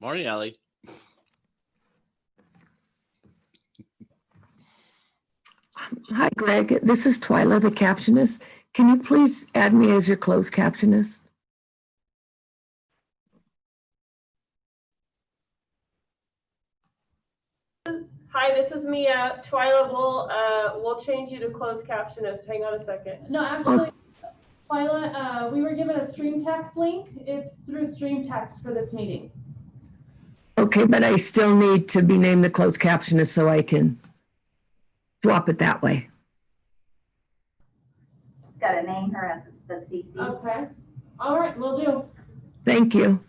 Morning, Ellie. Hi, Greg. This is Twyla, the captionist. Can you please add me as your closed captionist? Hi, this is Mia. Twyla, we'll change you to closed captionist. Hang on a second. No, actually, Twyla, we were given a stream text link. It's through stream text for this meeting. Okay, but I still need to be named the closed captionist so I can swap it that way. Got to name her as the CC. Okay. All right, we'll do. Thank you.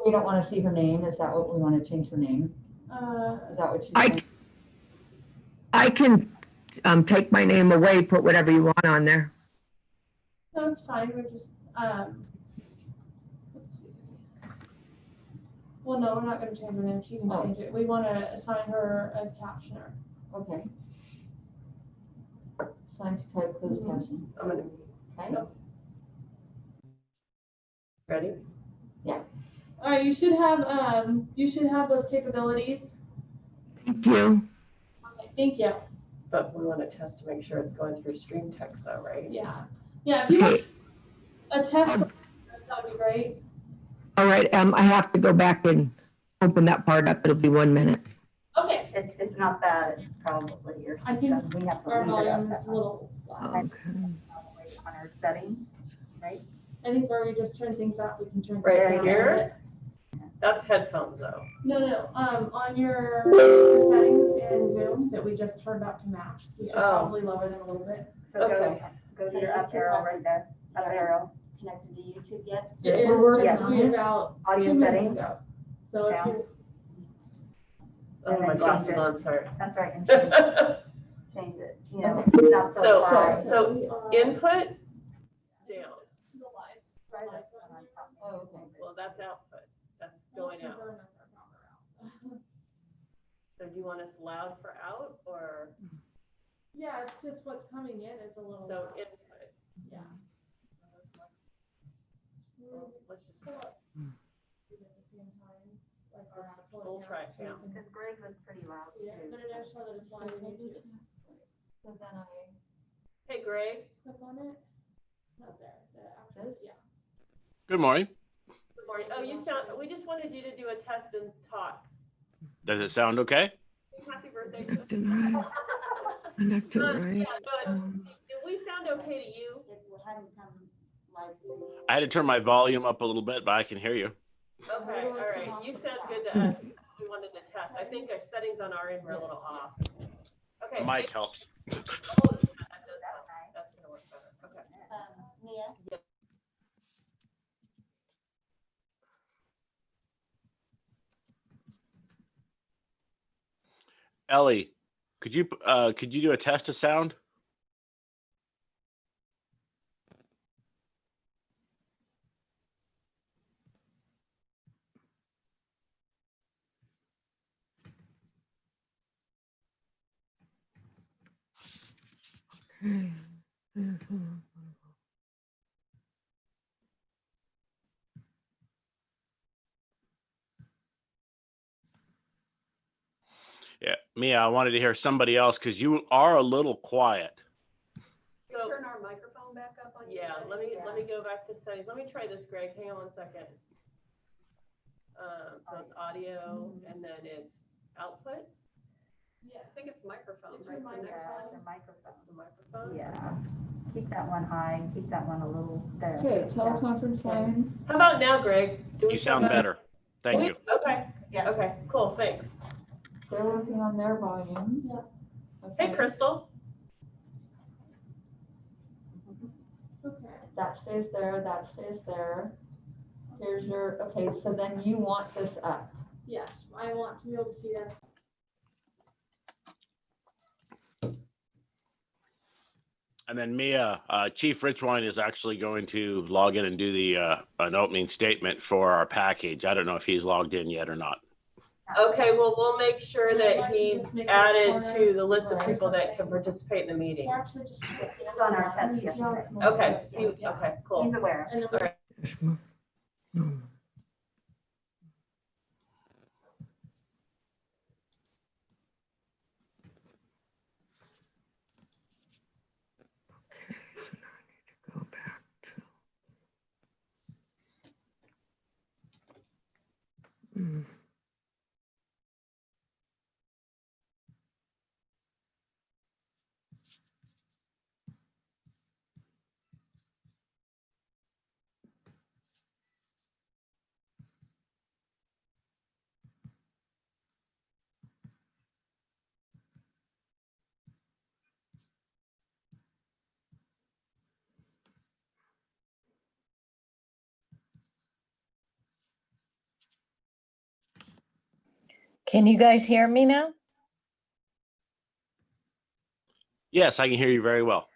You don't want to see her name? Is that what we want to change her name? Is that what she's saying? I can take my name away, put whatever you want on there. No, it's fine. We're just, let's see. Well, no, we're not going to change her name. She can change it. We want to assign her as captioner. Okay. Sign to type closed caption. I'm gonna. Okay. Nope. Ready? Yeah. All right, you should have those capabilities. Thank you. Okay, thank you. But we want to test to make sure it's going through stream text though, right? Yeah. Yeah, if you want a test, that would be great. All right, I have to go back and open that part up. It'll be 1 minute. Okay. It's not that, it's probably your I think system. We have to our leave it up volume is that a little loud. Okay. on our settings, right? I think where we just turn things up, we can turn Right things down here? a little bit. That's headphones though. No, on your settings in Zoom that we just turned up to max, we should probably lower them a little bit. So Okay. go to your up arrow right there, up arrow. Connected to YouTube yet? It is We're just working on it. about Audio 2 minutes settings. ago. So if Sound. you, Oh, And my then glasses change it. on, sorry. That's right, and change it, you know, not so So- far. so we are Input down. the live. Right live up button. on top. Okay. Well, that's output. That's We'll going out. turn our camera out. So do you want us loud for out or Yeah, it's just what's coming in is a little. so loud. input? Yeah. Well, let's just Pull up at the same time, like our actual We'll try it account, so now. you can- Because Greg was pretty loud Yeah, too. no, show that it's live on YouTube. So then I, Hey, Greg. Click on it. Not there, the actual, yeah. Good morning. Good morning. Oh, you sound, we just wanted you to do a test and talk. Does it sound okay? Happy birthday. Connected right. Connected right. Yeah, but did we sound okay to you? It hadn't come live. I had to turn my volume up a little bit, but I can hear you. Okay, all right. You sound good to us. We wanted to test. I think our settings on our end were a little off. Okay. Mic helps. Oh, that does help. That's gonna work better. Okay. Mia? Ellie, could you do a test of sound? Yeah, Mia, I wanted to hear somebody else because you are a little quiet. So, Turn our microphone back up on your yeah, side. let me go back to settings. Let me try this, Greg. Hang on 1 second. So it's audio and then it's output. Yeah. I think it's microphone, It's right? your The next microphone. one. The microphone. The microphone. Yeah, keep that one high, and keep that one a little there. okay, teleconference line. How about now, Greg? Do we You sound better. Thank you. Okay. Yeah. Okay, cool, thanks. They're working on their volume. Yeah. Hey, Okay. Crystal. Okay. That stays there, that stays there. Here's your, okay, so then you want this up. Yes, I want to be able to see that. And then Mia, Chief Richwine is actually going to log in and do the an opening statement for our package. I don't know if he's logged in yet or not. Okay, well, we'll make sure that Like, he's just make it added corner. to the list of people that can participate in the meeting. Or actually just. It's on our test yesterday. Okay, Yeah. okay, cool. He's aware. And then All right. No. Can you guys hear me now? Yes, I can hear you very well.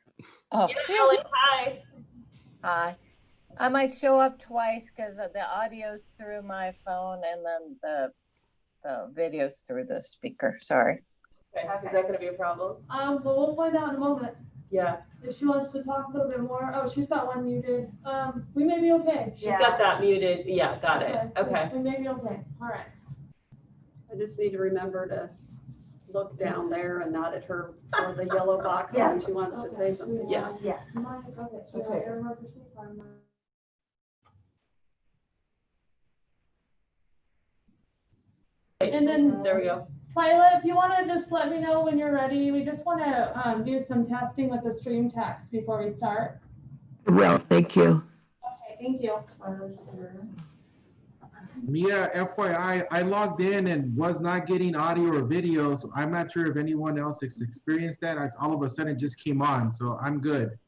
Oh, Yeah, Ellen, hi. hi. I might show up twice because the audio's through my phone and then the video's through the speaker. Sorry. Okay, is that gonna be a problem? But we'll find out in a moment. Yeah, If she wants to talk a little bit more. Oh, she's got one muted. We may be okay. she's got that muted. Yeah, got it. Okay. We may be okay. All right. I just need to remember to look down there and not at her or the yellow box when she wants to say something. Yeah. Yeah. Okay, so we have Aaron Marcus, I'm, And then- There we go. Twyla, if you want to just let me know when you're ready, we just want to do some testing with the stream text before we start. Well, thank you. Okay, thank you. Mia, FYI, I logged in and was not getting audio or video, so I'm not sure if anyone else has experienced that. All of a sudden it just came on, so I'm good.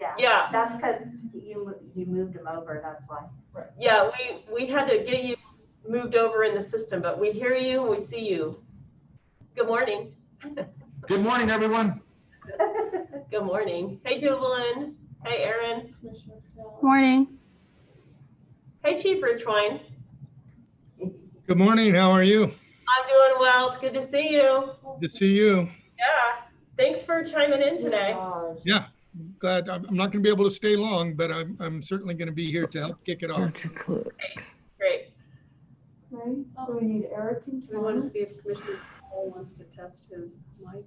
Yeah. Yeah. That's because you moved them over, that's why. Yeah, we had to get you moved over in the system, but we hear you and we see you. Good morning. Good morning, everyone. Good morning. Hey, Jubilin. Hey, Aaron. Morning. Hey, Chief Richwine. Good morning. How are you? I'm doing well. It's good to see you. Good to see you. Yeah. Thanks for chiming in today. Yeah, glad. I'm not going to be able to stay long, but I'm certainly going to be here to help kick it off. Great. Okay, so we need Eric and We want to Thomas. see if Commissioner Paul wants to test his mic.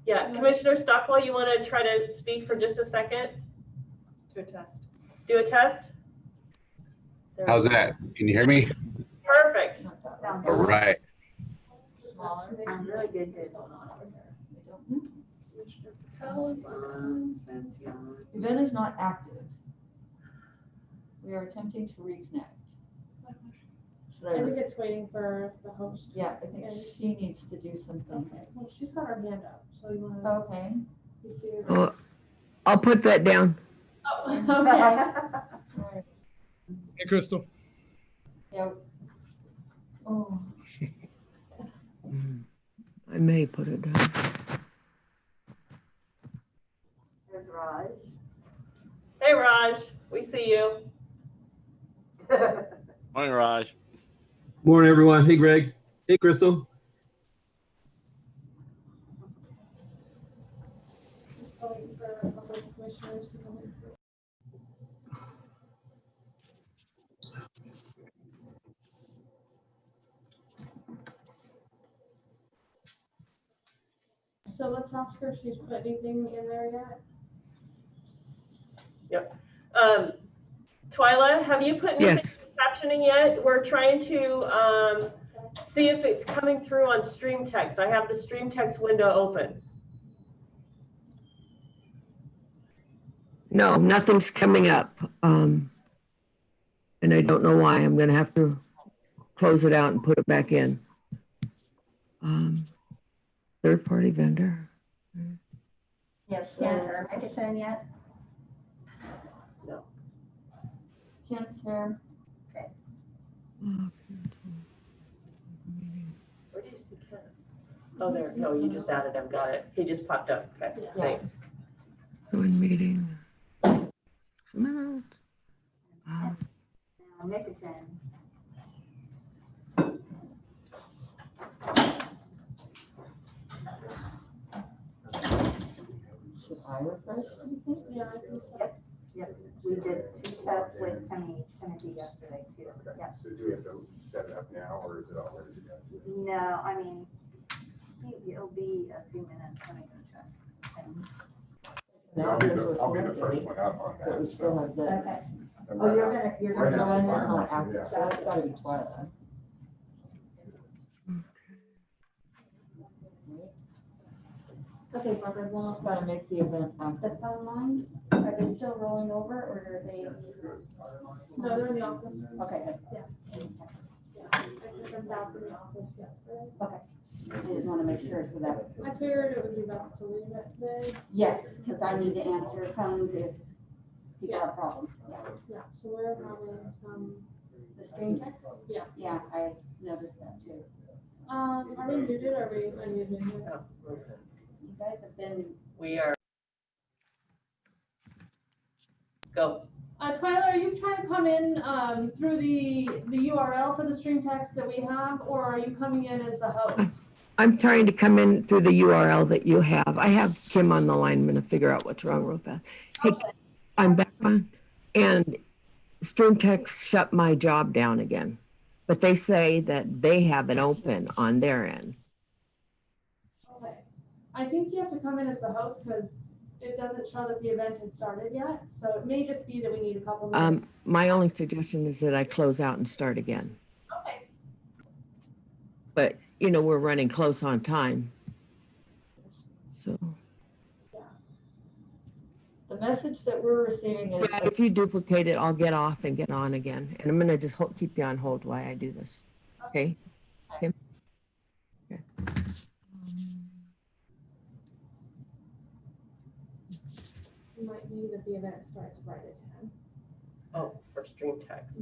Yeah, Commissioner Stockwell, you want to try to speak for just a second? To a test. Do a test? There we How's go. that? Can you hear me? Perfect. Sounds All right. Smaller. really good. Commissioner Patel is on, Cynthia. Event is not active. We are attempting to reconnect. Should I I? think it's waiting for the host. Yeah, I think she needs to do something. Okay, well, she's got her hand up, so you want to, Okay. you see her? Oh, I'll put that down. Oh, okay. Hey, Crystal. Yeah. Oh, I may put it down. There's Raj. Hey, Raj. We see you. Morning, Raj. Morning, everyone. Hey, Greg. Hey, Crystal. Waiting for a couple of commissioners to come in. So let's ask her if she's put anything in there yet. Twyla, have you put anything Yes. in captioning yet? We're trying to see if it's coming through on stream text. I have the stream text window open. No, nothing's coming up. And I don't know why. I'm going to have to close it out and put it back in. Third-party vendor. Yes, can't make it 10 yet? No. Kent's here. Where do you see Ken? Oh, there. No, you just added him. Got it. He just popped up. Okay. Yeah. Thanks. Join meeting. 6 minutes. No, make it 10. Should I refresh? Yeah, I think so. Yep, we did 2 tests with Timothy yesterday too. Yep. So do we have to set it up now, or is it all ready to go? No, I mean, it'll be a few minutes. Let me go check. I'll be the first one up on But we that. still have this. Okay. Oh, you're gonna Right go after in the and fire not marshal, active, yeah. so that's gotta be Twyla. Okay, Barbara, well, Gotta make the event happen. the phone lines, are they still rolling over or are they? No, they're in the office. Okay, good. Yeah, I took them down from the office yesterday. Okay, I just want to make sure so that. I figured it would be best to leave it today. Yes, because I need to answer phones if people have problems. Yeah, so we're having some. The screen text? Yeah. Yeah, I noticed that too. Are we muted or are we unmuted? You guys have been. We are. Go. Twyla, are you trying to come in through the URL for the stream text that we have, or are you coming in as the host? I'm trying to come in through the URL that you have. I have Kim on the line. I'm going to figure out what's wrong real fast. Hey, Okay. I'm back on, and StreamText shut my job down again, but they say that they have it open on their end. Okay. I think you have to come in as the host because it doesn't show that the event has started yet. So it may just be that we need a couple minutes. My only suggestion is that I close out and start again. Okay. But, you know, we're running close on time. So. The message that we're receiving is. Yeah, if you duplicate it, I'll get off and get on again. And I'm going to just keep you on hold while I do this. Okay? Okay. Okay. You might need that the event starts right at 10. Oh, for stream text.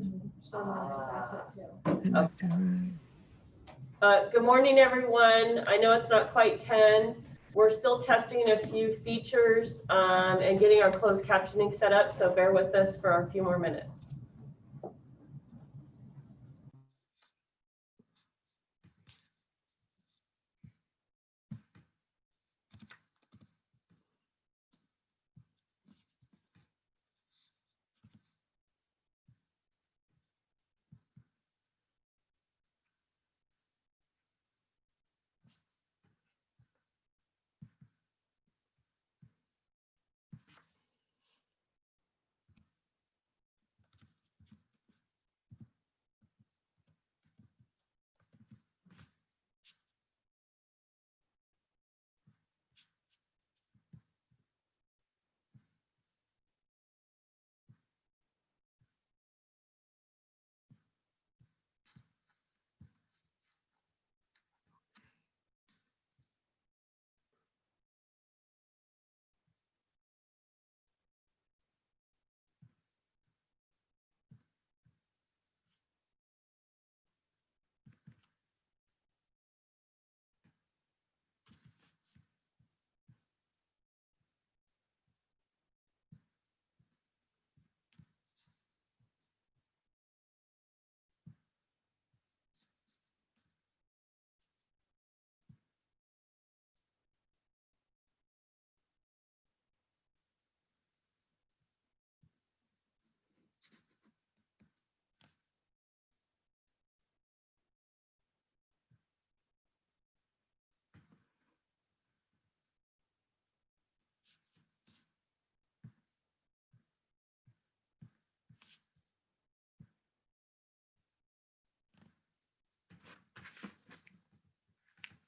Good morning, everyone. I know it's not quite 10. We're still testing a few features and getting our closed captioning set up, so bear with us for a few more minutes.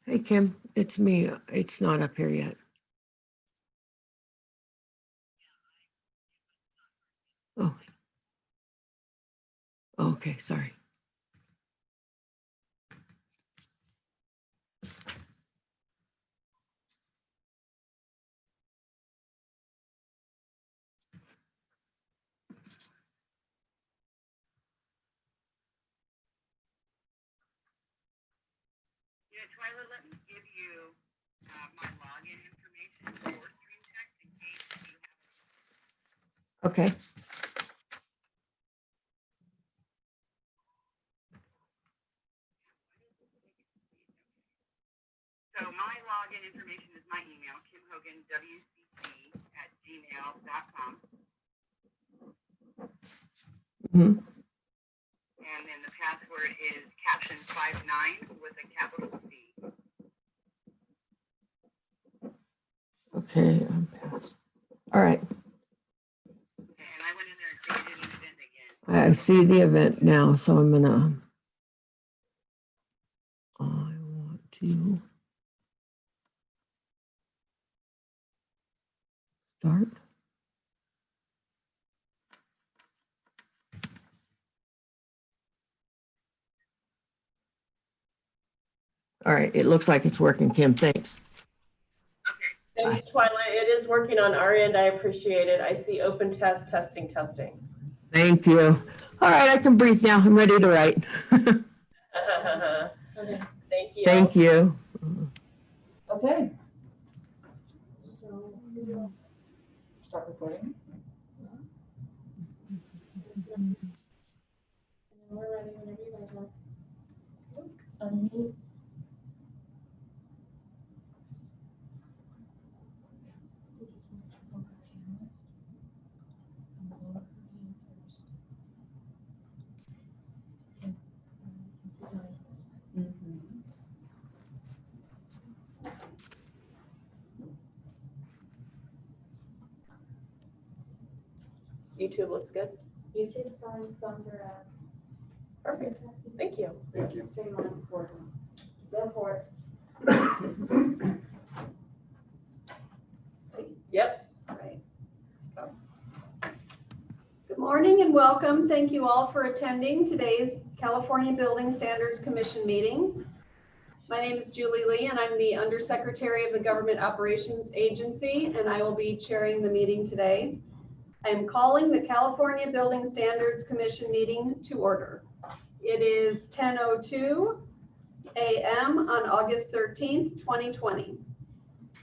Hey, Kim, it's me. It's not up here yet. Oh. Okay, sorry. Yeah, Twyla, let me give you my login information for StreamText in case you have. Okay. So my login information is my email, kimhoganwcc@gmail.com. Mm-hmm. And then the password is caption59 with a capital C. Okay, I'm past. All right. And I went in there and created an event again. I see the event now, so I'm gonna. I want to. Start. All right, it looks like it's working, Kim. Thanks. Thanks, Twilight. It is working on our end. I appreciate it. I see open test, testing. Thank you. All right, I can breathe now. I'm ready to write. Okay. Thank you. Thank you. Okay. So, start recording. We're ready whenever you guys are. Unmute. YouTube looks good. YouTube's on, phones are up. Perfect. Thank you. Thank you. Stream on, working. Go for it. Yep. All right. Let's go. Good morning and welcome. Thank you all for attending today's California Building Standards Commission meeting. My name is Julie Lee and I'm the Undersecretary of the Government Operations Agency, and I will be chairing the meeting today. I am calling the California Building Standards Commission meeting to order. It is 10:02 a.m. on August 13th, 2020.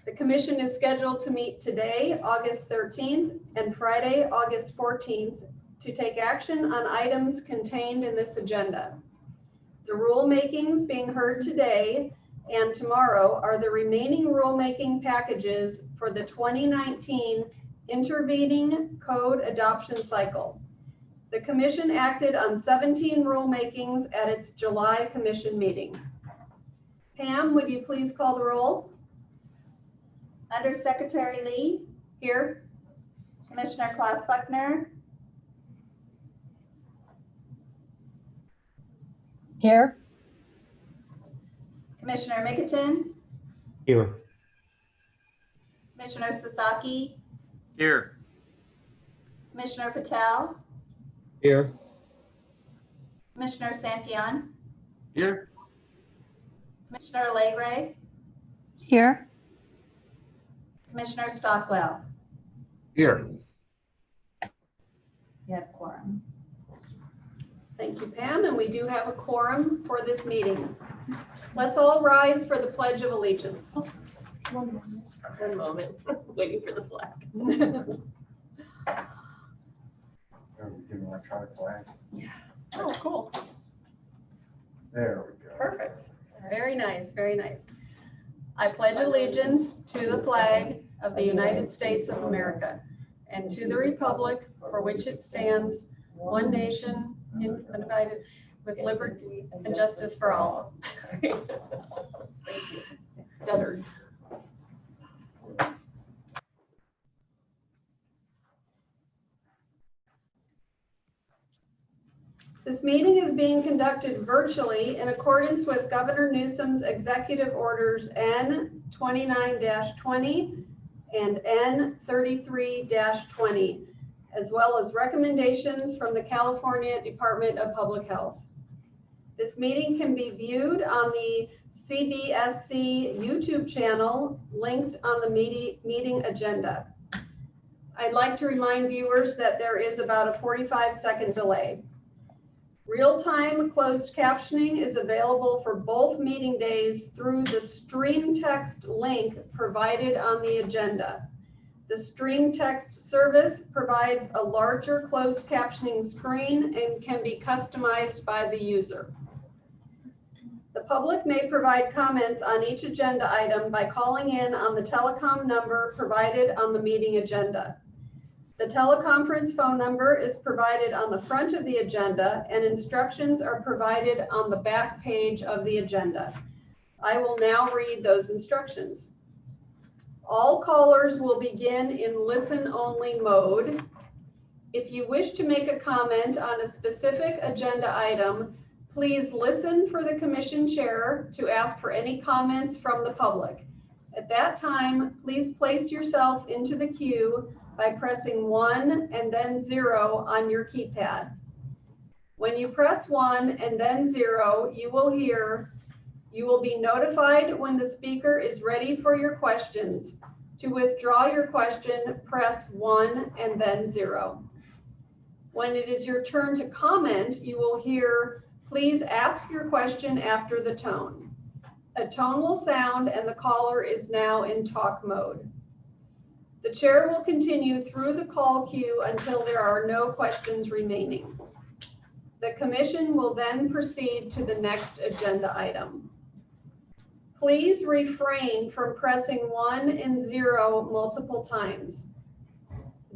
The commission is scheduled to meet today, August 13th, and Friday, August 14th, to take action on items contained in this agenda. The rulemakings being heard today and tomorrow are the remaining rulemaking packages for the 2019 intervening code adoption cycle. The commission acted on 17 rulemakings at its July commission meeting. Pam, would you please call the roll? Undersecretary Lee, Here. Commissioner Klaus Buckner, Here. Commissioner Mickelton, Here. Commissioner Sasaki, Here. Commissioner Patel, Here. Commissioner Santillan, Here. Commissioner Legray, Here. Commissioner Stockwell. Here. You have quorum. Thank you, Pam, and we do have a quorum for this meeting. Let's all rise for the Pledge of Allegiance. One moment. Waiting for the flag. Oh, we get an electronic flag. Oh, cool. There we go. Perfect. Very nice, very nice. I pledge allegiance to the flag of the United States of America and to the republic for which it stands, one nation, indivisible, with liberty and justice for all. Stuttered. This meeting is being conducted virtually in accordance with Governor Newsom's executive orders N29-20 and N33-20, as well as recommendations from the California Department of Public Health. This meeting can be viewed on the CBSC YouTube channel linked on the meeting agenda. I'd like to remind viewers that there is about a 45-second delay. Real-time closed captioning is available for both meeting days through the stream text link provided on the agenda. The stream text service provides a larger closed captioning screen and can be customized by the user. The public may provide comments on each agenda item by calling in on the telecom number provided on the meeting agenda. The teleconference phone number is provided on the front of the agenda, and instructions are provided on the back page of the agenda. I will now read those instructions. All callers will begin in listen-only mode. If you wish to make a comment on a specific agenda item, please listen for the commission chair to ask for any comments from the public. At that time, please place yourself into the queue by pressing 1 and then 0 on your keypad. When you press 1 and then 0, you will be notified when the speaker is ready for your questions. To withdraw your question, press 1 and then 0. When it is your turn to comment, you will hear, "Please ask your question after the tone." A tone will sound and the caller is now in talk mode. The chair will continue through the call queue until there are no questions remaining. The commission will then proceed to the next agenda item. Please refrain from pressing 1 and 0 multiple times.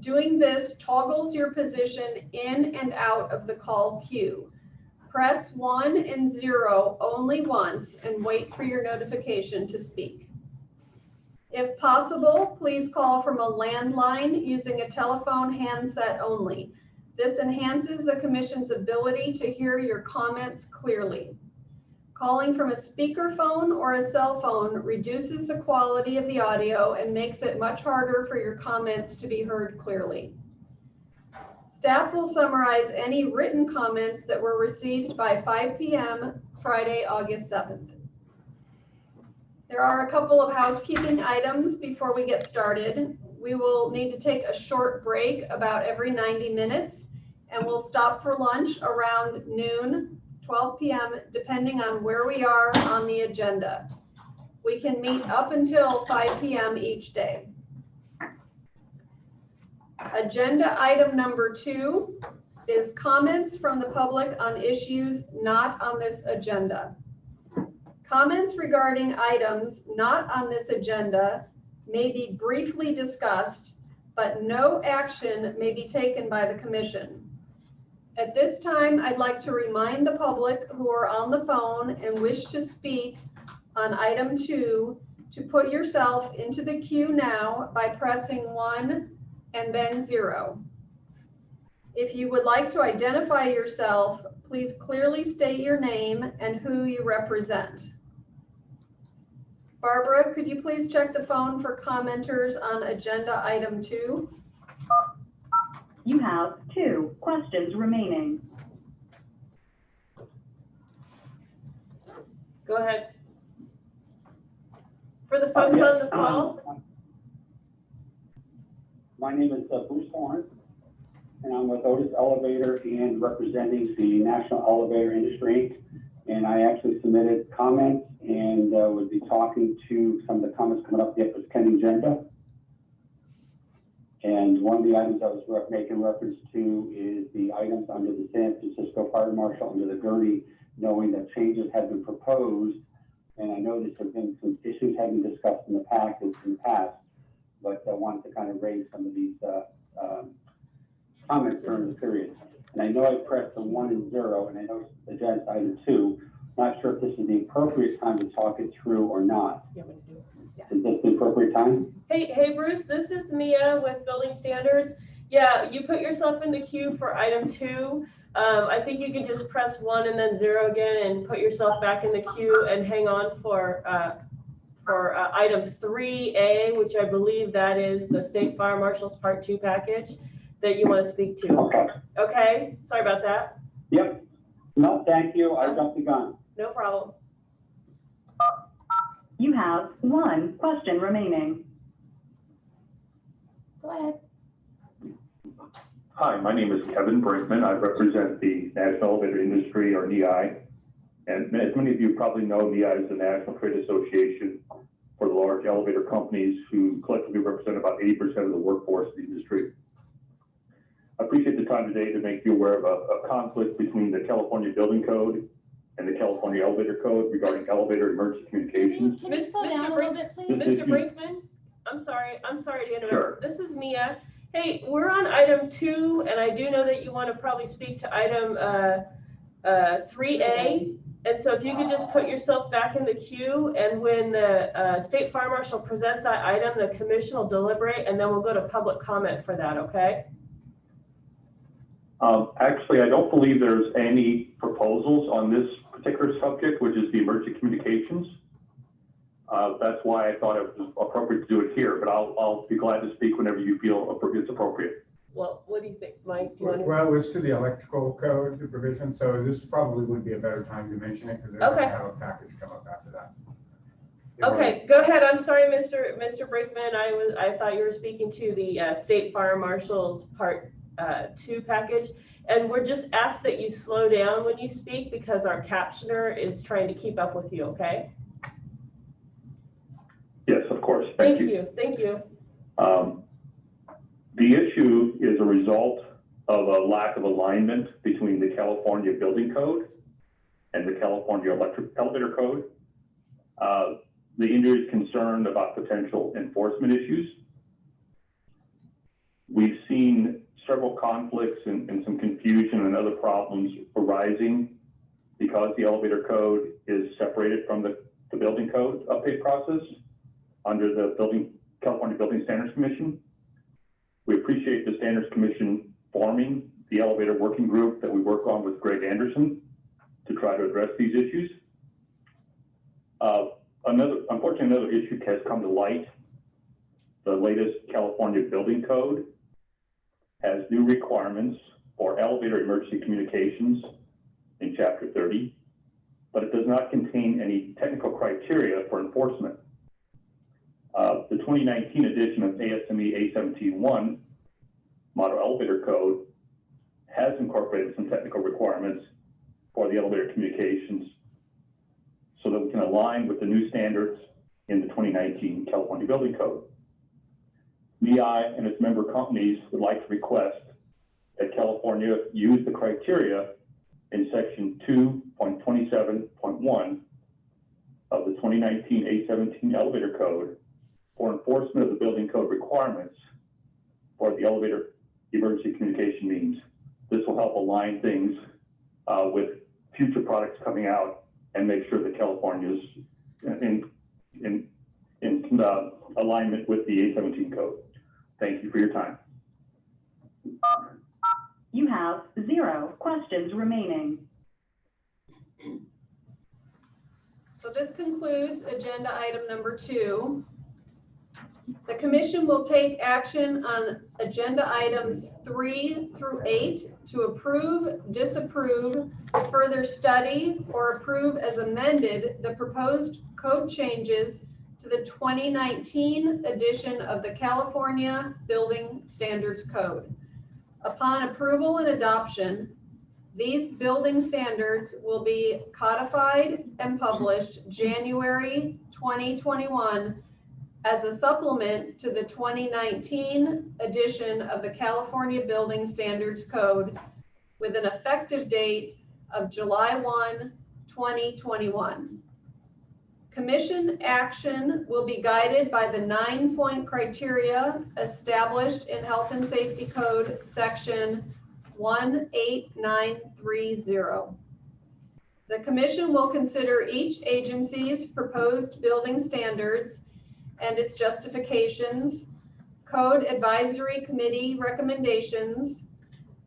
Doing this toggles your position in and out of the call queue. Press 1 and 0 only once and wait for your notification to speak. If possible, please call from a landline using a telephone handset only. This enhances the commission's ability to hear your comments clearly. Calling from a speakerphone or a cell phone reduces the quality of the audio and makes it much harder for your comments to be heard clearly. Staff will summarize any written comments that were received by 5 p.m. Friday, August 7th. There are a couple of housekeeping items before we get started. We will need to take a short break about every 90 minutes, and we'll stop for lunch around noon, 12 p.m., depending on where we are on the agenda. We can meet up until 5 p.m. each day. Agenda item number 2 is comments from the public on issues not on this agenda. Comments regarding items not on this agenda may be briefly discussed, but no action may be taken by the commission. At this time, I'd like to remind the public who are on the phone and wish to speak on item 2 to put yourself into the queue now by pressing 1 and then 0. If you would like to identify yourself, please clearly state your name and who you represent. Barbara, could you please check the phone for commenters on agenda item 2? You have 2 questions remaining. Go ahead. For the folks on the call. My name is Bruce Horn, and I'm with Otis Elevator and representing the National Elevator Industry. And I actually submitted comments and would be talking to some of the comments coming up the pending agenda. And one of the items I was making reference to is the items under the San Francisco Fire Marshal under the GURNI, knowing that changes have been proposed. And I know there have been some issues having discussed in the past, but I wanted to kind of raise some of these comments during the period. And I know I pressed the 1 and 0, and I know agenda item 2. Not sure if this is the appropriate time to talk it through or not. Is this the appropriate time? Hey, Bruce, this is Mia with Building Standards. Yeah, you put yourself in the queue for item 2. I think you can just press 1 and then 0 again and put yourself back in the queue and hang on for item 3A, which I believe that is the State Fire Marshal's Part 2 package that you want to speak to. Okay. Okay, sorry about that. Yep. No, thank you. I jumped the gun. No problem. You have 1 question remaining. Go ahead. Hi, my name is Kevin Brinkman. I represent the National Elevator Industry, or NEI. And as many of you probably know, NEI is the National Trade Association for the large elevator companies who collectively represent about 80% of the workforce of the industry. I appreciate the time today to make you aware of a conflict between the California Building Code and the California Elevator Code regarding elevator emergency communications. Can you slow down a little bit, please? Mr. Brinkman, I'm sorry to interrupt. Sure. This is Mia. Hey, we're on item 2, and I do know that you want to probably speak to item 3A. And so if you could just put yourself back in the queue, and when the State Fire Marshal presents that item, the commission will deliberate, and then we'll go to public comment for that, okay? Actually, I don't believe there's any proposals on this particular subject, which is the emergency communications. That's why I thought it was appropriate to do it here, but I'll be glad to speak whenever you feel it's appropriate. Well, what do you think, Mike? Do you want to? Well, it was to the electrical code provision, so this probably would be a better time to mention it because they're going to have a package come up after that. Okay, go ahead. I'm sorry, Mr. Brickman. I thought you were speaking to the State Fire Marshal's Part 2 package, and we're just asked that you slow down when you speak because our captioner is trying to keep up with you. Okay. Yes, of course. Thank you. Thank you. The issue is a result of a lack of alignment between the California Building Code and the California Electric Elevator Code. The industry is concerned about potential enforcement issues. We've seen several conflicts and some confusion and other problems arising because the elevator code is separated from the building code update process under the California Building Standards Commission. We appreciate the Standards Commission forming the elevator working group that we work on with Greg Anderson to try to address these issues. Unfortunately, another issue has come to light. The latest California Building Code has new requirements for elevator emergency communications in Chapter 30, but it does not contain any technical criteria for enforcement. The 2019 edition of ASME A17-1 Model Elevator Code has incorporated some technical requirements for the elevator communications so that we can align with the new standards in the 2019 California Building Code. NEI and its member companies would like to request that California use the criteria in Section 2.27.1 of the 2019 A17 Elevator Code for enforcement of the building code requirements for the elevator emergency communication means. This will help align things with future products coming out and make sure that California is in alignment with the A17 code. Thank you for your time. You have 0 questions remaining. So this concludes agenda item number 2. The commission will take action on agenda items 3 through 8 to approve, disapprove, further study, or approve as amended the proposed code changes to the 2019 edition of the California Building Standards Code. Upon approval and adoption, these building standards will be codified and published January 2021 as a supplement to the 2019 edition of the California Building Standards Code with an effective date of July 1, 2021. Commission action will be guided by the 9-point criteria established in Health and Safety Code Section 18930. The commission will consider each agency's proposed building standards and its justifications, Code Advisory Committee recommendations,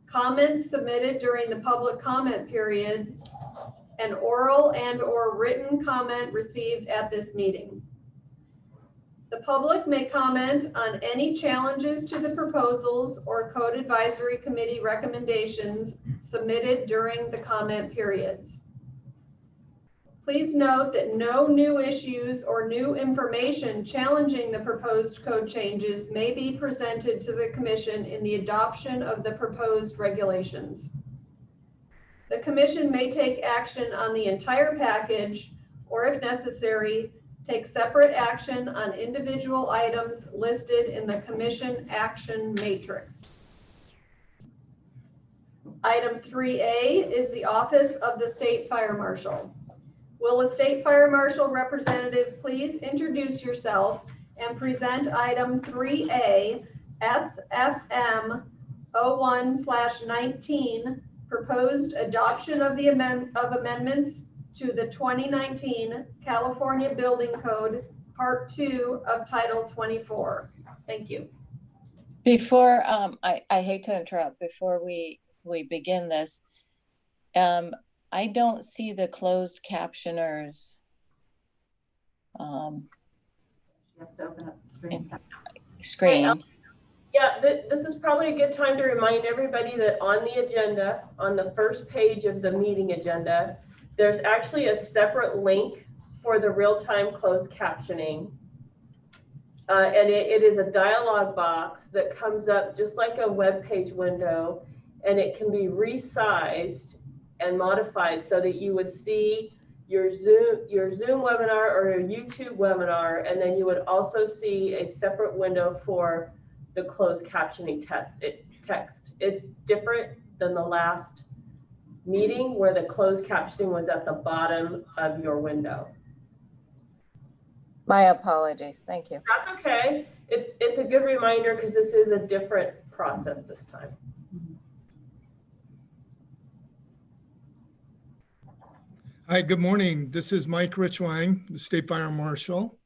comments submitted during the public comment period, and oral and/or written comment received at this meeting. The public may comment on any challenges to the proposals or Code Advisory Committee recommendations submitted during the comment periods. Please note that no new issues or new information challenging the proposed code changes may be presented to the Commission in the adoption of the proposed regulations. The Commission may take action on the entire package, or if necessary, take separate action on individual items listed in the Commission action matrix. Item 3A is the Office of the State Fire Marshal. Will a State Fire Marshal representative please introduce yourself and present item 3A SFM 01/19, proposed adoption of the amendments to the 2019 California Building Code, Part 2 of Title 24. Thank you. Before, I hate to interrupt, before we begin this, I don't see the closed captioners She has to open up the screen. Screen. Yeah, this is probably a good time to remind everybody that on the agenda, on the first page of the meeting agenda, there's actually a separate link for the real-time closed captioning. And it is a dialog box that comes up just like a web page window, and it can be resized and modified so that you would see your Zoom webinar or your YouTube webinar, and then you would also see a separate window for the closed captioning text. It's different than the last meeting where the closed captioning was at the bottom of your window. My apologies. Thank you. That's okay. It's a good reminder because this is a different process this time. Hi, good morning. This is Mike Richwine, the State Fire Marshal.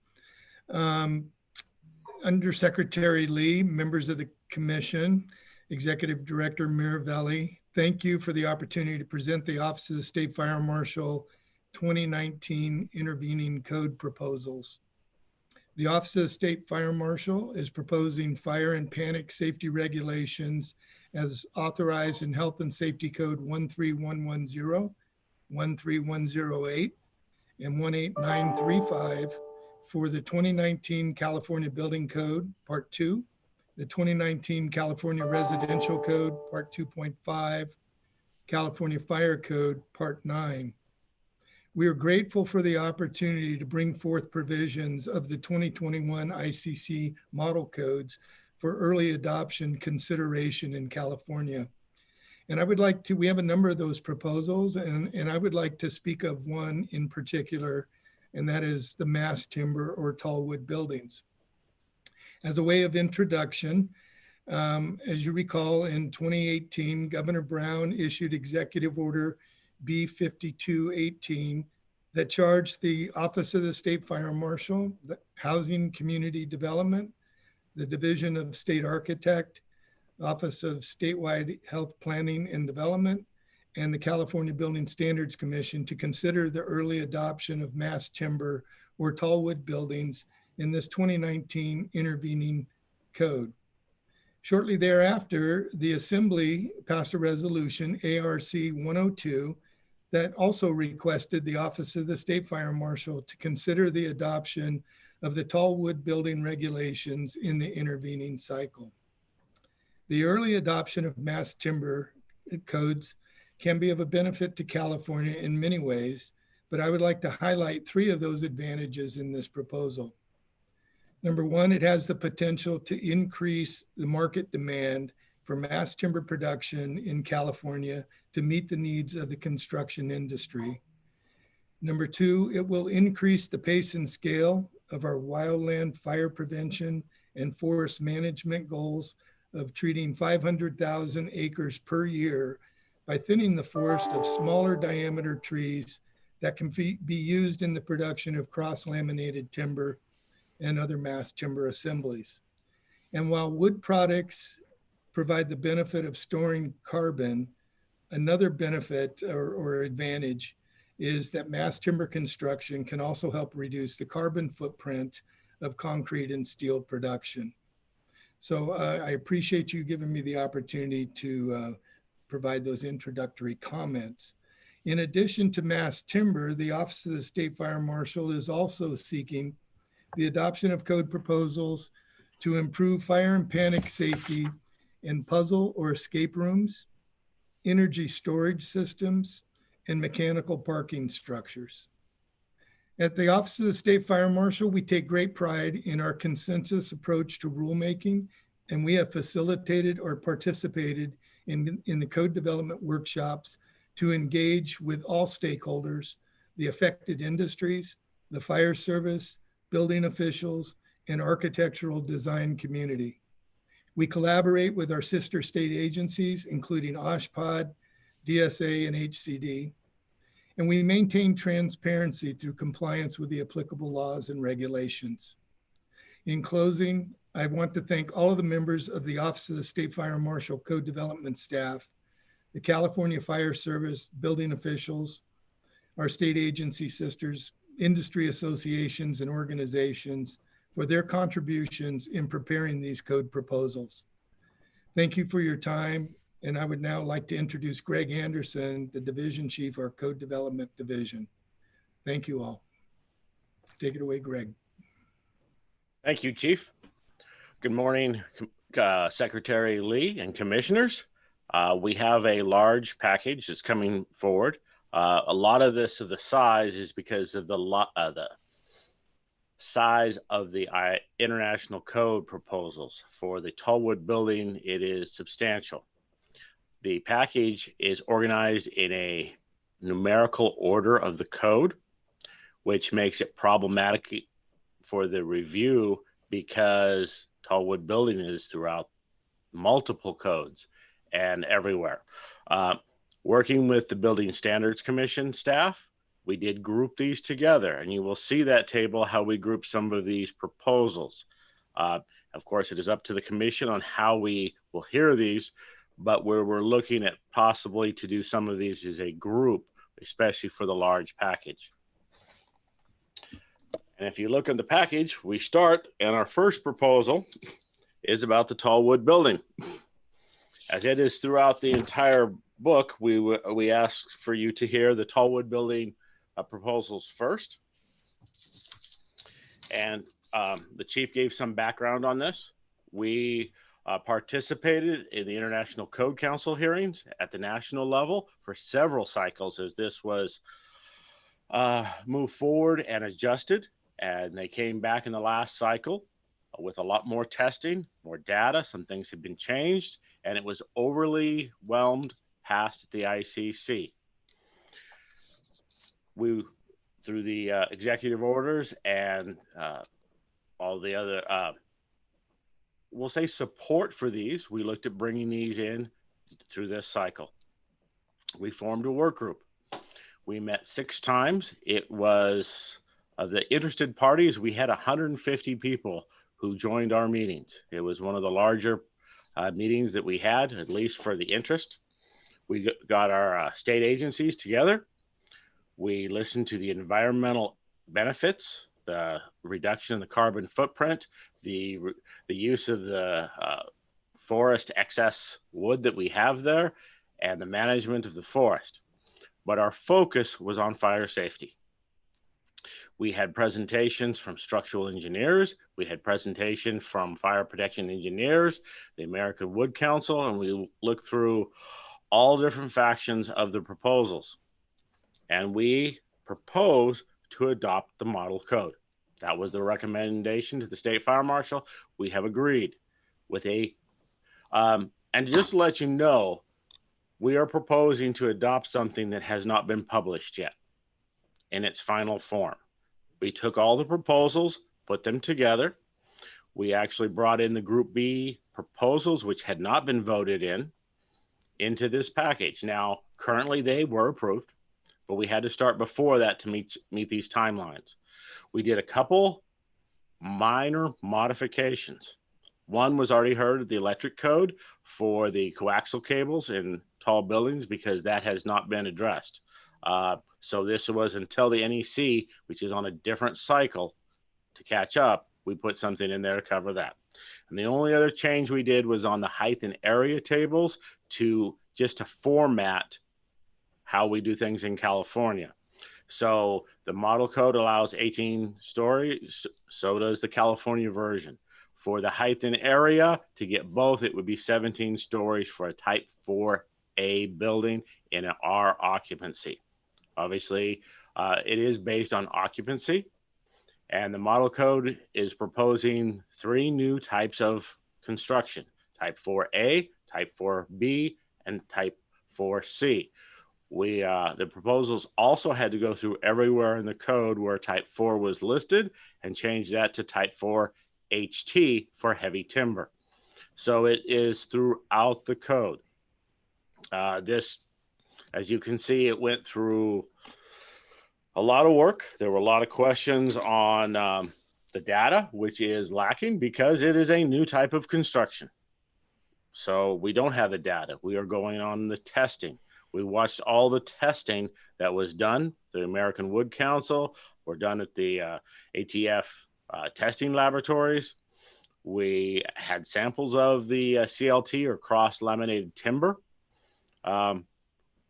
Under Secretary Lee, members of the Commission, Executive Director Miravelli, thank you for the opportunity to present the Office of the State Fire Marshal 2019 Intervening Code Proposals. The Office of the State Fire Marshal is proposing fire and panic safety regulations as authorized in Health and Safety Code 13110, 13108, and 18935 for the 2019 California Building Code, Part 2, the 2019 California Residential Code, Part 2.5, California Fire Code, Part 9. We are grateful for the opportunity to bring forth provisions of the 2021 ICC model codes for early adoption consideration in California. And I would like to, we have a number of those proposals, and I would like to speak of one in particular, and that is the mass timber or tall wood buildings. As a way of introduction, as you recall, in 2018, Governor Brown issued Executive Order B5218 that charged the Office of the State Fire Marshal, the Housing Community Development, the Division of State Architect, Office of Statewide Health Planning and Development, and the California Building Standards Commission to consider the early adoption of mass timber or tall wood buildings in this 2019 intervening code. Shortly thereafter, the Assembly passed a resolution, ARC 102, that also requested the Office of the State Fire Marshal to consider the adoption of the tall wood building regulations in the intervening cycle. The early adoption of mass timber codes can be of a benefit to California in many ways, but I would like to highlight three of those advantages in this proposal. Number one, it has the potential to increase the market demand for mass timber production in California to meet the needs of the construction industry. Number two, it will increase the pace and scale of our wildland fire prevention and forest management goals of treating 500,000 acres per year by thinning the forest of smaller diameter trees that can be used in the production of cross-laminated timber and other mass timber assemblies. And while wood products provide the benefit of storing carbon, another benefit or advantage is that mass timber construction can also help reduce the carbon footprint of concrete and steel production. So I appreciate you giving me the opportunity to provide those introductory comments. In addition to mass timber, the Office of the State Fire Marshal is also seeking the adoption of code proposals to improve fire and panic safety in puzzle or escape rooms, energy storage systems, and mechanical parking structures. At the Office of the State Fire Marshal, we take great pride in our consensus approach to rulemaking, and we have facilitated or participated in the code development workshops to engage with all stakeholders, the affected industries, the fire service, building officials, and architectural design community. We collaborate with our sister state agencies, including OSHPD, DSA, and HCD, and we maintain transparency through compliance with the applicable laws and regulations. In closing, I want to thank all of the members of the Office of the State Fire Marshal Code Development staff, the California Fire Service, building officials, our state agency sisters, industry associations and organizations for their contributions in preparing these code proposals. Thank you for your time. And I would now like to introduce Greg Anderson, the Division Chief, our Code Development Division. Thank you all. Take it away, Greg. Thank you, Chief. Good morning, Secretary Lee and Commissioners. We have a large package that's coming forward. A lot of this of the size is because of the size of the international code proposals. For the Tallwood building, it is substantial. The package is organized in a numerical order of the code, which makes it problematic for the review because Tallwood building is throughout multiple codes and everywhere. Working with the Building Standards Commission staff, we did group these together, and you will see that table how we group some of these proposals. Of course, it is up to the commission on how we will hear these, but where we're looking at possibly to do some of these as a group, especially for the large package. And if you look at the package, we start, and our first proposal is about the Tallwood building. As it is throughout the entire book, we ask for you to hear the Tallwood building proposals first. And the chief gave some background on this. We participated in the International Code Council hearings at the national level for several cycles as this was moved forward and adjusted. And they came back in the last cycle with a lot more testing, more data. Some things had been changed, and it was overly whelmed past the ICC. We, through the executive orders and all the other, we'll say support for these, we looked at bringing these in through this cycle. We formed a work group. We met 6 times. It was, of the interested parties, we had 150 people who joined our meetings. It was one of the larger meetings that we had, at least for the interest. We got our state agencies together. We listened to the environmental benefits, the reduction in the carbon footprint, the use of the forest excess wood that we have there, and the management of the forest. But our focus was on fire safety. We had presentations from structural engineers. We had presentation from fire protection engineers, the American Wood Council, and we looked through all different factions of the proposals. And we proposed to adopt the model code. That was the recommendation to the state fire marshal. We have agreed with and just to let you know, we are proposing to adopt something that has not been published yet in its final form. We took all the proposals, put them together. We actually brought in the Group B proposals, which had not been voted in, into this package. Now, currently they were approved, but we had to start before that to meet these timelines. We did a couple minor modifications. One was already heard, the electric code for the coaxial cables in tall buildings, because that has not been addressed. So this was until the NEC, which is on a different cycle to catch up, we put something in there to cover that. And the only other change we did was on the height and area tables to format how we do things in California. So the model code allows 18 stories, so does the California version. For the height and area, to get both, it would be 17 stories for a type 4A building in an R occupancy. Obviously, it is based on occupancy, and the model code is proposing 3 new types of construction: type 4A, type 4B, and type 4C. The proposals also had to go through everywhere in the code where type 4 was listed and change that to type 4 HT for heavy timber. So it is throughout the code. This, as you can see, it went through a lot of work. There were a lot of questions on the data, which is lacking because it is a new type of construction. So we don't have the data. We are going on the testing. We watched all the testing that was done. The American Wood Council were done at the ATF testing laboratories. We had samples of the CLT or cross-laminated timber.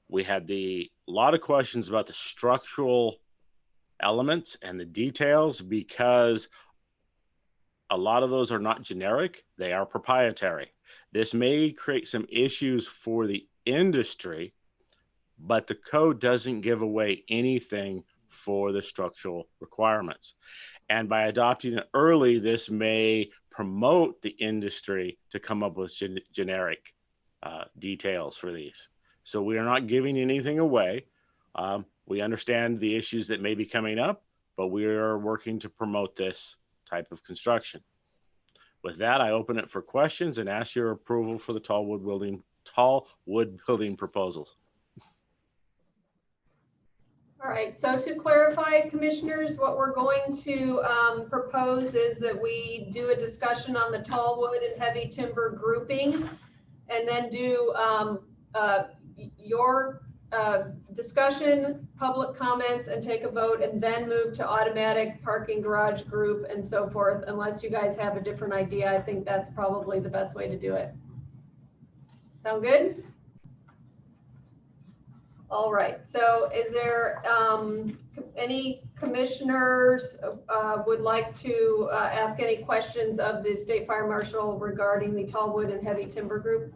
We had a lot of questions about the structural elements and the details because a lot of those are not generic, they are proprietary. This may create some issues for the industry, but the code doesn't give away anything for the structural requirements. And by adopting it early, this may promote the industry to come up with generic details for these. So we are not giving anything away. We understand the issues that may be coming up, but we are working to promote this type of construction. With that, I open it for questions and ask your approval for the tall wood building proposals. All right, so to clarify, commissioners, what we're going to propose is that we do a discussion on the tall wood and heavy timber grouping, and then do your discussion, public comments, and take a vote, and then move to automatic parking garage group and so forth. Unless you guys have a different idea, I think that's probably the best way to do it. Sound good? All right, so is there any commissioners would like to ask any questions of the State Fire Marshal regarding the tall wood and heavy timber group?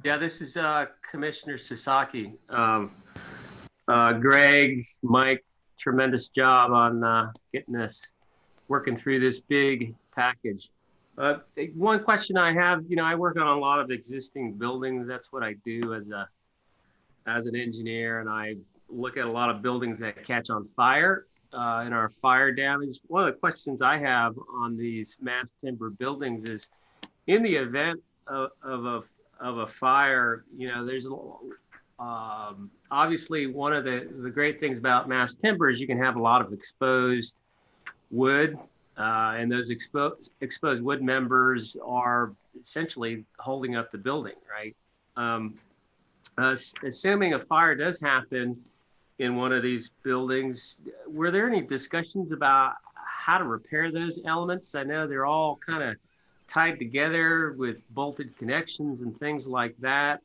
Yeah, this is Commissioner Sasaki. Greg, Mike, tremendous job on getting this, working through this big package. One question I have, I work on a lot of existing buildings. That's what I do as an engineer, and I look at a lot of buildings that catch on fire and are fire damaged. One of the questions I have on these mass timber buildings is, in the event of a fire, there's obviously one of the great things about mass timber is you can have a lot of exposed wood, and those exposed wood members are essentially holding up the building, right? Assuming a fire does happen in one of these buildings, were there any discussions about how to repair those elements? I know they're all kind of tied together with bolted connections and things like that.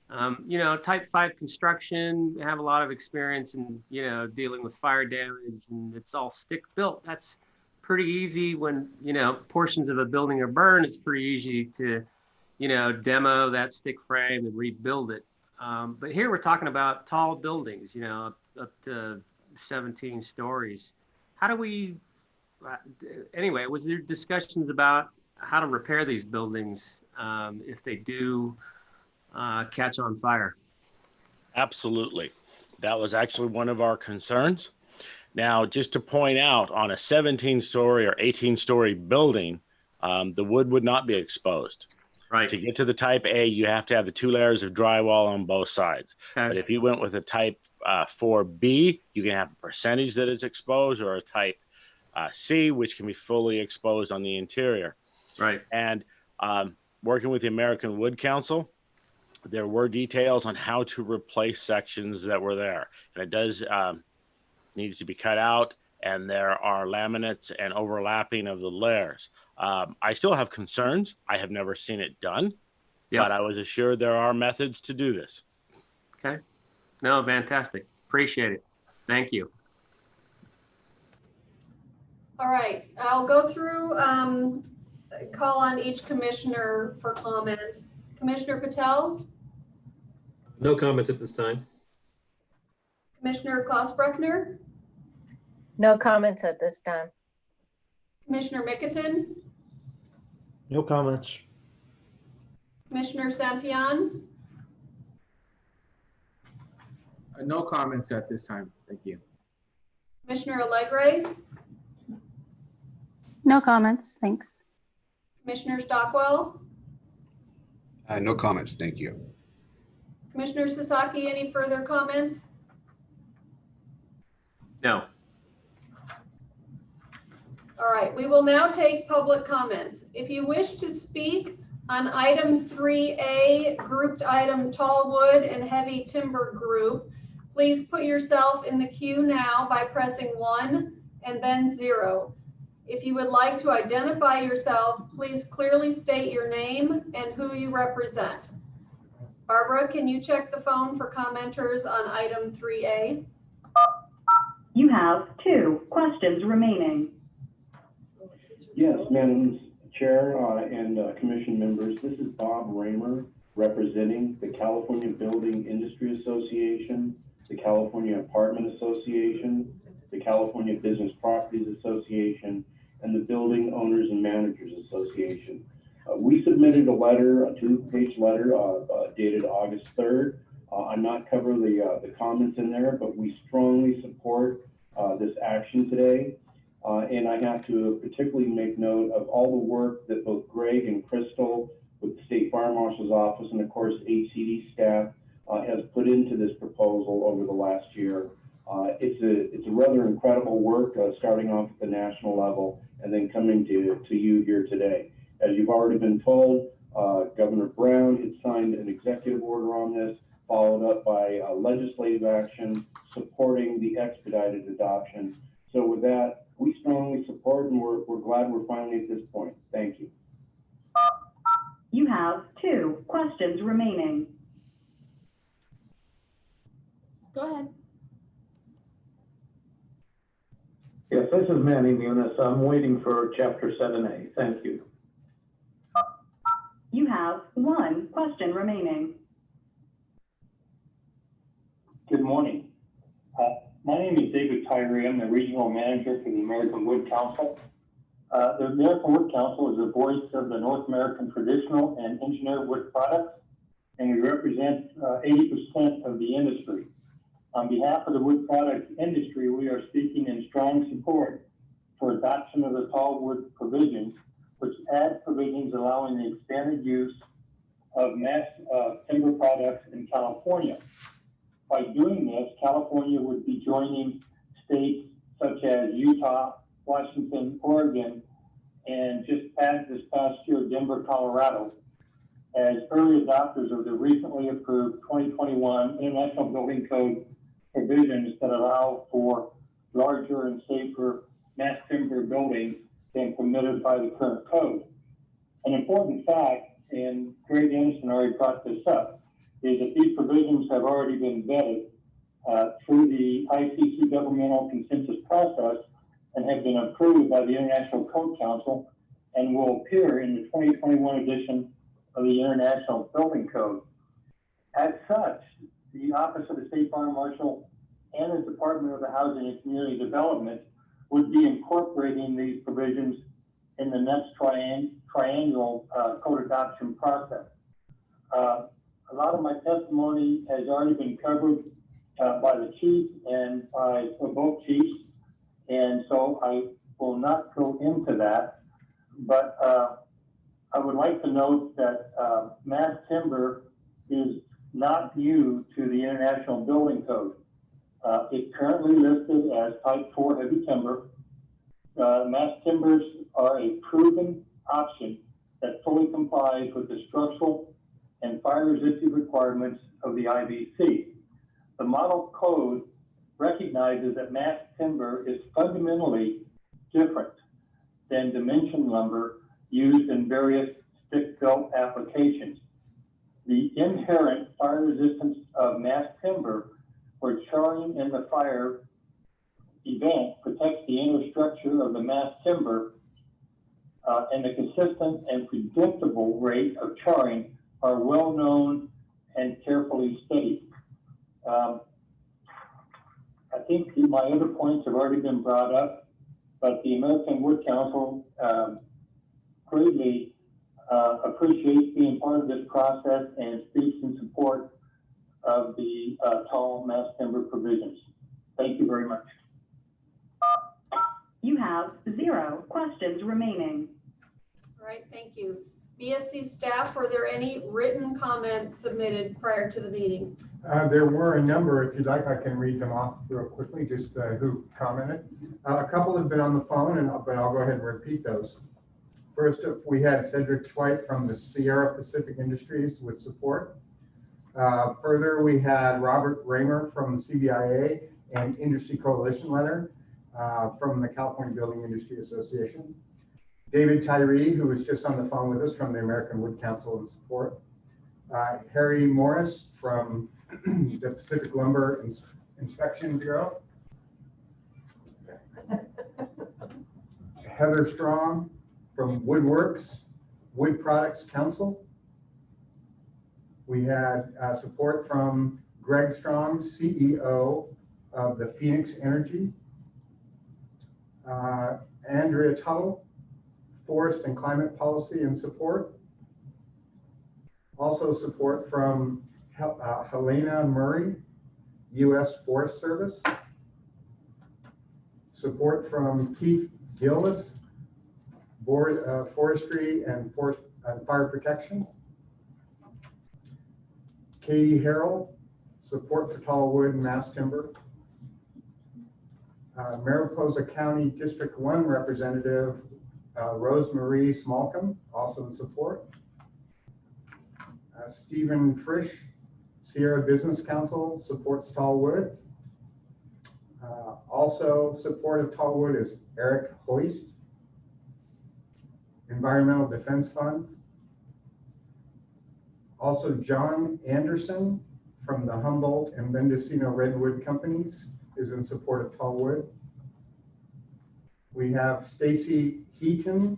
Type 5 construction, have a lot of experience in, dealing with fire damage, and it's all stick built. That's pretty easy when, portions of a building are burned. It's pretty easy to, demo that stick frame and rebuild it. But here we're talking about tall buildings, up to 17 stories. How do we, anyway, was there discussions about how to repair these buildings if they do catch on fire? Absolutely. That was actually one of our concerns. Now, just to point out, on a 17-story or 18-story building, the wood would not be exposed. Right. To get to the type A, you have to have the 2 layers of drywall on both sides. Okay. But if you went with a type 4B, you can have a percentage that is exposed, or a type C, which can be fully exposed on the interior. Right. And working with the American Wood Council, there were details on how to replace sections that were there. And it does needs to be cut out, and there are laminates and overlapping of the layers. I still have concerns. I have never seen it done, but I was assured there are methods to do this. Okay. No, fantastic. Appreciate it. Thank you. All right, I'll go through, call on each commissioner for comment. Commissioner Patel? No comments at this time. Commissioner Klaus-Bruckner? No comments at this time. Commissioner Mickelton? No comments. Commissioner Santillan? No comments at this time. Thank you. Commissioner Allegre? No comments, thanks. Commissioner Stockwell? No comments, thank you. Commissioner Sasaki, any further comments? No. All right, we will now take public comments. If you wish to speak On item 3A, grouped item tall wood and heavy timber group, please put yourself in the queue now by pressing 1 and then 0. If you would like to identify yourself, please clearly state your name and who you represent. Barbara, can you check the phone for commenters on item 3A? You have 2 questions remaining. Yes, Madam Chair and Commission members, this is Bob Raymer representing the California Building Industry Association, the California Apartment Association, the California Business Properties Association, and the Building Owners and Managers Association. We submitted a letter, a 2-page letter dated August 3rd. I'm not covering the comments in there, but we strongly support this action today. And I have to particularly make note of all the work that both Greg and Crystal with the State Fire Marshal's Office and of course HCD staff has put into this proposal over the last year. It's a rather incredible work starting off at the national level and then coming to you here today. As you've already been told, Governor Brown had signed an executive order on this, followed up by legislative action supporting the expedited adoption. So with that, we strongly support and we're glad we're finally at this point. Thank you. You have 2 questions remaining. Go ahead. Yes, this is Manny Muniz. I'm waiting for Chapter 7A. Thank you. You have 1 question remaining. Good morning. My name is David Tyree. I'm the Regional Manager for the American Wood Council. The American Wood Council is the voice of the North American traditional and engineered wood products, and we represent 80% of the industry. On behalf of the wood products industry, we are speaking in strong support for adoption of the tall wood provisions, which add provisions allowing the expanded use of mass timber products in California. By doing this, California would be joining states such as Utah, Washington, Oregon, and just this past year, Denver, Colorado, as early adopters of the recently approved 2021 International Building Code provisions that allow for larger and safer mass timber buildings than permitted by the current code. An important fact, and Greg Anderson already brought this up, is that these provisions have already been vetted through the ICC governmental consensus process and have been approved by the International Code Council and will appear in the 2021 edition of the International Building Code. As such, the Office of the State Fire Marshal and the Department of the Housing and Community Development would be incorporating these provisions in the next triennial code adoption process. A lot of my testimony has already been covered by the chief and by both chiefs, and so I will not go into that. But I would like to note that mass timber is not new to the International Building Code. It's currently listed as Type 4 heavy timber. Mass timbers are a proven option that fully complies with the structural and fire resistant requirements of the IBC. The model code recognizes that mass timber is fundamentally different than dimension lumber used in various stick-built applications. The inherent fire resistance of mass timber, where charring in the fire event protects the inner structure of the mass timber, and the consistent and predictable rate of charring are well known and carefully studied. I think my other points have already been brought up, but the American Wood Council greatly appreciates being part of this process and speaks in support of the tall mass timber provisions. Thank you very much. You have 0 questions remaining. All right, thank you. BSC staff, were there any written comments submitted prior to the meeting? There were a number. If you'd like, I can read them off real quickly, just who commented. A couple have been on the phone, but I'll go ahead and repeat those. First, we had Cedric Dwight from the Sierra Pacific Industries with support. Further, we had Robert Raymer from CBIA and Industry Coalition Letter from the California Building Industry Association. David Tyree, who was just on the phone with us from the American Wood Council in support. Harry Morris from the Pacific Lumber Inspection Bureau. Heather Strong from Woodworks, Wood Products Council. We had support from Greg Strong, CEO of the Phoenix Energy. Andrea Tuttle, Forest and Climate Policy and support. Also support from Helena Murray, U.S. Forest Service. Support from Keith Gillis, Board of Forestry and Fire Protection. Katie Harrell, support for tall wood and mass timber. Mariposa County District 1 Representative Rose Marie Smallcombe, also in support. Stephen Frisch, Sierra Business Council, supports tall wood. Also support of tall wood is Eric Hoist. Environmental Defense Fund. Also John Anderson from the Humboldt and Mendocino Redwood Companies is in support of tall wood. We have Stacy Heaton,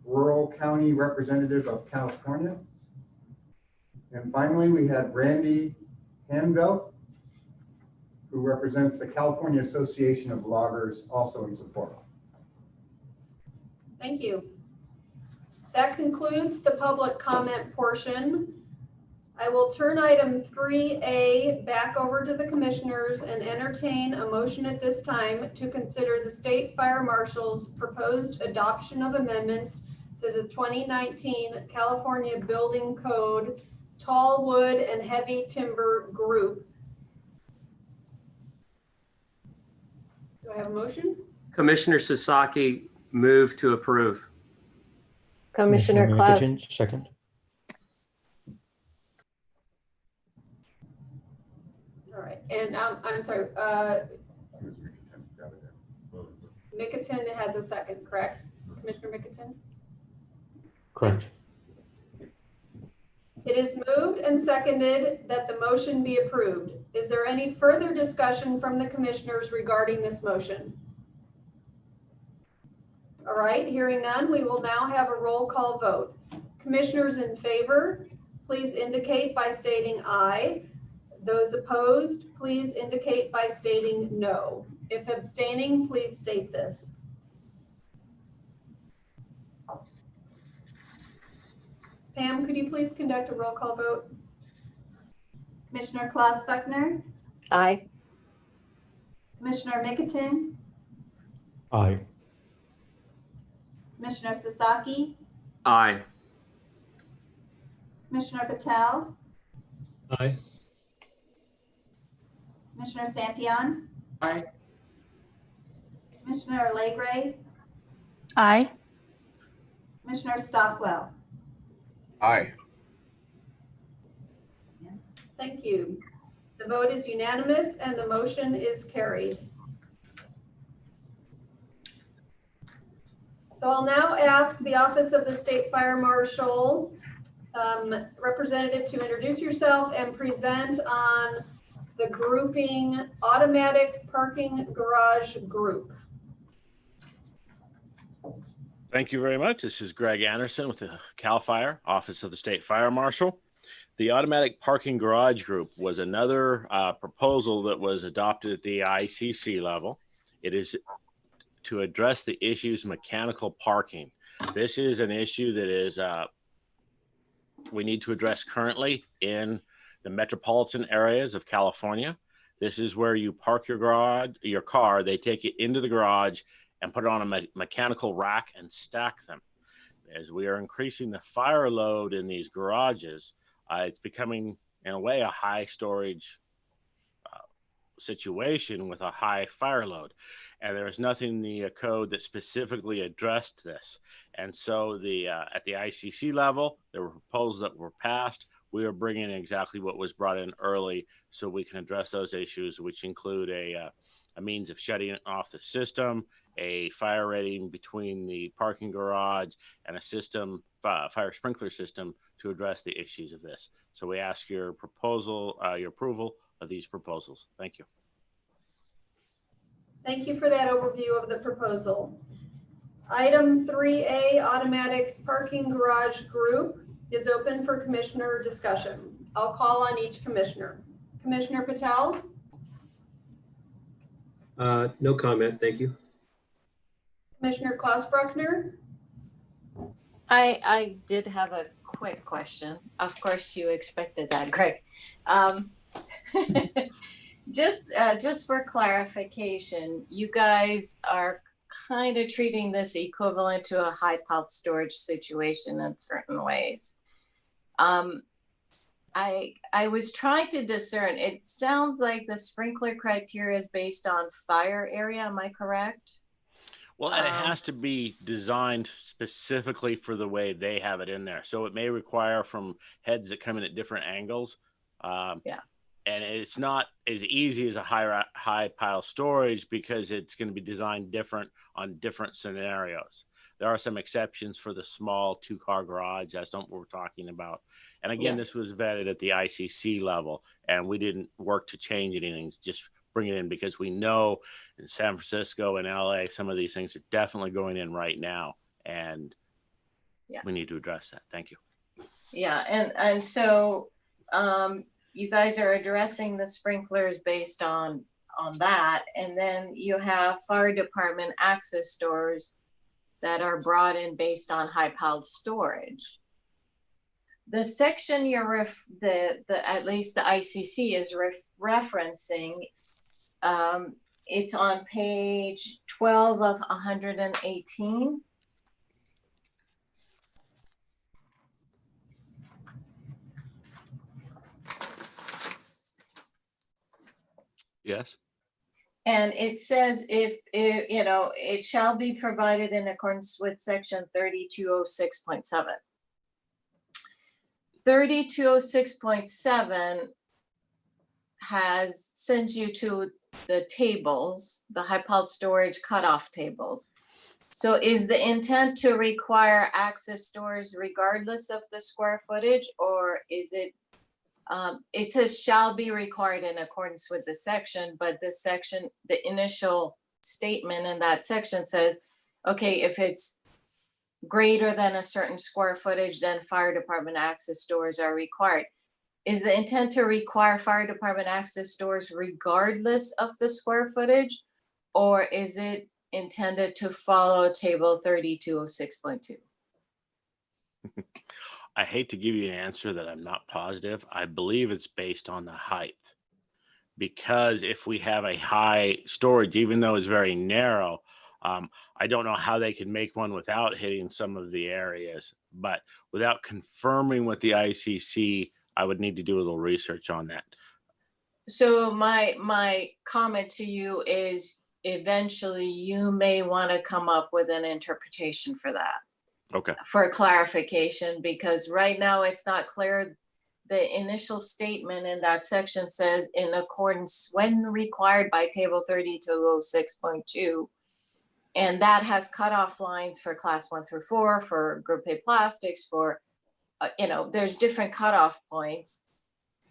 Rural County Representative of California. And finally, we have Randy Hanvelt, who represents the California Association of Loggers, also in support. Thank you. That concludes the public comment portion. I will turn item 3A back over to the commissioners and entertain a motion at this time to consider the State Fire Marshal's proposed adoption of amendments to the 2019 California Building Code Tall Wood and Heavy Timber Group. Do I have a motion? Commissioner Sasaki, move to approve. Commissioner Klaus. McEachin, second. All right, and I'm sorry, Mickelton has a second, correct? Commissioner Mickelton? Correct. It is moved and seconded that the motion be approved. Is there any further discussion from the commissioners regarding this motion? All right, hearing none, we will now have a roll call vote. Commissioners in favor, please indicate by stating aye. Those opposed, please indicate by stating no. If abstaining, please state this. Pam, could you please conduct a roll call vote? Commissioner Klaus Buckner, Aye. Commissioner Mickelton, Aye. Commissioner Sasaki, Aye. Commissioner Patel, Aye. Commissioner Santillan, Aye. Commissioner Legray, Aye. Commissioner Stockwell. Aye. Thank you. The vote is unanimous and the motion is carried. So I'll now ask the Office of the State Fire Marshal representative to introduce yourself and present on the grouping automatic parking garage group. Thank you very much. This is Greg Anderson with the CAL FIRE, Office of the State Fire Marshal. The automatic parking garage group was another proposal that was adopted at the ICC level. It is to address the issues of mechanical parking. This is an issue that is we need to address currently in the metropolitan areas of California. This is where you park your car, they take it into the garage and put it on a mechanical rack and stack them. As we are increasing the fire load in these garages, it's becoming, in a way, a high storage situation with a high fire load. And there was nothing in the code that specifically addressed this. And so at the ICC level, there were proposals that were passed. We are bringing in exactly what was brought in early so we can address those issues, which include a means of shutting off the system, a fire rating between the parking garage, and a system, fire sprinkler system to address the issues of this. So we ask your approval of these proposals. Thank you. Thank you for that overview of the proposal. Item 3A, automatic parking garage group, is open for commissioner discussion. I'll call on each commissioner. Commissioner Patel? No comment, thank you. Commissioner Klaus Bruckner? I did have a quick question. Of course, you expected that, Greg. Just for clarification, you guys are kind of treating this equivalent to a high pallet storage situation in certain ways. I was trying to discern, it sounds like the sprinkler criteria is based on fire area, am I correct? Well, and it has to be designed specifically for the way they have it in there. So it may require from heads that come in at different angles. Yeah. And it's not as easy as a high pile storage because it's going to be designed different on different scenarios. There are some exceptions for the small 2-car garage. That's not what we're talking about. And again, This was vetted at the ICC level, and we didn't work to change anything, just bring it in because we know in San Francisco and LA, some of these things are definitely going in right now, and we need to address that. Thank you. Yeah, and so you guys are addressing the sprinklers based on that, and then you have fire department access doors that are brought in based on high piled storage. The section at least the ICC is referencing, it's on page 12 of 118. Yes. And it says it shall be provided in accordance with section 3206.7. 3206.7 sends you to the tables, the high piled storage cutoff tables. So is the intent to require access doors regardless of the square footage, or is it, it says shall be required in accordance with the section, but this section, the initial statement in that section says, okay, if it's greater than a certain square footage, then fire department access doors are required. Is the intent to require fire department access doors regardless of the square footage, or is it intended to follow table 3206.2? I hate to give you an answer that I'm not positive. I believe it's based on the height, because if we have a high storage, even though it's very narrow, I don't know how they can make one without hitting some of the areas, but without confirming with the ICC, I would need to do a little research on that. So my comment to you is eventually you may want to come up with an interpretation for that. Okay. For clarification, because right now it's not clear. The initial statement in that section says in accordance when required by table 3206.2. And that has cutoff lines for class 1 through 4, for group A plastics, for, there's different cutoff points,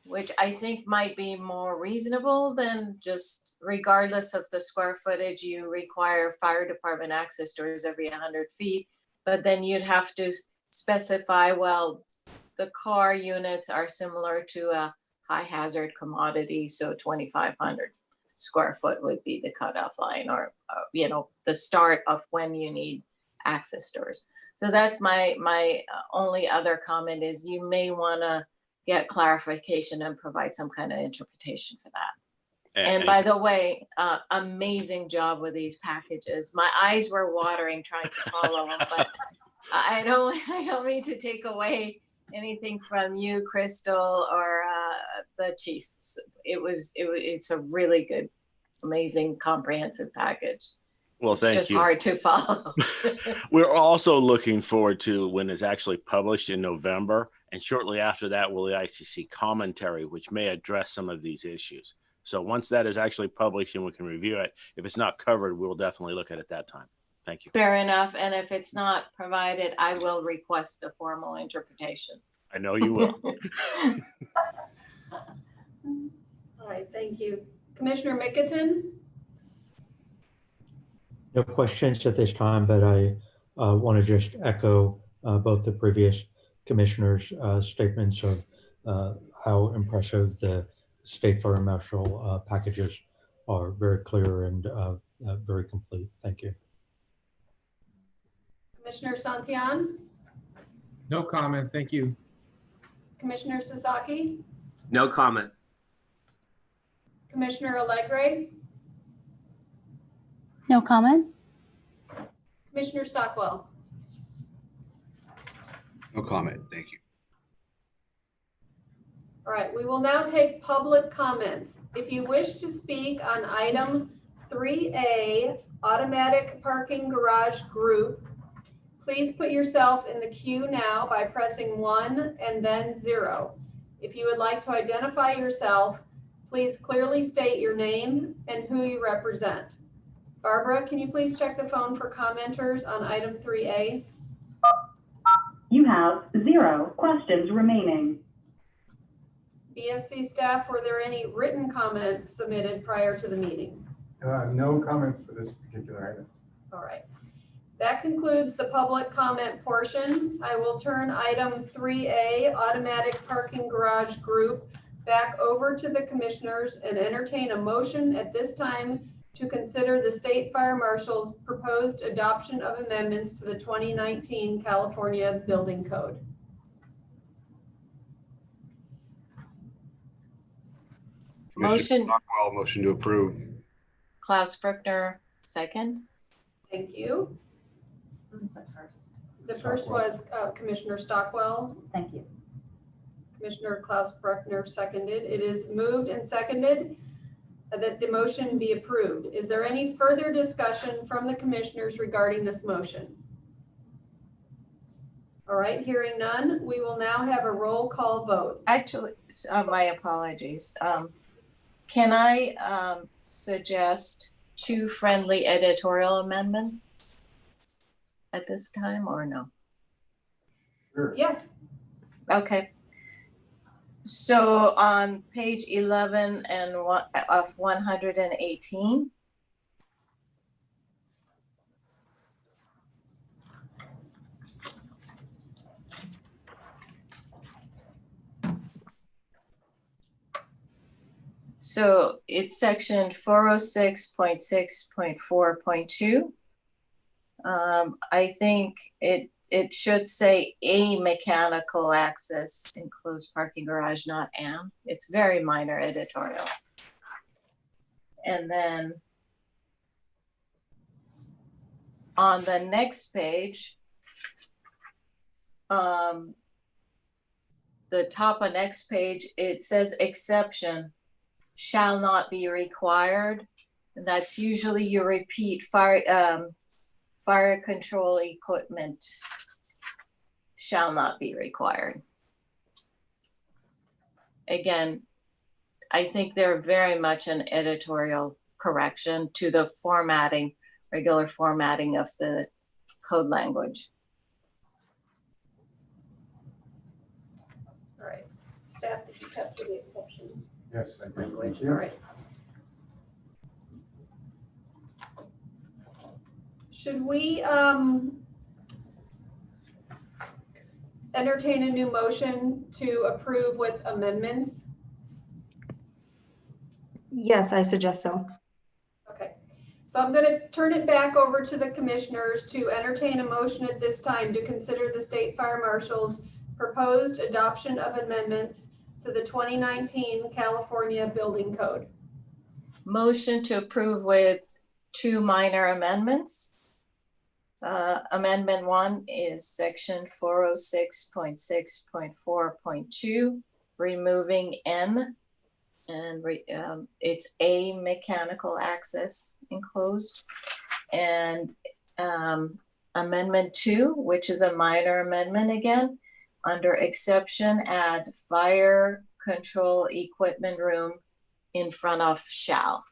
which I think might be more reasonable than just regardless of the square footage, you require fire department access doors every 100 feet. But then you'd have to specify, well, the car units are similar to a high hazard commodity, so 2,500 square foot would be the cutoff line, or the start of when you need access doors. So that's my only other comment is you may want to get clarification and provide some kind of interpretation for that. And by the way, amazing job with these packages. My eyes were watering trying to follow them, but I don't mean to take away anything from you, Crystal, or the chief. It's a really good, amazing, comprehensive package. Well, It's thank just you. hard to follow. We're also looking forward to when it's actually published in November, and shortly after that will the ICC commentary, which may address some of these issues. So once that is actually published and we can review it, if it's not covered, we'll definitely look at it that time. Thank you. Fair enough. And if it's not provided, I will request a formal interpretation. I know you will. All right, thank you. Commissioner Mickelton? No questions at this time, but I want to just echo both the previous commissioners' statements of how impressive the state fire marshal packages are. Very clear and very complete. Thank you. Commissioner Santillan? No comments. Thank you. Commissioner Sasaki? No comment. Commissioner Allegre? No comment? Commissioner Stockwell? No comment. Thank you. All right, we will now take public comments. If you wish to speak on item 3A, automatic parking garage group, please put yourself in the queue now by pressing 1 and then 0. If you would like to identify yourself, please clearly state your name and who you represent. Barbara, can you please check the phone for commenters on item 3A? You have 0 questions remaining. BSC staff, were there any written comments submitted prior to the meeting? No comments for this particular item. All right. That concludes the public comment portion. I will turn item 3A, automatic parking garage group, back over to the commissioners and entertain a motion at this time to consider the state fire marshal's proposed adoption of amendments to the 2019 California Building Code. Motion. Stockwell, motion to approve. Klaus Bruckner, second. Thank you. The first was Commissioner Stockwell. Thank you. Commissioner Klaus Bruckner seconded. It is moved and seconded that the motion be approved. Is there any further discussion from the commissioners regarding this motion? All right, hearing none, we will now have a roll call vote. Actually, my apologies. Can I suggest 2 friendly editorial amendments at this time or no? Sure. Yes. Okay. So on page 11 and of 118, so it's section 406.6.4.2. I think it should say a mechanical access enclosed parking garage, not an. It's very minor editorial. And then on the next page, the top of next page, it says exception shall not be required. And that's usually you repeat fire control equipment shall not be required. Again, I think they're very much an editorial correction to the formatting, regular formatting of the code language. All right, staff, did you capture the exception? Yes, I did. Language, Thank you. all right. Should we entertain a new motion to approve with amendments? Yes, I suggest so. Okay, so I'm going to turn it back over to the commissioners to entertain a motion at this time to consider the state fire marshal's proposed adoption of amendments to the 2019 California Building Code. Motion to approve with 2 minor amendments. Amendment 1 is section 406.6.4.2, removing N And it's a mechanical access enclosed. And amendment 2, which is a minor amendment again, under exception, add fire control equipment room in front of shall.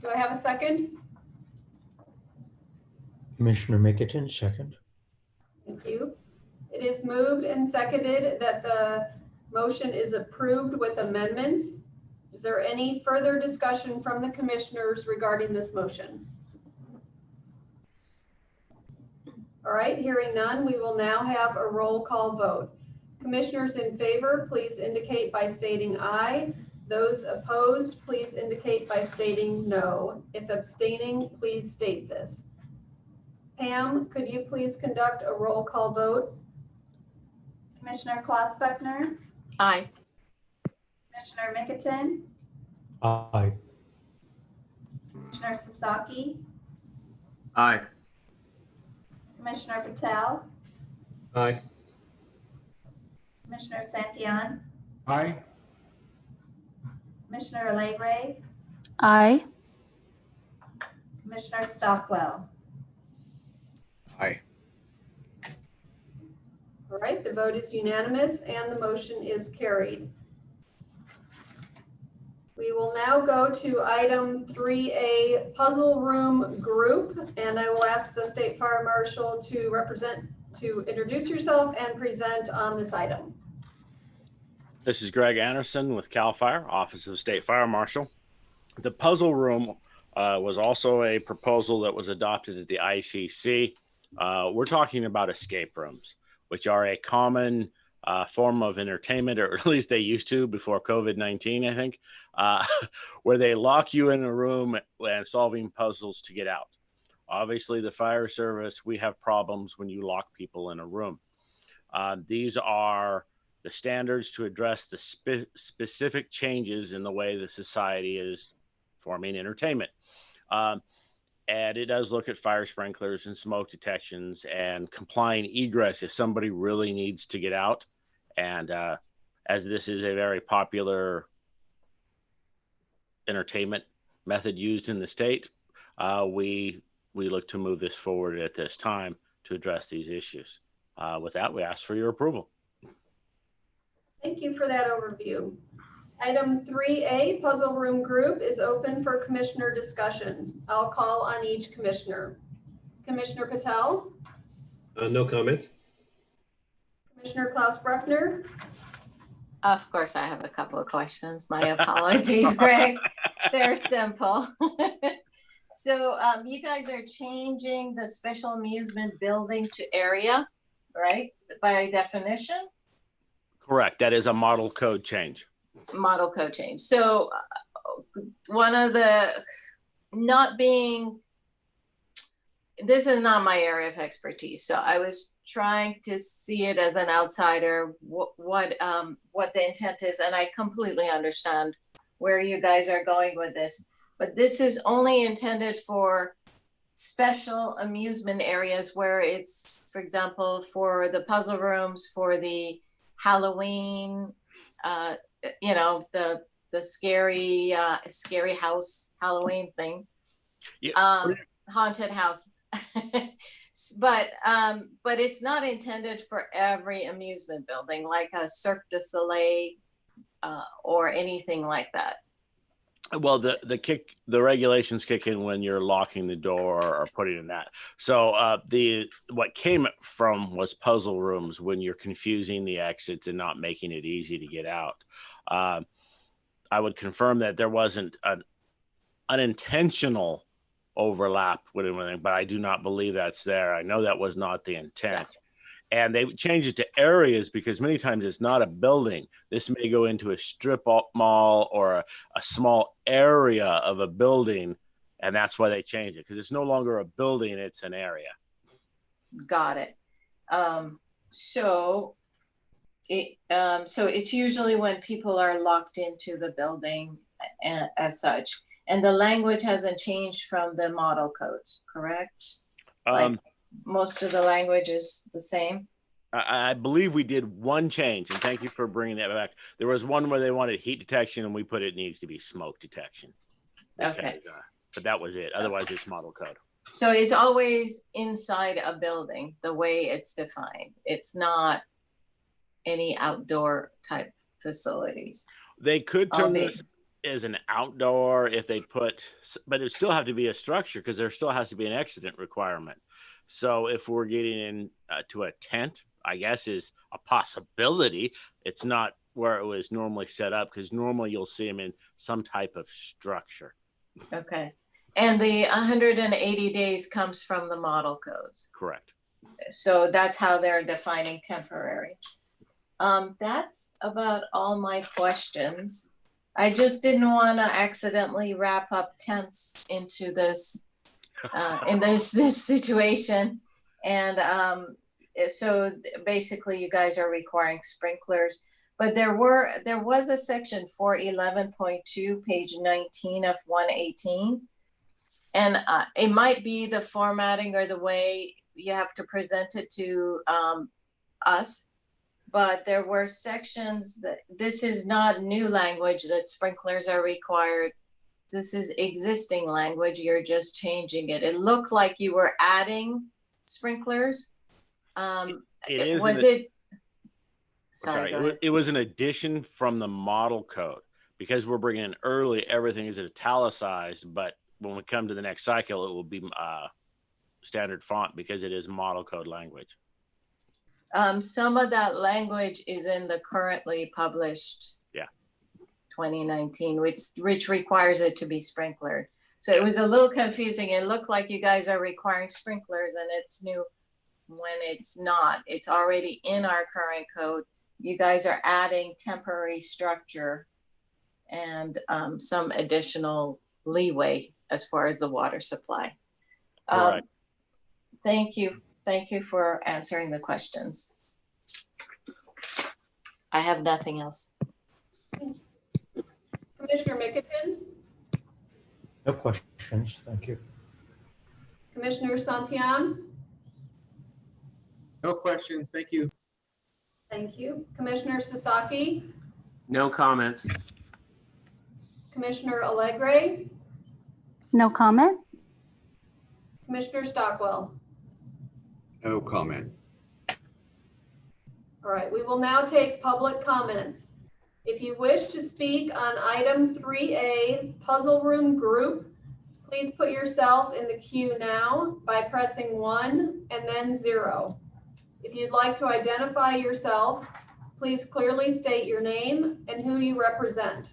Do I have a second? Commissioner Mickleton, second. Thank you. It is moved and seconded that the motion is approved with amendments. Is there any further discussion from the commissioners regarding this motion? All right, hearing none, we will now have a roll call vote. Commissioners in favor, please indicate by stating aye. Those opposed, please indicate by stating no. If abstaining, please state this. Pam, could you please conduct a roll call vote? Commissioner Klaus-Buckner, Aye. Commissioner Mickleton, Aye. Commissioner Sasaki, Aye. Commissioner Patel, Aye. Commissioner Santillan, Aye. Commissioner Alegre, Aye. Commissioner Stockwell. Aye. All right, the vote is unanimous and the motion is carried. We will now go to item 3A, puzzle room group, and I will ask the State Fire Marshal to introduce yourself and present on this item. This is Greg Anderson with CAL FIRE, Office of State Fire Marshal. The puzzle room was also a proposal that was adopted at the ICC. We're talking about escape rooms, which are a common form of entertainment, or at least they used to before COVID-19, I think, where they lock you in a room and solving puzzles to get out. Obviously, the fire service, we have problems when you lock people in a room. These are the standards to address the specific changes in the way the society is forming entertainment. And it does look at fire sprinklers and smoke detections and complying egress if somebody really needs to get out. And as this is a very popular entertainment method used in the state, we look to move this forward at this time to address these issues. With that, we ask for your approval. Thank you for that overview. Item 3A, puzzle room group, is open for commissioner discussion. I'll call on each commissioner. Commissioner Patel? No comments. Commissioner Klaus-Buckner? Of course, I have a couple of questions. My apologies, Greg. They're simple. So you guys are changing the special amusement building to area, right? By definition? Correct. That is a model code change. Model code change. So one of the, not being, this is not my area of expertise. So I was trying to see it as an outsider, what the intent is. And I completely understand where you guys are going with this, but this is only intended for special amusement areas where it's, for example, for the puzzle rooms, for the Halloween, you know, the scary house Halloween thing, haunted house. but it's not intended for every amusement building, like a Cirque du Soleil or anything like that. Well, the regulations kick in when you're locking the door or putting in that. So what came from was puzzle rooms when you're confusing the exits and not making it easy to get out. I would confirm that there wasn't an unintentional overlap with anything, but I do not believe that's there. I know that was not the intent. Yeah. And they changed it to areas because many times it's not a building. This may go into a strip mall or a small area of a building, and that's why they changed it, because it's no longer a building, it's an area. Got it. So it's usually when people are locked into the building as such, and the language hasn't changed from the model codes, correct? most of the language is the same. I believe we did one change, and thank you for bringing that back. There was one where they wanted heat detection, and we put it needs to be smoke detection. Okay. But that was it. Otherwise, it's model code. So it's always inside a building, the way it's defined. It's not any outdoor type facilities. They could turn this as an outdoor if they put, but it still have to be a structure because there still has to be an accident requirement. So if we're getting in to a tent, I guess is a possibility. It's not where it was normally set up because normally you'll see them in some type of structure. Okay. And the 180 days comes from the model codes. Correct. So that's how they're defining temporary. That's about all my questions. I just didn't want to accidentally wrap up tents into this, in this situation. And so basically you guys are requiring sprinklers, but there was a section 411.2, page 19 of 118. And it might be the formatting or the way you have to present it to us, but there were sections that this is not new language that sprinklers are required. This is existing language, you're just changing it. It looked like you were adding sprinklers. It was an addition from the model code because we're bringing in early, everything is italicized, but when we come to the next cycle, it will be standard font because it is model code language. Some of that language is in the currently published 2019, which requires it to be sprinklered. So it was a little confusing. It looked like you guys are requiring sprinklers and it's new when it's not. It's already in our current code. You guys are adding temporary structure and some additional leeway as far as the water supply. Right. Thank you. Thank you for answering the questions. I have nothing else. Commissioner Mickelson? No questions, thank you. Commissioner Santillan? No questions, thank you. Thank you. Commissioner Sasaki? No comments. Commissioner Allegre? No comment? Commissioner Stockwell? No comment. All right, we will now take public comments. If you wish to speak on item 3A, puzzle room group, please put yourself in the queue now by pressing 1 and then 0. If you'd like to identify yourself, please clearly state your name and who you represent.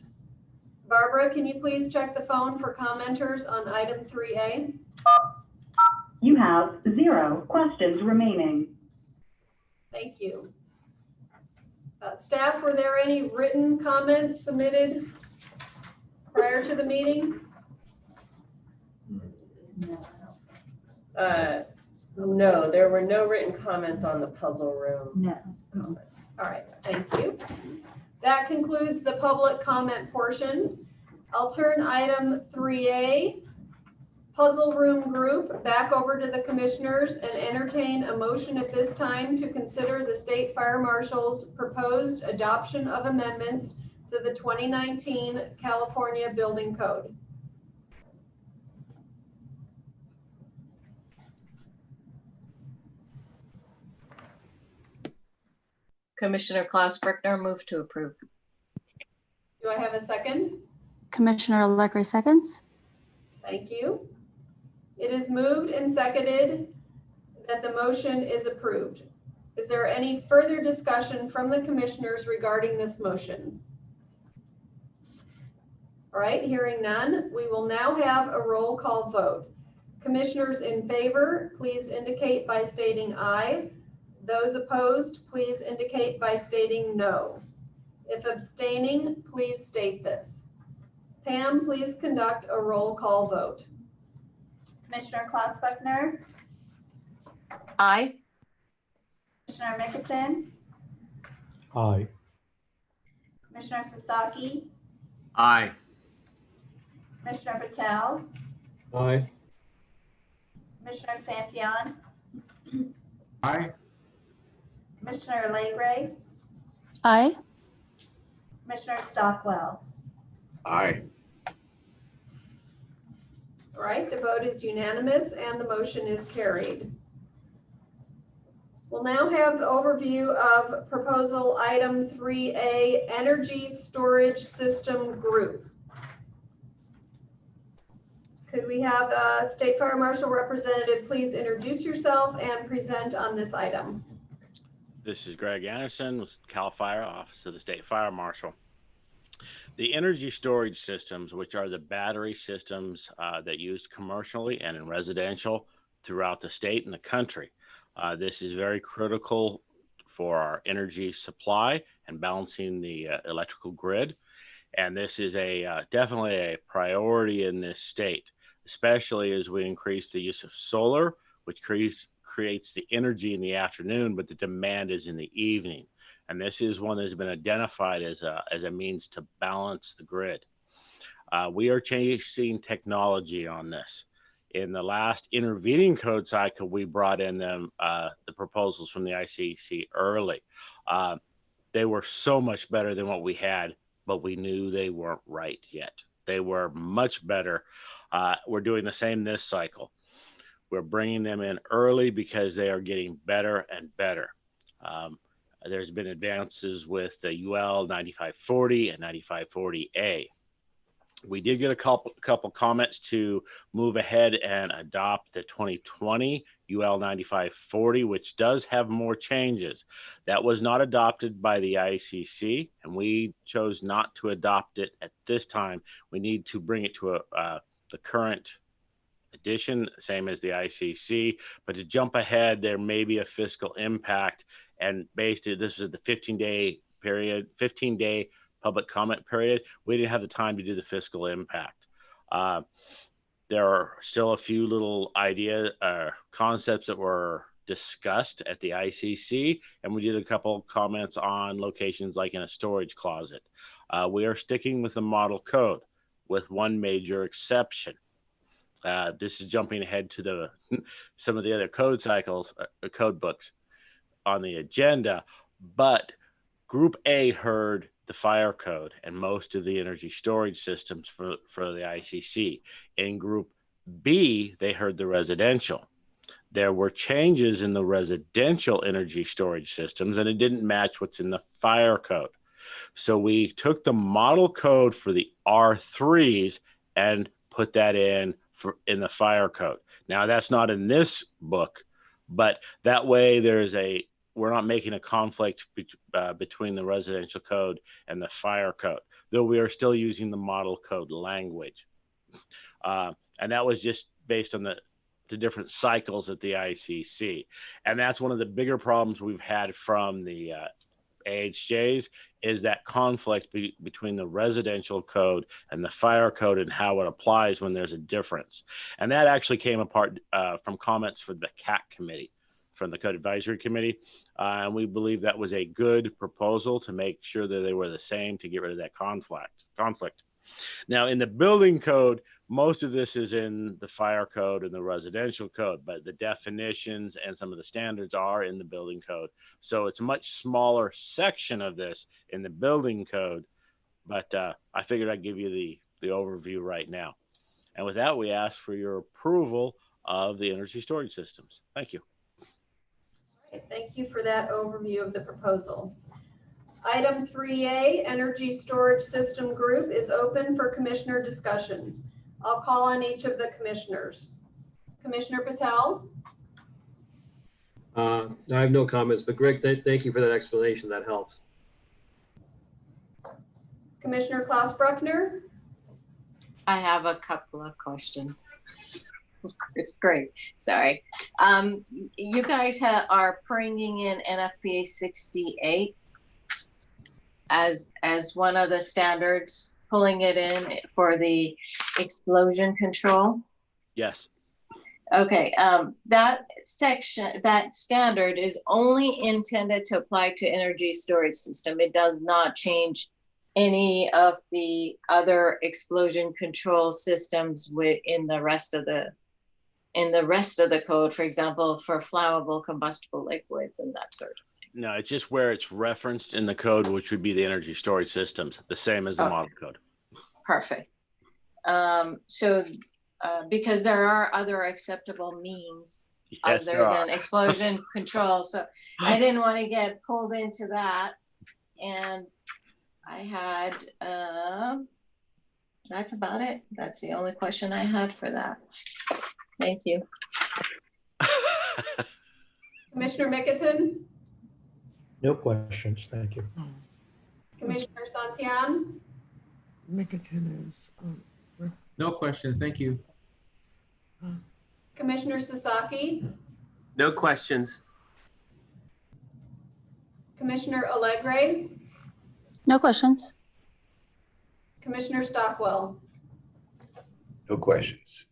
Barbara, can you please check the phone for commenters on item 3A? You have 0 questions remaining. Thank you. Staff, were there any written comments submitted prior to the meeting? No, there were no written comments on the puzzle room. No. All right, thank you. That concludes the public comment portion. I'll turn item 3A, puzzle room group, back over to the commissioners and entertain a motion at this time to consider the State Fire Marshal's proposed adoption of amendments to the 2019 California Building Code. Commissioner Klaus Brickner, move to approve. Do I have a second? Commissioner Allegre seconds. Thank you. It is moved and seconded that the motion is approved. Is there any further discussion from the commissioners regarding this motion? All right, hearing none, we will now have a roll call vote. Commissioners in favor, please indicate by stating aye. Those opposed, please indicate by stating no. If abstaining, please state this. Pam, please conduct a roll call vote. Commissioner Klaus Buckner, Aye. Commissioner Mickelson, Aye. Commissioner Sasaki, Aye. Commissioner Patel, Aye. Commissioner Santillan, Aye. Commissioner Legray, Aye. Commissioner Stockwell. Aye. All right, the vote is unanimous and the motion is carried. We'll now have the overview of proposal item 3A, Energy Storage System Group. Could we have a State Fire Marshal representative please introduce yourself and present on this item? This is Greg Anderson with CAL FIRE, Office of the State Fire Marshal. The energy storage systems, which are the battery systems that used commercially and in residential throughout the state and the country. This is very critical for our energy supply and balancing the electrical grid. And this is definitely a priority in this state, especially as we increase the use of solar, which creates the energy in the afternoon, but the demand is in the evening. And this is one that's been identified as a means to balance the grid. We are chasing technology on this. In the last intervening code cycle, we brought in the proposals from the ICC early. They were so much better than what we had, but we knew they weren't right yet. They were much better. We're doing the same this cycle. We're bringing them in early because they are getting better and better. There's been advances with the UL 9540 and 9540A. We did get a couple comments to move ahead and adopt the 2020 UL 9540, which does have more changes. That was not adopted by the ICC, and we chose not to adopt it at this time. We need to bring it to the current edition, same as the ICC, but to jump ahead, there may be a fiscal impact. And this was the 15-day period, 15-day public comment period. We didn't have the time to do the fiscal impact. There are still a few little concepts that were discussed at the ICC, and we did a couple comments on locations like in a storage closet. We are sticking with the model code with one major exception. This is jumping ahead to some of the other code cycles, code books on the agenda, but Group A heard the fire code and most of the energy storage systems for the ICC. In Group B, they heard the residential. There were changes in the residential energy storage systems, and it didn't match what's in the fire code. So we took the model code for the R3s and put that in the fire code. Now, that's not in this book, but that way we're not making a conflict between the residential code and the fire code, though we are still using the model code language. And that was just based on the different cycles at the ICC. And that's one of the bigger problems we've had from the AHJs is that conflict between the residential code and the fire code and how it applies when there's a difference. And that actually came apart from comments from the CAC committee, from the Code Advisory Committee. And we believe that was a good proposal to make sure that they were the same to get rid of that conflict. Now, in the building code, most of this is in the fire code and the residential code, but the definitions and some of the standards are in the building code. So it's a much smaller section of this in the building code, but I figured I'd give you the overview right now. And with that, we ask for your approval of the energy storage systems. Thank you. Thank you for that overview of the proposal. Item 3A, Energy Storage System Group, is open for commissioner discussion. I'll call on each of the commissioners. Commissioner Patel? I have no comments, but Greg, thank you for that explanation. That helps. Commissioner Klaus Bruckner? I have a couple of questions. Great, sorry. You guys are bringing in NFPA 68 as one of the standards, pulling it in for the explosion control? Yes. Okay, that standard is only intended to apply to energy storage system. It does not change any of the other explosion control systems within the rest of the in the rest of the code, for example, for flammable combustible liquids and that sort of. No, it's just where it's referenced in the code, which would be the energy storage systems, the same as the Okay. model code. Perfect. Because there are other acceptable means Yes, there other are. than explosion control. So I didn't want to get pulled into that. And I had, that's about it. That's the only question I had for that. Thank you. Commissioner Mickelson, No questions, thank you. Commissioner Santian, Mickelson is, No questions, thank you. Commissioner Sasaki, No questions. Commissioner Allegre, No questions. Commissioner Stockwell. No questions.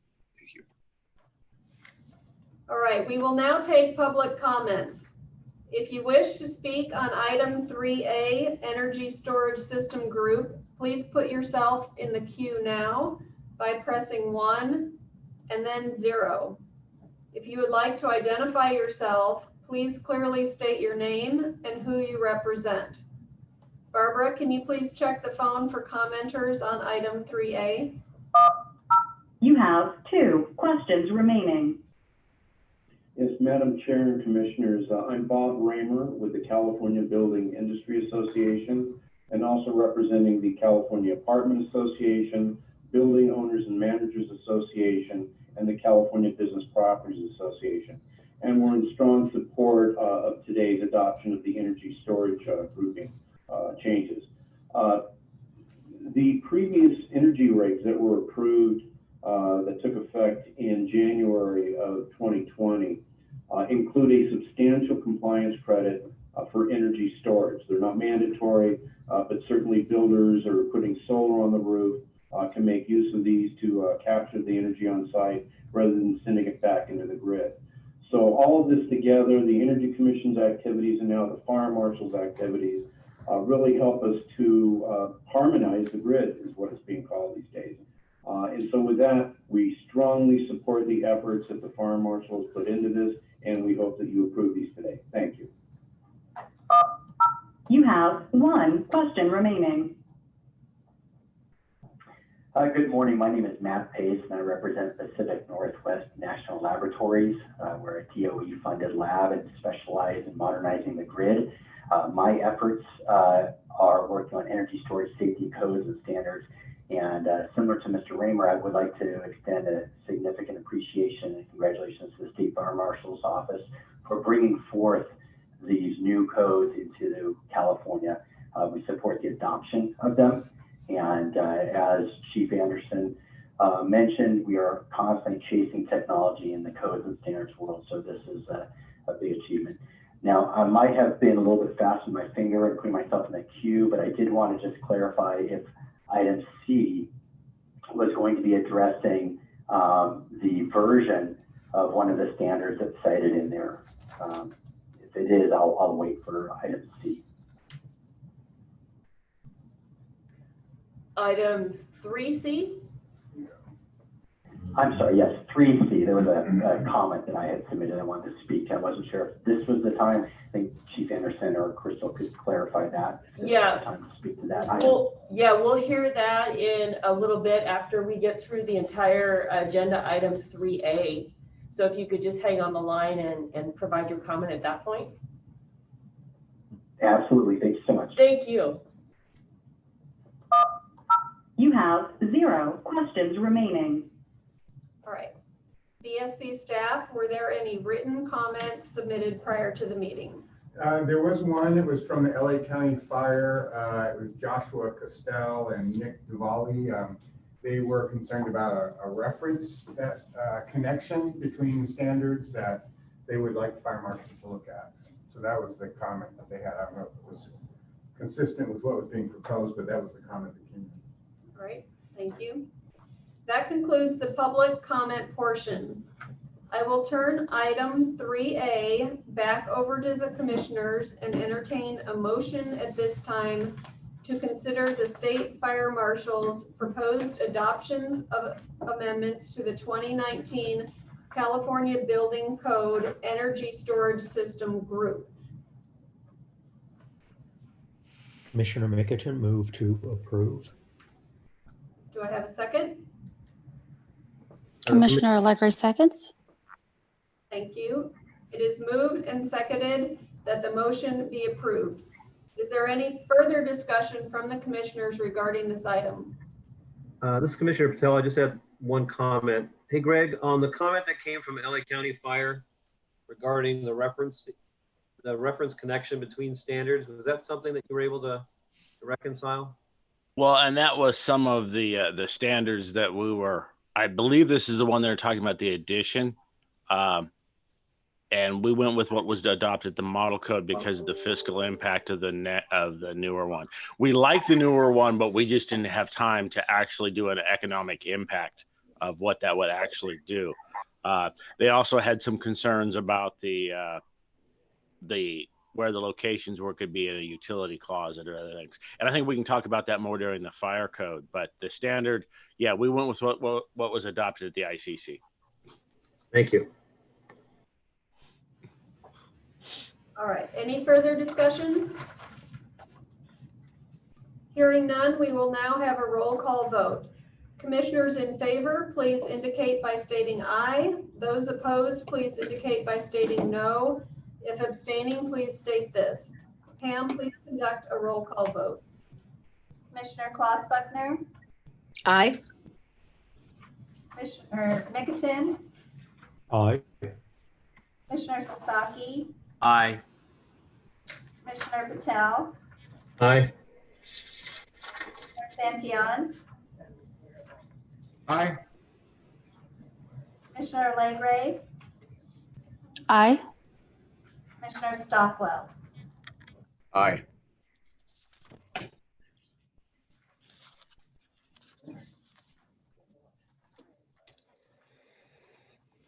All right, we will now take public comments. If you wish to speak on item 3A, Energy Storage System Group, please put yourself in the queue now by pressing 1 and then 0. If you would like to identify yourself, please clearly state your name and who you represent. Barbara, can you please check the phone for commenters on item 3A? You have 2 questions remaining. Yes, Madam Chair and Commissioners, I'm Bob Raymer with the California Building Industry Association and also representing the California Apartment Association, Building Owners and Managers Association, and the California Business Properties Association. And we're in strong support of today's adoption of the energy storage grouping changes. The previous energy regs that were approved that took effect in January of 2020 include a substantial compliance credit for energy storage. They're not mandatory, but certainly builders are putting solar on the roof can make use of these to capture the energy on site rather than sending it back into the grid. So all of this together, the Energy Commission's activities and now the Fire Marshal's activities really help us to harmonize the grid, is what it's being called these days. And so with that, we strongly support the efforts that the Fire Marshal has put into this, and we hope that you approve these today. Thank you. You have 1 question remaining. Hi, good morning. My name is Matt Pace, and I represent Pacific Northwest National Laboratories. We're a DOE-funded lab and specialize in modernizing the grid. My efforts are working on energy storage safety codes and standards. And similar to Mr. Raymer, I would like to extend a significant appreciation and congratulations to the State Fire Marshal's Office for bringing forth these new codes into California. We support the adoption of them. And as Chief Anderson mentioned, we are constantly chasing technology in the codes and standards world. So this is a big achievement. Now, I might have been a little bit fast with my finger and putting myself in the queue, but I did want to just clarify if item C was going to be addressing the version of one of the standards that's cited in there. If it is, I'll wait for item C. Item 3C? I'm sorry, yes, 3C. There was a comment that I had submitted I wanted to speak to. I wasn't sure if this was the time. I think Chief Anderson or Crystal could clarify that. Yeah. Time to speak to that. Well, yeah, we'll hear that in a little bit after we get through the entire agenda item 3A. So if you could just hang on the line and provide your comment at that point. Absolutely, thank you so much. Thank you. You have 0 questions remaining. All right. BSC staff, were there any written comments submitted prior to the meeting? There was one that was from the LA County Fire. It was Joshua Costell and Nick Duvali. They were concerned about a reference that connection between standards that they would like the fire marshal to look at. So that was the comment that they had. I don't know if it was consistent with what was being proposed, but that was the comment that came in. All right, thank you. That concludes the public comment portion. I will turn item 3A back over to the commissioners and entertain a motion at this time to consider the state fire marshal's proposed adoptions of amendments to the 2019 California Building Code Energy Storage System Group. Commissioner Mickelton, move to approve. Do I have a second? Commissioner Allegri seconds. Thank you. It is moved and seconded that the motion be approved. Is there any further discussion from the commissioners regarding this item? This is Commissioner Patel. I just had one comment. Hey, Greg, on the comment that came from LA County Fire regarding the reference connection between standards, was that something that you were able to reconcile? Well, and that was some of the standards that we were, I believe this is the one they're talking about, the addition. And we went with what was adopted, the model code, because of the fiscal impact of the newer one. We like the newer one, but we just didn't have time to actually do an economic impact of what that would actually do. They also had some concerns about the where the locations were could be in a utility closet or other things. And I think we can talk about that more during the fire code. But the standard, yeah, we went with what was adopted at the ICC. Thank you. All right, any further discussion? Hearing none, we will now have a roll call vote. Commissioners in favor, please indicate by stating aye. Those opposed, please indicate by stating no. If abstaining, please state this. Pam, please conduct a roll call vote. Commissioner Klaus Buckner, Aye. Commissioner Mickelton, Aye. Commissioner Sasaki, Aye. Commissioner Patel, Aye. Commissioner Santillan, Aye. Commissioner Legray, Aye. Commissioner Stockwell. Aye.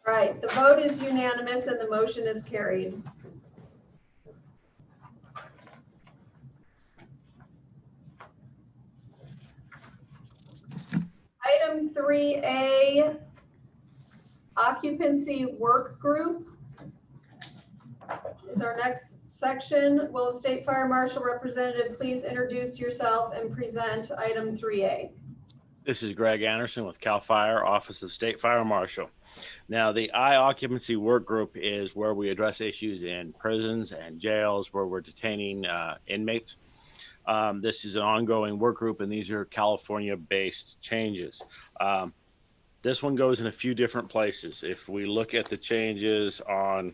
All right, the vote is unanimous and the motion is carried. Item 3A, occupancy work group is our next section. Will the State Fire Marshal representative please introduce yourself and present item 3A? This is Greg Anderson with CAL FIRE, Office of State Fire Marshal. Now, the occupancy work group is where we address issues in prisons and jails where we're detaining inmates. This is an ongoing work group, and these are California-based changes. This one goes in a few different places. If we look at the changes on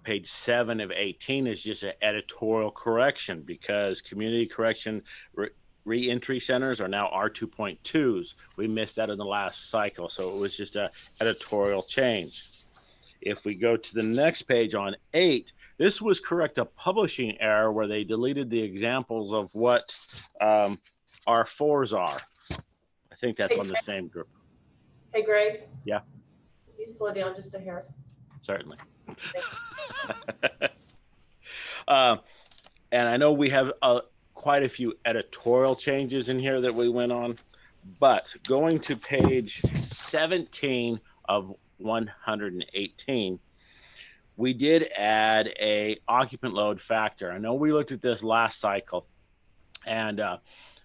page 7 of 18, is just an editorial correction because community correction re-entry centers are now R2.2s. We missed that in the last cycle, so it was just an editorial change. If we go to the next page on 8, this was correct a publishing error where they deleted the examples of what R4s are. I think that's on the same group. Hey, Greg. Yeah. Can you slow down just a hair? Certainly. And I know we have quite a few editorial changes in here that we went on, but going to page 17 of 118, we did add a occupant load factor. I know we looked at this last cycle, and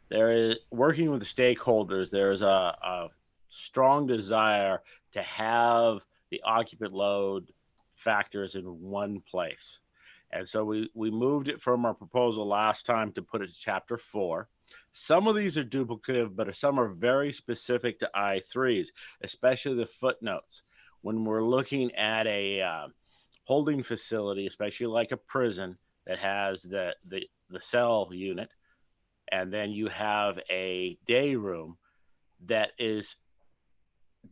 there is, working with the stakeholders, there's a strong desire to have the occupant load factors in one place. And so we moved it from our proposal last time to put it to chapter 4. Some of these are duplicative, but some are very specific to I3s, especially the footnotes. When we're looking at a holding facility, especially like a prison that has the cell unit, and then you have a day room that is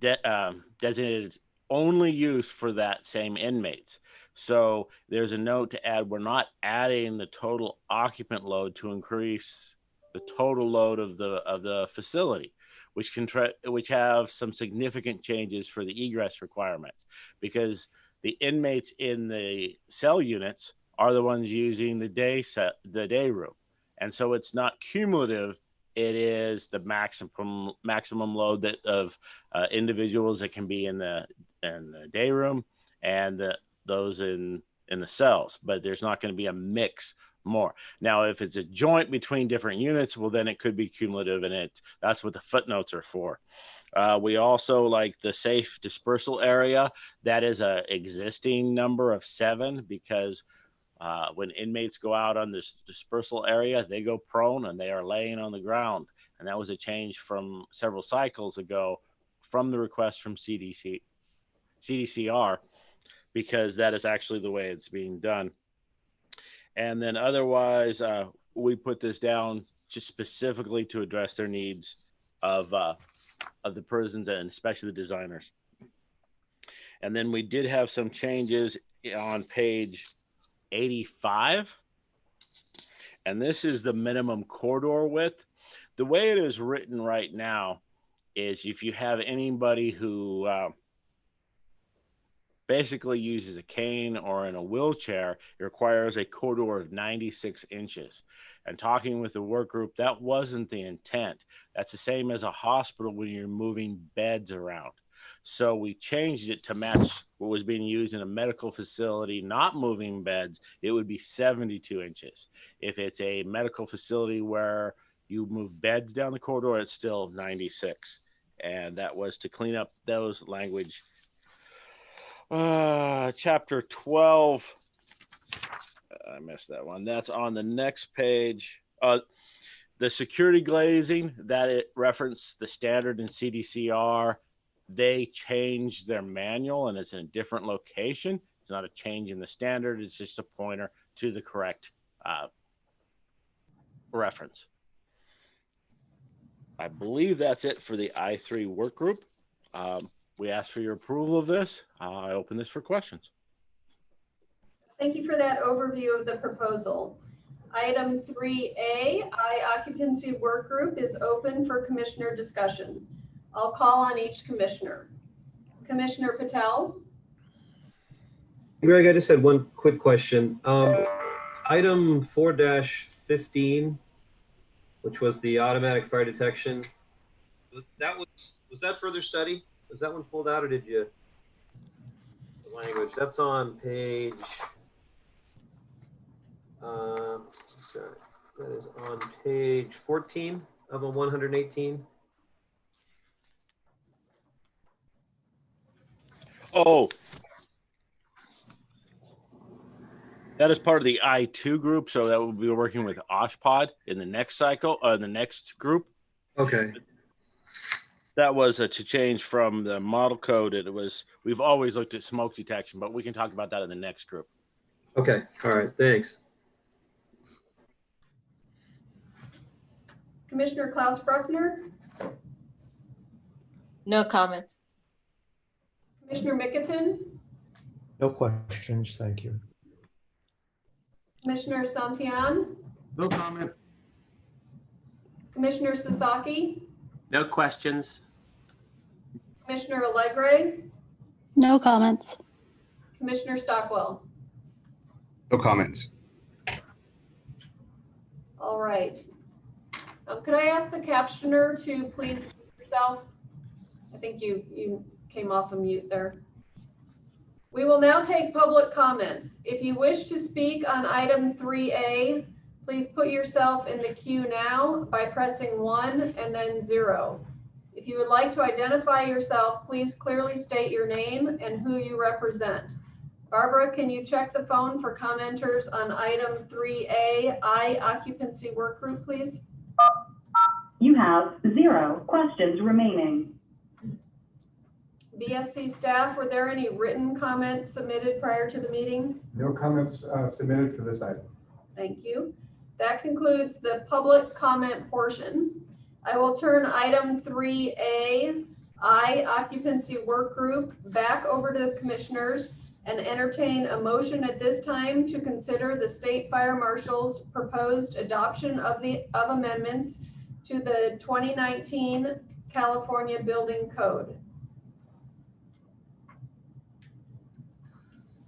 designated only use for that same inmates. So there's a note to add, we're not adding the total occupant load to increase the total load of the facility, which have some significant changes for the egress requirements, because the inmates in the cell units are the ones using the day room. And so it's not cumulative. It is the maximum load of individuals that can be in the the day room and those in the cells, but there's not going to be a mix more. Now, if it's a joint between different units, well, then it could be cumulative, and that's what the footnotes are for. We also like the safe dispersal area. That is a existing number of 7 because when inmates go out on this dispersal area, they go prone and they are laying on the ground. And that was a change from several cycles ago from the request from CDCR, because that is actually the way it's being done. And then otherwise, we put this down just specifically to address their needs of the prisons and especially the designers. And then we did have some changes on page 85. And this is the minimum corridor width. The way it is written right now is if you have anybody who basically uses a cane or in a wheelchair, it requires a corridor of 96 inches. And talking with the work group, that wasn't the intent. That's the same as a hospital when you're moving beds around. So we changed it to match what was being used in a medical facility, not moving beds. It would be 72 inches. If it's a medical facility where you move beds down the corridor, it's still 96. And that was to clean up those language. Chapter 12. I missed that one. That's on the next page. The security glazing, that it referenced the standard in CDCR. They changed their manual and it's in a different location. It's not a change in the standard. It's just a pointer to the correct reference. I believe that's it for the I3 work group. We ask for your approval of this. I open this for questions. Thank you for that overview of the proposal. Item 3A, occupancy work group is open for commissioner discussion. I'll call on each commissioner. Commissioner Patel. Greg, I just had one quick question. Item 4-15, which was the automatic fire detection. Was that further study? Was that one pulled out, or did you? The language that's on page. Sorry, that is on page 14 of a 118. Oh, that is part of the I2 group, so that will be working with OSHPOD in the next cycle, the next group. Okay. That was to change from the model code. We've always looked at smoke detection, but we can talk about that in the next group. Okay. All right. Thanks. Commissioner Klaus Bruckner. No comments. Commissioner Mickelton. No questions, thank you. Commissioner Santillan. No comment. Commissioner Sasaki. No questions. Commissioner Allegre. No comments. Commissioner Stockwell. No comments. All right. Could I ask the captioner to please mute yourself? I think you came off of mute there. We will now take public comments. If you wish to speak on item 3A, please put yourself in the queue now by pressing 1 and then 0. If you would like to identify yourself, please clearly state your name and who you represent. Barbara, can you check the phone for commenters on item 3A, occupancy work group, please? You have 0 questions remaining. BSC staff, were there any written comments submitted prior to the meeting? No comments submitted for this item. Thank you. That concludes the public comment portion. I will turn item 3A, occupancy work group, back over to the commissioners and entertain a motion at this time to consider the state fire marshal's proposed adoption of amendments to the 2019 California Building Code.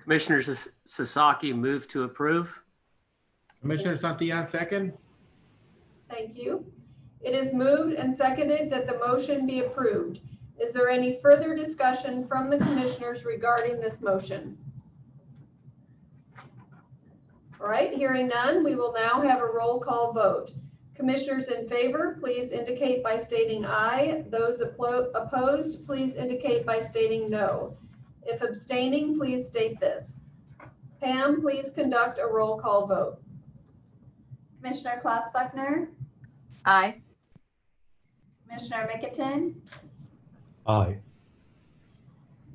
Commissioner Sasaki move to approve. Commissioner Santillan, second. Thank you. It is moved and seconded that the motion be approved. Is there any further discussion from the commissioners regarding this motion? All right, hearing none, we will now have a roll call vote. Commissioners in favor, please indicate by stating aye. Those opposed, please indicate by stating no. If abstaining, please state this. Pam, please conduct a roll call vote. Commissioner Klaus-Buckner, Aye. Commissioner Mickelton, Aye.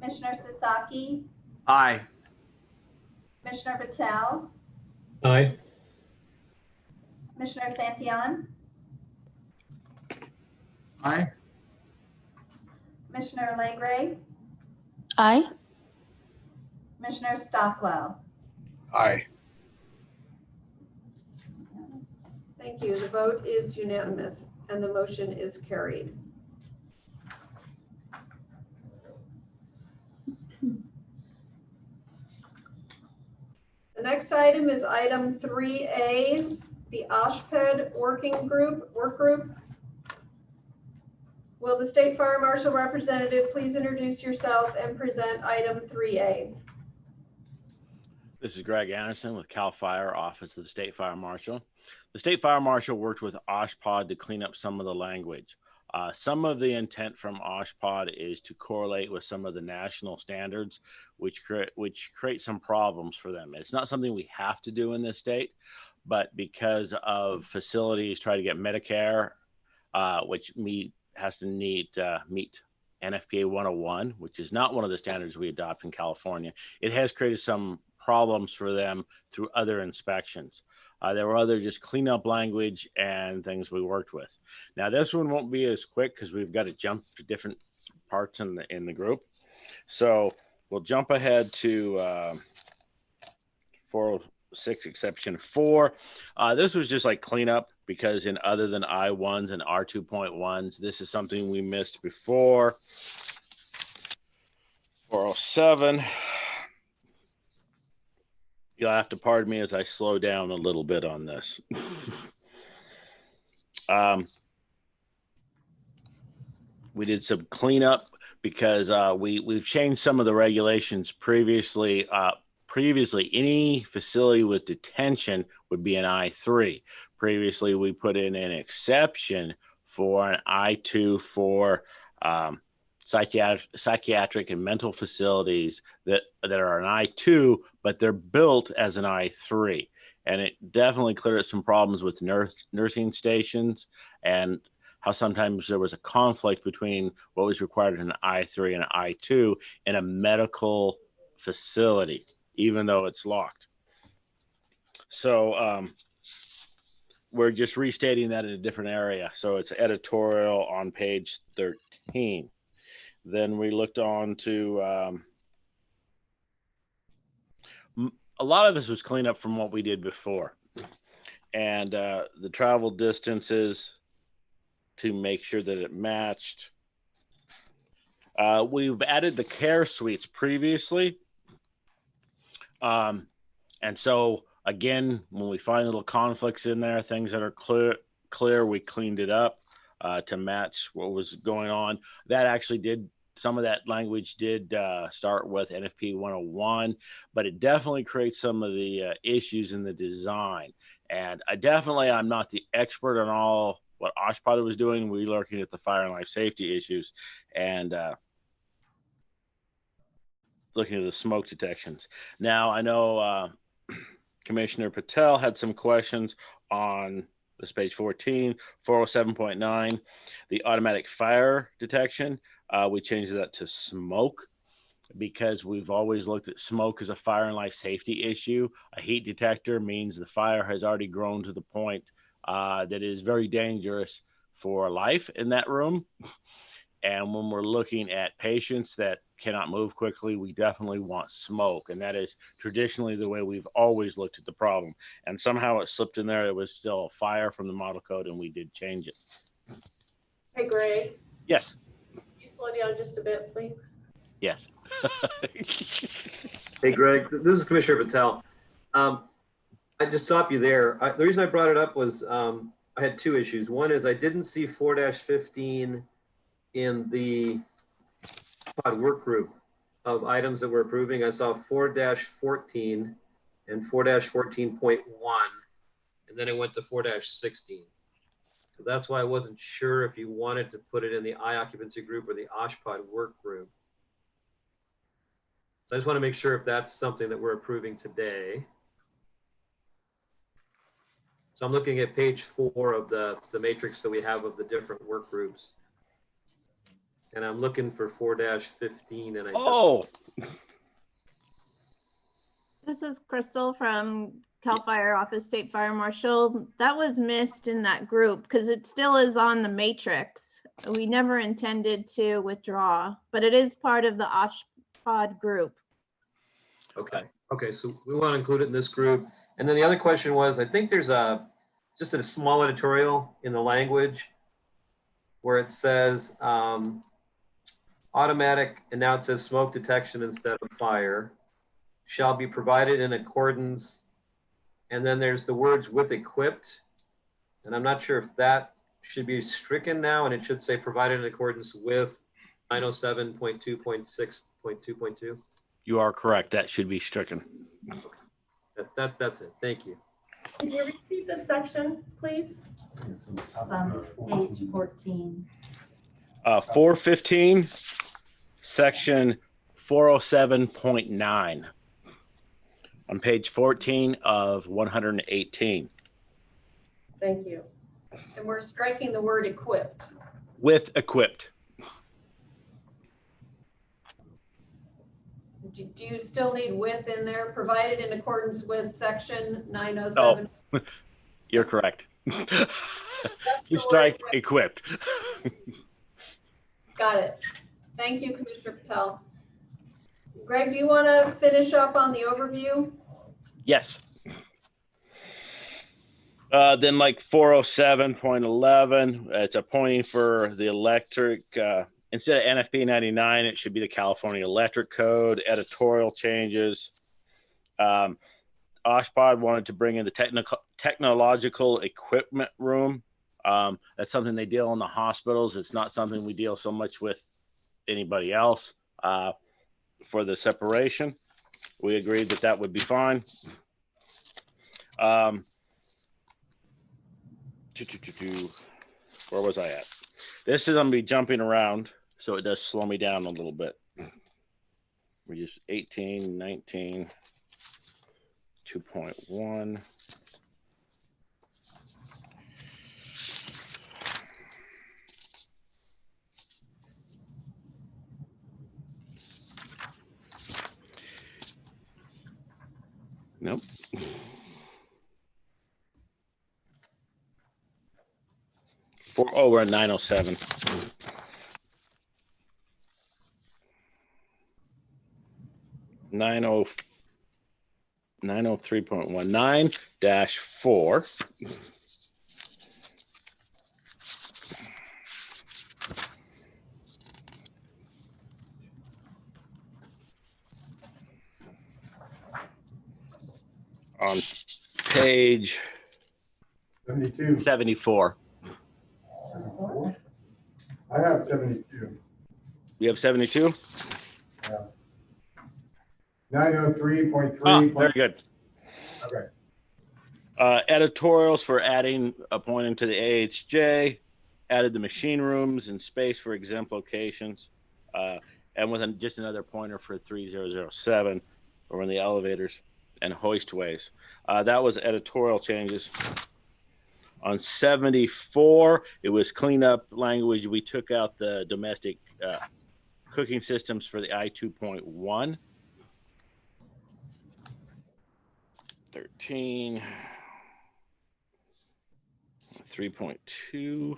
Commissioner Sasaki, Aye. Commissioner Patel, Aye. Commissioner Santillan, Aye. Commissioner Legray, Aye. Commissioner Stockwell. Aye. Thank you. The vote is unanimous and the motion is carried. The next item is item 3A, the OSHPD work group. Will the State Fire Marshal representative please introduce yourself and present item 3A? This is Greg Anderson with CAL FIRE, Office of the State Fire Marshal. The State Fire Marshal worked with OSHPD to clean up some of the language. Some of the intent from OSHPD is to correlate with some of the national standards, which create some problems for them. It's not something we have to do in this state, but because of facilities try to get Medicare, which has to meet NFPA 101, which is not one of the standards we adopt in California, it has created some problems for them through other inspections. There were other just cleanup language and things we worked with. Now this one won't be as quick because we've got to jump to different parts in the group. So we'll jump ahead to 406 exception 4. This was just like cleanup because in other than I1s and R2.1s, this is something we missed before. 407. You'll have to pardon me as I slow down a little bit on this. We did some cleanup because we've changed some of the regulations previously. Previously, any facility with detention would be an I3. Previously, we put in an exception for an I2 for psychiatric and mental facilities that are an I2, but they're built as an I3. And it definitely cleared up some problems with nursing stations and how sometimes there was a conflict between what was required in an I3 and an I2 in a medical facility, even though it's locked. So we're just restating that in a different area. So it's editorial on page 13. Then we looked on to a lot of this was cleanup from what we did before, and the travel distances to make sure that it matched. We've added the care suites previously, and so again, when we find little conflicts in there, things that are clear, we cleaned it up to match what was going on. That actually did, some of that language did start with NFP 101, but it definitely creates some of the issues in the design. And I'm not the expert on all what OSHPD was doing. We were looking at the fire and life safety issues and looking at the smoke detections. Now, I know Commissioner Patel had some questions on this page 14, 407.9, the automatic fire detection. We changed that to smoke because we've always looked at smoke as a fire and life safety issue. A heat detector means the fire has already grown to the point that is very dangerous for life in that room. And when we're looking at patients that cannot move quickly, we definitely want smoke. And that is traditionally the way we've always looked at the problem. And somehow it slipped in there. It was still a fire from the model code, and we did change it. Hey, Greg. Yes. Can you slow down just a bit, please? Yes. Hey, Greg, this is Commissioner Patel. I just stop you there. The reason I brought it up was I had two issues. One is I didn't see 4-15 in the Oshpod work group of items that we're approving. I saw 4-14 and 4-14.1, and then it went to 4-16. So that's why I wasn't sure if you wanted to put it in the I occupancy group or the Oshpod work group. So I just want to make sure if that's something that we're approving today. So I'm looking at page 4 of the matrix that we have of the different work groups. And I'm looking for 4-15 and Oh, This is Crystal from CAL FIRE Office State Fire Marshal. That was missed in that group because it still is on the matrix. We never intended to withdraw, but it is part of the Oshpod group. Okay. Okay. So we want to include it in this group. And then the other question was, I think there's just a small editorial in the language where it says automatic, and now it says smoke detection instead of fire, shall be provided in accordance. And then there's the words with equipped. And I'm not sure if that should be stricken now, and it should say provided in accordance with 907.2.6.2.2. you are correct. That should be stricken. That's it. Thank you. Could you repeat the section, please? Page 14. 415, section 407.9 on page 14 of 118. Thank you. And we're striking the word equipped. With equipped. Do you still need with in there, provided in accordance with section 907? Oh, you're correct. You strike equipped. Got it. Thank you, Commissioner Patel. Greg, do you want to finish up on the overview? Yes. Then like 407.11, it's appointing for the electric, instead of NFP 99, it should be the California Electric Code, editorial changes. Oshpod wanted to bring in the technological equipment room. That's something they deal in the hospitals. It's not something we deal so much with anybody else. For the separation, we agreed that that would be fine. Where was I at? This is going to be jumping around, so it does slow me down a little bit. We just 18, 19, 2.1. Nope. We're at 907. 903.19-4. On page 74. I have 72. You have 72? Yeah. 903.3. Ah, very good. Okay. Editorials for appointing to the AHJ, added the machine rooms and space for exempt locations, and with just another pointer for 3007 or in the elevators and hoistways. That was editorial changes. On 74, it was cleanup language. We took out the domestic cooking systems for the I-2.1. 13, 3.2.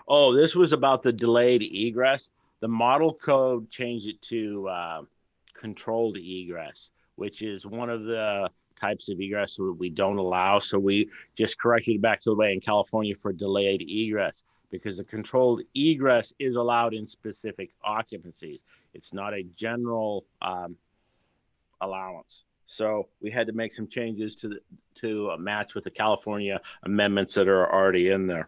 Oh, this was about the delayed egress. The model code changed it to controlled egress, which is one of the types of egress that we don't allow. So we just corrected it back to the way in California for delayed egress, because the controlled egress is allowed in specific occupancies. It's not a general allowance. So we had to make some changes to match with the California amendments that are already in there.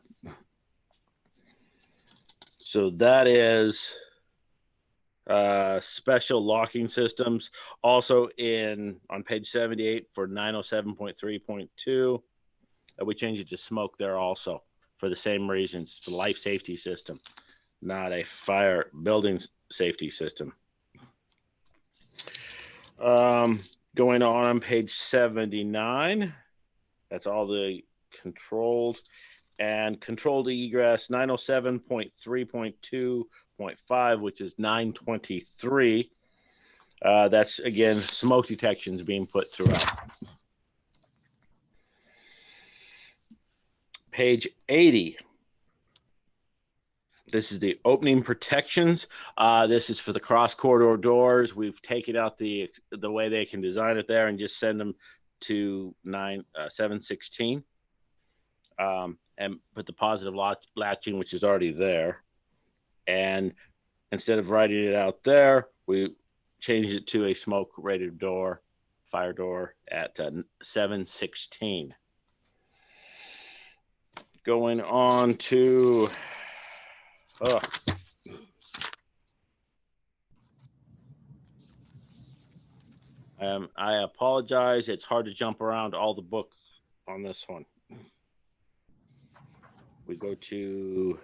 So that is special locking systems. Also on page 78 for 907.3.2, we changed it to smoke there also for the same reasons. It's a life safety system, not a fire building safety system. Going on page 79, that's all the controlled and controlled egress 907.3.2.5, which is 923. That's again smoke detections being put throughout. Page 80. This is the opening protections. This is for the cross corridor doors. We've taken out the way they can design it there and just send them to 716. And put the positive latching, which is already there. And instead of writing it out there, we changed it to a smoke rated door, fire door at 716. Going on to, I apologize. It's hard to jump around all the books on this one. We go to,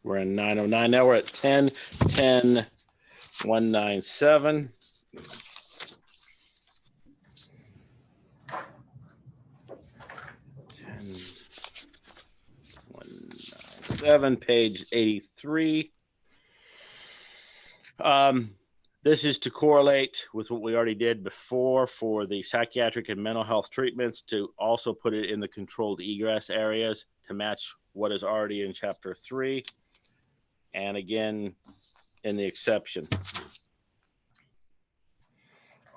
we're in 909. Now we're at 10.197. 10.197, page 83. This is to correlate with what we already did before for the psychiatric and mental health treatments, to also put it in the controlled egress areas to match what is already in chapter 3. And again, in the exception.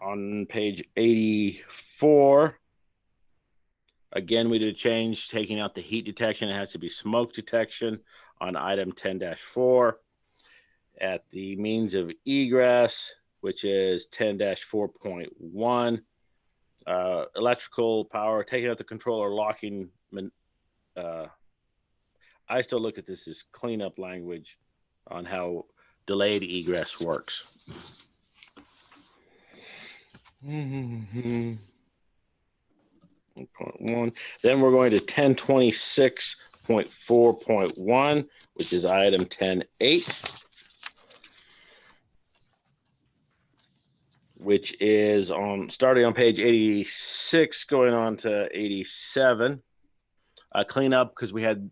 On page 84, again, we did a change, taking out the heat detection. It has to be smoke detection on item 10-4. At the means of egress, which is 10-4.1, electrical power, taking out the controller, locking. I still look at this as cleanup language on how delayed egress works. Then we're going to 1026.4.1, which is item 10.8. Which is starting on page 86, going on to 87. Clean up because we had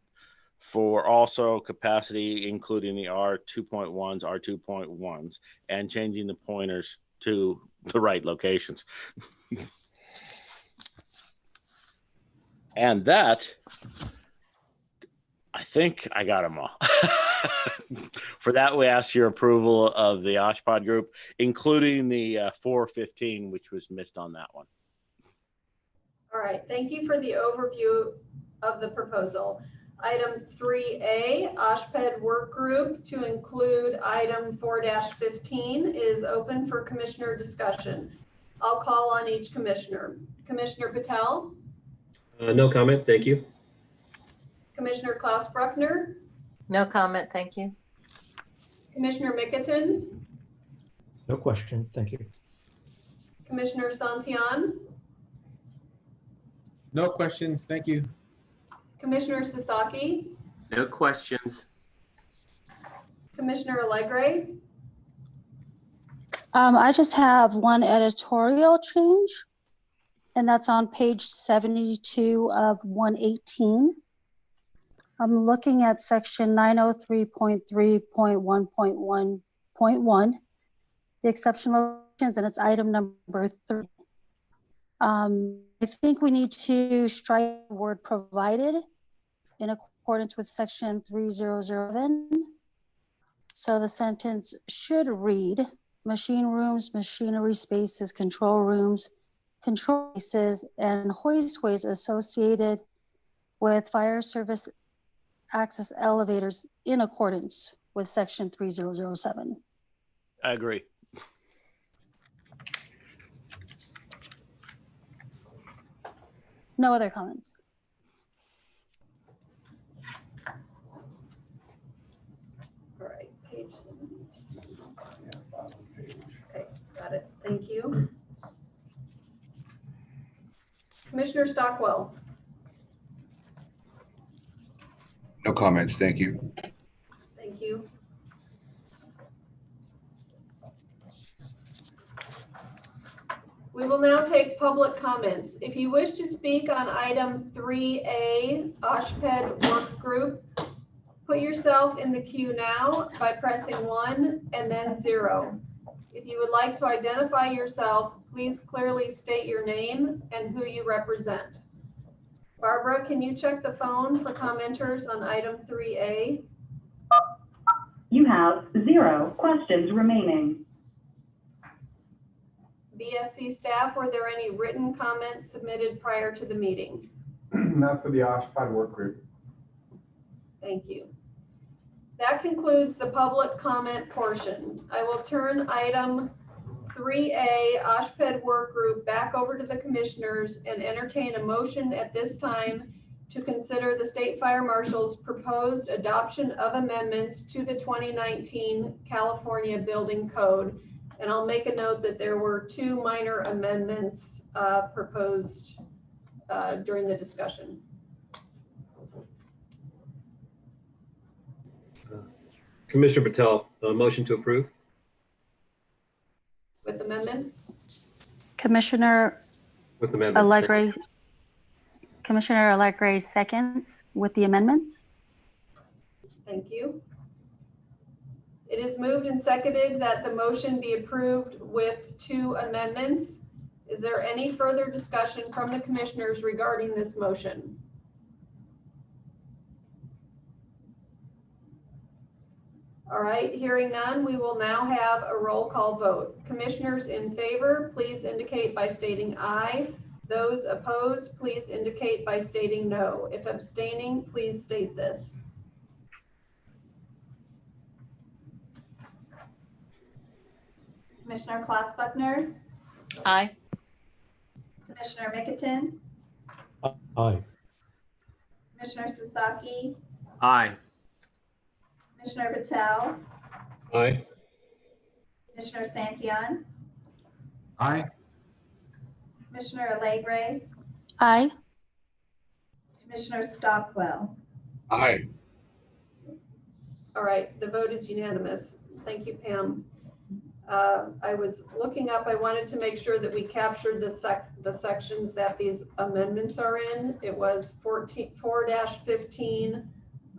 for also capacity, including the R2.1s, R2.1s, and changing the pointers to the right locations. And that, I think I got them all. For that, we ask your approval of the OSHPD group, including the 415, which was missed on that one. All right, thank you for the overview of the proposal. Item 3A, OSHPD work group to include item 4-15 is open for commissioner discussion. I'll call on each commissioner. Commissioner Patel? No comment, thank you. Commissioner Klaus Bruckner? No comment, thank you. Commissioner Mickelton? No question, thank you. Commissioner Santillan? No questions, thank you. Commissioner Sasaki? No questions. Commissioner Allegre? I just have one editorial change, and that's on page 72 of 118. I'm looking at section 903.3.1.1.1, the exception locations, and it's item number 3. I think we need to strike the word provided in accordance with section 3007. So the sentence should read, machine rooms, machinery spaces, control rooms, control spaces, and hoistways associated with fire service access elevators in accordance with section 3007. I agree. No other comments. All right. Thank you. Commissioner Stockwell. No comments, thank you. Thank you. We will now take public comments. If you wish to speak on item 3A, OSHPD work group, put yourself in the queue now by pressing 1 and then 0. If you would like to identify yourself, please clearly state your name and who you represent. Barbara, can you check the phone for commenters on item 3A? You have 0 questions remaining. BSC staff, were there any written comments submitted prior to the meeting? Not for the OSHPD work group. Thank you. That concludes the public comment portion. I will turn item 3A, OSHPD work group, back over to the commissioners and entertain a motion at this time to consider the State Fire Marshal's proposed adoption of amendments to the 2019 California Building Code. And I'll make a note that there were 2 minor amendments proposed during the discussion. Commissioner Patel, a motion to approve. With amendments? Commissioner With amendments. Allegre, Commissioner Allegre seconds with the amendments. Thank you. It is moved and seconded that the motion be approved with 2 amendments. Is there any further discussion from the commissioners regarding this motion? All right, hearing none, we will now have a roll call vote. Commissioners in favor, please indicate by stating aye. Those opposed, please indicate by stating no. If abstaining, please state this. Commissioner Klotzbuckner, Aye. Commissioner Mickelton, Aye. Commissioner Sasaki, Aye. Commissioner Patel, Aye. Commissioner Santillan, Aye. Commissioner Allegre, Aye. Commissioner Stockwell. Aye. All right, the vote is unanimous. Thank you, Pam. I was looking up, I wanted to make sure that we captured the sections that these amendments are in. It was 4-15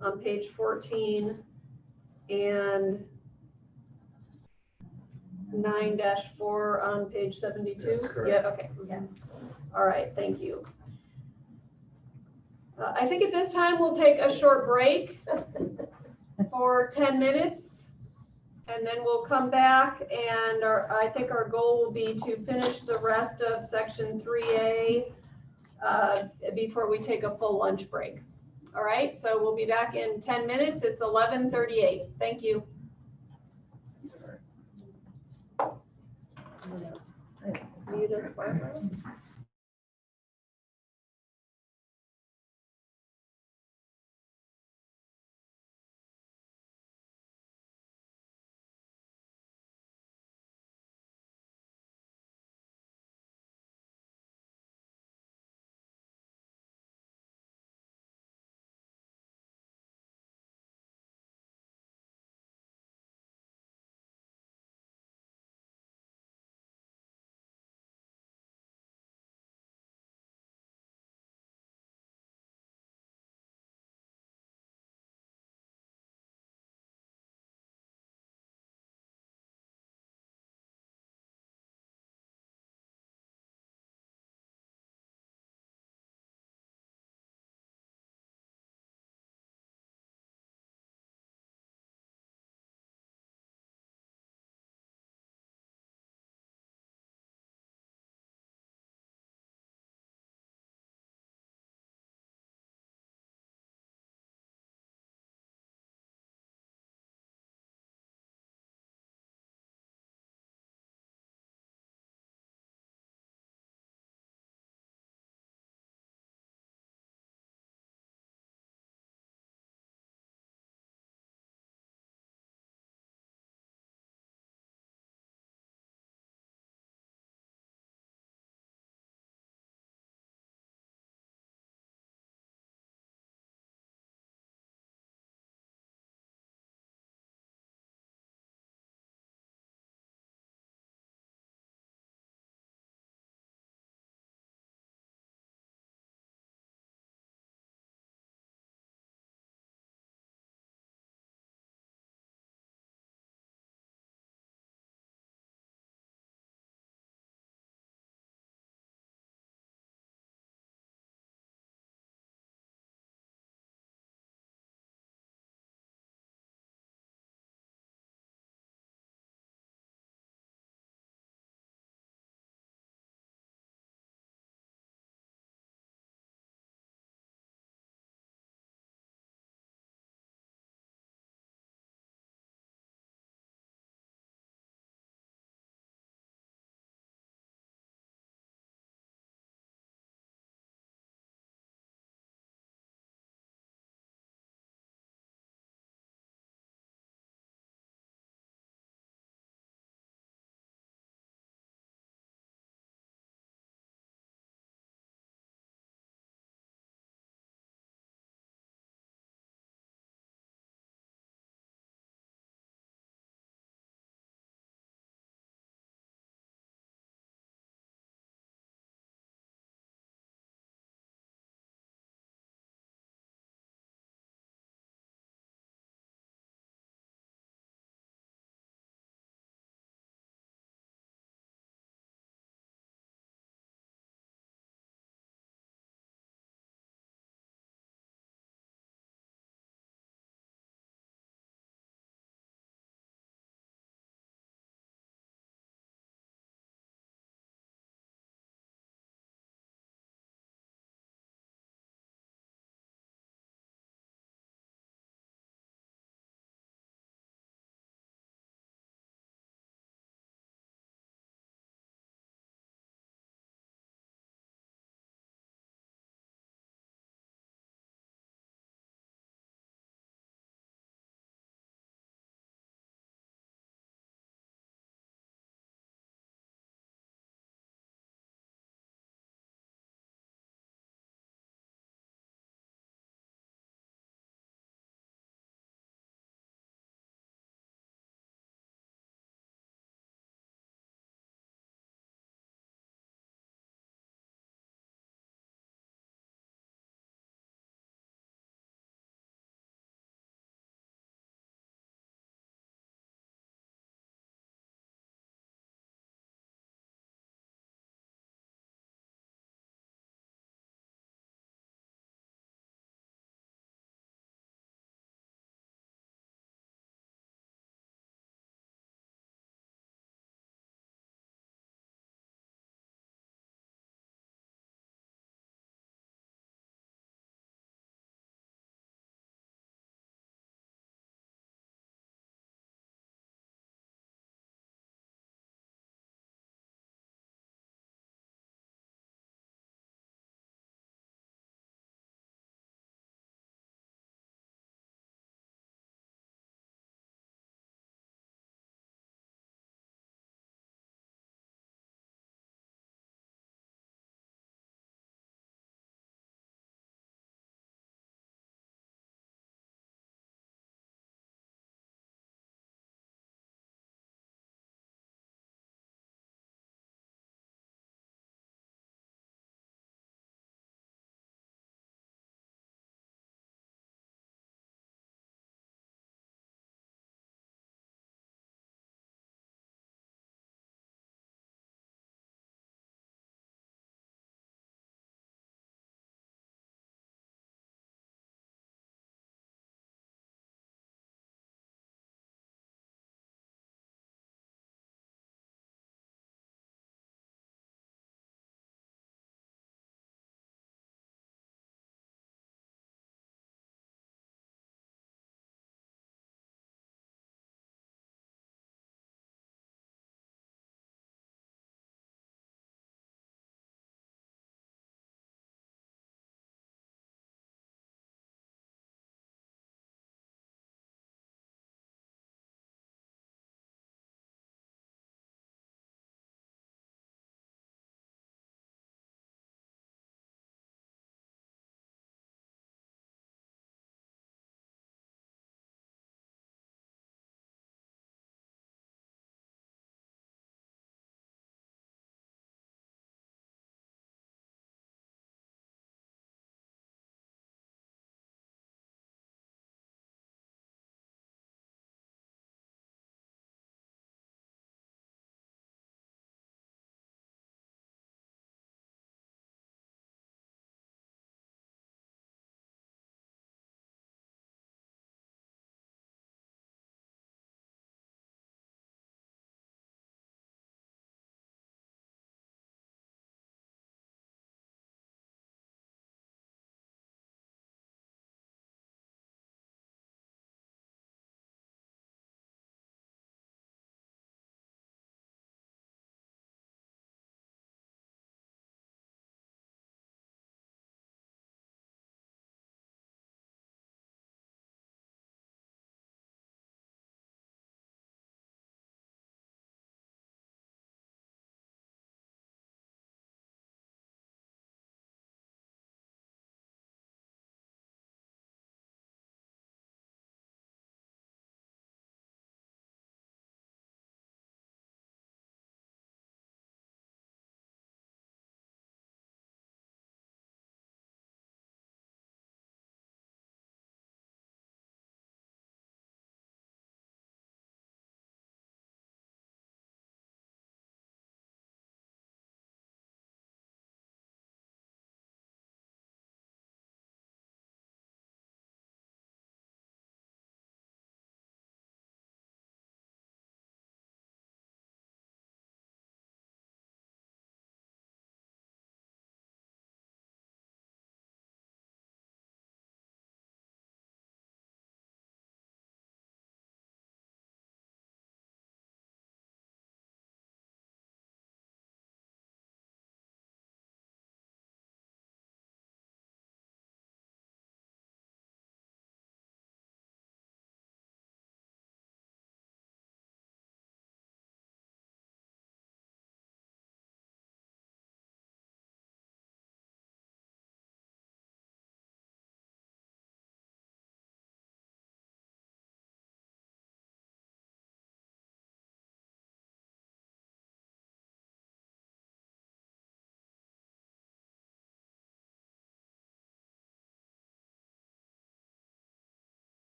on page 14 and 9-4 on page 72. That's correct. Yeah, okay. Yeah. All right, thank you. I think at this time we'll take a short break for 10 minutes. And then we'll come back and I think our goal will be to finish the rest of section 3A before we take a full lunch break. All right, so we'll be back in 10 minutes. It's 11:38. Thank you. Mute us, Barbara.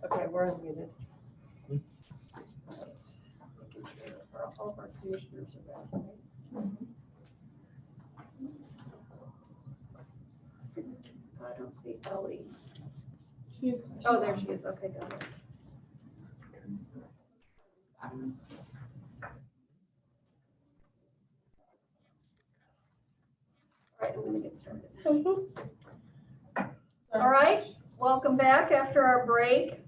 Okay, we're unmuted. All of our commissioners are back. I don't see Ellie. Oh, there she is. Okay, got it. All right, I'm gonna get started. All right, welcome back after our break.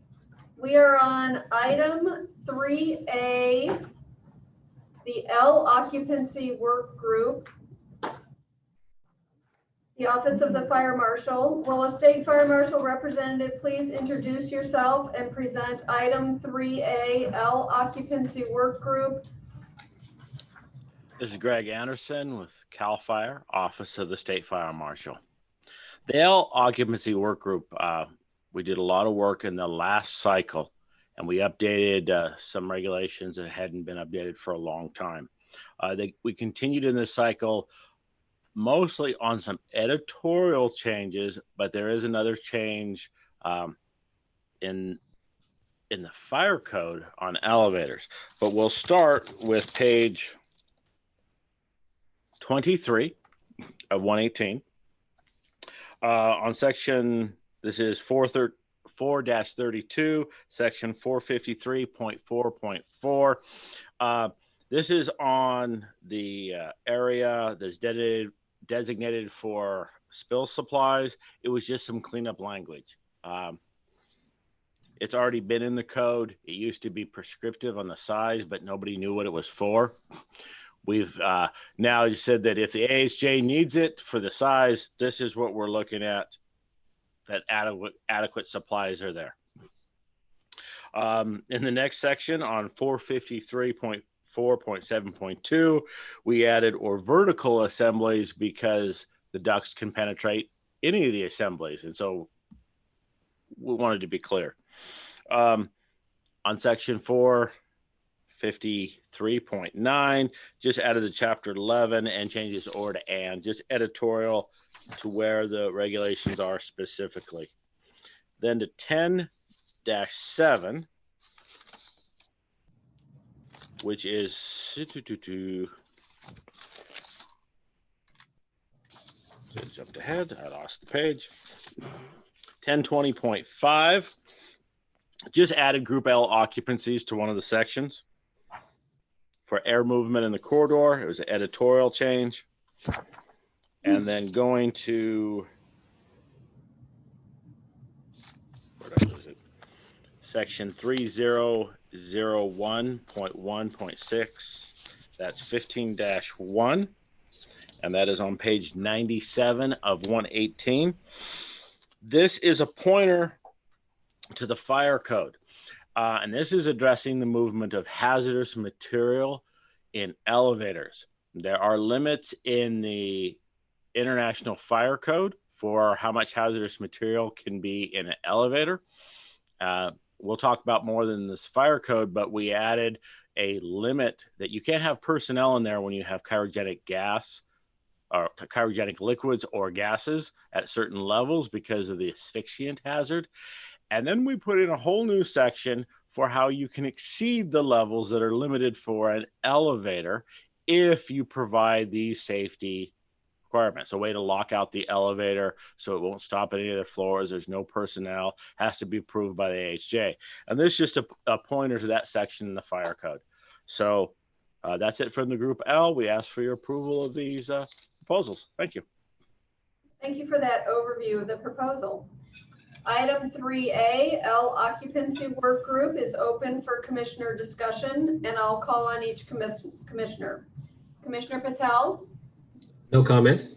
We are on item 3A, the L occupancy work group. The Office of the Fire Marshal. Will a State Fire Marshal representative please introduce yourself and present item 3A, L occupancy work group? This is Greg Anderson with CAL FIRE, Office of the State Fire Marshal. The L occupancy work group, we did a lot of work in the last cycle, and we updated some regulations that hadn't been updated for a long time. We continued in this cycle mostly on some editorial changes, but there is another change in the fire code on elevators. But we'll start with page 23 of 118. On section, this is 4-32, section 453.4.4. This is on the area that's designated for spill supplies. It was just some cleanup language. It's already been in the code. It used to be prescriptive on the size, but nobody knew what it was for. We've now said that if the AHJ needs it for the size, this is what we're looking at, that adequate supplies are there. In the next section on 453.4.7.2, we added or vertical assemblies because the ducts can penetrate any of the assemblies. And so we wanted to be clear. On section 453.9, just added the chapter 11 and changes or to and, just editorial to where the regulations are specifically. Then to 10-7, which is jumped ahead. I lost the page. 1020.5, just added Group L occupancies to one of the sections. For air movement in the corridor, it was an editorial change. And then going to, where did I lose it? Section 3001.1.6, that's 15-1, and that is on page 97 of 118. This is a pointer to the fire code, and this is addressing the movement of hazardous material in elevators. There are limits in the International Fire Code for how much hazardous material can be in an elevator. We'll talk about more than this fire code, but we added a limit that you can't have personnel in there when you have cryogenic gas or cryogenic liquids or gases at certain levels because of the asphyxiant hazard. And then we put in a whole new section for how you can exceed the levels that are limited for an elevator if you provide these safety requirements. A way to lock out the elevator so it won't stop at any of the floors. There's no personnel, has to be approved by the AHJ. And this is just a pointer to that section in the fire code. So that's it from the Group L. We ask for your approval of these proposals. Thank you. Thank you for that overview of the proposal. Item 3A, L occupancy work group, is open for commissioner discussion, and I'll call on each commissioner. Commissioner Patel? No comment.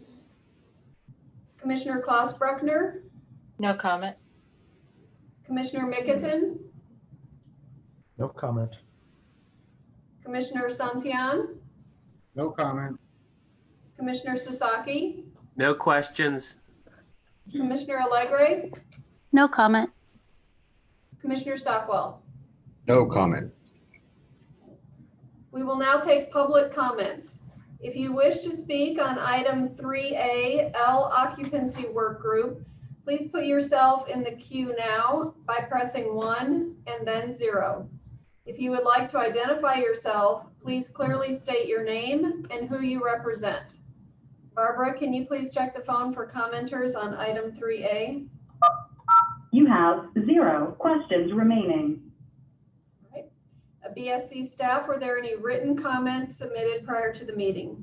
Commissioner Klaus Bruckner? No comment. Commissioner Mickelton? No comment. Commissioner Santian? No comment. Commissioner Sasaki? No questions. Commissioner Allegre? No comment. Commissioner Stockwell? No comment. We will now take public comments. If you wish to speak on item 3A, L occupancy work group, Please put yourself in the queue now by pressing 1 and then 0. If you would like to identify yourself, please clearly state your name and who you represent. Barbara, can you please check the phone for commenters on item 3A? You have 0 questions remaining. Right. BSC staff, were there any written comments submitted prior to the meeting?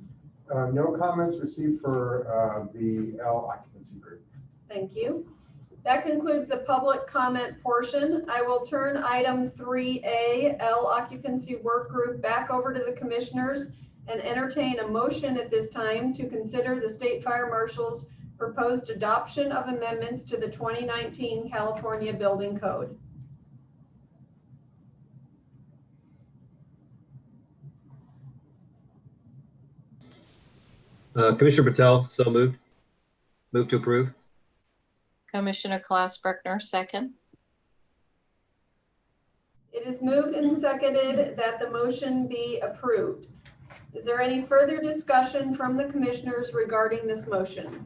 No comments received for the L occupancy group. Thank you. That concludes the public comment portion. I will turn item 3A, L occupancy work group, back over to the commissioners and entertain a motion at this time to consider the State Fire Marshal's proposed adoption of amendments to the 2019 California Building Code. Commissioner Patel, so moved. Move to approve. Commissioner Klaus-Bruckner, second. It is moved and seconded that the motion be approved. Is there any further discussion from the commissioners regarding this motion?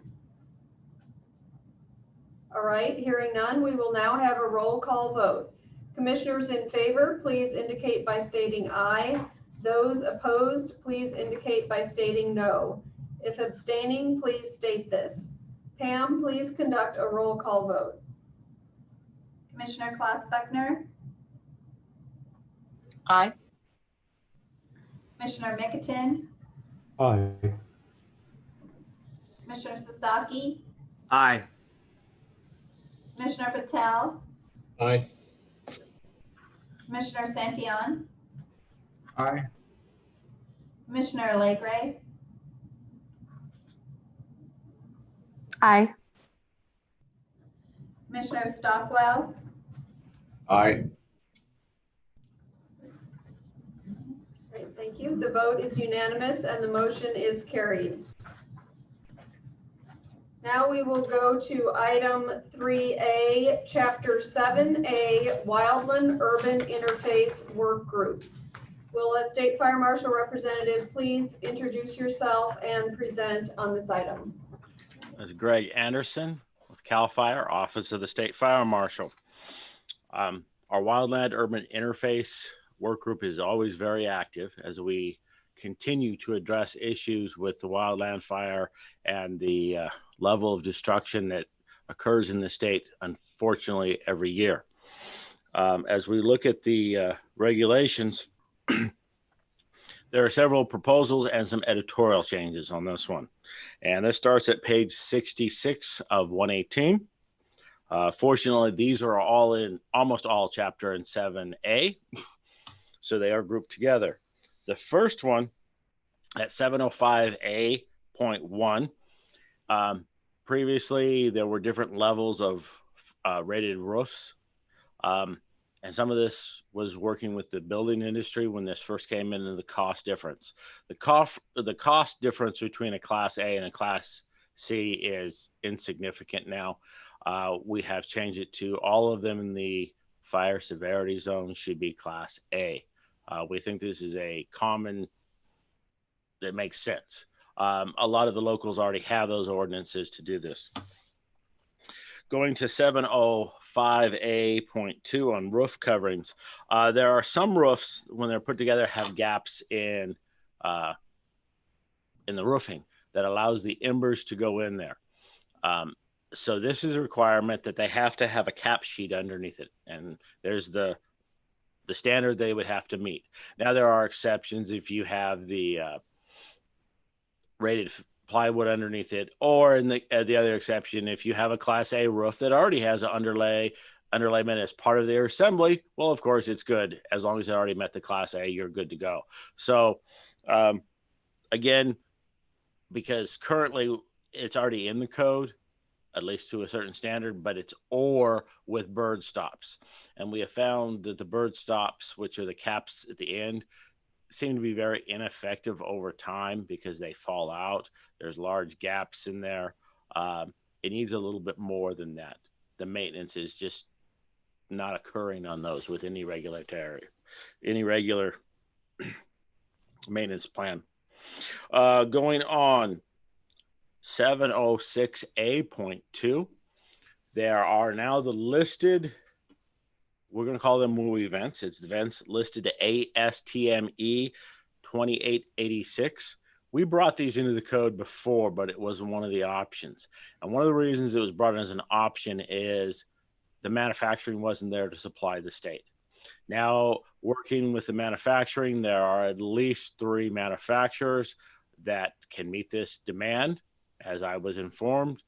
All right, hearing none, we will now have a roll call vote. Commissioners in favor, please indicate by stating aye. Those opposed, please indicate by stating no. If abstaining, please state this. Pam, please conduct a roll call vote. Commissioner Klaus-Buckner, Aye. Commissioner Mickelton, Aye. Commissioner Sasaki, Aye. Commissioner Patel, Aye. Commissioner Santillan, Aye. Commissioner Legray, Aye. Commissioner Stockwell, Aye. Great, thank you. The vote is unanimous and the motion is carried. Now we will go to item 3A, Chapter 7A, Wildland Urban Interface Work Group. Will a State Fire Marshal representative please introduce yourself and present on this item? That's Greg Anderson with CAL FIRE, Office of the State Fire Marshal. Our Wildland Urban Interface Work Group is always very active as we continue to address issues with the wildland fire and the level of destruction that occurs in the state, unfortunately, every year. As we look at the regulations, there are several proposals and some editorial changes on this one. And this starts at page 66 of 118. Fortunately, these are all in almost all chapter in 7A. So they are grouped together. The first one at 705A.1, previously there were different levels of rated roofs. And some of this was working with the building industry when this first came into the cost difference. The cost difference between a Class A and a Class C is insignificant now. We have changed it to all of them in the fire severity zone should be Class A. We think this is a common, that makes sense. A lot of the locals already have those ordinances to do this. Going to 705A.2 on roof coverings. There are some roofs, when they're put together, have gaps in the roofing that allows the embers to go in there. So this is a requirement that they have to have a cap sheet underneath it. And there's the standard they would have to meet. Now there are exceptions if you have the rated plywood underneath it, or in the other exception, if you have a Class A roof that already has an underlayment as part of their assembly, well, of course it's good. As long as it already met the Class A, you're good to go. So again, because currently it's already in the code, at least to a certain standard, but it's or with bird stops. And we have found that the bird stops, which are the caps at the end, seem to be very ineffective over time because they fall out. There's large gaps in there. It needs a little bit more than that. The maintenance is just not occurring on those with any regular maintenance plan. Going on, 706A.2. There are now the listed, we're going to call them WUI events. It's events listed to ASTME 2886. We brought these into the code before, but it wasn't one of the options. And one of the reasons it was brought in as an option is the manufacturing wasn't there to supply the state. Now, working with the manufacturing, there are at least 3 manufacturers that can meet this demand, as I was informed.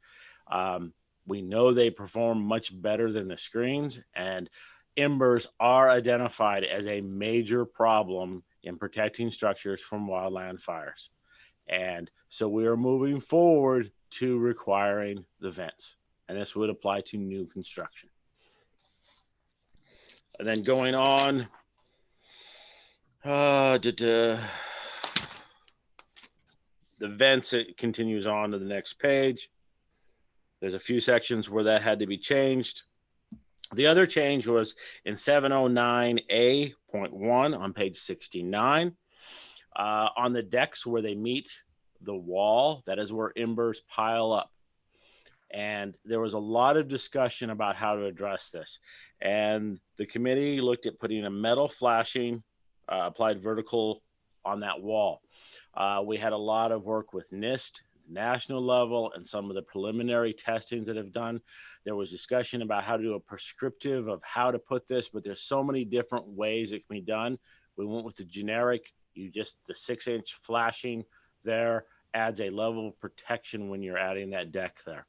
We know they perform much better than the screens, and embers are identified as a major problem in protecting structures from wildland fires. And so we are moving forward to requiring the vents, and this would apply to new construction. And then going on, the vents, it continues on to the next page. There's a few sections where that had to be changed. The other change was in 709A.1 on page 69. On the decks where they meet the wall, that is where embers pile up. And there was a lot of discussion about how to address this. And the committee looked at putting a metal flashing applied vertical on that wall. We had a lot of work with NIST, national level, and some of the preliminary testings that have done. There was discussion about how to do a prescriptive of how to put this, but there's so many different ways it can be done. We went with the generic, the 6-inch flashing there adds a level of protection when you're adding that deck there.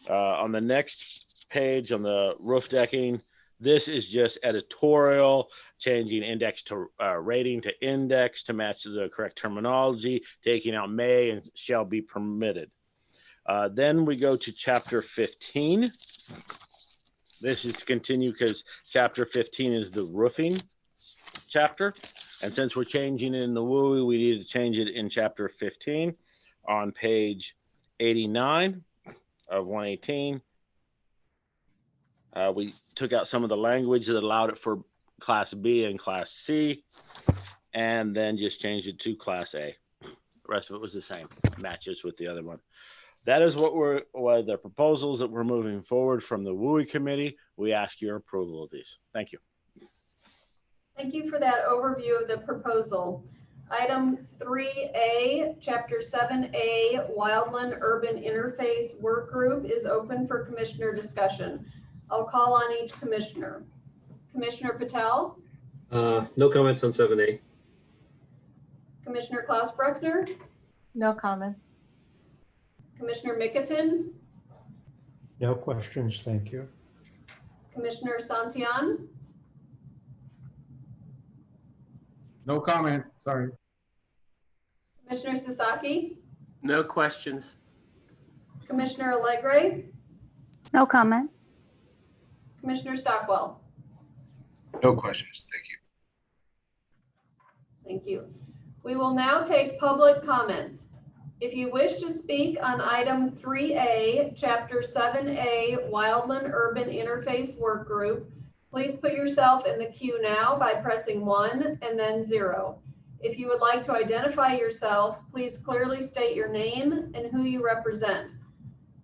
On the next page on the roof decking, this is just editorial, changing index to rating to index to match the correct terminology, taking out may and shall be permitted. Then we go to chapter 15. This is to continue because chapter 15 is the roofing chapter. And since we're changing it in the WUI, we need to change it in chapter 15 on page 89 of 118. We took out some of the language that allowed it for Class B and Class C, and then just changed it to Class A. The rest of it was the same, matches with the other one. That is what the proposals that we're moving forward from the WUI committee. We ask your approval of these. Thank you. Thank you for that overview of the proposal. Item 3A, Chapter 7A, Wildland Urban Interface Work Group is open for commissioner discussion. I'll call on each commissioner. Commissioner Patel? No comments on 7A. Commissioner Klaus Bruckner? No comments. Commissioner Mickelton? No questions, thank you. Commissioner Santillan? No comment, sorry. Commissioner Sasaki? No questions. Commissioner Allegre? No comment. Commissioner Stockwell? No questions. Thank you. Thank you. We will now take public comments. If you wish to speak on item 3A, chapter 7A, Wildland Urban Interface Work Group, please put yourself in the queue now by pressing 1 and then 0. If you would like to identify yourself, please clearly state your name and who you represent.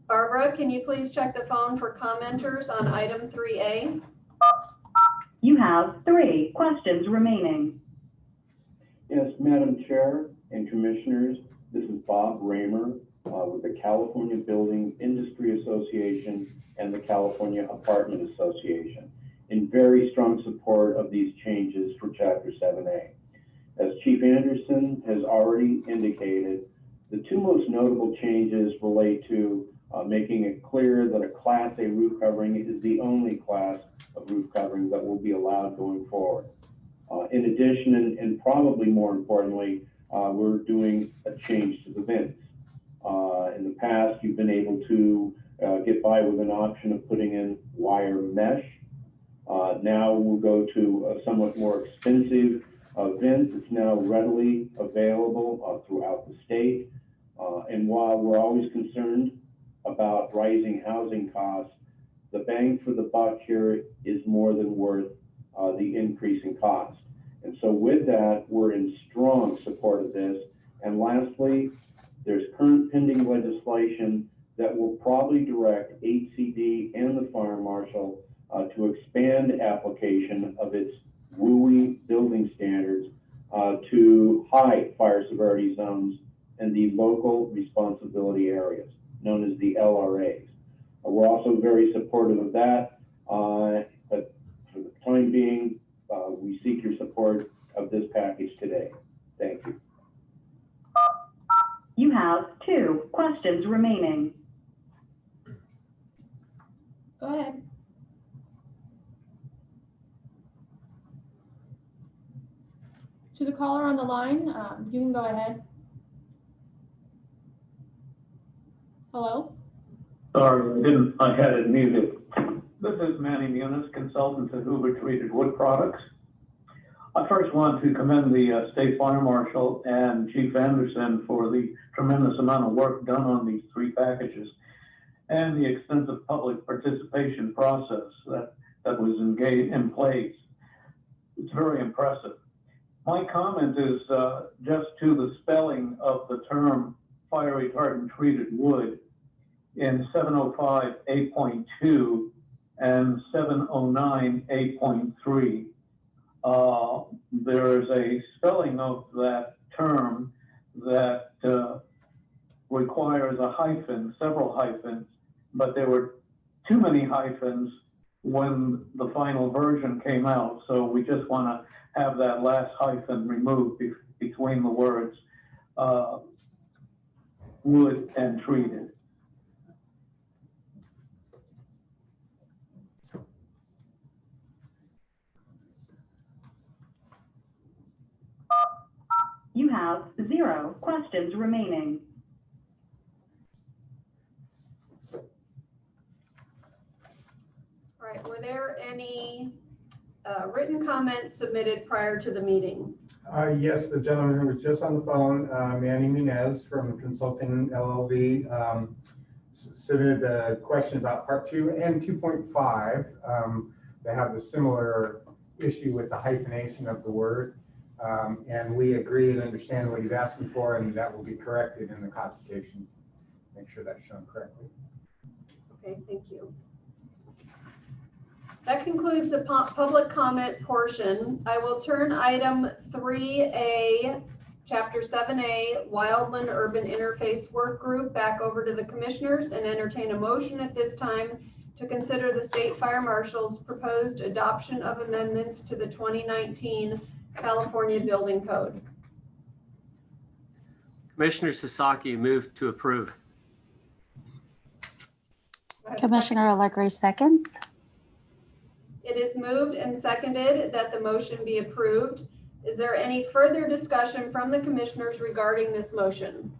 Barbara, can you please check the phone for commenters on item 3A? You have 3 questions remaining. Yes, Madam Chair and Commissioners, this is Bob Raymer with the California Building Industry Association and the California Apartment Association, in very strong support of these changes for Chapter 7A. As Chief Anderson has already indicated, the 2 most notable changes relate to making it clear that a Class A roof covering is the only class of roof covering that will be allowed going forward. In addition, and probably more importantly, we're doing a change to the vents. In the past, you've been able to get by with an option of putting in wire mesh. Now we'll go to a somewhat more expensive vent that's now readily available throughout the state. And while we're always concerned about rising housing costs, the bang for the buck here is more than worth the increase in cost. And so with that, we're in strong support of this. And lastly, there's current pending legislation that will probably direct HCD and the fire marshal to expand application of its WUI building standards to high fire severity zones and the local responsibility areas, known as the LRAs. We're also very supportive of that, but for the time being, we seek your support of this package today. Thank you. You have 2 questions remaining. Go ahead. To the caller on the line, you can go ahead. Hello? Sorry, I had it muted. This is Manny Muniz, consultant to Hoover Treated Wood Products. I first want to commend the State Fire Marshal and Chief Anderson for the tremendous amount of work done on these 3 packages and the extensive public participation process that was engaged in place. It's very impressive. My comment is just to the spelling of the term fire retardant treated wood in 705 8.2 and 709 8.3. There is a spelling of that term that requires a hyphen, several hyphens, but there were too many hyphens when the final version came out. So we just want to have that last hyphen removed between the words wood and treated. You have 0 questions remaining. All right, were there any written comments submitted prior to the meeting? Yes, the gentleman who was just on the phone, Manny Muniz from Consulting LLV, submitted a question about part 2 and 2.5. They have a similar issue with the hyphenation of the word. And we agree and understand what he's asking for, and that will be corrected in the codification. Make sure that's shown correctly. Okay, thank you. That concludes the public comment portion. I will turn item 3A, Chapter 7A, Wildland Urban Interface Work Group back over to the commissioners and entertain a motion at this time to consider the State Fire Marshal's proposed adoption of amendments to the 2019 California Building Code. Commissioner Sasaki moved to approve. Commissioner Allegri seconds. It is moved and seconded that the motion be approved. Is there any further discussion from the commissioners regarding this motion?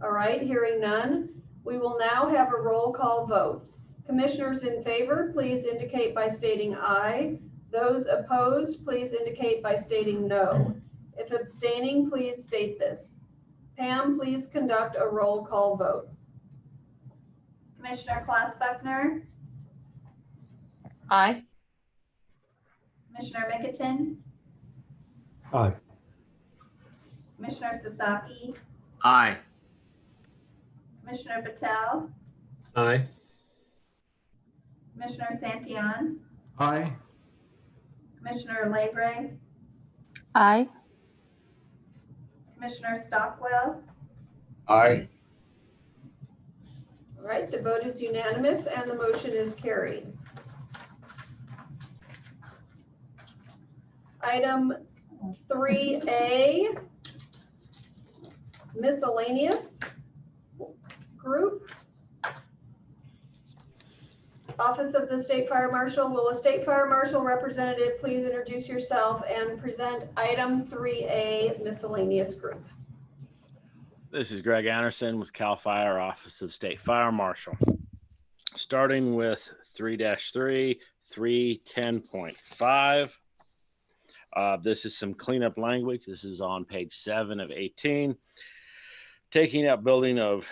All right, hearing none, we will now have a roll call vote. Commissioners in favor, please indicate by stating aye. Those opposed, please indicate by stating no. If abstaining, please state this. Pam, please conduct a roll call vote. Commissioner Klaas-Buckner, Aye. Commissioner Mickelton, Aye. Commissioner Sasaki, Aye. Commissioner Patel, Aye. Commissioner Santillan, Aye. Commissioner Allegri, Aye. Commissioner Stockwell, Aye. All right, the vote is unanimous and the motion is carried. Item 3A, miscellaneous group. Office of the State Fire Marshal. Will a State Fire Marshal representative please introduce yourself and present item 3A, miscellaneous group? This is Greg Anderson with CAL FIRE, Office of State Fire Marshal. Starting with 3-3, 310.5. This is some cleanup language. This is on page 7 of 18. Taking out building of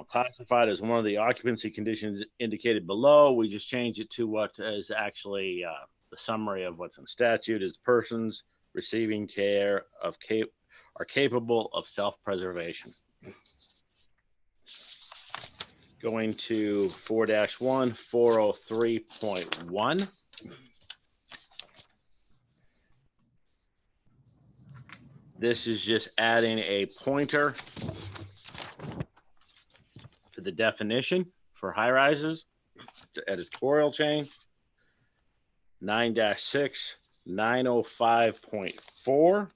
classified as one of the occupancy conditions indicated below. We just changed it to what is actually the summary of what's in statute is persons receiving care of are capable of self-preservation. Going to 4-1, 403.1. This is just adding a pointer to the definition for high rises. It's an editorial change. 9-6, 905.4.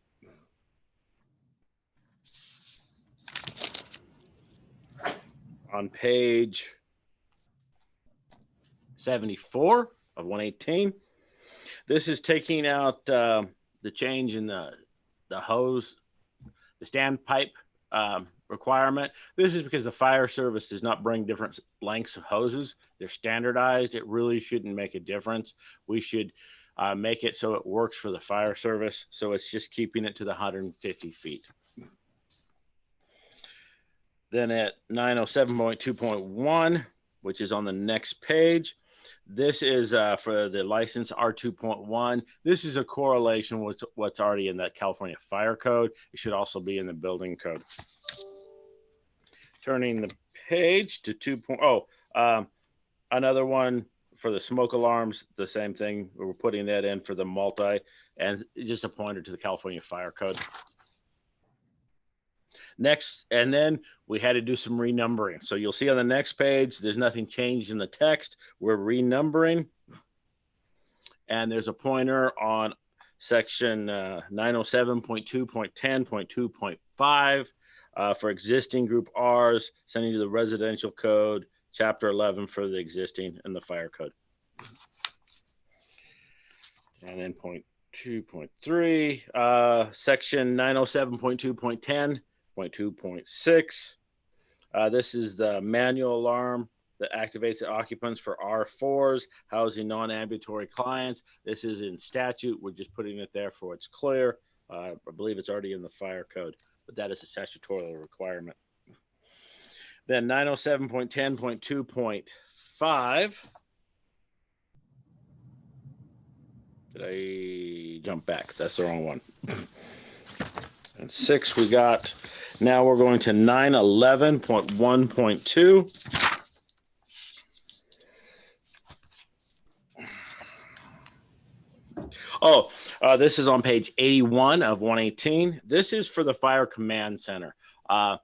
On page 74 of 118. This is taking out the change in the hose, the standpipe requirement. This is because the fire service does not bring different lengths of hoses. They're standardized. It really shouldn't make a difference. We should make it so it works for the fire service. So it's just keeping it to the 150 feet. Then at 907.2.1, which is on the next page, this is for the license R2.1. This is a correlation with what's already in that California Fire Code. It should also be in the building code. Turning the page to 2.0, another one for the smoke alarms, the same thing. We're putting that in for the multi, and just a pointer to the California Fire Code. Next, and then we had to do some renumbering. So you'll see on the next page, there's nothing changed in the text. We're renumbering. And there's a pointer on section 907.2.10.2.5 for existing group Rs, sending to the residential code, chapter 11 for the existing and the fire code. And then 2.3, section 907.2.10. 2.6. This is the manual alarm that activates the occupants for R4s, housing non-ambulatory clients. This is in statute. We're just putting it there for it's clear. I believe it's already in the fire code, but that is a statutory requirement. Then 907.10.2.5. Did I jump back? That's the wrong one. And 6 we got. Now we're going to 911.1.2. This is on page 81 of 118. This is for the Fire Command Center. We're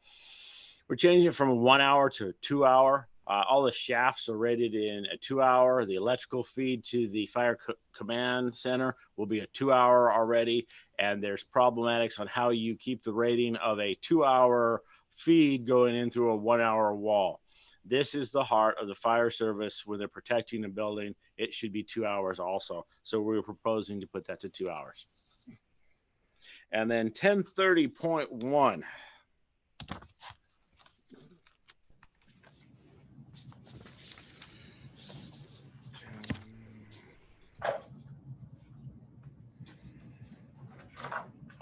changing it from a 1 hour to a 2 hour. All the shafts are rated in a 2 hour. The electrical feed to the Fire Command Center will be a 2 hour already. And there's problematics on how you keep the rating of a 2 hour feed going in through a 1 hour wall. This is the heart of the fire service when they're protecting the building. It should be 2 hours also. So we're proposing to put that to 2 hours. And then 1030.1.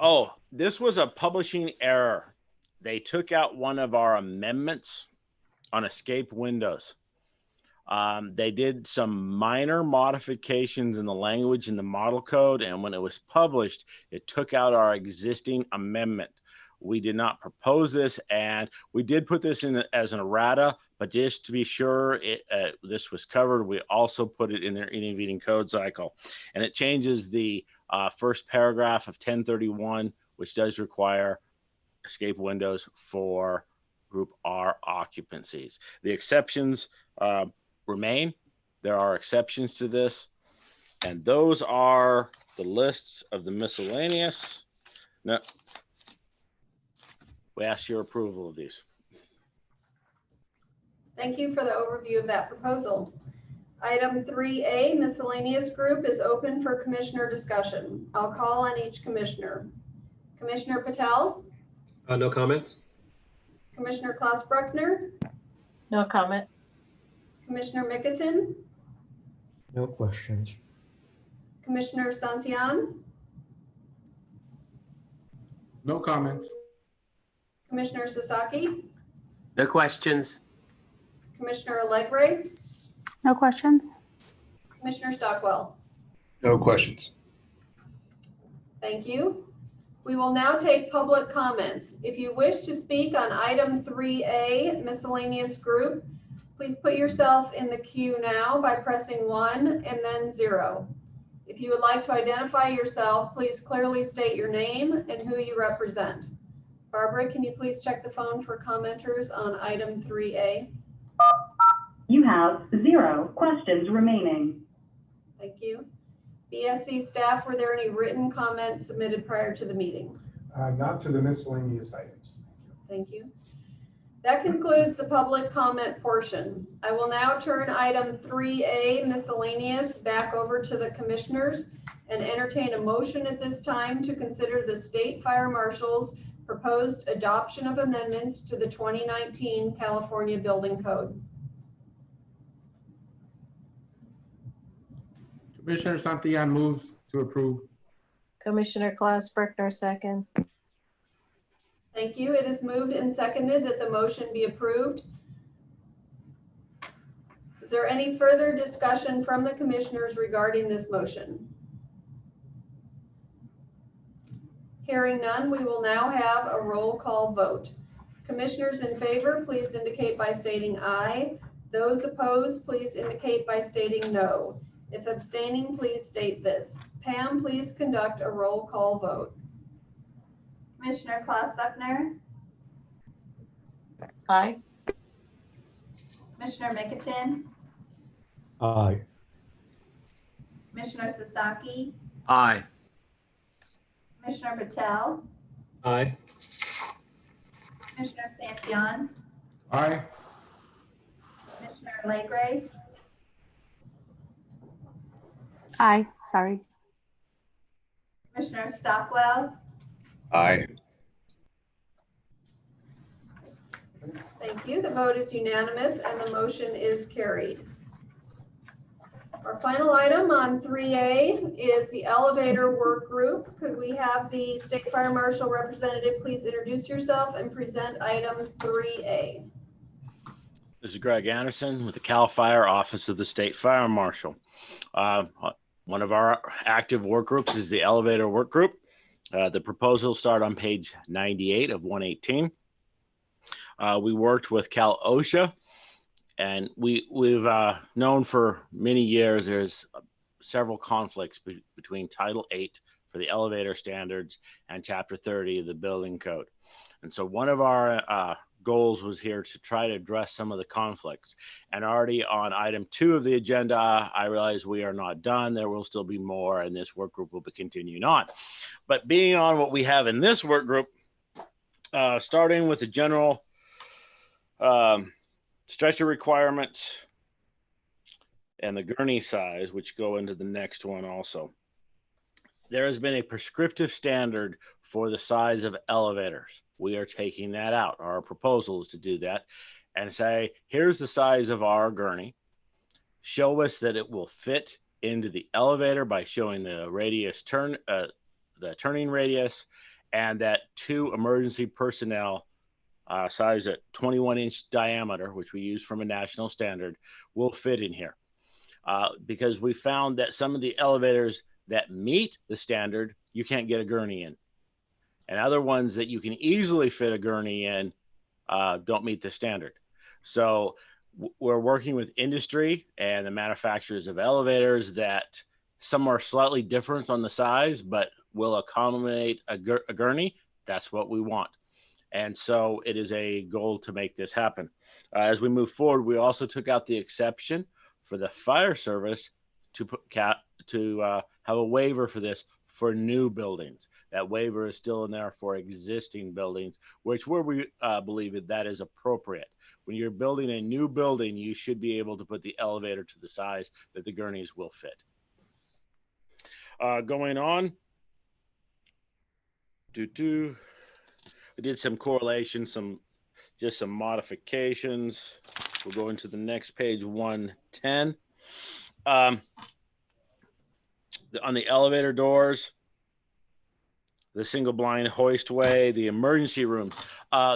Oh, this was a publishing error. They took out one of our amendments on escape windows. They did some minor modifications in the language in the model code, and when it was published, it took out our existing amendment. We did not propose this, and we did put this in as an errata, but just to be sure this was covered, we also put it in their intervening code cycle. And it changes the first paragraph of 1031, which does require escape windows for group R occupancies. The exceptions remain. There are exceptions to this, and those are the lists of the miscellaneous. Now, we ask your approval of these. Thank you for the overview of that proposal. Item 3A, miscellaneous group, is open for commissioner discussion. I'll call on each commissioner. Commissioner Patel? No comments. Commissioner Klaus Bruckner? No comment. Commissioner Mickelton? No questions. Commissioner Santillan? No comments. Commissioner Sasaki? No questions. Commissioner Allegre? No questions? Commissioner Stockwell? No questions. Thank you. We will now take public comments. If you wish to speak on item 3A, miscellaneous group, Please put yourself in the queue now by pressing 1 and then 0. If you would like to identify yourself, please clearly state your name and who you represent. Barbara, can you please check the phone for commenters on item 3A? You have 0 questions remaining. Thank you. BSC staff, were there any written comments submitted prior to the meeting? Not to the miscellaneous items. Thank you. That concludes the public comment portion. I will now turn item 3A miscellaneous back over to the commissioners and entertain a motion at this time to consider the state fire marshal's proposed adoption of amendments to the 2019 California Building Code. Commissioner Santillan moves to approve. Commissioner Klaus Brickner, second. Thank you. It is moved and seconded that the motion be approved. Is there any further discussion from the commissioners regarding this motion? Hearing none, we will now have a roll call vote. Commissioners in favor, please indicate by stating aye. Those opposed, please indicate by stating no. If abstaining, please state this. Pam, please conduct a roll call vote. Commissioner Klaus Buckner, Aye. Commissioner Mickelton, Aye. Commissioner Sasaki, Aye. Commissioner Patel, Aye. Commissioner Santillan, Aye. Commissioner Legray, Aye, sorry. Commissioner Stockwell, Aye. Thank you. The vote is unanimous and the motion is carried. Our final item on 3A is the elevator work group. Could we have the State Fire Marshal representative please introduce yourself and present item 3A? This is Greg Anderson with the CAL FIRE Office of the State Fire Marshal. One of our active work groups is the elevator work group. The proposals start on page 98 of 118. We worked with Cal OSHA, and we've known for many years there's several conflicts between Title 8 for the elevator standards and Chapter 30 of the Building Code. And so one of our goals was here to try to address some of the conflicts. And already on item 2 of the agenda, I realize we are not done. There will still be more, and this work group will be continuing on. But being on what we have in this work group, starting with the general stretcher requirements and the gurney size, which go into the next one also. There has been a prescriptive standard for the size of elevators. We are taking that out. Our proposal is to do that and say, here's the size of our gurney. Show us that it will fit into the elevator by showing the radius the turning radius, and that 2 emergency personnel size at 21-inch diameter, which we use from a national standard, will fit in here. Because we found that some of the elevators that meet the standard, you can't get a gurney in. And other ones that you can easily fit a gurney in don't meet the standard. So we're working with industry and the manufacturers of elevators that some are slightly different on the size, but will accommodate a gurney. That's what we want. And so it is a goal to make this happen. As we move forward, we also took out the exception for the fire service to have a waiver for this for new buildings. That waiver is still in there for existing buildings, which where we believe that is appropriate. When you're building a new building, you should be able to put the elevator to the size that the gurneys will fit. Going on, we did some correlation, just some modifications. We'll go into the next page, 110. On the elevator doors, the single blind hoistway, the emergency rooms.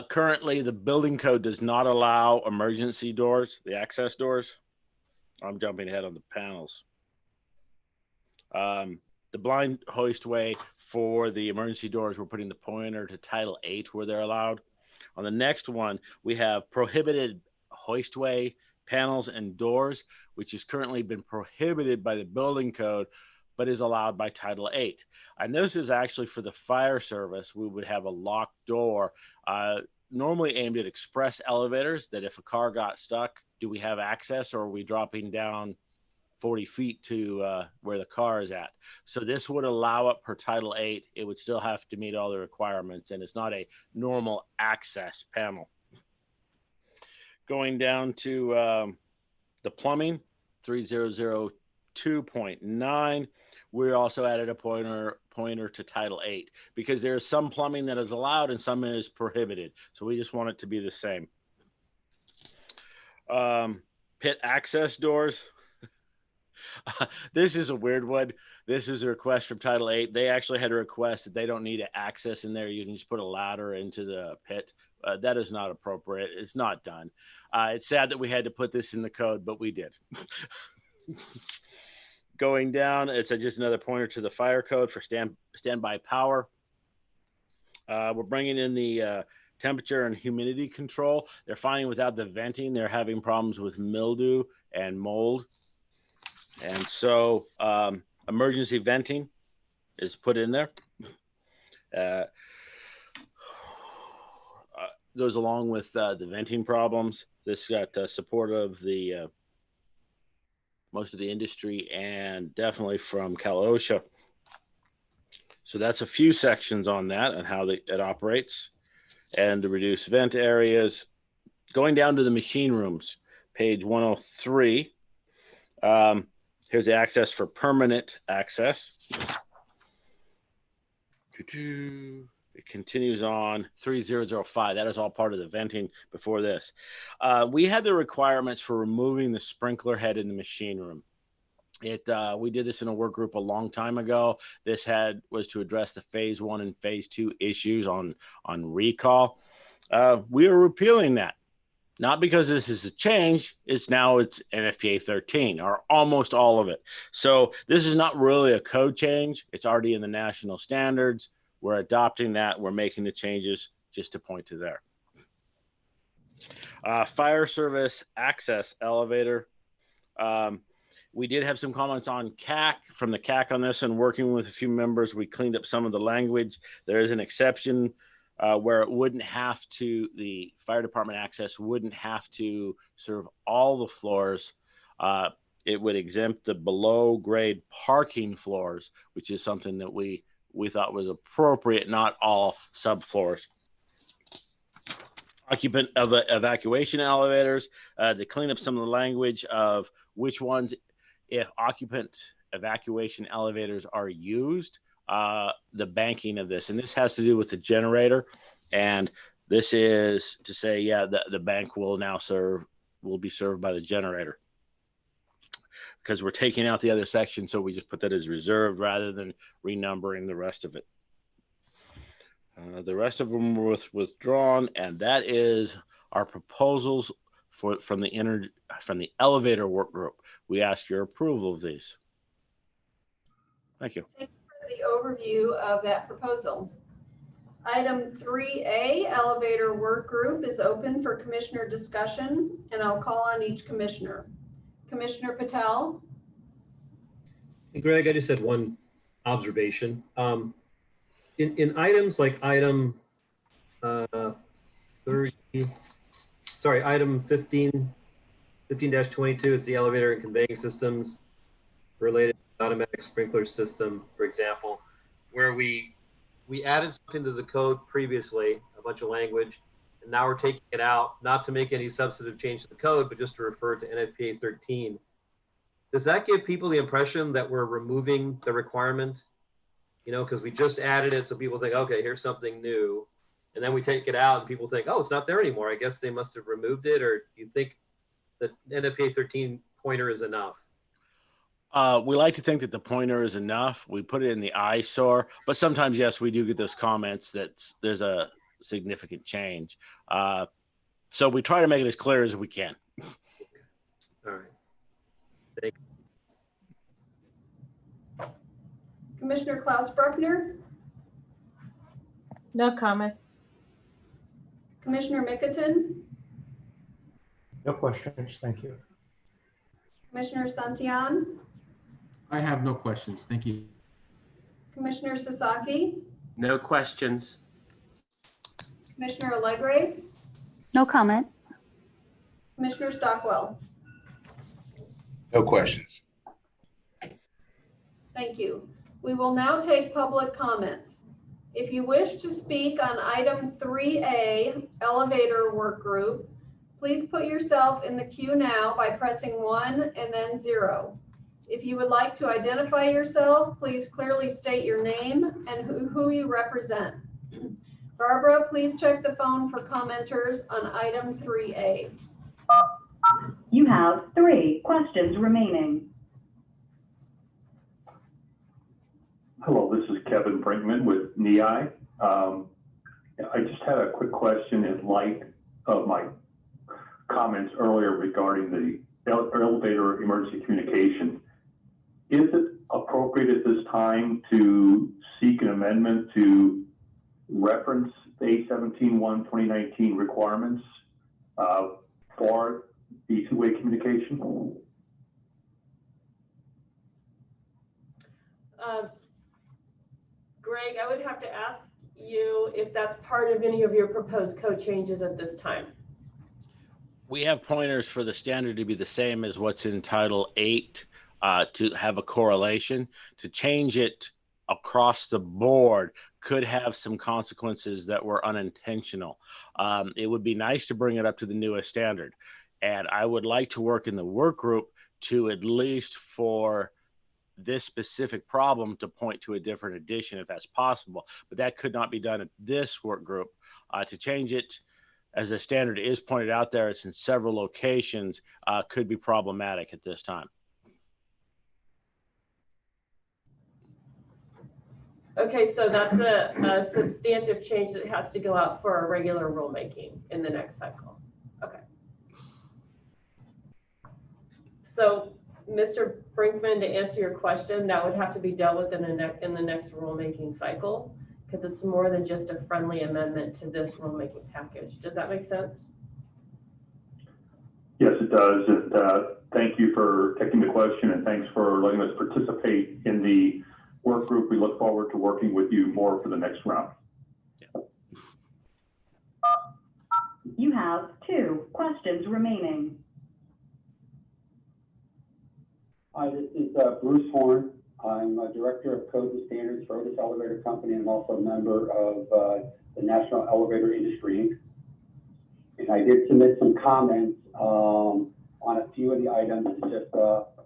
Currently, the building code does not allow emergency doors, the access doors. I'm jumping ahead on the panels. The blind hoistway for the emergency doors, we're putting the pointer to Title 8 where they're allowed. On the next one, we have prohibited hoistway panels and doors, which has currently been prohibited by the building code, but is allowed by Title 8. And this is actually for the fire service. We would have a locked door, normally aimed at express elevators, that if a car got stuck, do we have access, or are we dropping down 40 feet to where the car is at? So this would allow it per Title 8. It would still have to meet all the requirements, and it's not a normal access panel. Going down to the plumbing, 3002.9, we also added a pointer to Title 8 because there's some plumbing that is allowed and some is prohibited. So we just want it to be the same. Pit access doors. This is a weird one. This is a request from Title 8. They actually had a request that they don't need access in there. You can just put a ladder into the pit. That is not appropriate. It's not done. It's sad that we had to put this in the code, but we did. Going down, it's just another pointer to the fire code for standby power. We're bringing in the temperature and humidity control. They're finding without the venting, they're having problems with mildew and mold. And so emergency venting is put in there. Goes along with the venting problems. This got support of the most of the industry and definitely from Cal OSHA. So that's a few sections on that and how it operates, and to reduce vent areas. Going down to the machine rooms, page 103. Here's the access for permanent access. It continues on 3005. That is all part of the venting before this. We had the requirements for removing the sprinkler head in the machine room. We did this in a work group a long time ago. This was to address the phase 1 and phase 2 issues on recall. We are repealing that. Not because this is a change, it's NFPA 13, or almost all of it. So this is not really a code change. It's already in the national standards. We're adopting that. We're making the changes just to point to there. Fire service access elevator. We did have some comments on CAC, from the CAC on this, and working with a few members, we cleaned up some of the language. There is an exception where it wouldn't have to, the fire department access wouldn't have to serve all the floors. It would exempt the below grade parking floors, which is something that we thought was appropriate, not all subfloors. Occupant of evacuation elevators, to clean up some of the language of which ones, if occupant evacuation elevators are used, the banking of this. And this has to do with the generator. And this is to say, yeah, the bank will now be served by the generator. Because we're taking out the other section, so we just put that as reserved rather than renumbering the rest of it. The rest of them were withdrawn, and that is our proposals from the elevator work group. We ask your approval of these. Thank you. Thank you for the overview of that proposal. Item 3A, elevator work group, is open for commissioner discussion, and I'll call on each commissioner. Commissioner Patel. Hey, Greg, I just had one observation. In items like item item 15-22, it's the elevator and conveying systems related to the automatic sprinkler system, for example, where we added something to the code previously, a bunch of language, and now we're taking it out, not to make any substantive change to the code, but just to refer to NFPA 13. Does that give people the impression that we're removing the requirement? You know, because we just added it, so people think, okay, here's something new. And then we take it out and people think, oh, it's not there anymore. I guess they must have removed it. Or do you think the NFPA 13 pointer is enough? We like to think that the pointer is enough. We put it in the eyesore, but sometimes, yes, we do get those comments that there's a significant change. So we try to make it as clear as we can. All right. Thank you. Commissioner Klaus Bruckner. No comments. Commissioner Mickelton. No questions, thank you. Commissioner Santillan, I have no questions. Thank you. Commissioner Sasaki, No questions. Commissioner Allegre, No comment. Commissioner Stockwell. No questions. Thank you. We will now take public comments. If you wish to speak on item 3A, elevator work group, please put yourself in the queue now by pressing 1 and then 0. If you would like to identify yourself, please clearly state your name and who you represent. Barbara, please check the phone for commenters on item 3A. You have 3 questions remaining. Hello, this is Kevin Brinkman with NEI. I just had a quick question in light of my comments earlier regarding the elevator emergency communication. Is it appropriate at this time to seek an amendment to reference the 817-1-2019 requirements for the two-way communication? Greg, I would have to ask you if that's part of any of your proposed code changes at this time. We have pointers for the standard to be the same as what's in Title 8 to have a correlation. To change it across the board could have some consequences that were unintentional. It would be nice to bring it up to the newest standard. And I would like to work in the work group to at least for this specific problem to point to a different edition if that's possible. But that could not be done at this work group. To change it as the standard is pointed out there, it's in several locations, could be problematic at this time. Okay, so that's a substantive change that has to go out for a regular rulemaking in the next cycle. Okay. So, Mr. Brinkman, to answer your question, that would have to be dealt with in the next rulemaking cycle, because it's more than just a friendly amendment to this rulemaking package. Does that make sense? Yes, it does. And thank you for taking the question, and thanks for letting us participate in the work group. We look forward to working with you more for the next round. You have 2 questions remaining. Hi, this is Bruce Horn. I'm a Director of Codes and Standards for Otis Elevator Company, and I'm also a member of the National Elevator Industry, Inc. And I did submit some comments on a few of the items, just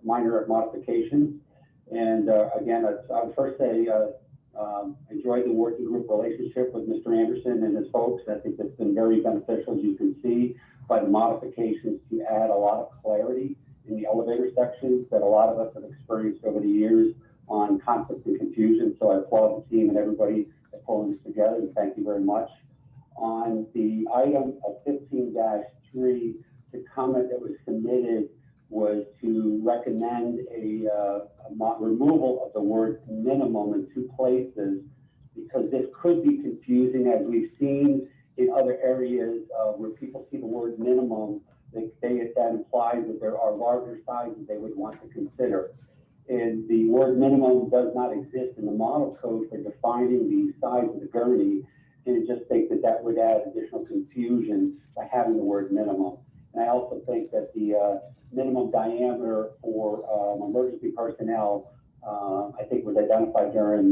minor modifications. And again, I would first say enjoyed the working group relationship with Mr. Anderson and his folks. I think that's been very beneficial, as you can see, by the modifications to add a lot of clarity in the elevator sections that a lot of us have experienced over the years on conflict and confusion. So I applaud the team and everybody for pulling this together, and thank you very much. On the item of 15-3, the comment that was submitted was to recommend a removal of the word minimum in 2 places, because this could be confusing, as we've seen in other areas where people see the word minimum. That implies that there are larger sizes they would want to consider. And the word minimum does not exist in the model code for defining the size of the gurney. And it just thinks that that would add additional confusion by having the word minimum. And I also think that the minimum diameter for emergency personnel, I think was identified during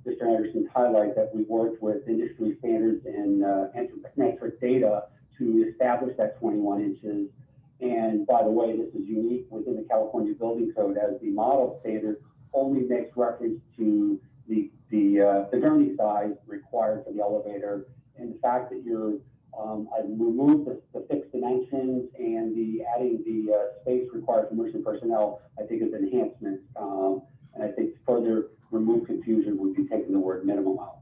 Mr. Anderson's highlight, that we worked with industry standards and anthropometric data to establish that 21 inches. And by the way, this is unique within the California Building Code, as the model standard only makes reference to the gurney size required for the elevator. And the fact that you're I've removed the fixed dimensions and the adding the space required for emergency personnel, I think is enhancement. And I think further remove confusion would be taking the word minimum out.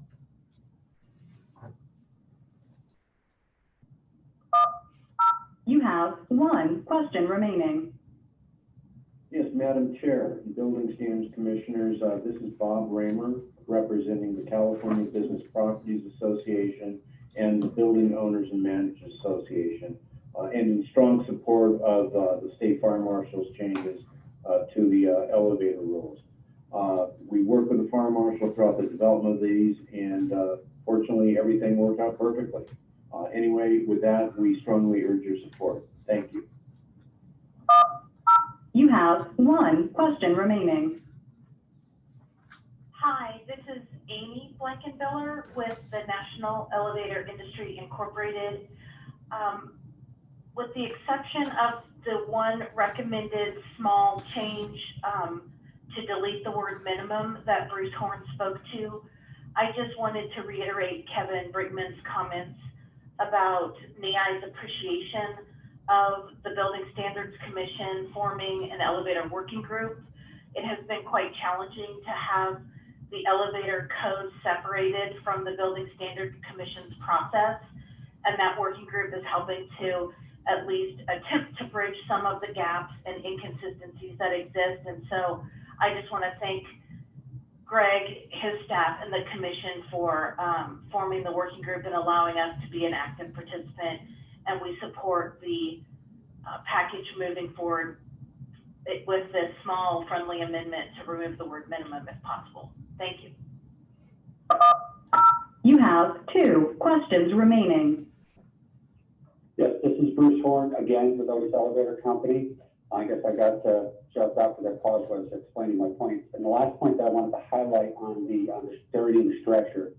You have 1 question remaining. Yes, Madam Chair, Building Standards Commissioners, this is Bob Raymer, representing the California Business Properties Association and the Building Owners and Managers Association. and in strong support of the state fire marshal's changes to the elevator rules. We worked with the fire marshal throughout the development of these, and fortunately, everything worked out perfectly. Anyway, with that, we strongly urge your support. Thank you. You have one question remaining. Hi, this is Amy Blankenbiller with the National Elevator Industry Incorporated. With the exception of the one recommended small change to delete the word minimum that Bruce Horn spoke to, I just wanted to reiterate Kevin Brickman's comments about NEI's appreciation of the Building Standards Commission forming an elevator working group. It has been quite challenging to have the elevator code separated from the Building Standards Commission's process, and that working group is helping to at least attempt to bridge some of the gaps and inconsistencies that exist. And so I just want to thank Greg, his staff, and the commission for forming the working group and allowing us to be an active participant. And we support the package moving forward with this small friendly amendment to remove the word minimum if possible. Thank you. You have two questions remaining. Yes, this is Bruce Horn again with Otis Elevator Company. I guess I got shoved out for that pause when I was explaining my points. And the last point that I wanted to highlight on the dirty and the stretcher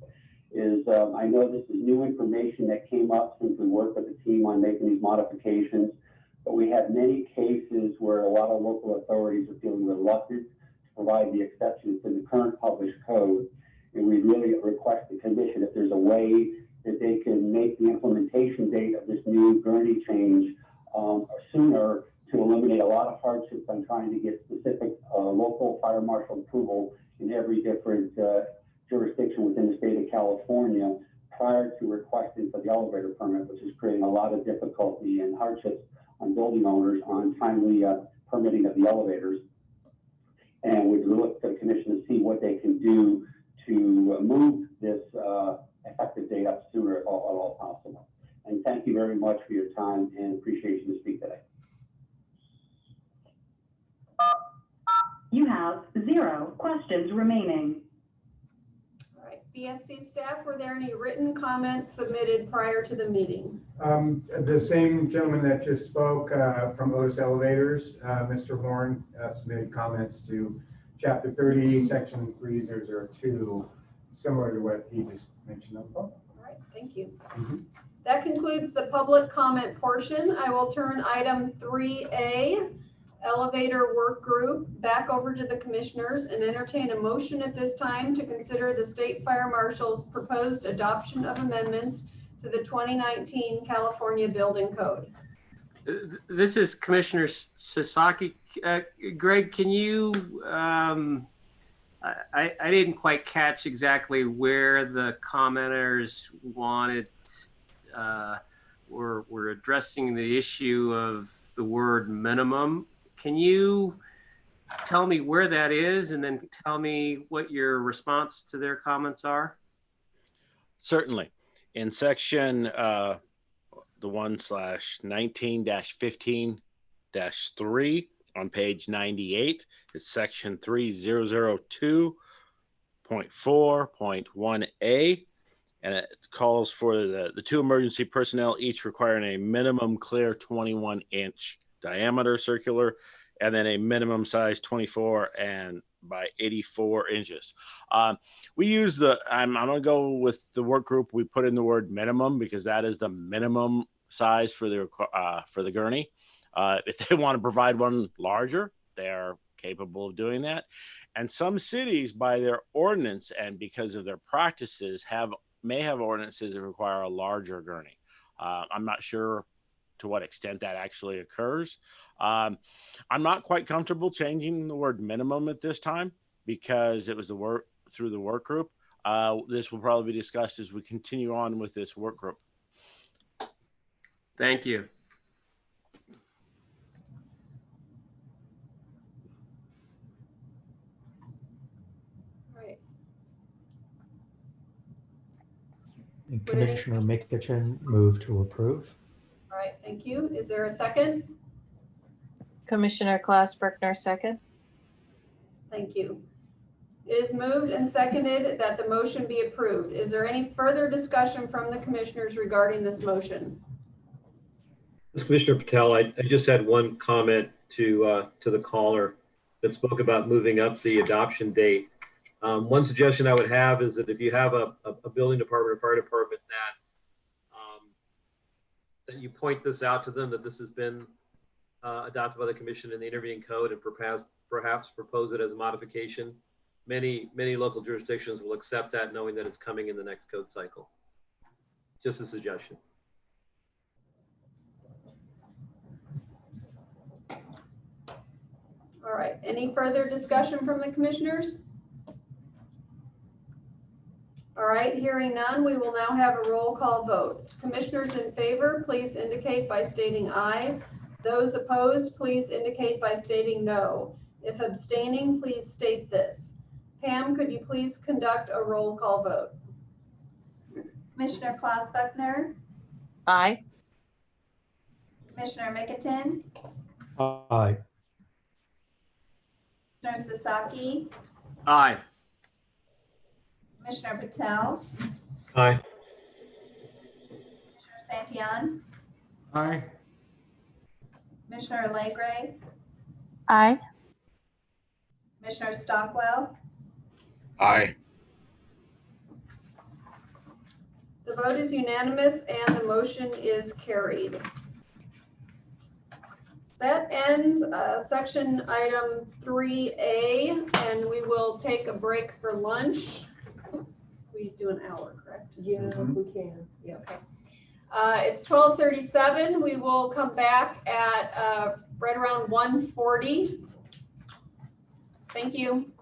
is I know this is new information that came up since we worked with the team on making these modifications, but we had many cases where a lot of local authorities are feeling reluctant to provide the exceptions to the current published code. And we really request the commission if there's a way that they can make the implementation date of this new gurney change sooner to eliminate a lot of hardships on trying to get specific local fire marshal approval in every different jurisdiction within the state of California prior to requesting for the elevator permit, which is creating a lot of difficulty and hardships on building owners on timely permitting of the elevators. And we'd look to the commission to see what they can do to move this effective date up sooner if at all possible. And thank you very much for your time and appreciation to speak today. You have 0 questions remaining. All right, BSC staff, were there any written comments submitted prior to the meeting? The same gentleman that just spoke from Otis Elevators, Mr. Horn, submitted comments to Chapter 30, Section 3002, similar to what he just mentioned on the phone. All right, thank you. That concludes the public comment portion. I will turn item 3A, elevator work group, back over to the commissioners and entertain a motion at this time to consider the state fire marshal's proposed adoption of amendments to the 2019 California Building Code. This is Commissioner Sasaki. Greg, can you, I didn't quite catch exactly where the commenters wanted, were addressing the issue of the word minimum. Can you tell me where that is and then tell me what your response to their comments are? Certainly. In section the 1/19-15-3 on page 98, it's section 3002.4.1a, and it calls for the two emergency personnel each requiring a minimum clear 21-inch diameter circular and then a minimum size 24 and by 84 inches. We use I'm going to go with the work group. We put in the word minimum because that is the minimum size for the gurney. If they want to provide one larger, they are capable of doing that. And some cities, by their ordinance and because of their practices, may have ordinances that require a larger gurney. I'm not sure to what extent that actually occurs. I'm not quite comfortable changing the word minimum at this time because it was through the work group. This will probably be discussed as we continue on with this work group. Thank you. And Commissioner Mikitchen moved to approve. All right, thank Thank you. Is there a second? Commissioner Klaus Brickner, second. Thank you. It is moved and seconded that the motion be approved. Is there any further discussion from the commissioners regarding this motion? This is Commissioner Patel, I just had one comment to the caller that spoke about moving up the adoption date. One suggestion I would have is that if you have a building department or fire department that you point this out to them, that this has been adopted by the commission in the intervening code, and perhaps propose it as a modification. Many local jurisdictions will accept that, knowing that it's coming in the next code cycle. Just a suggestion. All right, any further discussion from the commissioners? All right, hearing none, we will now have a roll call vote. Commissioners in favor, please indicate by stating aye. Those opposed, please indicate by stating no. If abstaining, please state this. Pam, could you please conduct a roll call vote? Commissioner Klaus Buckner, Aye. Commissioner Mickelton, Aye. Commissioner Sasaki, Aye. Commissioner Patel, Aye. Commissioner Santillan, Aye. Commissioner Legray, Aye. Commissioner Stockwell, Aye. The vote is unanimous and the motion is carried. That ends section item 3A, and we will take a break for lunch. We do an hour, correct? Yeah, we can. Yeah. Okay. It's 12:37. We will come back at right around 1:40. Thank you.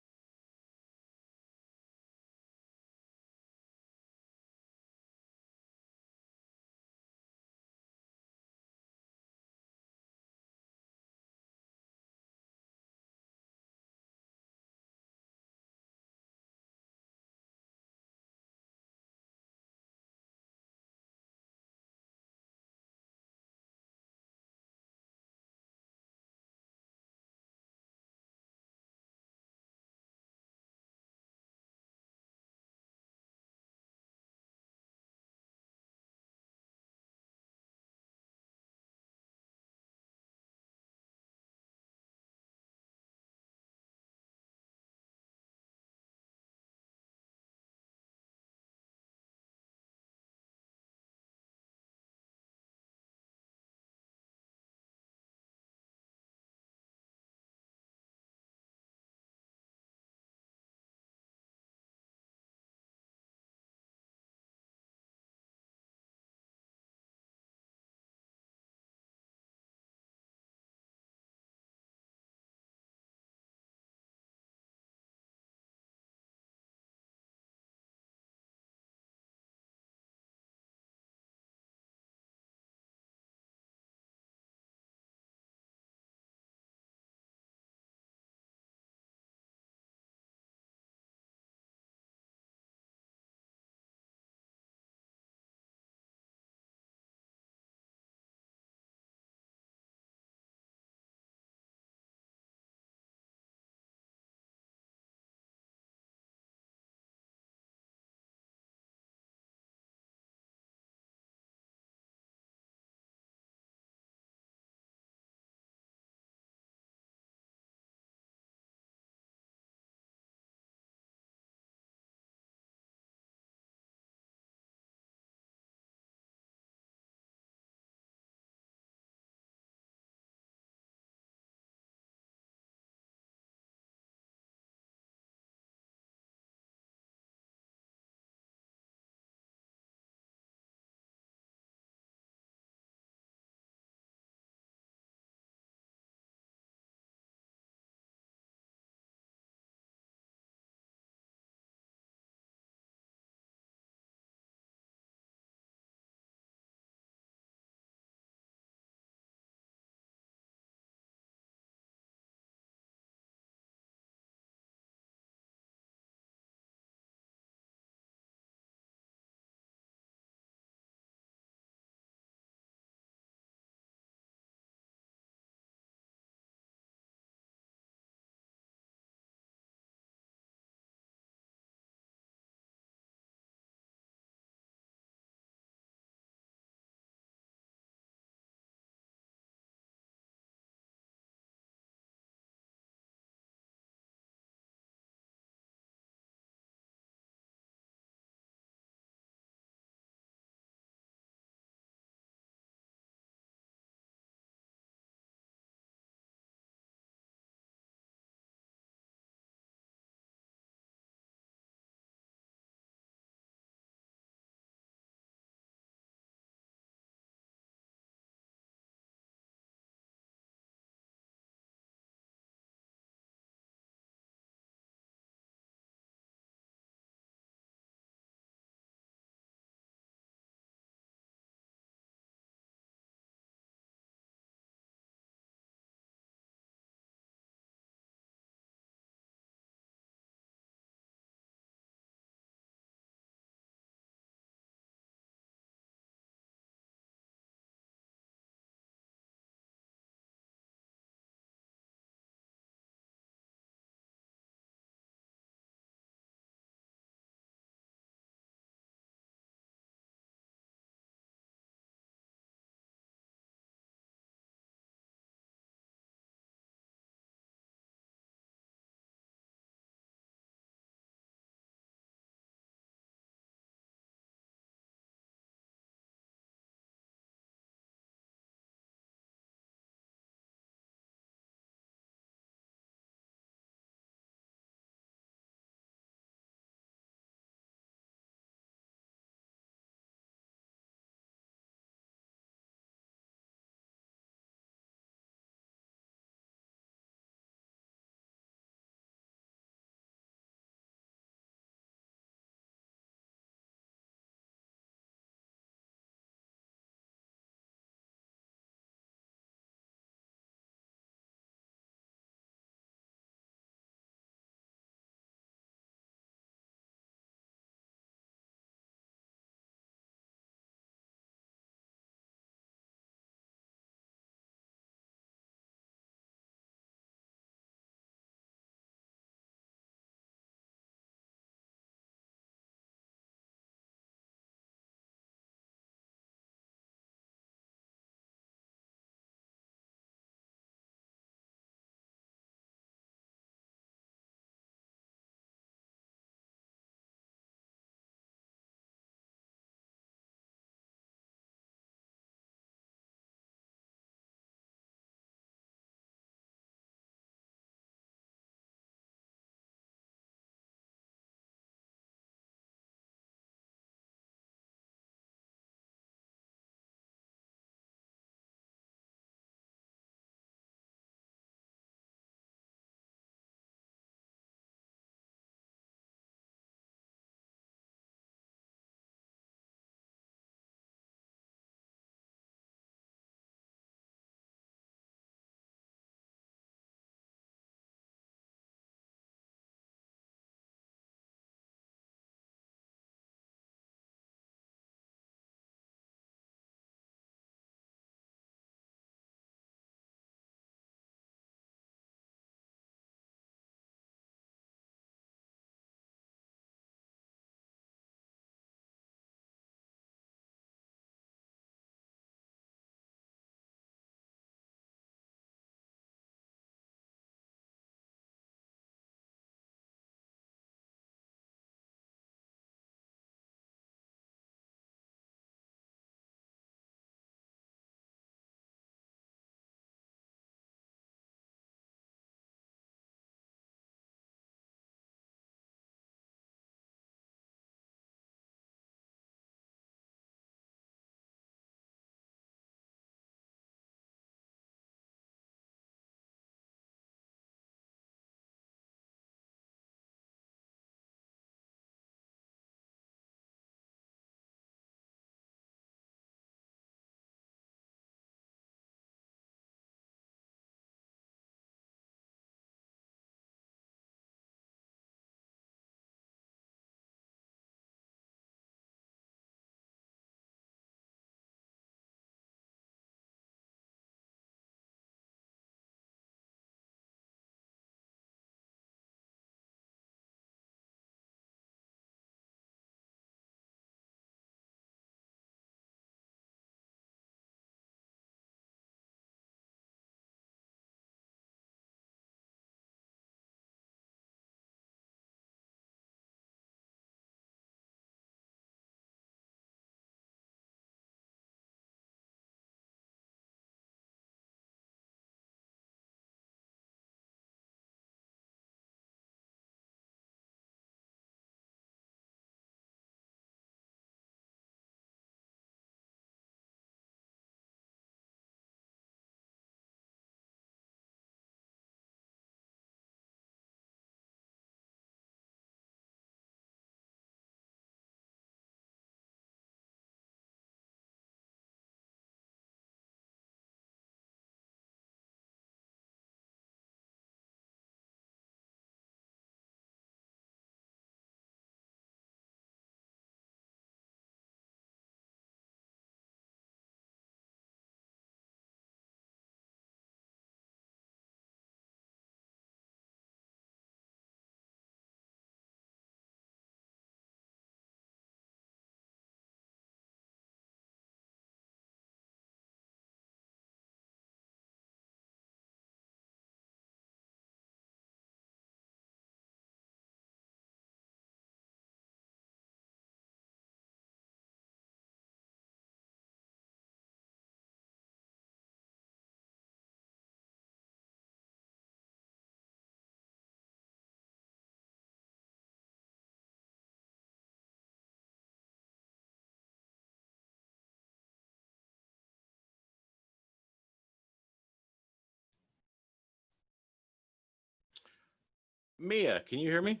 Mia, can you hear me?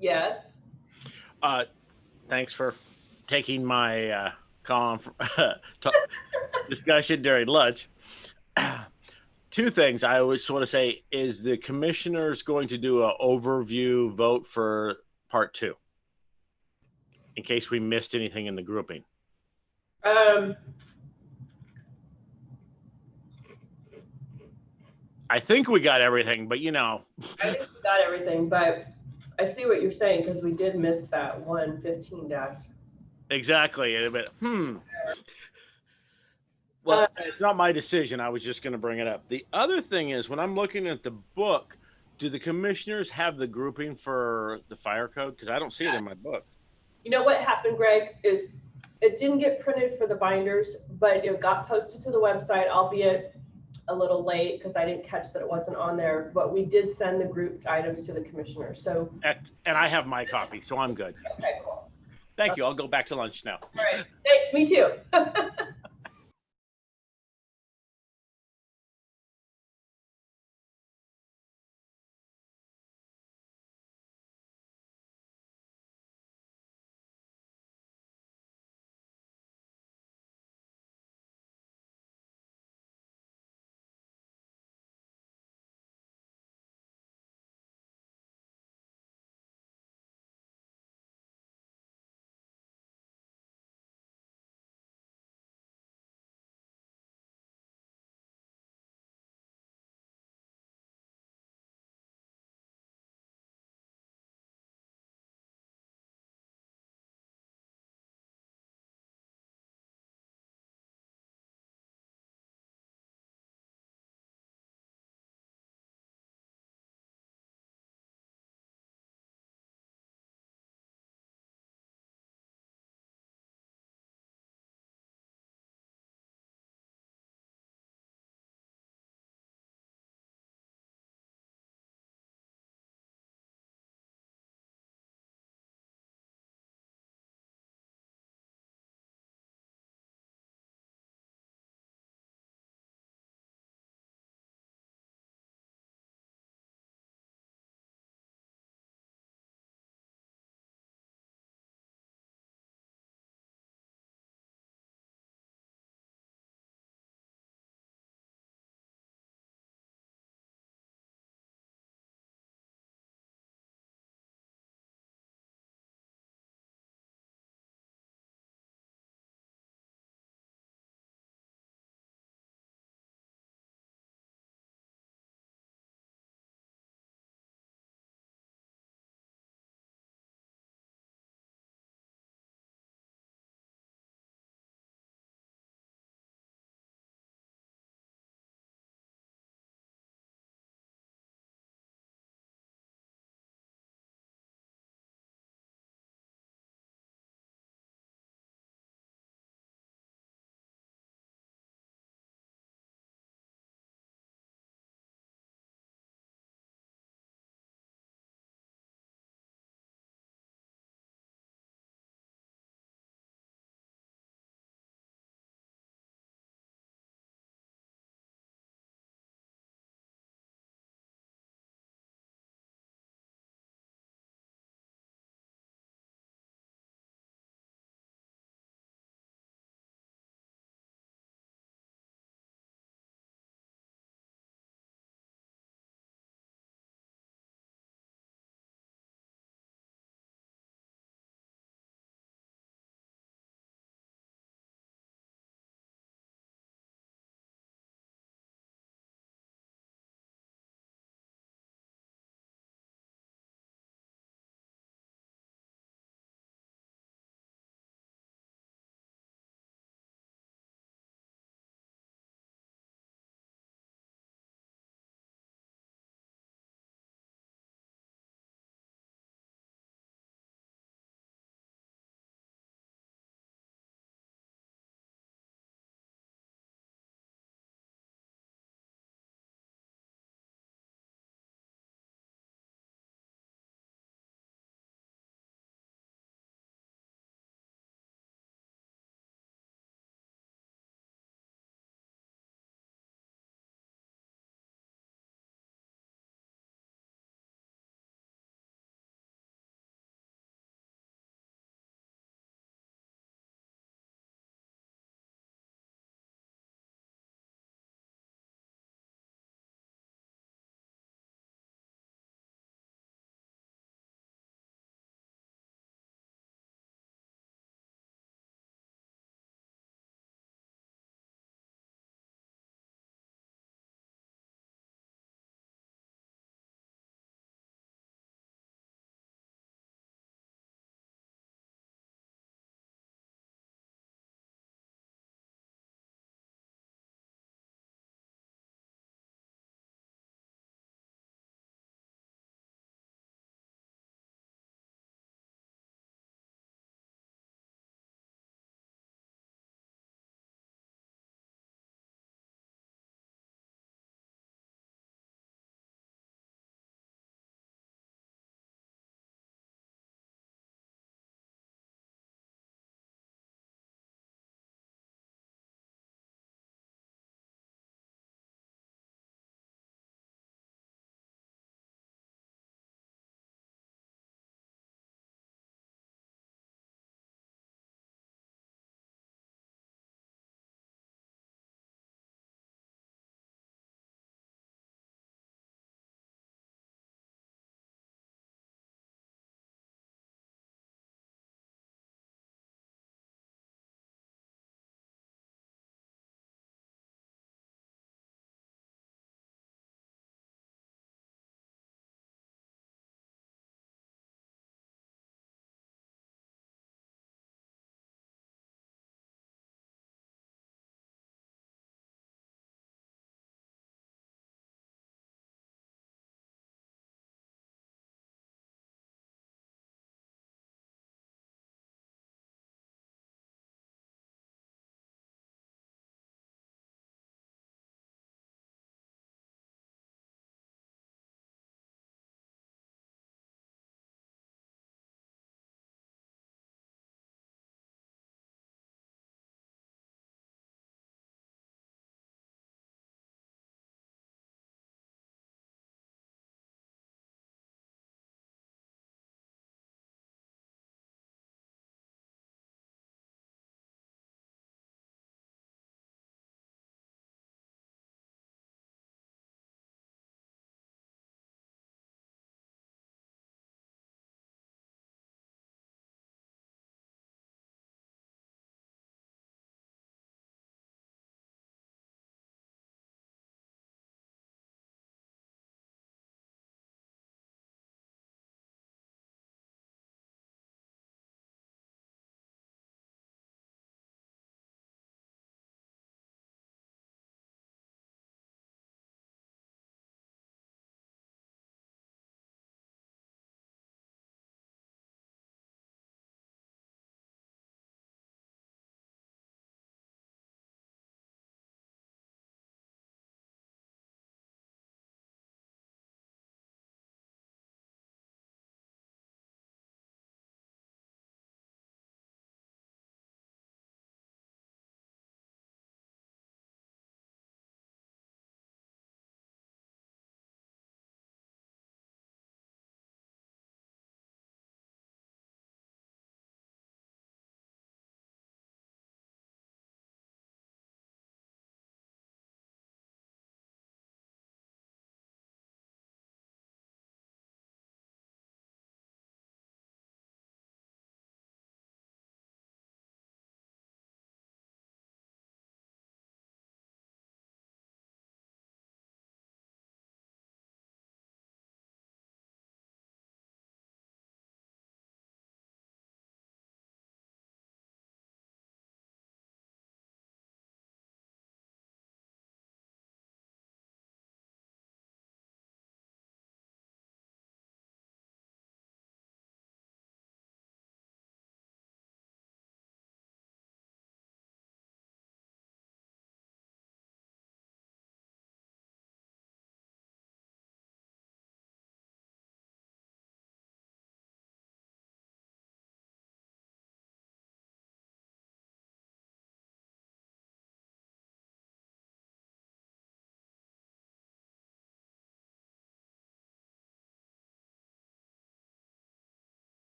Yes. Thanks for taking my discussion during lunch. Two things I always want to say is the commissioners going to do an overview vote for part 2 in case we missed anything in the grouping. I think we got everything, but I think we got everything, but I see what you're saying because we did miss that 115 dash. Exactly. But well, it's not my decision. I was just going to bring it up. The other thing is when I'm looking at the book, do the commissioners have the grouping for the fire code? Because I don't see it in my book. You know what happened, Greg, is it didn't get printed for the binders, but it got posted to the website, albeit a little late because I didn't catch that it wasn't on there, but we did send the grouped items to the commissioners. So, and I have my copy, so I'm good. Okay, cool. Thank you. I'll go back to lunch now. All right. Thanks. Me too.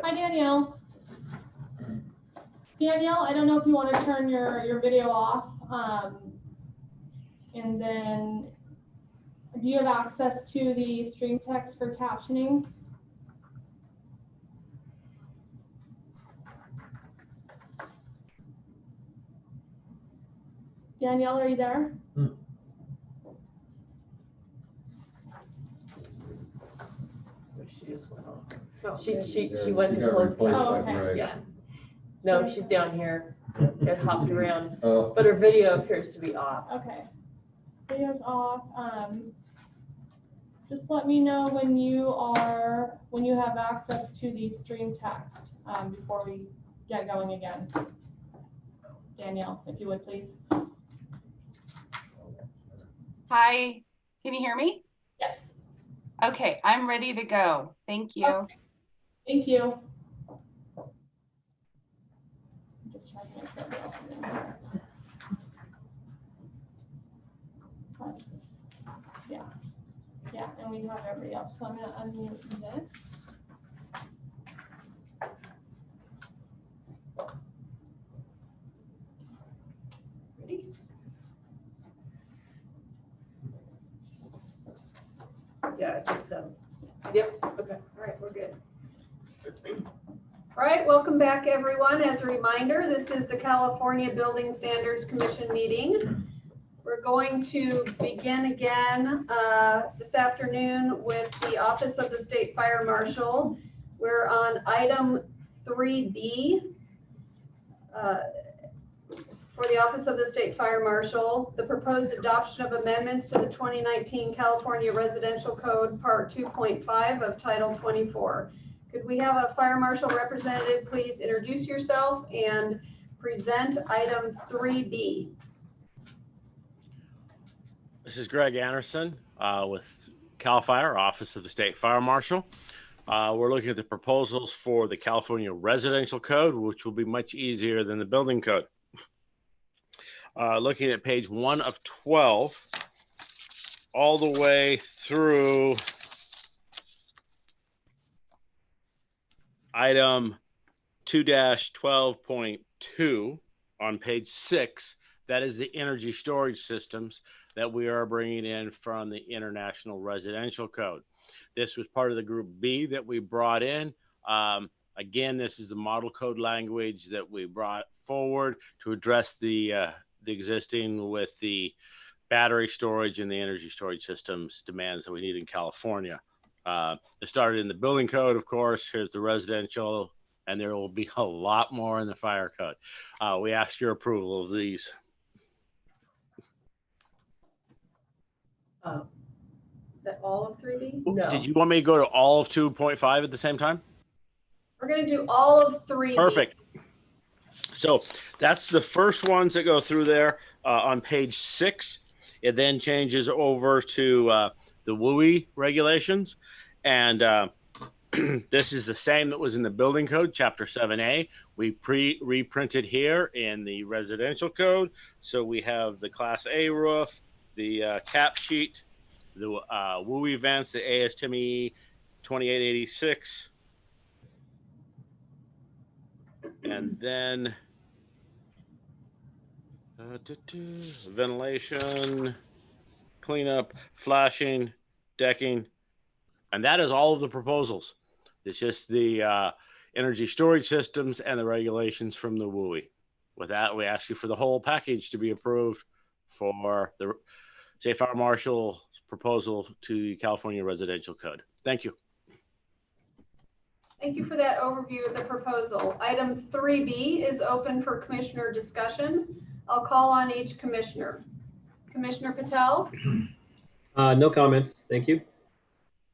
Hi, Danielle. Danielle, I don't know if you want to turn your video off. And then, do you have access to the stream text for captioning? Danielle, are you there? She just went off. She went to close. Oh, okay. Yeah. No, she's down here. It hopped around, but her video appears to be off. Okay. Video's off. Just let me know when you have access to the stream text before we get going again. Danielle, if you would please. Hi, can you hear me? Yes. Okay, I'm ready to go. Thank you. Okay. Thank you. Just trying to make sure we're all in here. Yeah. Yeah, and we have everybody else. So I'm going to unmute this. Ready? Yeah, just yep. Okay. All right, we're good. All right, welcome back, everyone. As a reminder, this is the California Building Standards Commission meeting. We're going to begin again this afternoon with the Office of the State Fire Marshal. We're on item 3B for the Office of the State Fire Marshal, the proposed adoption of amendments to the 2019 California Residential Code, Part 2.5 of Title 24. Could we have a fire marshal representative please introduce yourself and present item 3B? This is Greg Anderson with CAL FIRE, Office of the State Fire Marshal. We're looking at the proposals for the California Residential Code, which will be much easier than the Building Code. Looking at page 1 of 12, all the way through item 2-12.2 on page 6, that is the energy storage systems that we are bringing in from the International Residential Code. This was part of the group B that we brought in. Again, this is the model code language that we brought forward to address the existing with the battery storage and the energy storage systems demands that we need in California. It started in the building code, of course. Here's the residential, and there will be a lot more in the fire code. We ask your approval of these. Is that all of 3B? No. Did you want me to go to all of 2.5 at the same time? We're going to do all of 3B. Perfect. So that's the first ones that go through there on page 6. It then changes over to the WUI regulations. And this is the same that was in the building code, chapter 7A. We reprinted here in the residential code. So we have the class A roof, the cap sheet, the WUI vents, the ASTME 2886. And then ventilation, cleanup, flashing, decking, and that is all of the proposals. It's just the energy storage systems and the regulations from the WUI. With that, we ask you for the whole package to be approved for the State Fire Marshal's proposal to the California Residential Code. Thank you. Thank you for that overview of the proposal. Item 3B is open for commissioner discussion. I'll call on each commissioner. Commissioner Patel? No comments. Thank you.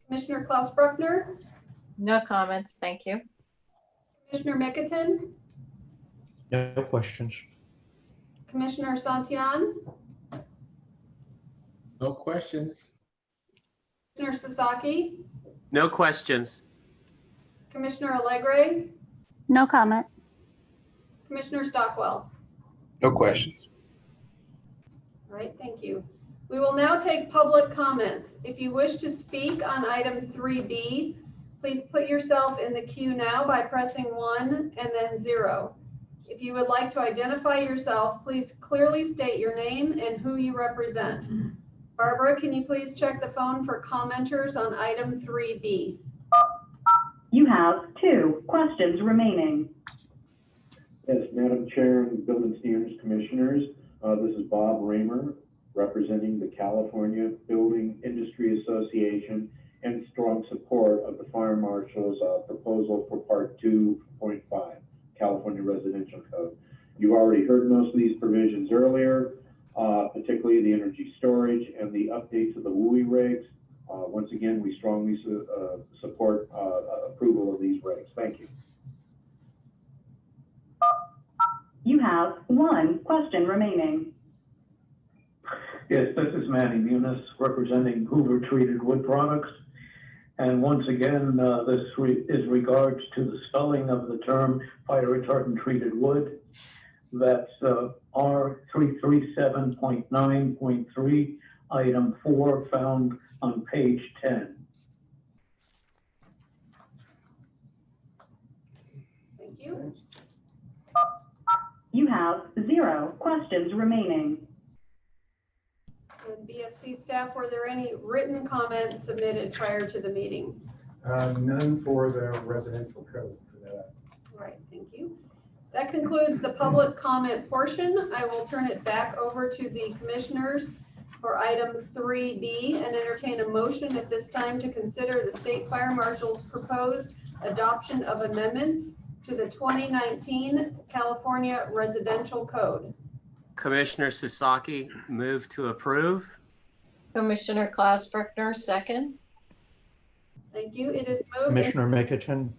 Commissioner Klaus Bruckner? No comments, thank you. Commissioner Mickelton? No questions. Commissioner Santillan? No questions. Commissioner Sasaki? No questions. Commissioner Allegre? No comment. Commissioner Stockwell? No questions. All right, thank you. We will now take public comments. If you wish to speak on item 3B, Please put yourself in the queue now by pressing 1 and then 0. If you would like to identify yourself, please clearly state your name and who you represent. Barbara, can you please check the phone for commenters on item 3B? You have 2 questions remaining. Yes, Madam Chair and Building Standards Commissioners, this is Bob Raymer, representing the California Building Industry Association and strong support of the Fire Marshal's proposal for Part 2.5, California Residential Code. You already heard most of these provisions earlier, particularly the energy storage and the update to the WUI regs. Once again, we strongly support approval of these regs. Thank you. You have 1 question remaining. Yes, this is Manny Muniz representing Hoover Treated Wood Products. And once again, this is regards to the spelling of the term fire retardant treated wood. That's R337.9.3, item 4, found on page 10. Thank you. You have 0 questions remaining. And BSC staff, were there any written comments submitted prior to the meeting? None for the residential code for that. All right, thank you. That concludes the public comment portion. I will turn it back over to the commissioners for item 3B and entertain a motion at this time to consider the State Fire Marshal's proposed adoption of amendments to the 2019 California Residential Code. Commissioner Sasaki, move to approve. Commissioner Klaus Brickner, second. Thank you. It is moved. Commissioner Mickelton.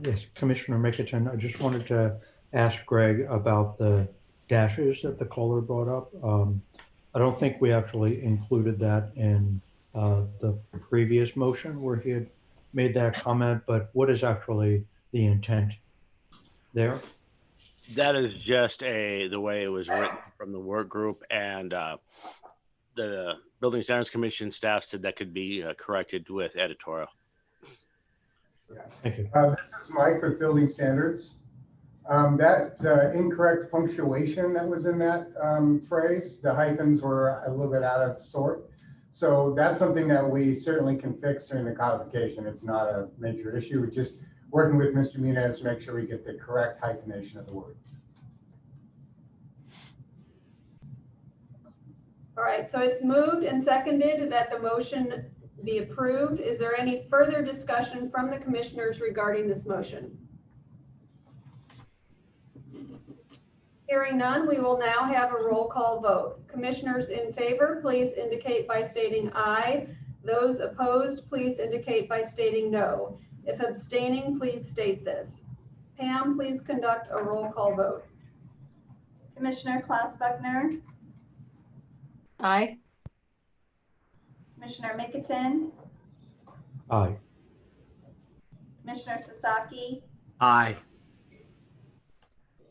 Yes, Commissioner Mickelton, I just wanted to ask Greg about the dashes that the caller brought up. I don't think we actually included that in the previous motion where he had made that comment, but what is actually the intent there? That is just the way it was written from the work group, and the Building Standards Commission staff said that could be corrected with editorial. Thank you. This is Mike with Building Standards. That incorrect punctuation that was in that phrase, the hyphens were a little bit out of sort. So that's something that we certainly can fix during the codification. It's not a major issue. We're just working with Mr. Muniz to make sure we get the correct hyphenation of the word. All right, so it's moved and seconded that the motion be approved. Is there any further discussion from the commissioners regarding this motion? Hearing none, we will now have a roll call vote. Commissioners in favor, please indicate by stating aye. Those opposed, please indicate by stating no. If abstaining, please state this. Pam, please conduct a roll call vote. Commissioner Klaus Buckner, Aye. Commissioner Mickelton, Aye. Commissioner Sasaki, Aye.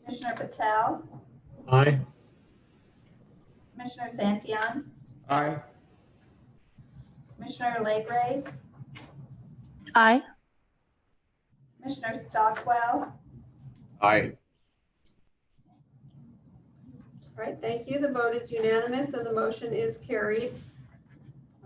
Commissioner Patel, Aye. Commissioner Santillan, Aye. Commissioner Legray, Aye. Commissioner Stockwell, Aye. All right, thank you. The vote is unanimous and the motion is carried.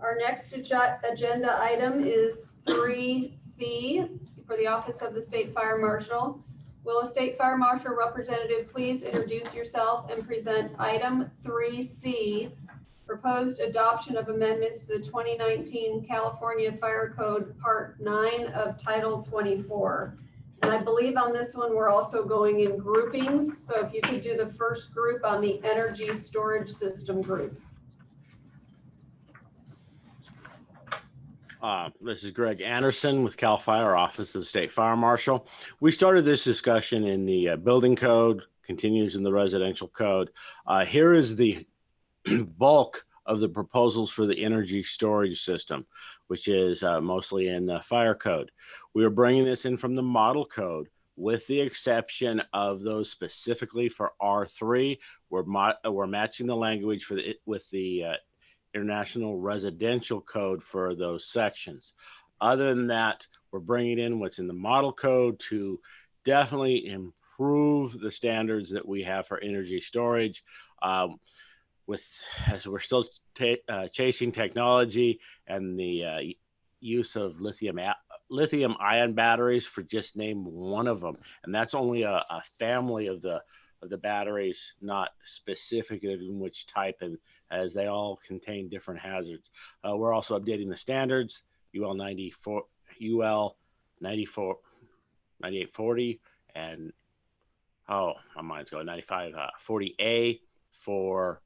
Our next agenda item is 3C for the Office of the State Fire Marshal. Will a State Fire Marshal representative please introduce yourself and present item 3C, proposed adoption of amendments to the 2019 California Fire Code Part 9 of Title 24. And I believe on this one, we're also going in groupings. So if you could do the first group on the energy storage system group. This is Greg Anderson with CAL FIRE, Office of the State Fire Marshal. We started this discussion in the building code, continues in the residential code. Here is the bulk of the proposals for the energy storage system, which is mostly in the fire code. We are bringing this in from the model code with the exception of those specifically for R3. We're matching the language for with the International Residential Code for those sections. Other than that, We're bringing in what's in the model code to definitely improve the standards that we have for energy storage. As we're still chasing technology and the use of lithium ion batteries, for just name one of them, and that's only a family of the batteries, not specific in which type, and as they all contain different hazards. We're also updating the standards, UL 9840, and my mind's going 9540A for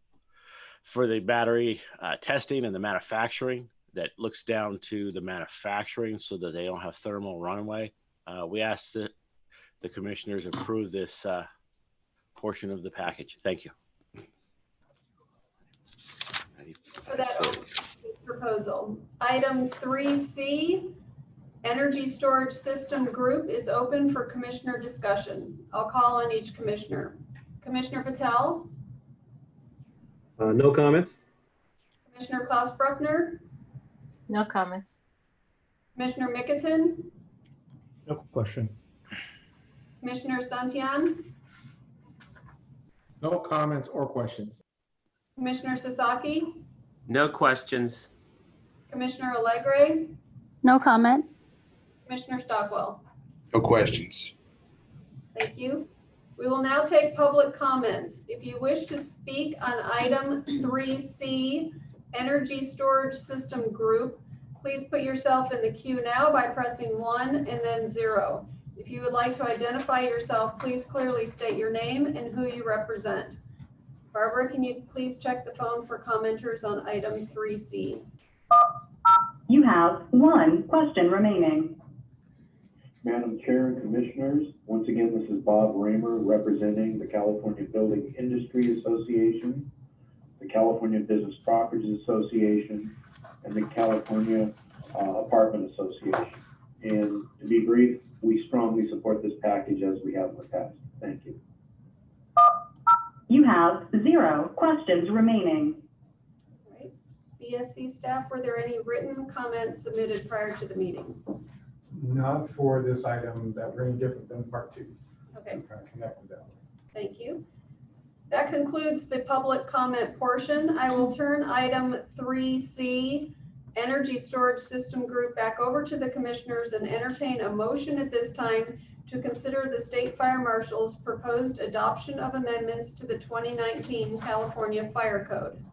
the battery testing and the manufacturing, that looks down to the manufacturing so that they don't have thermal runaway. We ask that the commissioners approve this portion of the package. Thank you. For that proposal. Item 3C, Energy Storage System Group, is open for commissioner discussion. I'll call on each commissioner. Commissioner Patel? No comments. Commissioner Klaus Bruckner? No comments. Commissioner Mickelton? No question. Commissioner Santian? No comments or questions. Commissioner Sasaki? No questions. Commissioner Allegre? No comment. Commissioner Stockwell? No questions. Thank you. We will now take public comments. If you wish to speak on item 3C, Energy Storage System Group, please put yourself in the queue now by pressing 1 and then 0. If you would like to identify yourself, please clearly state your name and who you represent. Barbara, can you please check the phone for commenters on item 3C? You have 1 question remaining. Madam Chair and Commissioners, once again, this is Bob Raymer representing the California Building Industry Association, the California Business Properties Association, and the California Apartment Association. And to be brief, we strongly support this package as we have in the past. Thank you. You have 0 questions remaining. All right. BSC staff, were there any written comments submitted prior to the meeting? Not for this item, that we're any different than part 2. Okay. Connected that way. Thank you. That concludes the public comment portion. I will turn item 3C, Energy Storage System Group, back over to the commissioners and entertain a motion at this time to consider the State Fire Marshal's proposed adoption of amendments to the 2019 California Fire Code.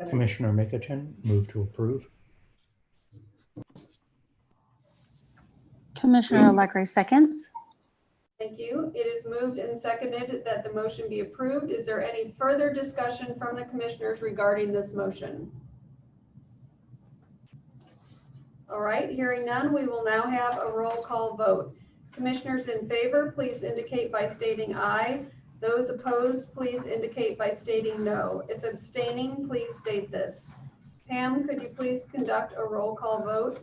Commissioner Mickelton, move to approve. Commissioner Allegre seconds. Thank you. It is moved and seconded that the motion be approved. Is there any further discussion from the commissioners regarding this motion? All right, hearing none, we will now have a roll call vote. Commissioners in favor, please indicate by stating aye. Those opposed, please indicate by stating no. If abstaining, please state this. Pam, could you please conduct a roll call vote?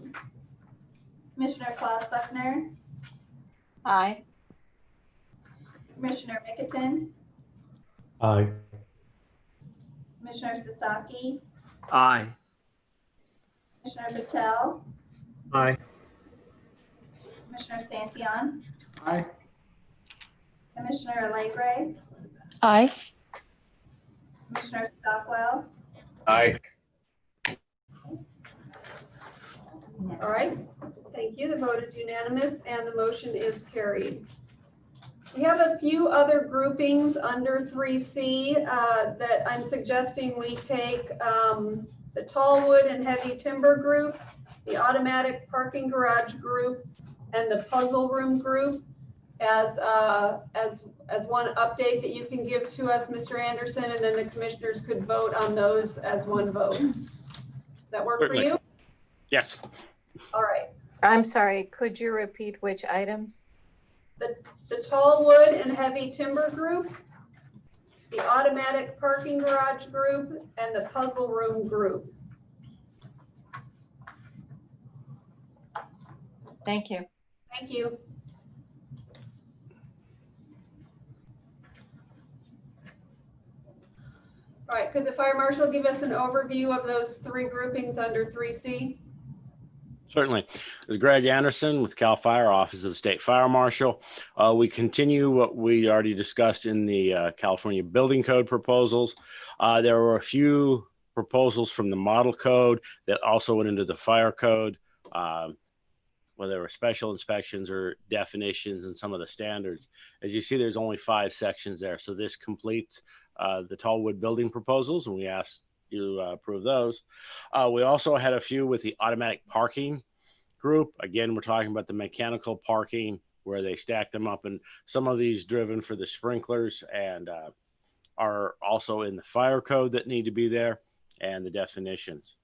Commissioner Klaus Buckner, Aye. Commissioner Mickelton, Aye. Commissioner Sasaki, Aye. Commissioner Patel, Aye. Commissioner Santian, Aye. Commissioner Allegre, Aye. Commissioner Stockwell. Aye. All right, thank you. The vote is unanimous and the motion is carried. We have a few other groupings under 3C that I'm suggesting we take the tall wood and heavy timber group, the automatic parking garage group, and the puzzle room group as one update that you can give to us, Mr. Anderson, and then the commissioners could vote on those as one vote. Does that work Certainly. for you? Yes. All right. I'm sorry, could you repeat which items? The tall wood and heavy timber group, the automatic parking garage group, and the puzzle room group. Thank you. Thank you. All right, could the fire marshal give us an overview of those 3 groupings under 3C? Certainly. This is Greg Anderson with CAL FIRE, Office of the State Fire Marshal. We continue what we already discussed in the California Building Code proposals. There were a few proposals from the model code that also went into the fire code, whether there were special inspections or definitions and some of the standards. As you see, there's only 5 sections there. So this completes the tall wood building proposals, and we asked you approve those. We also had a few with the automatic parking group. Again, we're talking about the mechanical parking where they stack them up, and some of these driven for the sprinklers and are also in the fire code that need to be there, and the definitions.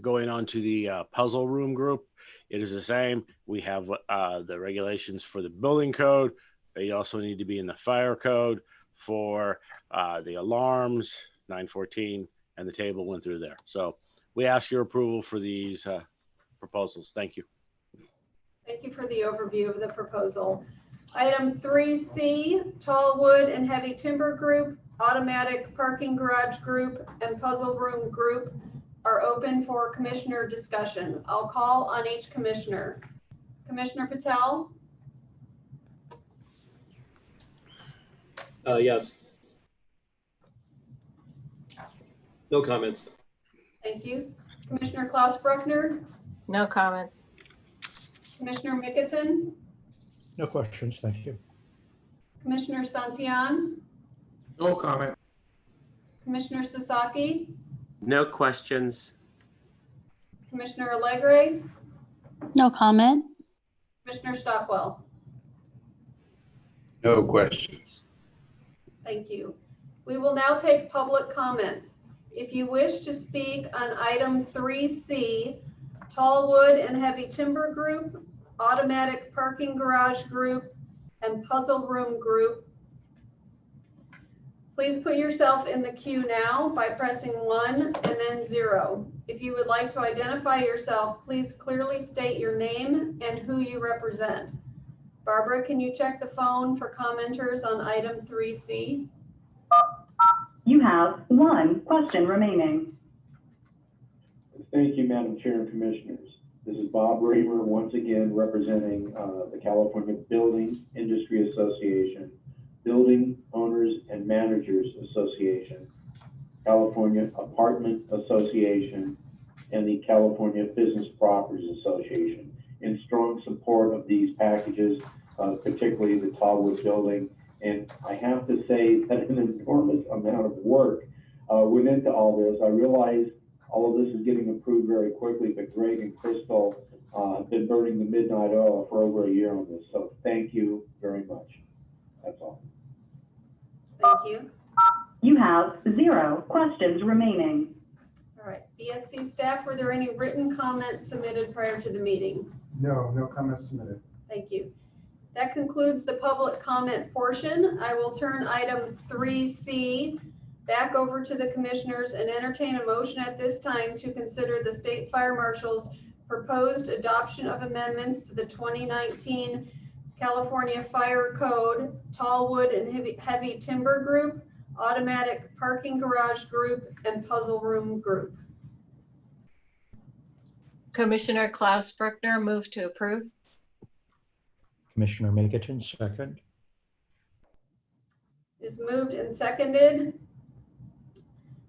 Going on to the puzzle room group, it is the same. We have the regulations for the building code. They also need to be in the fire code for the alarms, 914, and the table went through there. So we ask your approval for these proposals. Thank you. Thank you for the overview of the proposal. Item 3C, tall wood and heavy timber group, automatic parking garage group, and puzzle room group are open for commissioner discussion. I'll call on each commissioner. Commissioner Patel? Yes. No comments. Thank you. Commissioner Klaus Bruckner? No comments. Commissioner Mickelton? No questions, thank you. Commissioner Santillan? No comment. Commissioner Sasaki? No questions. Commissioner Allegre? No comment. Commissioner Stockwell? No questions. Thank you. We will now take public comments. If you wish to speak on item 3C, tall wood and heavy timber group, automatic parking garage group, and puzzle room group, please put yourself in the queue now by pressing 1 and then 0. If you would like to identify yourself, please clearly state your name and who you represent. Barbara, can you check the phone for commenters on item 3C? You have 1 question remaining. Thank you, Madam Chair and Commissioners. This is Bob Raymer, once again representing the California Building Industry Association, Building Owners and Managers Association, California Apartment Association, and the California Business Properties Association, in strong support of these packages, particularly the Tallwood building. And I have to say that an enormous amount of work went into all this. I realize all of this is getting approved very quickly, but Greg and Crystal have been burning the midnight oil for over a year on this. So thank you very much. That's all. Thank you. You have 0 questions remaining. All right. BSC staff, were there any written comments submitted prior to the meeting? No, no comments submitted. Thank you. That concludes the public comment portion. I will turn item 3C back over to the commissioners and entertain a motion at this time to consider the State Fire Marshal's proposed adoption of amendments to the 2019 California Fire Code, tall wood and heavy timber group, automatic parking garage group, and puzzle room group. Commissioner Klaus Bruckner, move to approve. Commissioner Mickelton, second. Is moved and seconded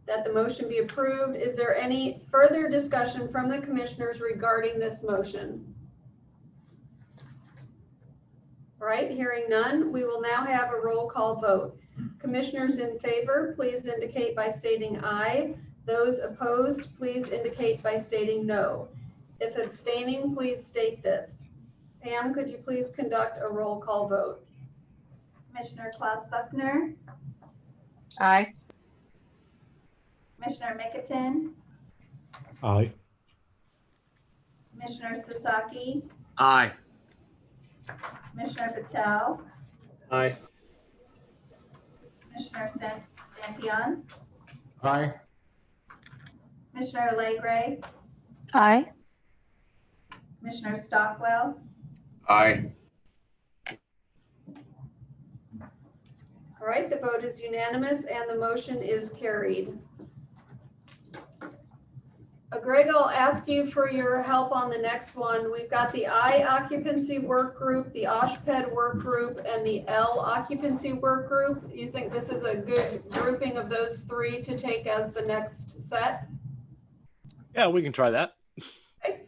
that the motion be approved. Is there any further discussion from the commissioners regarding this motion? All right, hearing none, we will now have a roll call vote. Commissioners in favor, please indicate by stating aye. Those opposed, please indicate by stating no. If abstaining, please state this. Pam, could you please conduct a roll call vote? Commissioner Klaus Buckner, Aye. Commissioner Mickelton, Aye. Commissioner Sasaki, Aye. Commissioner Patel, Aye. Commissioner Santillan, Aye. Commissioner Allegre, Aye. Commissioner Stockwell, Aye. All right, the vote is unanimous and the motion is carried. Greg, I'll ask you for your help on the next one. We've got the I occupancy work group, the OSHPD work group, and the L occupancy work group. You think this is a good grouping of those three to take as the next set? Yeah, we can try that. Okay.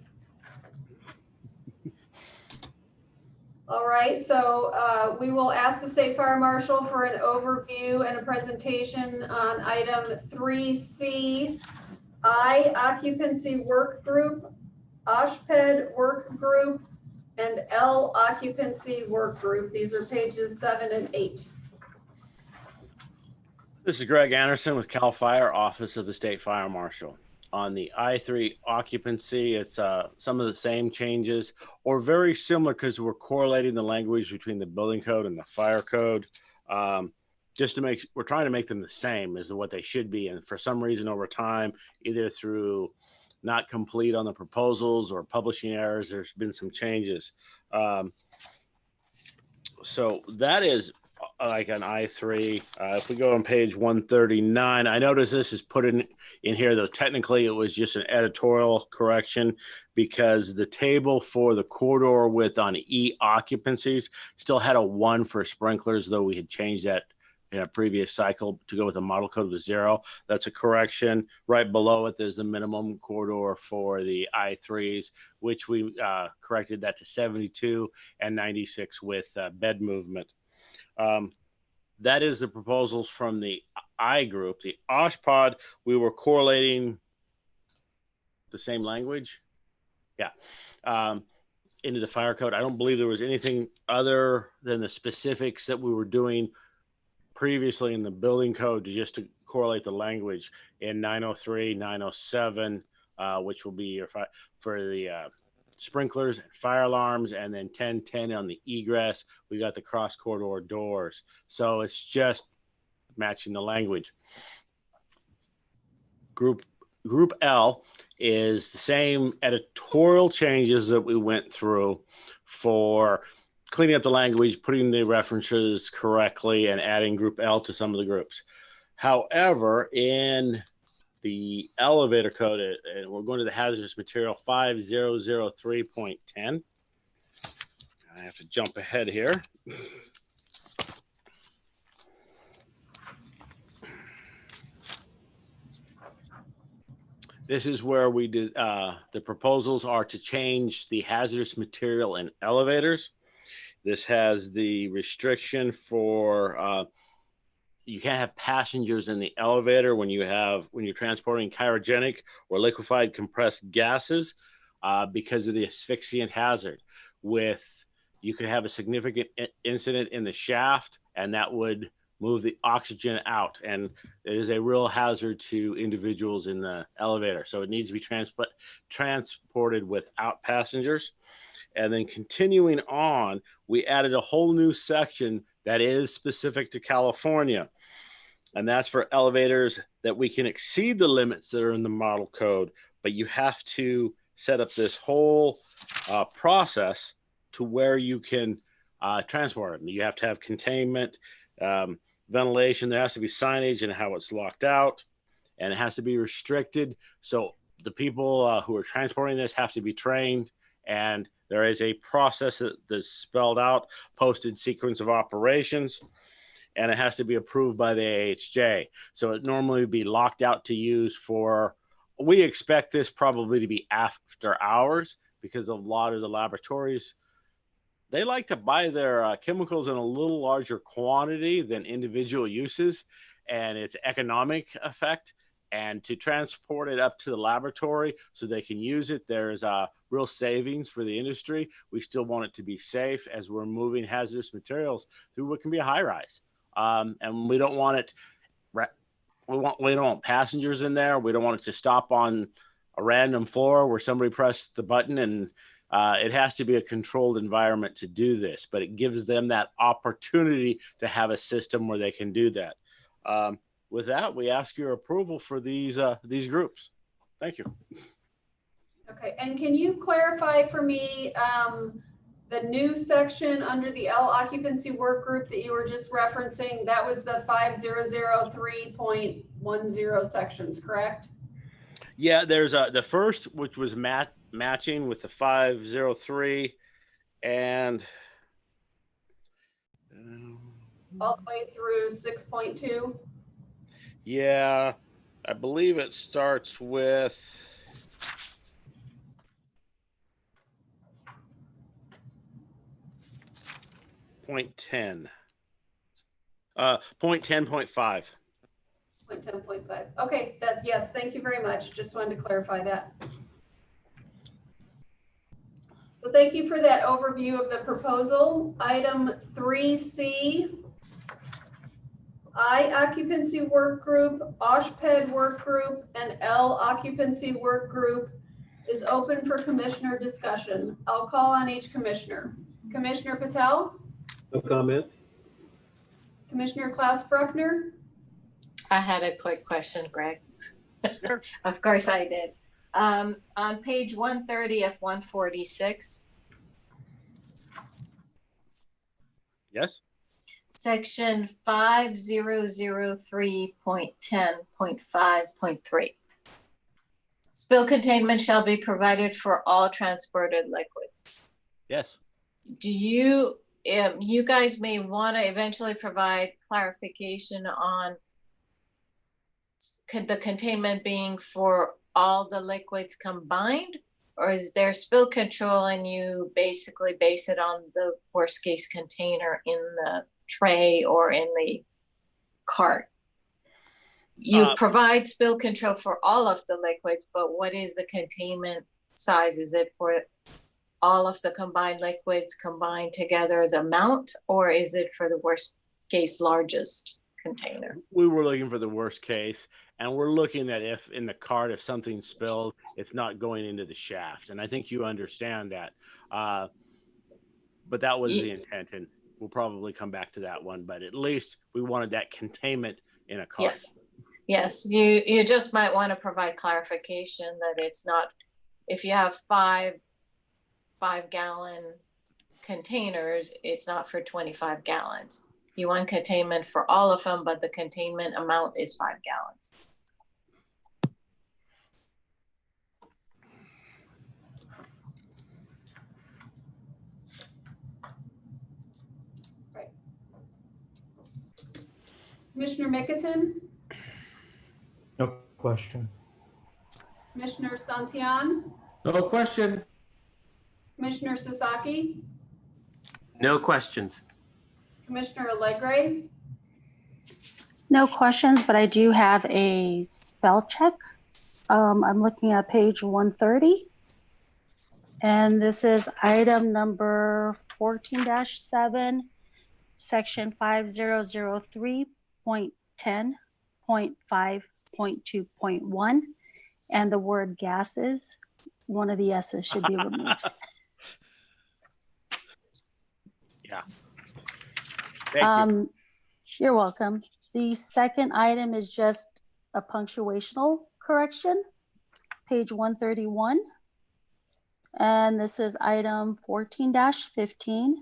All right, so we will ask the State Fire Marshal for an overview and a presentation on item 3C, I occupancy work group, OSHPD work group, and L occupancy work group. These are pages 7 and 8. This is Greg Anderson with CAL FIRE, Office of the State Fire Marshal. On the I3 occupancy, it's some of the same changes or very similar because we're correlating the language between the building code and the fire code. Just to make, we're trying to make them the same as what they should be. And for some reason over time, either through not complete on the proposals or publishing errors, there's been some changes. So that is like an I3. If we go on page 139, I notice this is put in here, though technically it was just an editorial correction because the table for the corridor width on E occupancies still had a 1 for sprinklers, though we had changed that in a previous cycle to go with a model code with 0. That's a correction. Right below it, there's the minimum corridor for the I3s, which we corrected that to 72 and 96 with bed movement. That is the proposals from the I group. The OSHPD, we were correlating the same language. Yeah. Into the fire code. I don't believe there was anything other than the specifics that we were doing previously in the building code just to correlate the language in 903, 907, which will be your for the sprinklers and fire alarms, and then 1010 on the egress. We got the cross corridor doors. So it's just matching the language. Group L is the same editorial changes that we went through for cleaning up the language, putting the references correctly, and adding group L to some of the groups. However, in the elevator code, and we're going to the hazardous material 5003.10. I have to jump ahead here. This is where we did, the proposals are to change the hazardous material in elevators. This has the restriction for you can't have passengers in the elevator when you're transporting cryogenic or liquefied compressed gases because of the asphyxiant hazard. You could have a significant incident in the shaft, and that would move the oxygen out, and it is a real hazard to individuals in the elevator. So it needs to be transported without passengers. And then continuing on, we added a whole new section that is specific to California. And that's for elevators that we can exceed the limits that are in the model code, but you have to set up this whole process to where you can transport them. You have to have containment, ventilation. There has to be signage and how it's locked out, and it has to be restricted. So the people who are transporting this have to be trained, and there is a process that's spelled out, posted sequence of operations, and it has to be approved by the AHJ. So it normally would be locked out to use for, we expect this probably to be after hours because a lot of the laboratories, they like to buy their chemicals in a little larger quantity than individual uses, and it's economic effect. And to transport it up to the laboratory so they can use it, there's real savings for the industry. We still want it to be safe as we're moving hazardous materials through what can be a high rise. And we don't want it, we don't want passengers in there. We don't want it to stop on a random floor where somebody pressed the button, and it has to be a controlled environment to do this, but it gives them that opportunity to have a system where they can do that. With that, we ask your approval for these groups. Thank you. Okay, and can you clarify for me the new section under the L occupancy work group that you were just referencing? That was the 5003.10 sections, correct? Yeah, there's the first, which was matching with the 503, and All the way through 6.2. yeah, I believe it starts with 0.10. 0.10.5. 10.5. Okay, that's, yes, thank you very much. Just wanted to clarify that. So thank you for that overview of the proposal. Item 3C, I occupancy work group, OSHPD work group, and L occupancy work group is open for commissioner discussion. I'll call on each commissioner. Commissioner Patel, No comment. Commissioner Klaus Bruckner, I had a quick question, Greg. Sure. Of course I did. On page 130 of 146, Yes. section 5003.10.5.3. Spill containment shall be provided for all transported liquids. Yes. Do you, you guys may want to eventually provide clarification on the containment being for all the liquids combined, or is there spill control and you basically base it on the worst case container in the tray or in the cart? You provide spill control for all of the liquids, but what is the containment size? Is it for all of the combined liquids combined together, the amount, or is it for the worst case largest container? We were looking for the worst case, and we're looking at if in the cart, if something spilled, it's not going into the shaft. And I think you understand that. But that was the intent, and we'll probably come back to that one. But at least we wanted that containment in a cart. Yes. Yes, you just might want to provide clarification that it's not, if you have five gallon containers, it's not for 25 gallons. You want containment for all of them, but the containment amount is 5 gallons. Right. Commissioner Mickelton, No question. Commissioner Santillan, No question. Commissioner Sasaki, No questions. Commissioner Allegre, No questions, but I do have a spell check. I'm looking at page 130. And this is item number 14-7, section 5003.10.5.2.1. And the word gases, one of the S's should be removed. Yeah. Thank you. You're welcome. The second item is just a punctuational correction, page 131. And this is item 14-15,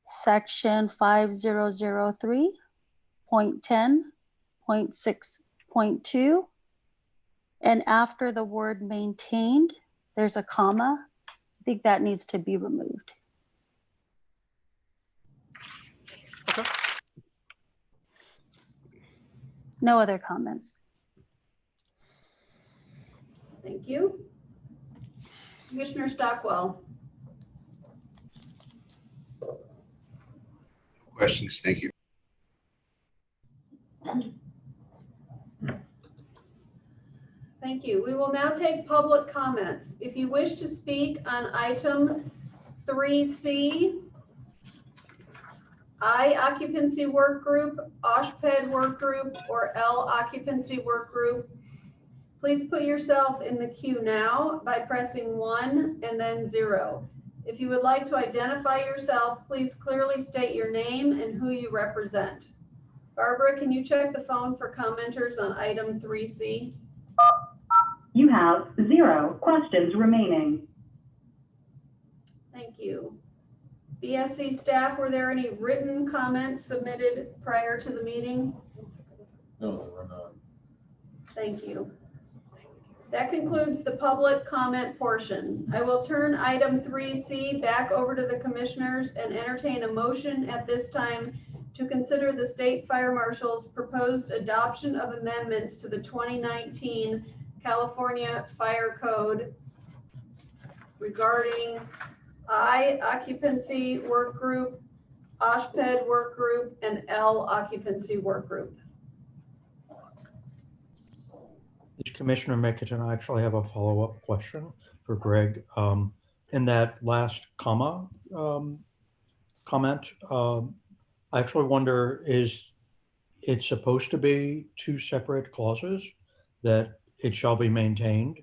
section 5003.10.6.2. And after the word maintained, there's a comma. I think that needs to be removed. Okay. No other comments. thank you. Commissioner Stockwell, Questions? Thank you. thank you. We will now take public comments. If you wish to speak on item 3C, I occupancy work group, OSHPD work group, or L occupancy work group, please put yourself in the queue now by pressing 1 and then 0. If you would like to identify yourself, please clearly state your name and who you represent. Barbara, can you check the phone for commenters on item 3C? You have 0 questions remaining. Thank you. BSC staff, were there any written comments submitted prior to the meeting? No, there were not. Thank you. That concludes the public comment portion. I will turn item 3C back over to the commissioners and entertain a motion at this time to consider the state fire marshal's proposed adoption of amendments to the 2019 California Fire Code regarding I, occupancy work group, OSHPD work group, and L, occupancy work group. Commissioner Mickelson, I actually have a follow-up question for Greg. In that last comment, I actually wonder, is it supposed to be two separate clauses, that it shall be maintained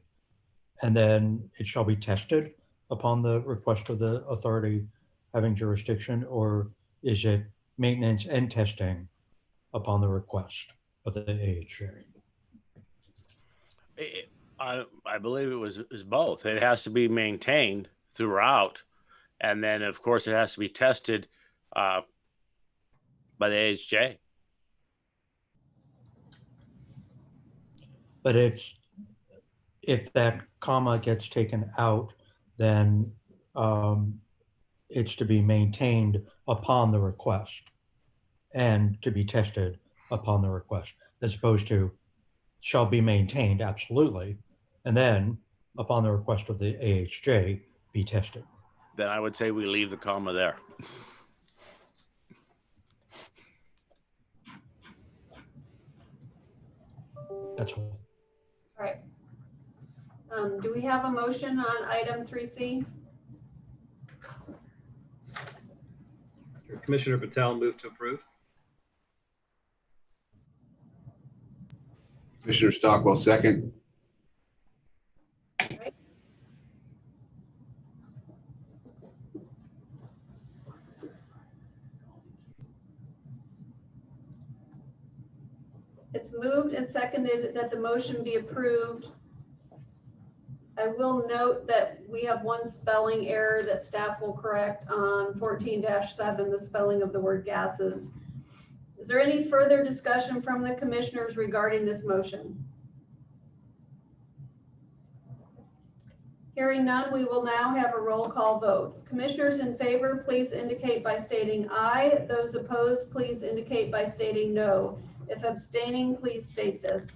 and then it shall be tested upon the request of the authority having jurisdiction, or is it maintenance and testing upon the request of the AHJ? I believe it is both. It has to be maintained throughout, and then of course it has to be tested by the AHJ. But it's, if that comma gets taken out, then it's to be maintained upon the request and to be tested upon the request, as opposed to shall be maintained, absolutely, and then upon the request of the AHJ be tested. Then I would say we leave the comma there. That's all. All right. Do we have a motion on item 3C? Commissioner Patel, move to approve. Commissioner Stockwell, second. Right. It's moved and seconded that the motion be approved. I will note that we have one spelling error that staff will correct on 14-7, the spelling of the word gases. Is there any further discussion from the commissioners regarding this motion? Hearing none, we will now have a roll call vote. Commissioners in favor, please indicate by stating aye. Those opposed, please indicate by stating no. If abstaining, please state this.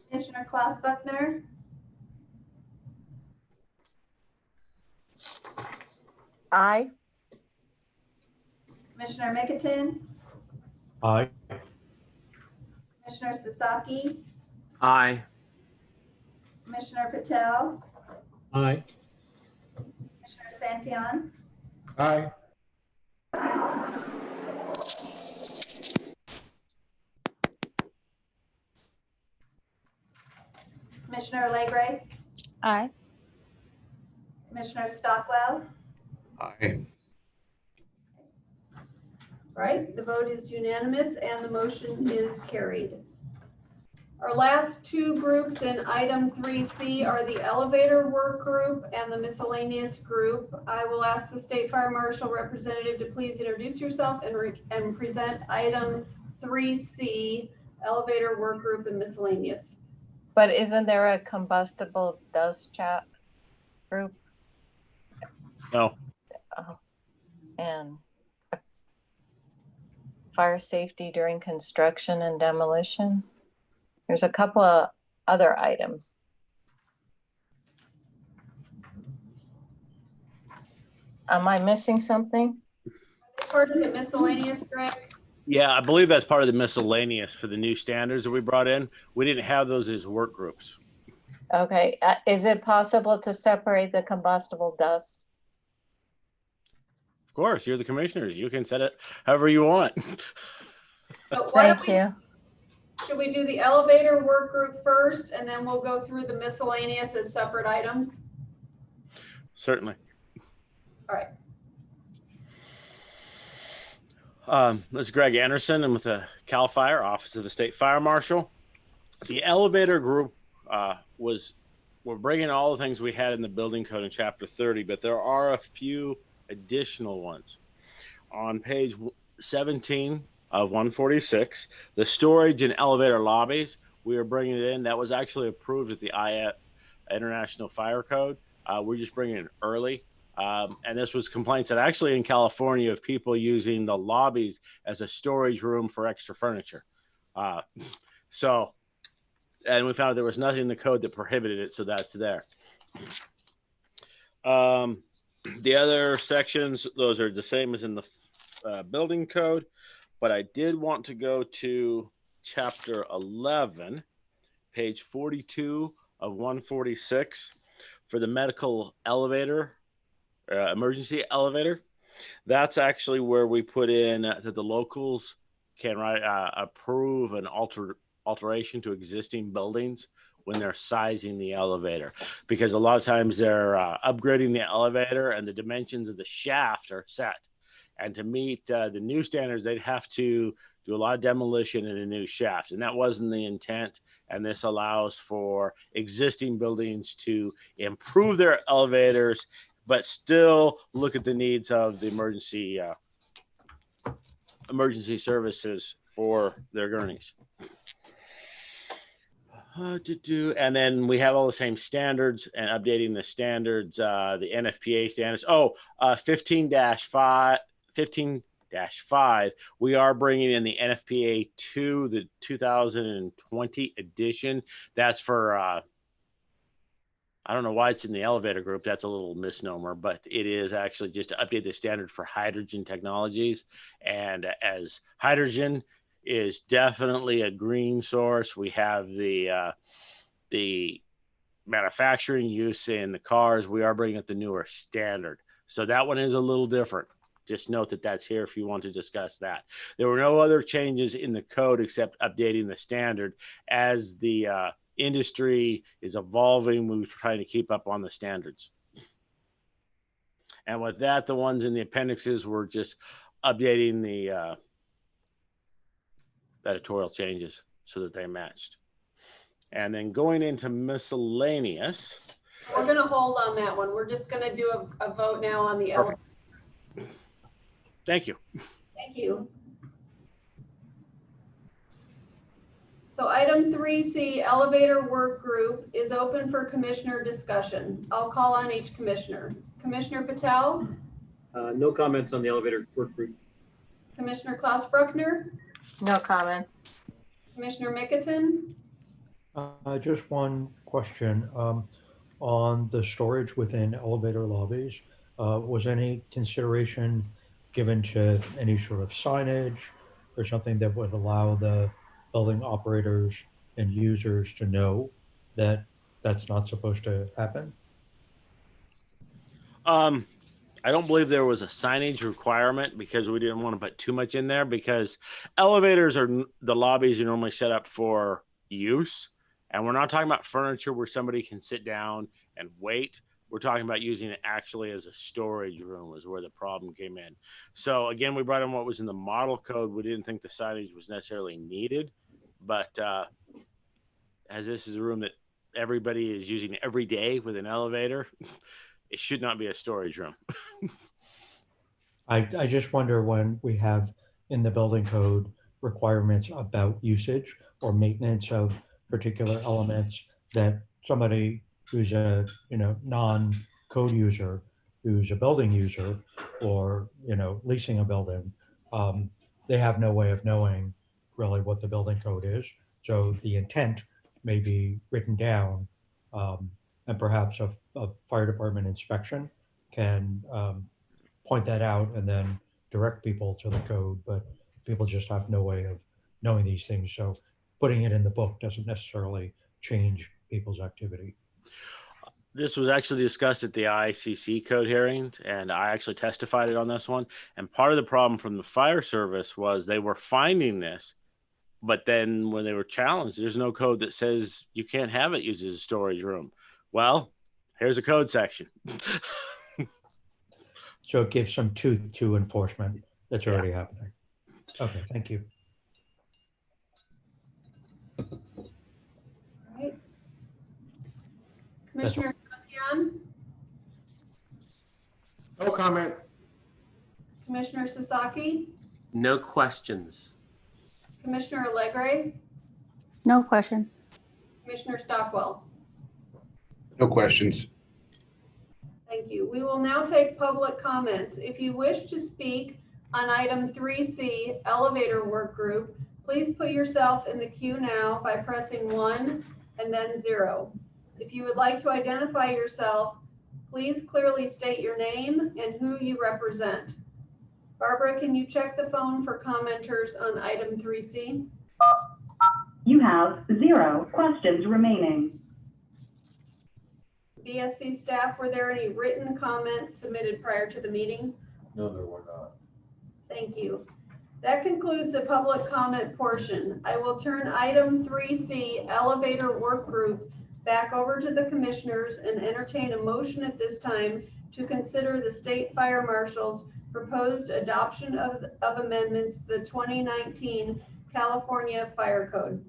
Commissioner Klaus Buckner, Aye. Commissioner Mickelson, Aye. Commissioner Sasaki, Aye. Commissioner Patel, Aye. Commissioner Santillan, Aye. Commissioner Legray, Aye. Commissioner Stockwell. Aye. Right, the vote is unanimous and the motion is carried. Our last two groups in item 3C are the elevator work group and the miscellaneous group. I will ask the State Fire Marshal representative to please introduce yourself and present item 3C, elevator work group and miscellaneous. But isn't there a combustible dust chat group? No. Oh, and fire safety during construction and demolition? There's a couple of other items. Am I missing something? Part of the miscellaneous, Greg? Yeah, I believe that's part of the miscellaneous for the new standards that we brought in. We didn't have those as work groups. Okay, is it possible to separate the combustible dust? Of course, you're the commissioners. You can set it however you want. So Thank you. Should we do the elevator work group first and then we'll go through the miscellaneous as separate items? Certainly. All right. This is Greg Anderson. I'm with the CAL FIRE, Office of the State Fire Marshal. The elevator group we're bringing all the things we had in the building code in chapter 30, but there are a few additional ones. on page 17 of 146, the storage and elevator lobbies, we are bringing it in. That was actually approved at the International Fire Code. We're just bringing it early. And this was complaints that actually in California of people using the lobbies as a storage room for extra furniture. And we found there was nothing in the code that prohibited it, so that's there. The other sections, those are the same as in the building code, but I did want to go to chapter 11, page 42 of 146 for the medical elevator, emergency elevator. That's actually where we put in that the locals can approve an alteration to existing buildings when they're sizing the elevator, because a lot of times they're upgrading the elevator and the dimensions of the shaft are set. And to meet the new standards, they'd have to do a lot of demolition in a new shaft. And that wasn't the intent. And this allows for existing buildings to improve their elevators, but still look at the needs of the emergency services for their gurneys. And then we have all the same standards and updating the standards, the NFPA standards. 15-5, we are bringing in the NFPA 2, the 2020 edition. That's for, I don't know why it's in the elevator group. That's a little misnomer, but it is actually just to update the standard for hydrogen technologies. And as hydrogen is definitely a green source, we have the manufacturing use in the cars. We are bringing up the newer standard. So that one is a little different. Just note that that's here if you want to discuss that. There were no other changes in the code except updating the standard. As the industry is evolving, we were trying to keep up on the standards. And with that, the ones in the appendixes were just updating the editorial changes so that they matched. And then going into miscellaneous. We're going to hold on that one. We're just going to do a vote now on the elevator. Thank you. Thank you. So item 3C, elevator work group, is open for commissioner discussion. I'll call on each commissioner. Commissioner Patel? No comments on the elevator work group. Commissioner Klaus Bruckner? No comments. Commissioner Mickelton? Just one question. On the storage within elevator lobbies, was any consideration given to any sort of signage or something that would allow the building operators and users to know that that's not supposed to happen? I don't believe there was a signage requirement because we didn't want to put too much in there, because elevators the lobbies are normally set up for use. And we're not talking about furniture where somebody can sit down and wait. We're talking about using it actually as a storage room is where the problem came in. So again, we brought in what was in the model code. We didn't think the signage was necessarily needed, but as this is a room that everybody is using every day with an elevator, it should not be a storage room. I just wonder when we have in the building code requirements about usage or maintenance of particular elements, that somebody who's a non-code user, who's a building user, or leasing a building, they have no way of knowing really what the building code is. So the intent may be written down, and perhaps a fire department inspection can point that out and then direct people to the code, but people just have no way of knowing these things. So putting it in the book doesn't necessarily change people's activity. This was actually discussed at the ICC code hearing, and I actually testified on this one. And part of the problem from the fire service was they were finding this, but then when they were challenged, there's no code that says you can't have it used as a storage room. Well, here's a code section. So it gives some tooth to enforcement that's already happening. Okay, thank you. All right. Commissioner Tatian? No comment. Commissioner Sasaki, No questions. Commissioner Allegre, No questions. Commissioner Stockwell. No questions. Thank you. We will now take public comments. If you wish to speak on item 3C, elevator work group, please put yourself in the queue now by pressing 1 and then 0. If you would like to identify yourself, please clearly state your name and who you represent. Barbara, can you check the phone for commenters on item 3C? You have 0 questions remaining. BSC staff, were there any written comments submitted prior to the meeting? No, there were not. Thank you. That concludes the public comment portion. I will turn item 3C, elevator work group, back over to the commissioners and entertain a motion at this time to consider the state fire marshal's proposed adoption of amendments to the 2019 California Fire Code.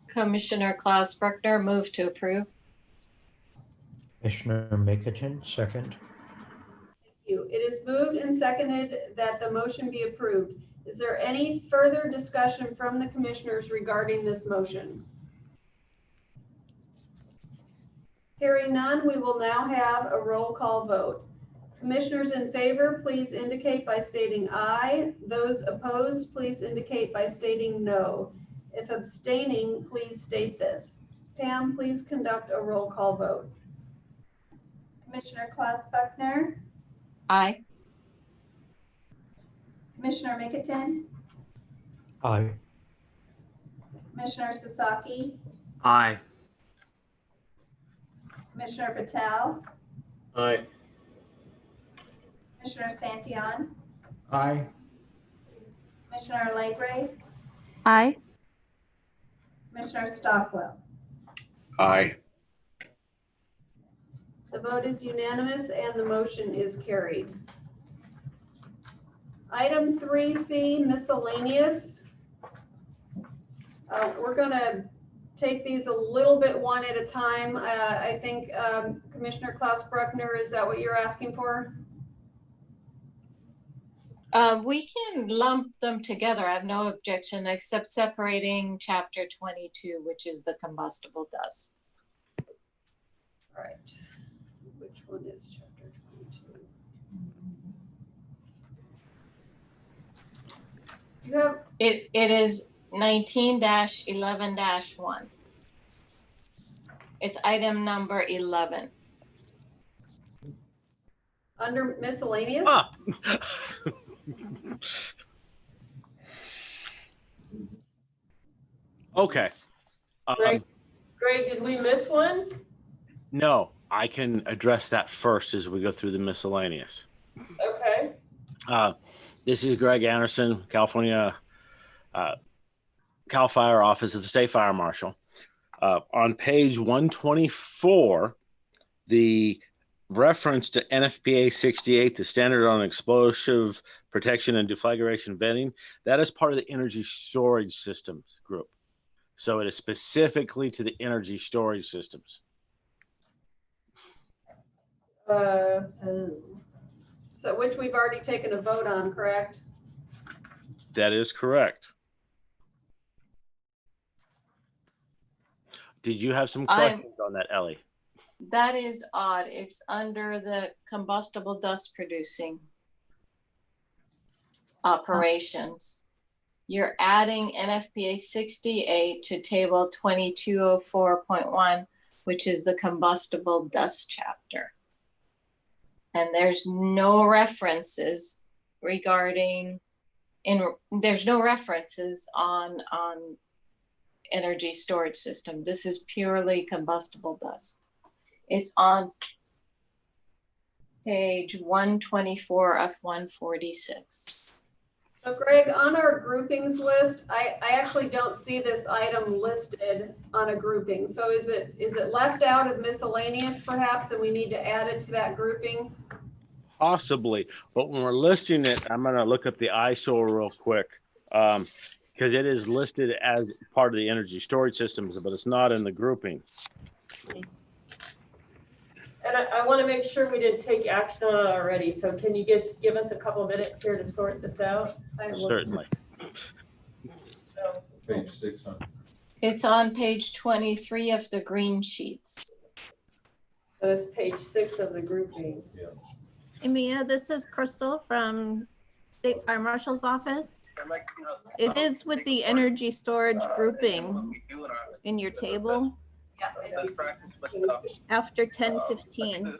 Commissioner Klaus Bruckner, move to approve. Commissioner Mickelton, second. Thank you. It is moved and seconded that the motion be approved. Is there any further discussion from the commissioners regarding this motion? Hearing none, we will now have a roll call vote. Commissioners in favor, please indicate by stating aye. Those opposed, please indicate by stating no. If abstaining, please state this. Pam, please conduct a roll call vote. Commissioner Klaus Buckner, Aye. Commissioner Mickelton, Aye. Commissioner Sasaki, Aye. Commissioner Patel, Aye. Commissioner Santillan, Aye. Commissioner Allegre, Aye. Commissioner Stockwell. Aye. The vote is unanimous and the motion is carried. Item 3C, miscellaneous. We're going to take these a little bit one at a time. I think Commissioner Klaus Bruckner, is that what you're asking for? We can lump them together. I have no objection except separating chapter 22, which is the combustible dust. All right. Which one is chapter 22? You have It is 19-11-1. It's item number 11. under miscellaneous? Ah. Okay. Greg, did we miss one? No, I can address that first as we go through the miscellaneous. Okay. This is Greg Anderson, California Cal Fire Office of the State Fire Marshal. On page 124, the reference to NFPA 68, the standard on explosive protection and deflagration venting, that is part of the energy storage systems group. So it is specifically to the energy storage systems. So which we've already taken a vote on, correct? That is correct. Did you have some questions on that, Ellie? That is odd. It's under the combustible dust producing operations. You're adding NFPA 68 to table 2204.1, which is the combustible dust chapter. And there's no references regarding, there's no references on energy storage system. This is purely combustible dust. It's on page 124 of 146. So Greg, on our groupings list, I actually don't see this item listed on a grouping. So is it left out of miscellaneous perhaps, and we need to add it to that grouping? Possibly, but when we're listing it, I'm going to look up the ISO real quick because it is listed as part of the energy storage systems, but it's not in the grouping. And I want to make sure we didn't take action on it already. So can you just give us a couple minutes here to sort this out? Certainly. Page 6. It's on page 23 of the green sheets. So it's page 6 of the grouping. Hey, Mia, this is Crystal from State Fire Marshal's office. It is with the energy storage grouping in your table after 10:15.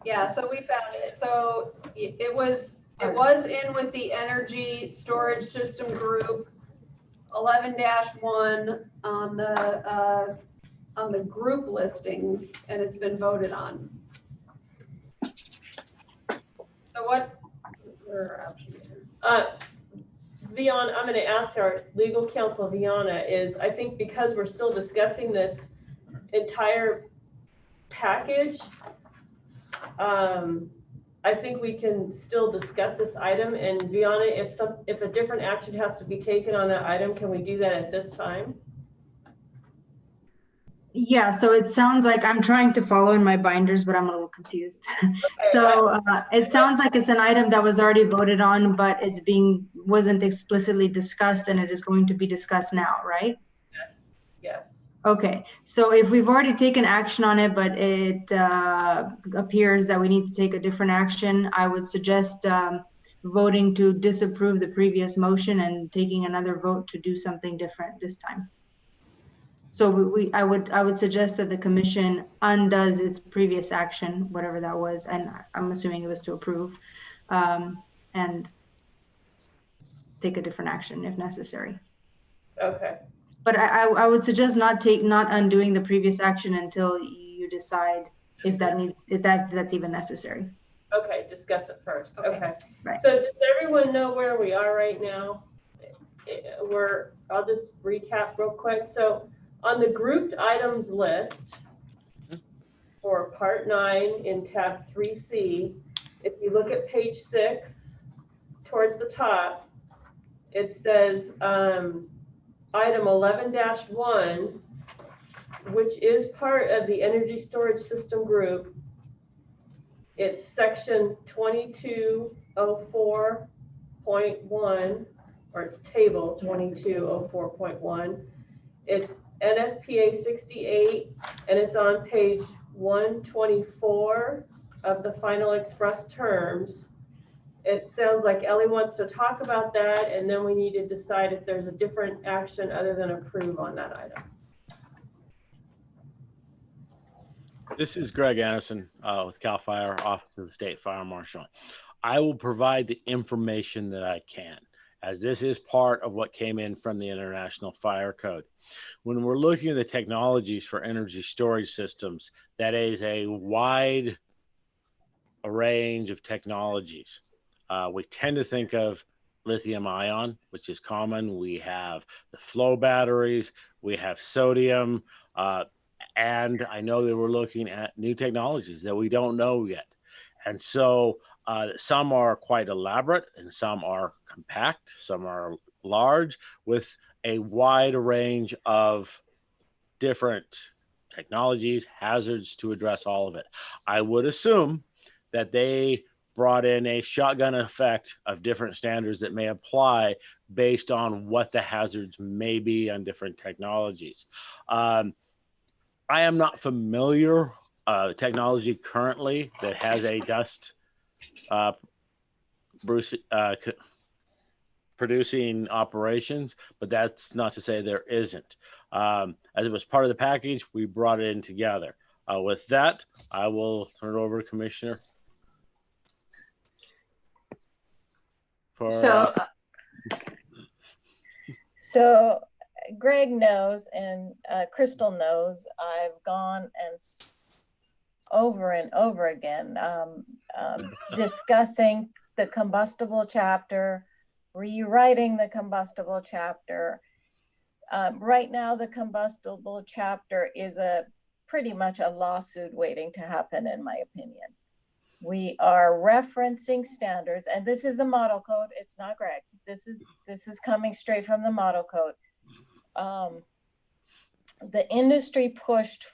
Yeah, so we found it. So it was in with the energy storage system group 11-1 on the group listings, and it's been voted on. So what are our options here? Viana, I'm going to ask our legal counsel, Viana, is I think because we're still discussing this entire package, I think we can still discuss this item. And Viana, if a different action has to be taken on that item, can we do that at this time? Yeah, so it sounds like I'm trying to follow in my binders, but I'm a little confused. So it sounds like it's an item that was already voted on, but wasn't explicitly discussed, and it is going to be discussed now, right? Yes. Okay, so if we've already taken action on it, but it appears that we need to take a different action, I would suggest voting to disapprove the previous motion and taking another vote to do something different this time. So I would suggest that the commission undoes its previous action, whatever that was, and I'm assuming it was to approve, and take a different action if necessary. Okay. But I would suggest not undoing the previous action until you decide if that's even necessary. Okay, discuss it first. Okay. Right. So does everyone know where we are right now? I'll just recap real quick. So on the grouped items list for part 9 in tab 3C, if you look at page 6 towards the top, it says item 11-1, which is part of the energy storage system group. It's section 2204.1, or it's table 2204.1. It's NFPA 68, and it's on page 124 of the final express terms. It sounds like Ellie wants to talk about that, and then we need to decide if there's a different action other than approve on that item. This is Greg Anderson with CAL FIRE, Office of the State Fire Marshal. I will provide the information that I can, as this is part of what came in from the International Fire Code. When we're looking at the technologies for energy storage systems, that is a wide range of technologies. We tend to think of lithium ion, which is common. We have the flow batteries, we have sodium, and I know that we're looking at new technologies that we don't know yet. And so some are quite elaborate and some are compact, some are large, with a wide range of different technologies, hazards to address all of it. I would assume that they brought in a shotgun effect of different standards that may apply based on what the hazards may be on different technologies. I am not familiar technology currently that has a dust producing operations, but that's not to say there isn't. As it was part of the package, we brought it in together. With that, I will turn it over to Commissioner. So Greg knows and Crystal knows I've gone and over and over again discussing the combustible chapter, rewriting the combustible chapter. Right now, the combustible chapter is pretty much a lawsuit waiting to happen, in my opinion. We are referencing standards, and this is the model code. It's not Greg. This is coming straight from the model code. the industry pushed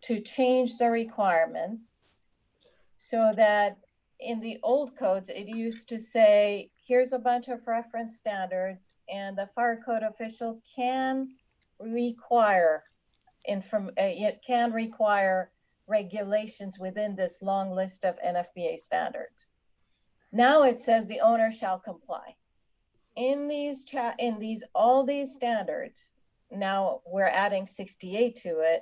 to change the requirements so that in the old codes, it used to say, here's a bunch of reference standards, and the fire code official can require it can require regulations within this long list of NFPA standards. Now it says the owner shall comply. In all these standards, now we're adding 68 to it.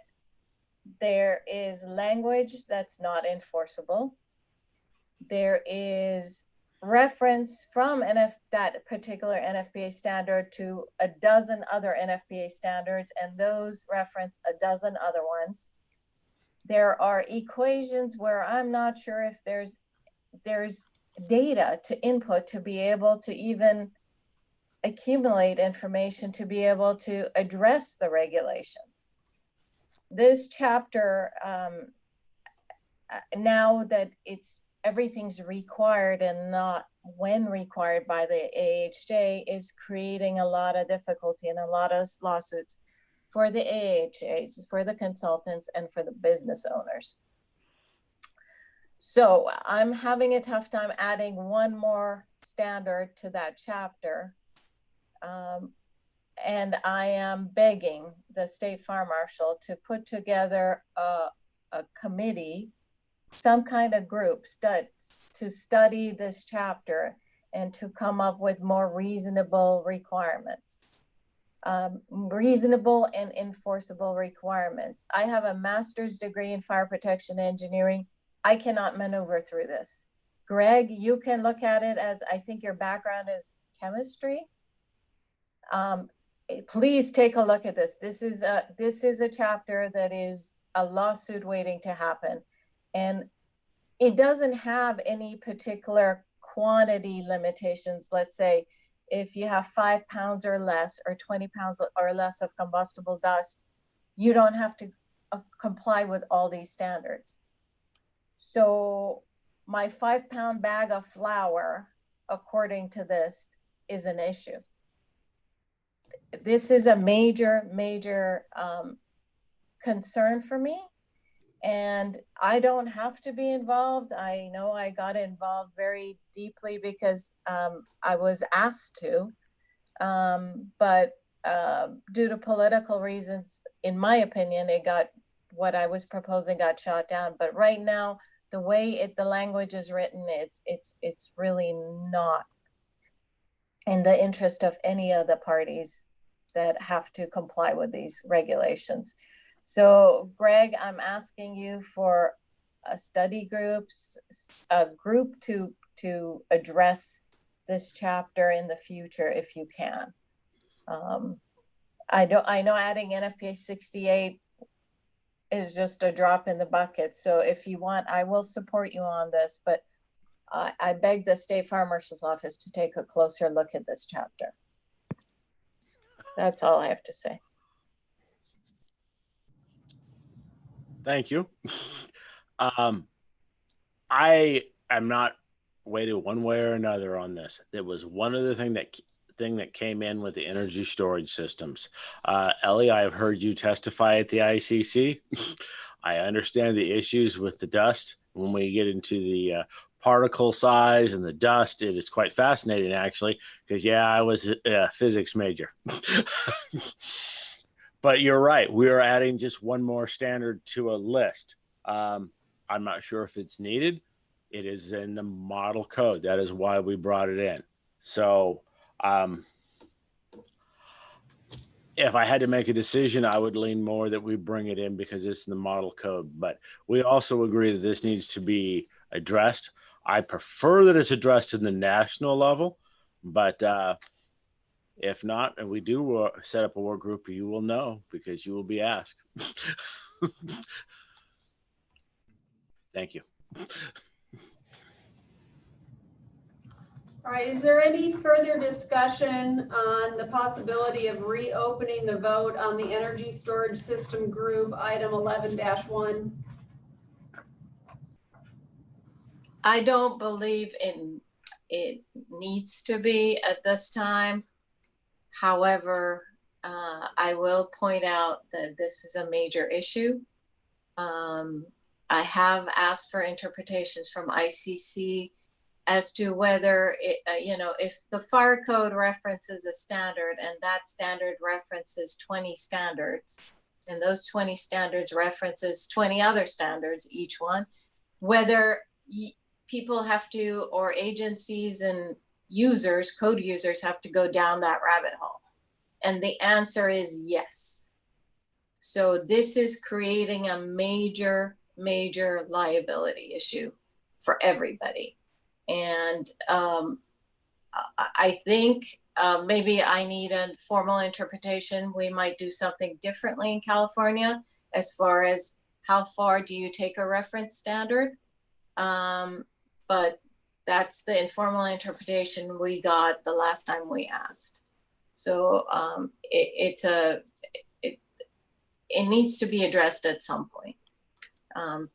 There is language that's not enforceable. There is reference from that particular NFPA standard to a dozen other NFPA standards, and those reference a dozen other ones. There are equations where I'm not sure if there's data to input to be able to even accumulate information to be able to address the regulations. This chapter, now that everything's required and not when required by the AHJ, is creating a lot of difficulty and a lot of lawsuits for the AHJs, for the consultants, and for the business owners. So I'm having a tough time adding one more standard to that chapter. And I am begging the State Fire Marshal to put together a committee, some kind of group to study this chapter and to come up with more reasonable requirements, reasonable and enforceable requirements. I have a master's degree in fire protection engineering. I cannot maneuver through this. Greg, you can look at it as, I think your background is chemistry. Please take a look at this. This is a chapter that is a lawsuit waiting to happen. And it doesn't have any particular quantity limitations. Let's say if you have 5 pounds or less, or 20 pounds or less of combustible dust, you don't have to comply with all these standards. So my 5-pound bag of flour, according to this, is an issue. This is a major, major concern for me. And I don't have to be involved. I know I got involved very deeply because I was asked to. But due to political reasons, in my opinion, what I was proposing got shot down. But right now, the way the language is written, it's really not in the interest of any of the parties that have to comply with these regulations. So Greg, I'm asking you for a study group, a group to address this chapter in the future if you can. I know adding NFPA 68 is just a drop in the bucket. So if you want, I will support you on this, but I beg the State Fire Marshal's Office to take a closer look at this chapter. That's all I have to say. Thank you. I am not weighted one way or another on this. There was one other thing that came in with the energy storage systems. Ellie, I have heard you testify at the ICC. I understand the issues with the dust. When we get into the particle size and the dust, it is quite fascinating, actually, because, yeah, I was a physics major. But you're right. We are adding just one more standard to a list. I'm not sure if it's needed. It is in the model code. That is why we brought it in. So if I had to make a decision, I would lean more that we bring it in because it's in the model code. But we also agree that this needs to be addressed. I prefer that it's addressed in the national level, but if not, and we do set up a work group, you will know because you will be asked. Thank you. All right, is there any further discussion on the possibility of reopening the vote on the energy storage system group item 11-1? I don't believe it needs to be at this time. However, I will point out that this is a major issue. I have asked for interpretations from ICC as to whether it, if the fire code references a standard and that standard references 20 standards, and those 20 standards references 20 other standards, each one, whether people have to, or agencies and users, code users have to go down that rabbit hole. And the answer is yes. So this is creating a major, major liability issue for everybody. And I think maybe I need a formal interpretation. We might do something differently in California as far as how far do you take a reference standard. But that's the informal interpretation we got the last time we asked. So it needs to be addressed at some point.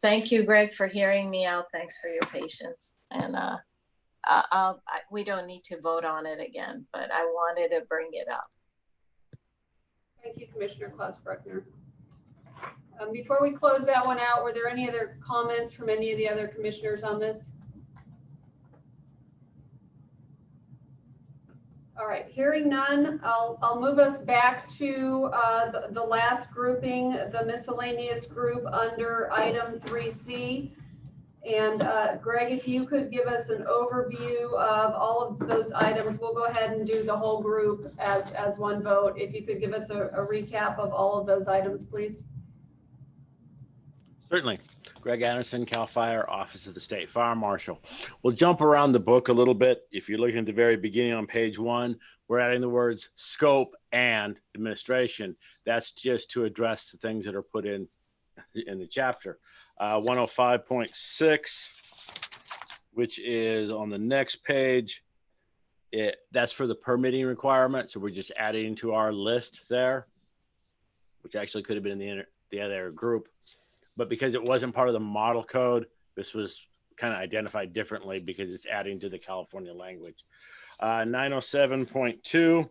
Thank you, Greg, for hearing me out. Thanks for your patience. And we don't need to vote on it again, but I wanted to bring it up. Thank you, Commissioner Klaus-Bruckner. Before we close that one out, were there any other comments from any of the other commissioners on this? All right, hearing none, I'll move us back to the last grouping, the miscellaneous group under item 3C. And Greg, if you could give us an overview of all of those items, we'll go ahead and do the whole group as one vote. If you could give us a recap of all of those items, please. Certainly. Greg Anderson, CAL FIRE, Office of the State Fire Marshal. We'll jump around the book a little bit. If you're looking at the very beginning on page 1, we're adding the words scope and administration. That's just to address the things that are put in the chapter. 105.6, which is on the next page. That's for the permitting requirement. So we're just adding to our list there, which actually could have been in the other group. But because it wasn't part of the model code, this was kind of identified differently because it's adding to the California language. 907.2.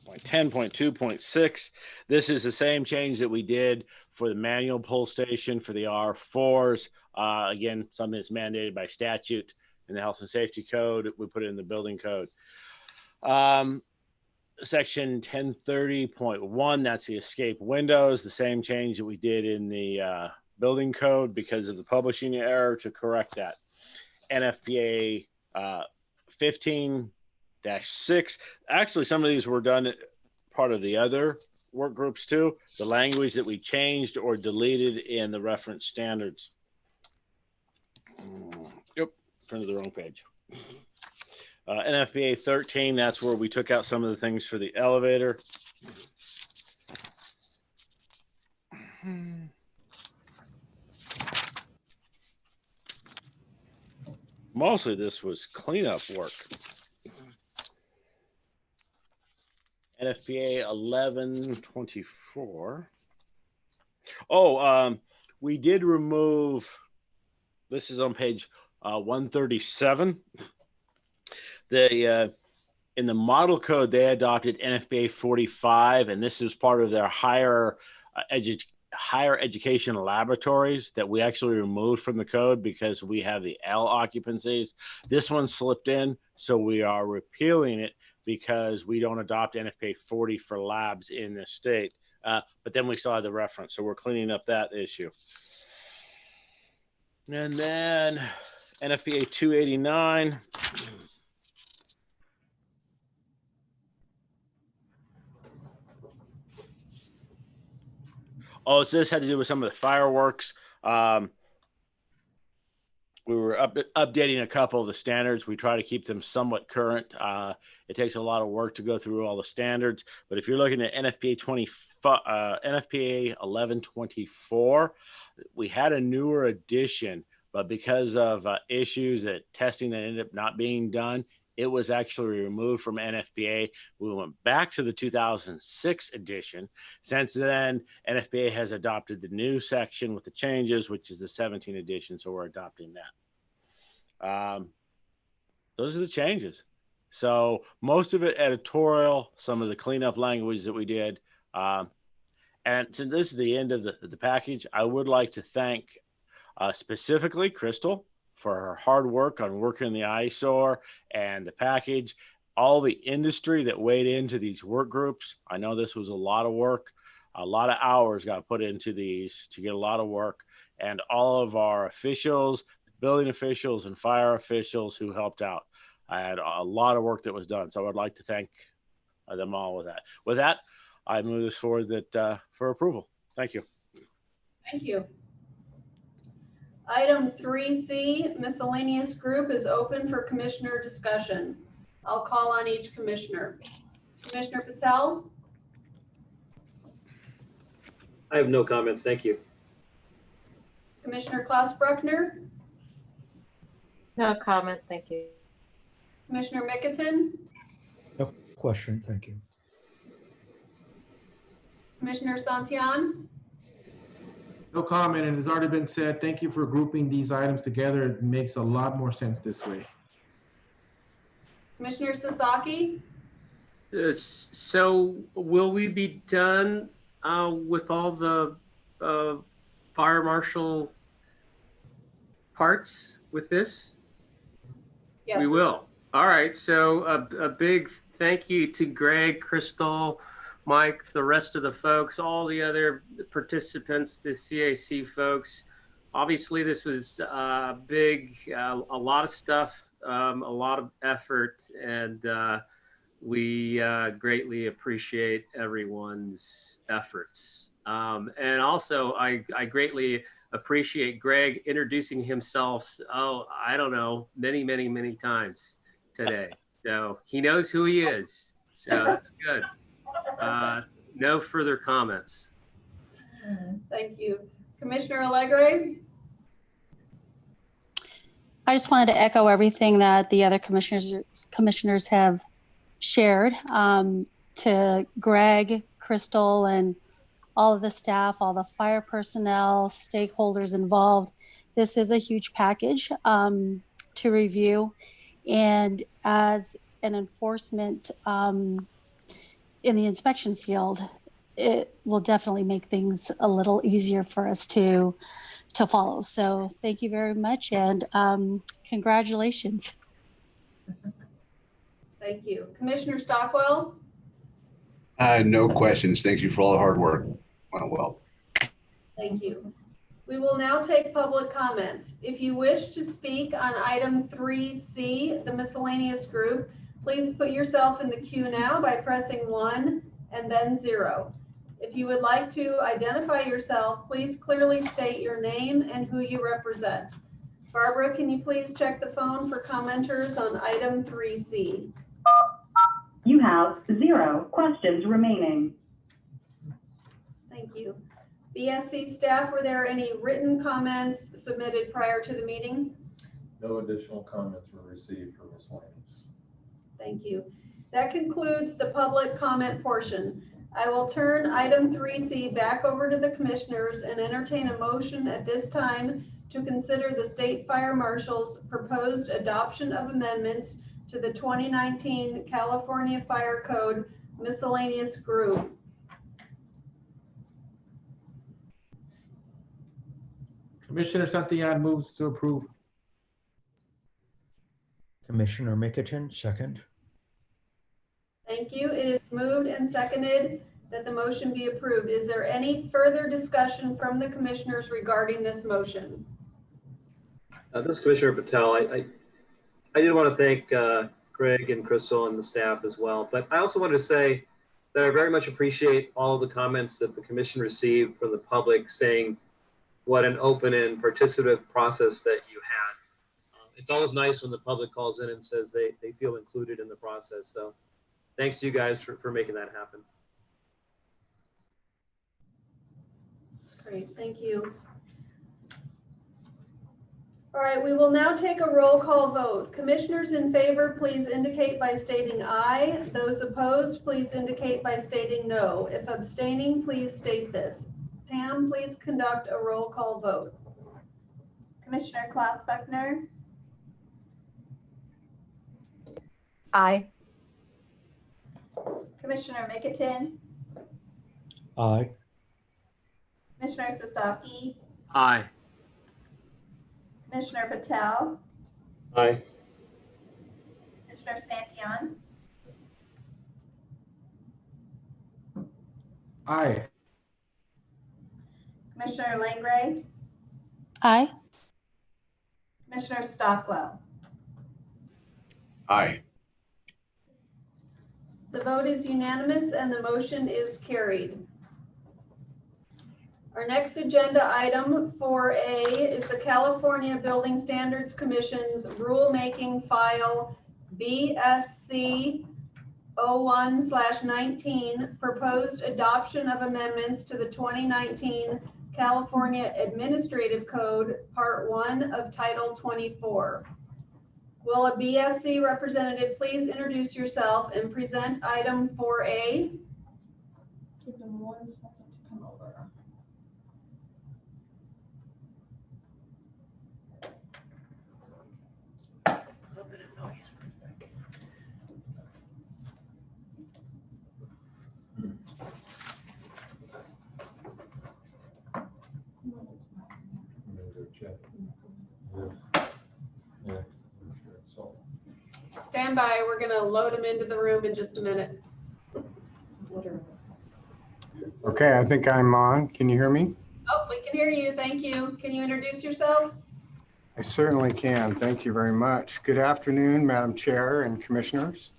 Point 10.2.6. This is the same change that we did for the manual pull station for the R4s. Again, something that's mandated by statute in the Health and Safety Code. We put it in the building code. Section 1030.1, that's the escape windows, the same change that we did in the building code because of the publishing error to correct that. NFPA 15-6. Actually, some of these were done part of the other work groups too. The language that we changed or deleted in the reference standards. Yep, turned to the wrong page. NFPA 13, that's where we took out some of the things for the elevator. Mostly this was cleanup work. NFPA 1124. We did remove, this is on page 137. In the model code, they adopted NFPA 45, and this is part of their higher education laboratories that we actually removed from the code because we have the L occupancies. This one slipped in, so we are repealing it because we don't adopt NFPA 40 for labs in this state. But then we still have the reference, so we're cleaning up that issue. And then NFPA 289. So this had to do with some of the fireworks. We were updating a couple of the standards. We try to keep them somewhat current. It takes a lot of work to go through all the standards. But if you're looking at NFPA 1124, we had a newer edition, but because of issues that testing that ended up not being done, it was actually removed from NFPA. We went back to the 2006 edition. Since then, NFPA has adopted the new section with the changes, which is the 17 edition, so we're adopting that. Those are the changes. So most of it editorial, some of the cleanup language that we did. And since this is the end of the package, I would like to thank specifically Crystal for her hard work on working the eyesore and the package, all the industry that weighed into these work groups. I know this was a lot of work, a lot of hours got put into these to get a lot of work, and all of our officials, building officials and fire officials who helped out. I had a lot of work that was done, so I would like to thank them all with that. With that, I move this forward for approval. Thank you. Thank you. Item 3C, miscellaneous group, is open for commissioner discussion. I'll call on each commissioner. Commissioner Patel? I have no comments. Thank you. Commissioner Klaus Bruckner? No comment, thank you. Commissioner Mickelton? No question, thank you. Commissioner Santillan? No comment, and it's already been said. Thank you for grouping these items together. It makes a lot more sense this way. Commissioner Sasaki? So will we be done with all the fire marshal parts with this? Yes. We will. All right. So a big thank you to Greg, Crystal, Mike, the rest of the folks, all the other participants, the CAC folks. Obviously, this was big, a lot of stuff, a lot of effort, and we greatly appreciate everyone's efforts. And also, I greatly appreciate Greg introducing himself, I don't know, many, many, many times today. So he knows who he is. So that's good. No further comments. Thank you. Commissioner Allegre? I just wanted to echo everything that the other commissioners have shared. To Greg, Crystal, and all of the staff, all the fire personnel, stakeholders involved. This is a huge package to review. And as an enforcement in the inspection field, it will definitely make things a little easier for us to follow. So thank you very much, and congratulations. Thank you. Commissioner Stockwell? No questions. Thank you for all the hard work. Went well. Thank you. We will now take public comments. If you wish to speak on item 3C, the miscellaneous group, please put yourself in the queue now by pressing 1 and then 0. If you would like to identify yourself, please clearly state your name and who you represent. Barbara, can you please check the phone for commenters on item 3C? You have 0 questions remaining. Thank you. BSC staff, were there any written comments submitted prior to the meeting? No additional comments were received for miscellaneous. Thank you. That concludes the public comment portion. I will turn item 3C back over to the commissioners and entertain a motion at this time to consider the state fire marshal's proposed adoption of amendments to the 2019 California Fire Code miscellaneous group. Commissioner Santillan moves to approve. Commissioner Mickelton, second. Thank you. It is moved and seconded that the motion be approved. Is there any further discussion from the commissioners regarding this motion? This is Commissioner Patel. I did want to thank Greg and Crystal and the staff as well, but I also wanted to say that I very much appreciate all of the comments that the commission received from the public saying what an open and participative process that you had. It's always nice when the public calls in and says they feel included in the process. So thanks to you guys for making that happen. That's great. Thank you. All right, we will now take a roll call vote. Commissioners in favor, please indicate by stating aye. Those opposed, please indicate by stating no. If abstaining, please state this. Pam, please conduct a roll call vote. Commissioner Klaus Buckner, Aye. Commissioner Mickelton, Aye. Commissioner Sasaki, Aye. Commissioner Patel, Aye. Commissioner Santillan, Aye. Commissioner Langray, Aye. Commissioner Stockwell. Aye. The vote is unanimous and the motion is carried. Our next agenda item 4A is the California Building Standards Commission's rulemaking file BSC 01/19, proposed adoption of amendments to the 2019 California Administrative Code, Part 1 of Title 24. Will a BSC representative please introduce yourself and present item 4A? Give them 1 second to come over. Stand by, we're gonna load them into the room in just a minute. Okay, I think I'm on. Can you hear me? Oh, we can hear you, thank you. Can you introduce yourself? I certainly can. Thank you very much. Good afternoon, Madam Chair and Commissioners.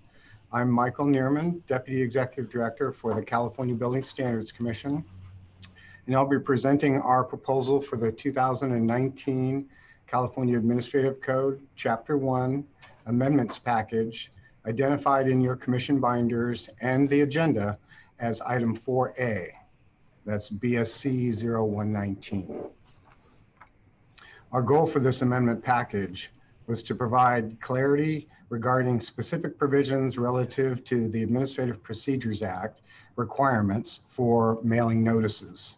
I'm Michael Neerman, Deputy Executive Director for the California Building Standards Commission. And I'll be presenting our proposal for the 2019 California Administrative Code, Chapter 1, Amendments Package, identified in your commission binders and the agenda as item 4A. That's BSC 0119. Our goal for this amendment package was to provide clarity regarding specific provisions relative to the Administrative Procedures Act requirements for mailing notices.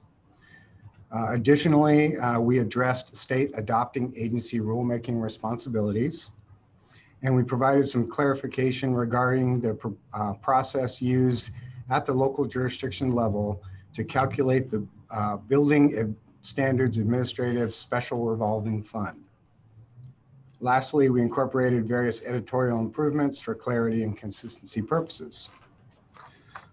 Additionally, we addressed state adopting agency rulemaking responsibilities, and we provided some clarification regarding the process used at the local jurisdiction level to calculate the Building Standards Administrative Special Revolving Fund. Lastly, we incorporated various editorial improvements for clarity and consistency purposes.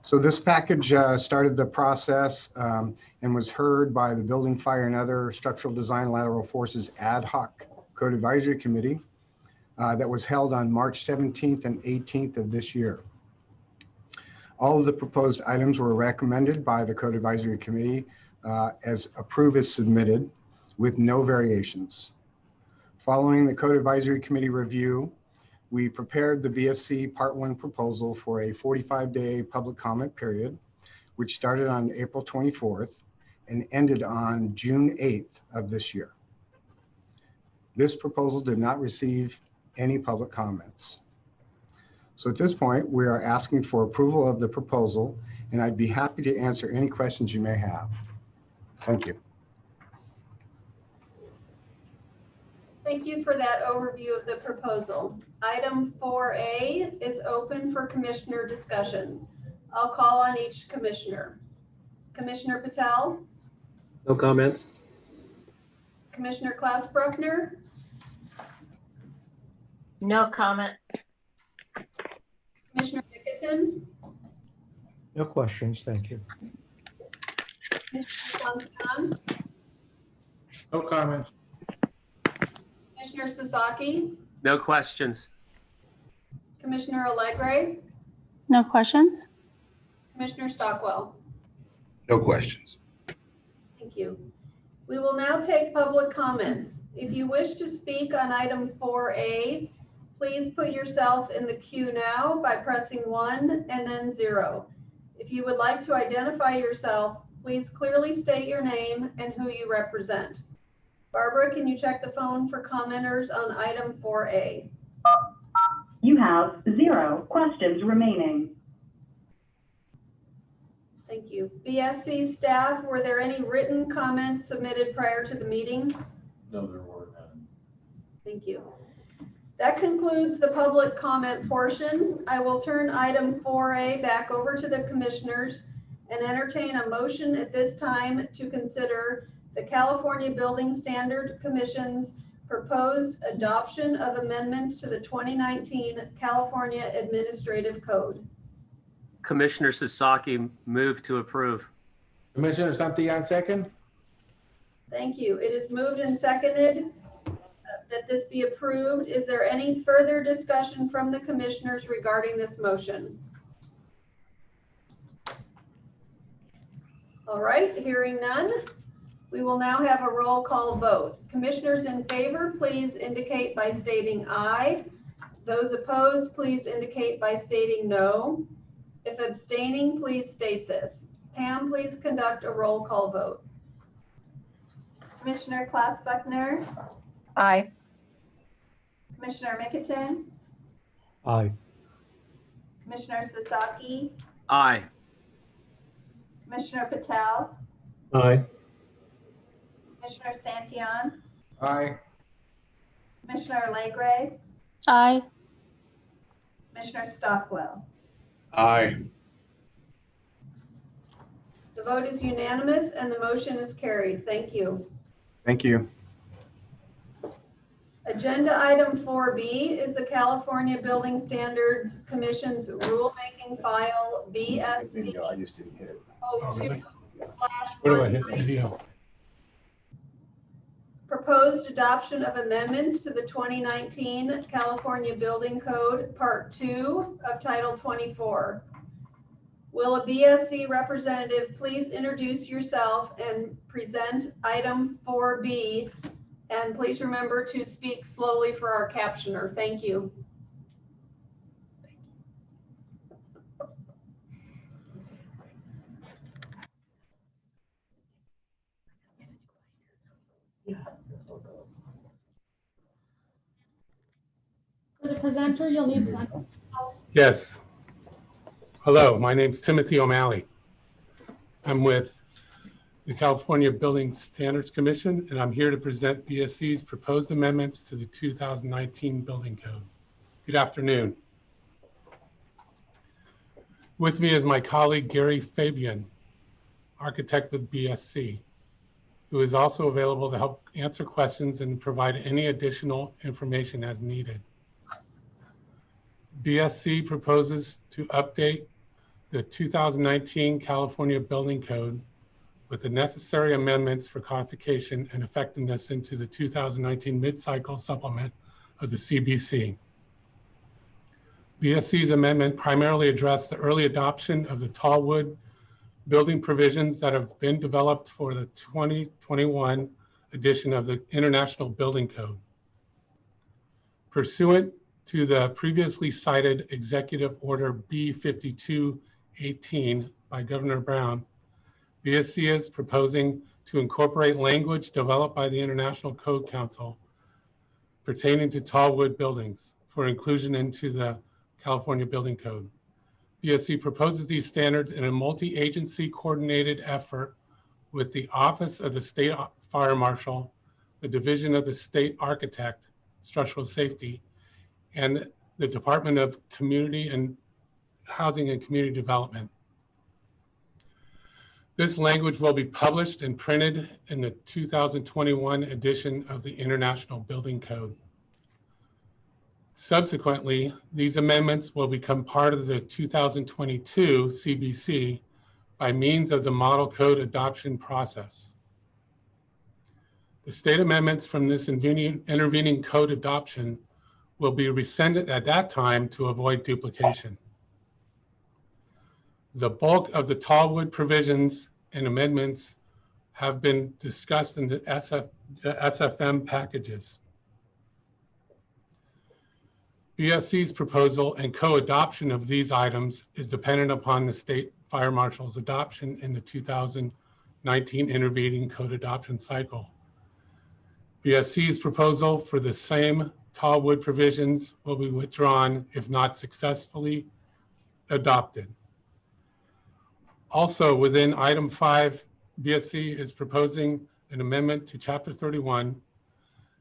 So this package started the process and was heard by the Building, Fire, and Other Structural Design Lateral Forces Ad Hoc Code Advisory Committee that was held on March 17th and 18th of this year. All of the proposed items were recommended by the Code Advisory Committee as approved as submitted with no variations. Following the Code Advisory Committee review, we prepared the BSC Part 1 proposal for a 45-day public comment period, which started on April 24th and ended on June 8th of this year. This proposal did not receive any public comments. So at this point, we are asking for approval of the proposal, and I'd be happy to answer any questions you may have. Thank you. Thank you for that overview of the proposal. Item 4A is open for commissioner discussion. I'll call on each commissioner. Commissioner Patel, No comments. Commissioner Klaus-Bruckner, No comment. Commissioner Mickelton, No questions, thank you. Commissioner Santillan, No comments. Commissioner Sasaki, No questions. Commissioner Allegre, No questions? Commissioner Stockwell. No questions. Thank you. We will now take public comments. If you wish to speak on item 4A, please put yourself in the queue now by pressing 1 and then 0. If you would like to identify yourself, please clearly state your name and who you represent. Barbara, can you check the phone for commenters on item 4A? You have 0 questions remaining. Thank you. BSC staff, were there any written comments submitted prior to the meeting? No, there were none. Thank you. That concludes the public comment portion. I will turn item 4A back over to the commissioners and entertain a motion at this time to consider the California Building Standard Commission's proposed adoption of amendments to the 2019 California Administrative Code. Commissioner Sasaki, move to approve. Commissioner Santillan, second. Thank you. It is moved and seconded that this be approved. Is there any further discussion from the commissioners regarding this motion? All right, hearing none, we will now have a roll call vote. Commissioners in favor, please indicate by stating aye. Those opposed, please indicate by stating no. If abstaining, please state this. Pam, please conduct a roll call vote. Commissioner Klaus Buckner, Aye. Commissioner Mickelton, Aye. Commissioner Sasaki, Aye. Commissioner Patel, Aye. Commissioner Santillan, Aye. Commissioner Legray, Aye. Commissioner Stockwell. Aye. The vote is unanimous and the motion is carried. Thank you. Thank you. Agenda item 4B is the California Building Standards Commission's rulemaking file BSC I just didn't hit it. 02/1. Proposed adoption of amendments to the 2019 California Building Code, Part 2 of Title 24. Will a BSC representative please introduce yourself and present item 4B? And please remember to speak slowly for our captioner. Thank you. For the presenter, you'll need to. Yes. Hello, my name's Timothy O'Malley. I'm with the California Building Standards Commission, and I'm here to present BSC's proposed amendments to the 2019 Building Code. Good afternoon. With me is my colleague, Gary Fabian, architect with BSC, who is also available to help answer questions and provide any additional information as needed. BSC proposes to update the 2019 California Building Code with the necessary amendments for codification and effectiveness into the 2019 mid-cycle supplement of the CBC. BSC's amendment primarily addressed the early adoption of the tall wood building provisions that have been developed for the 2021 edition of the International Building Code. Pursuant to the previously cited Executive Order B5218 by Governor Brown, BSC is proposing to incorporate language developed by the International Code Council pertaining to tall wood buildings for inclusion into the California Building Code. BSC proposes these standards in a multi-agency coordinated effort with the Office of the State Fire Marshal, the Division of the State Architect, Structural Safety, and the Department of Community and Housing and Community Development. This language will be published and printed in the 2021 edition of the International Building Code. Subsequently, these amendments will become part of the 2022 CBC by means of the Model Code adoption process. The state amendments from this intervening code adoption will be rescinded at that time to avoid duplication. The bulk of the tall wood provisions and amendments have been discussed in the SFM packages. BSC's proposal and co-adoption of these items is dependent upon the State Fire Marshal's adoption in the 2019 intervening code adoption cycle. BSC's proposal for the same tall wood provisions will be withdrawn if not successfully adopted. Also, within item 5, BSC is proposing an amendment to Chapter 31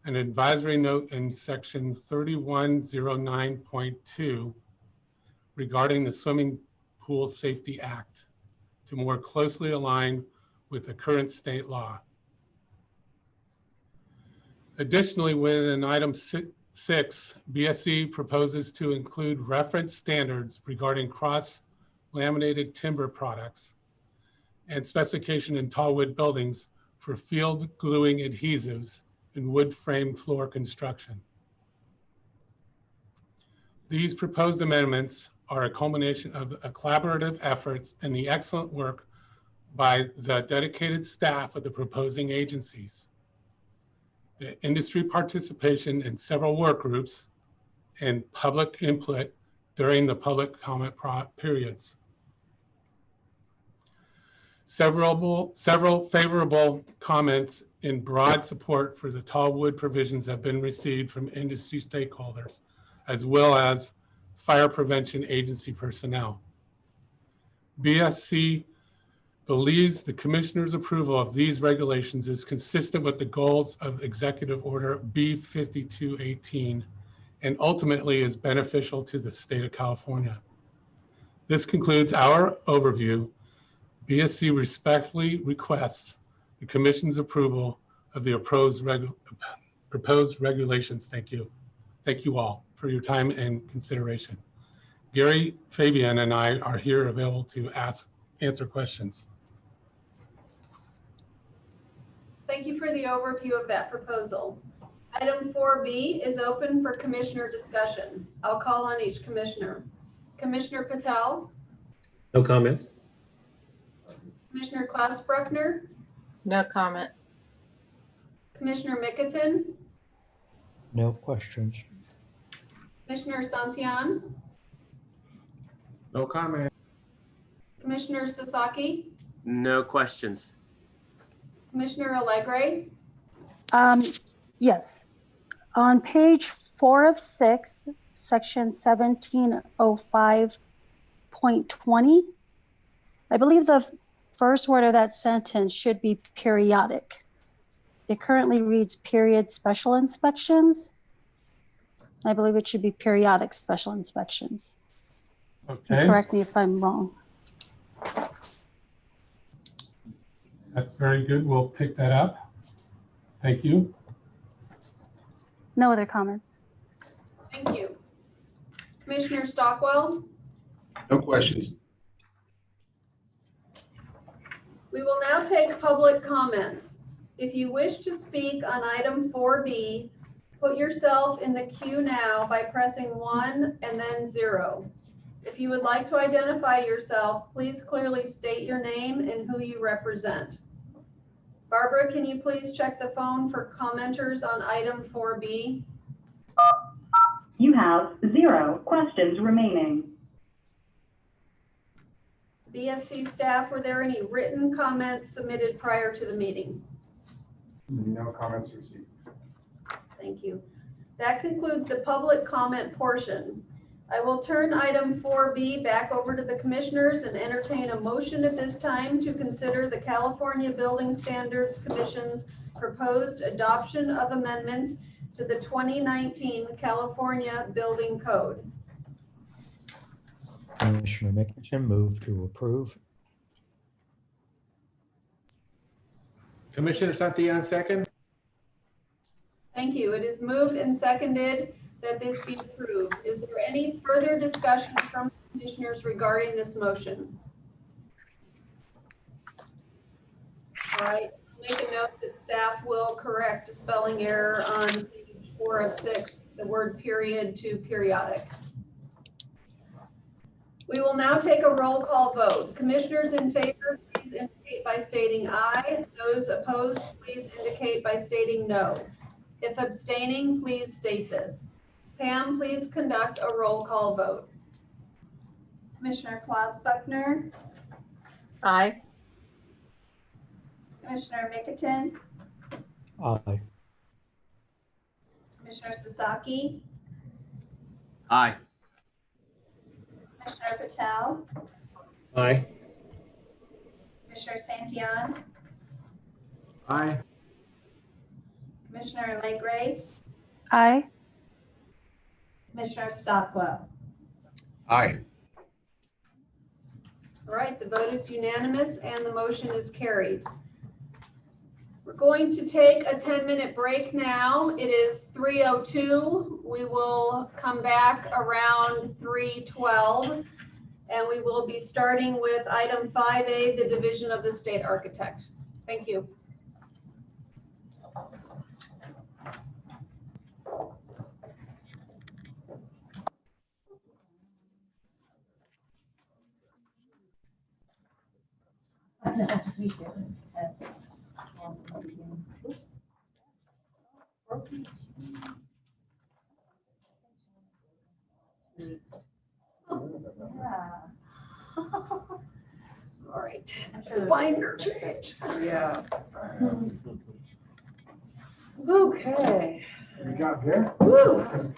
an advisory note in section 3109.2 regarding the Swimming Pool Safety Act to more closely align with the current state law. Additionally, within item 6, BSC proposes to include reference standards regarding cross-laminated timber products and specification in tall wood buildings for field gluing adhesives in wood frame floor construction. These proposed amendments are a culmination of a collaborative efforts and the excellent work by the dedicated staff of the proposing agencies, the industry participation in several work groups, and public input during the public comment periods. Several favorable comments in broad support for the tall wood provisions have been received from industry stakeholders, as well as fire prevention agency personnel. BSC believes the Commissioner's approval of these regulations is consistent with the goals of Executive Order B5218 and ultimately is beneficial to the state of California. This concludes our overview. BSC respectfully requests the Commission's approval of the proposed regulations. Thank you. Thank you all for your time and consideration. Gary, Fabian, and I are here available to answer questions. Thank you for the overview of that proposal. Item 4B is open for commissioner discussion. I'll call on each commissioner. Commissioner Patel? No comment. Commissioner Klaus-Bruckner? No comment. Commissioner Mickelton? No questions. Commissioner Santillan? No comment. Commissioner Sasaki? No questions. Commissioner Allegre? Yes. On page 4 of 6, section 1705.20, I believe the first word of that sentence should be periodic. It currently reads period special inspections. I believe it should be periodic special inspections. Okay. Correct me if I'm wrong. That's very good. We'll pick that up. Thank you. No other comments. Thank you. Commissioner Stockwell? No questions. We will now take public comments. If you wish to speak on item 4B, put yourself in the queue now by pressing 1 and then 0. If you would like to identify yourself, please clearly state your name and who you represent. Barbara, can you please check the phone for commenters on item 4B? You have 0 questions remaining. BSC staff, were there any written comments submitted prior to the meeting? No comments received. Thank you. That concludes the public comment portion. I will turn item 4B back over to the commissioners and entertain a motion at this time to consider the California Building Standards Commission's proposed adoption of amendments to the 2019 California Building Code. Commissioner Mickelson, move to approve. Commissioner Santillan, second. Thank you. It is moved and seconded that this be approved. Is there any further discussion from commissioners regarding this motion? All right, I'll make a note that staff will correct a spelling error on page 4 of 6, the word period to periodic. We will now take a roll call vote. Commissioners in favor, please indicate by stating aye. Those opposed, please indicate by stating no. If abstaining, please state this. Pam, please conduct a roll call vote. Commissioner Klaus-Buckner, Aye. Commissioner Mickelton, Aye. Commissioner Sasaki, Aye. Commissioner Patel, Aye. Commissioner Santillan, Aye. Commissioner Legray, Aye. Commissioner Stockwell. Aye. All right, the vote is unanimous and the motion is carried. We're going to take a 10-minute break now. It is 3:02. We will come back around 3:12, and we will be starting with item 5A, the division of the state architect. Thank you. All right. Binder change. Yeah. Okay. Good job, Gary. Woo.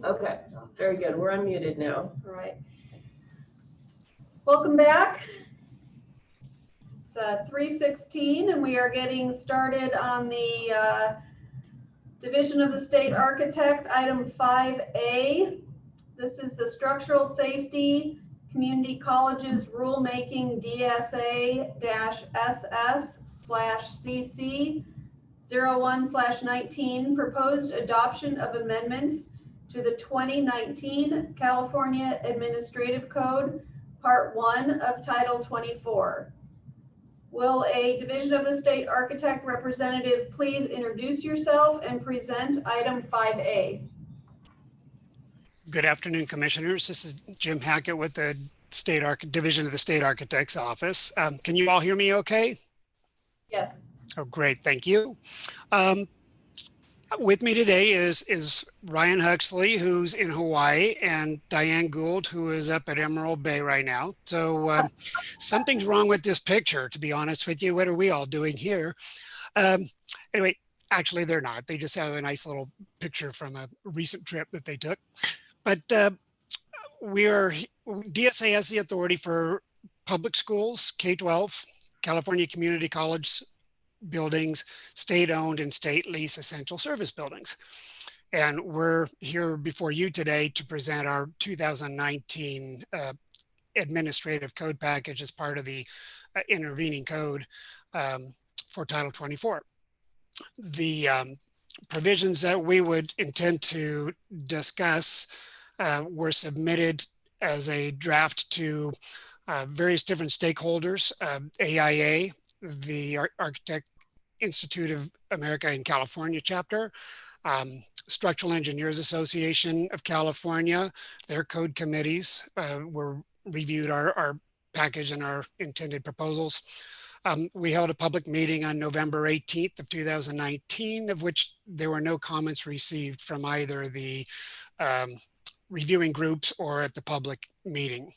Okay, very good. We're unmuted now. All right. Welcome back. It's 3:16 and we are getting started on the Division of the State Architect, item 5A. This is the Structural Safety Community Colleges Rulemaking DSA-SS/CC 01/19, proposed adoption of amendments to the 2019 California Administrative Code, Part 1 of Title 24. Will a Division of the State Architect representative please introduce yourself and present item 5A? Good afternoon, Commissioners. This is Jim Hackett with the Division of the State Architect's Office. Can you all hear me okay? Yes. Oh, great. Thank you. With me today is Ryan Huxley, who's in Hawaii, and Diane Gould, who is up at Emerald Bay right now. So something's wrong with this picture, to be honest with you. What are we all doing here? Anyway, actually, they're not. They just have a nice little picture from a recent trip that they took. But DSA has the authority for public schools, K-12, California Community College buildings, state-owned and state-leased essential service buildings. And we're here before you today to present our 2019 administrative code package as part of the intervening code for Title 24. The provisions that we would intend to discuss were submitted as a draft to various different stakeholders, AIA, the Architect Institute of America in California chapter, Structural Engineers Association of California, their code committees reviewed our package and our intended proposals. We held a public meeting on November 18th of 2019, of which there were no comments received from either the reviewing groups or at the public meeting.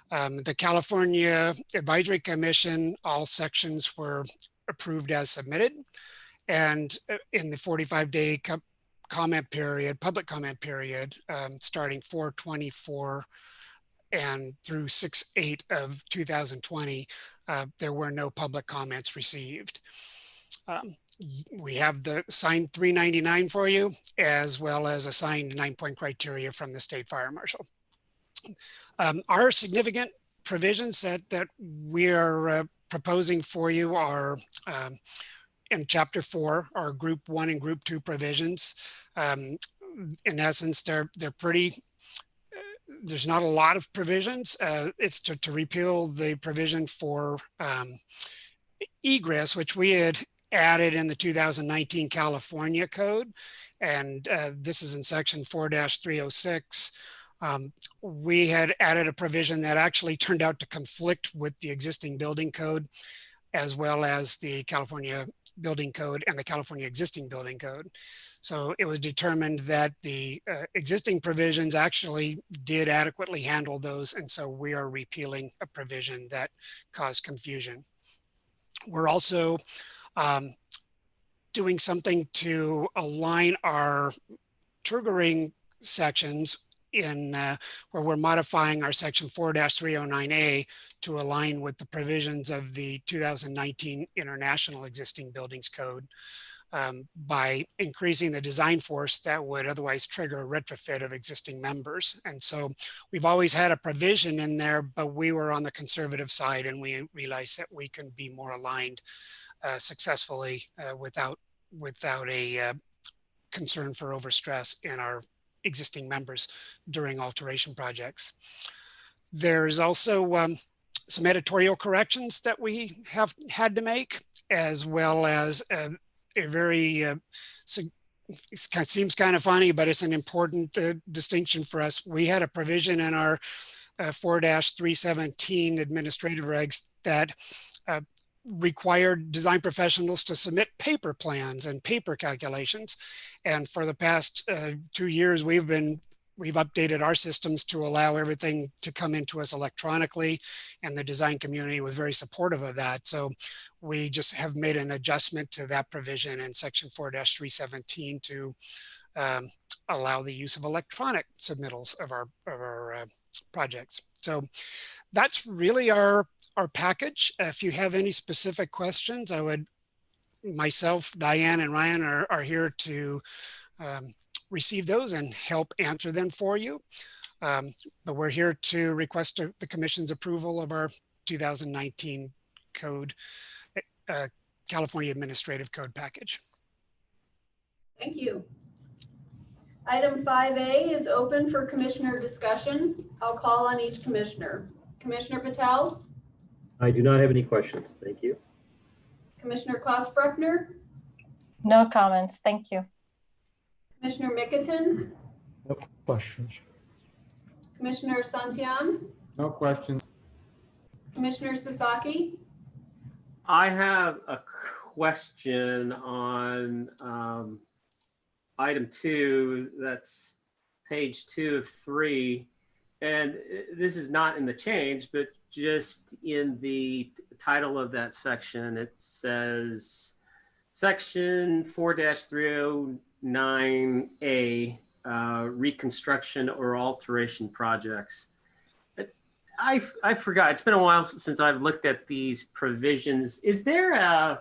The California Advisory Commission, all sections were approved as submitted. And in the 45-day comment period, public comment period, starting 4/24 and through 6/8 of 2020, there were no public comments received. We have the signed 399 for you, as well as a signed 9-point criteria from the State Fire Marshal. Our significant provisions that we are proposing for you are in Chapter 4, our Group 1 and Group 2 provisions. In essence, they're pretty, there's not a lot of provisions. It's to repeal the provision for egress, which we had added in the 2019 California Code. And this is in section 4-306. We had added a provision that actually turned out to conflict with the existing building code, as well as the California Building Code and the California Existing Building Code. So it was determined that the existing provisions actually did adequately handle those. And so we are repealing a provision that caused confusion. We're also doing something to align our triggering sections in where we're modifying our section 4-309A to align with the provisions of the 2019 International Existing Buildings Code by increasing the design force that would otherwise trigger a retrofit of existing members. And so we've always had a provision in there, but we were on the conservative side, and we realized that we can be more aligned successfully without a concern for overstress in our existing members during alteration projects. There's also some editorial corrections that we have had to make, as well as a very, it seems kind of funny, but it's an important distinction for us. We had a provision in our 4-317 administrative regs that required design professionals to submit paper plans and paper calculations. And for the past 2 years, we've updated our systems to allow everything to come into us electronically, and the design community was very supportive of that. So we just have made an adjustment to that provision in section 4-317 to allow the use of electronic submittals of our projects. So that's really our package. If you have any specific questions, myself, Diane, and Ryan are here to receive those and help answer them for you. But we're here to request the Commission's approval of our 2019 code, California Administrative Code package. Thank you. Item 5A is open for commissioner discussion. I'll call on each commissioner. Commissioner Patel? I do not have any questions. Thank you. Commissioner Klaus-Bruckner? No comments. Thank you. Commissioner Mickelton? No questions. Commissioner Santian? No questions. Commissioner Sasaki? I have a question on item 2, that's page 2 of 3. And this is not in the change, but just in the title of that section, it says section 4-309A, reconstruction or alteration projects. I forgot, it's been a while since I've looked at these provisions. Is there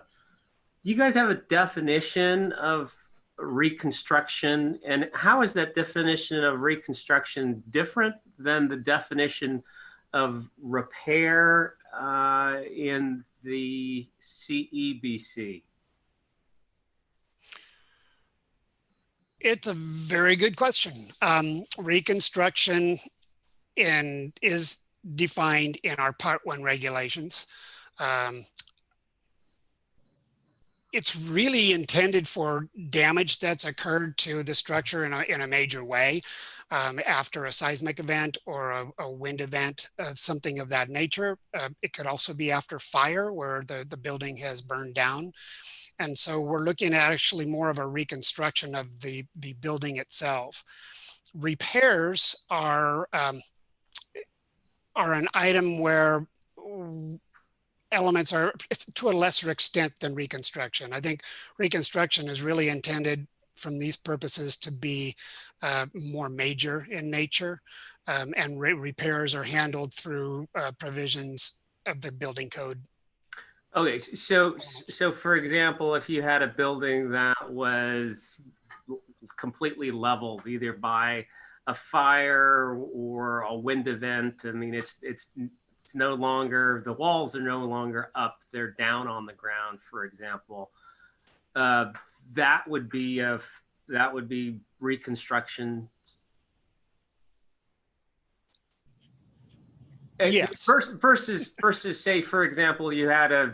do you guys have a definition of reconstruction, and how is that definition of reconstruction different than the definition of repair in the CEBC? It's a very good question. Reconstruction is defined in our Part 1 regulations. It's really intended for damage that's occurred to the structure in a major way after a seismic event or a wind event, something of that nature. It could also be after fire where the building has burned down. And so we're looking at actually more of a reconstruction of the building itself. Repairs are an item where elements are to a lesser extent than reconstruction. I think reconstruction is really intended from these purposes to be more major in nature, and repairs are handled through provisions of the building code. Okay, so for example, if you had a building that was completely leveled either by a fire or a wind event, I mean, it's no longer, the walls are no longer up, they're down on the ground, for example. That would be reconstruction. Yes. Versus say, for example, you had a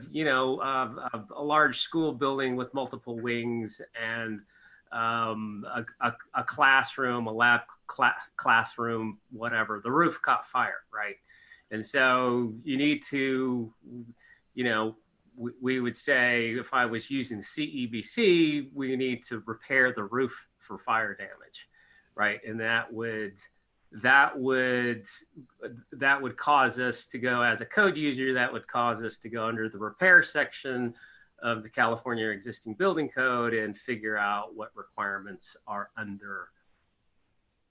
large school building with multiple wings and a classroom, a lab classroom, whatever, the roof caught fire, right? And so you need to, we would say, if I was using CEBC, we need to repair the roof for fire damage, right? And that would cause us to go, as a code user, that would cause us to go under the repair section of the California existing building code and figure out what requirements are under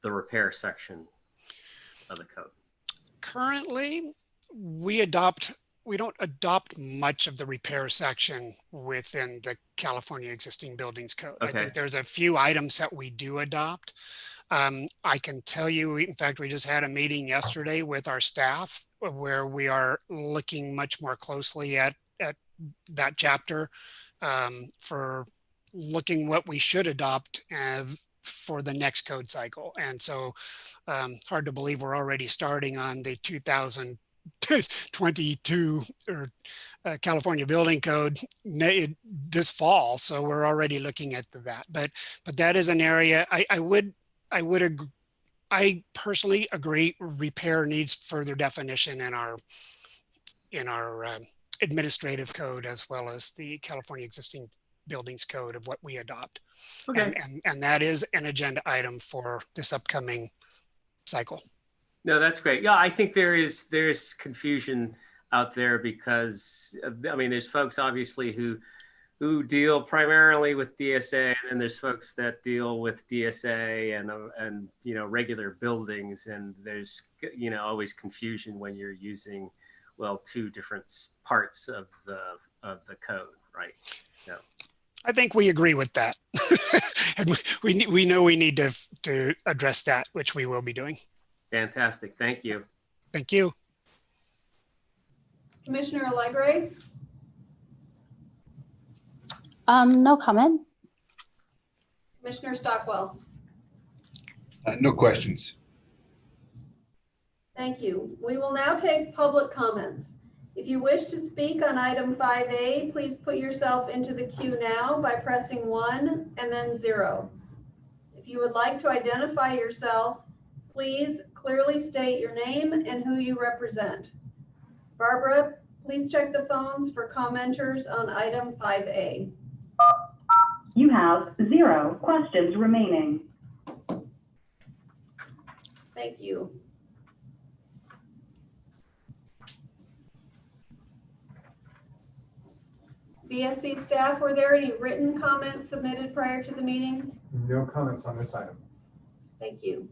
the repair section of the code. Currently, we don't adopt much of the repair section within the California existing buildings code. Okay. I think there's a few items that we do adopt. I can tell you, in fact, we just had a meeting yesterday with our staff where we are looking much more closely at that chapter for looking what we should adopt for the next code cycle. And so hard to believe we're already starting on the 2022 or California Building Code this fall. So we're already looking at that. But that is an area I personally agree repair needs further definition in our administrative code as well as the California existing buildings code of what we adopt. Okay. And that is an agenda item for this upcoming cycle. No, that's great. Yeah, I think there's confusion out there because, I mean, there's folks obviously who who deal primarily with DSA, and then there's folks that deal with DSA and you know, regular buildings, and there's, you know, always confusion when you're using, well, two different parts of the code, right? So I think we agree with that. And we know we need to address that, which we will be doing. fantastic. Thank you. Thank you. Commissioner Allegre? No comment. Commissioner Stockwell? No questions. Thank you. We will now take public comments. If you wish to speak on item 5A, please put yourself into the queue now by pressing 1 and then 0. If you would like to identify yourself, please clearly state your name and who you represent. Barbara, please check the phones for commenters on item 5A. You have 0 questions remaining. Thank you. BSC staff, were there any written comments submitted prior to the meeting? No comments on this item. Thank you.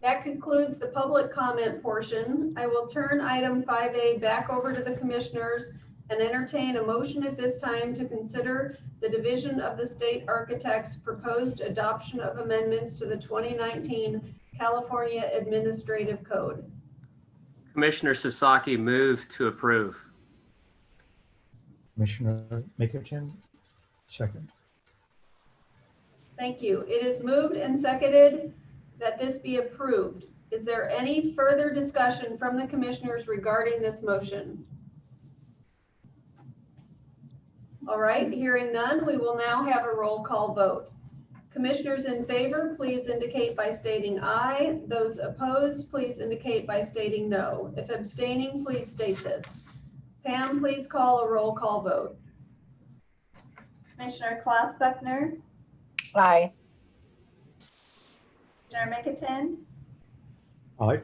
That concludes the public comment portion. I will turn item 5A back over to the commissioners and entertain a motion at this time to consider the Division of the State Architect's proposed adoption of amendments to the 2019 California Administrative Code. Commissioner Sasaki moved to approve. Commissioner Mickelton, second. Thank you. It is moved and seconded that this be approved. Is there any further discussion from the commissioners regarding this motion? All right, hearing none, we will now have a roll call vote. Commissioners in favor, please indicate by stating aye. Those opposed, please indicate by stating no. If abstaining, please state this. Pam, please call a roll call vote. Commissioner Klaus Buckner, Aye. Commissioner Mickelton, Aye.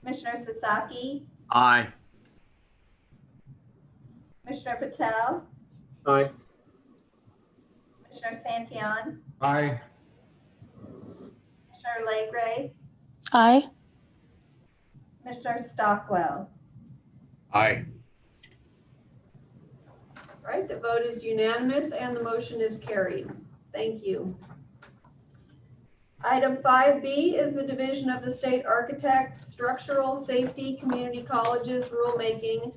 Commissioner Sasaki, Aye. Commissioner Patel, Aye. Commissioner Santillan, Aye. Commissioner Legray, Aye. Commissioner Stockwell. Aye. All right, the vote is unanimous and the motion is carried. Thank you. Item 5B is the Division of the State Architect, Structural Safety Community Colleges Rulemaking,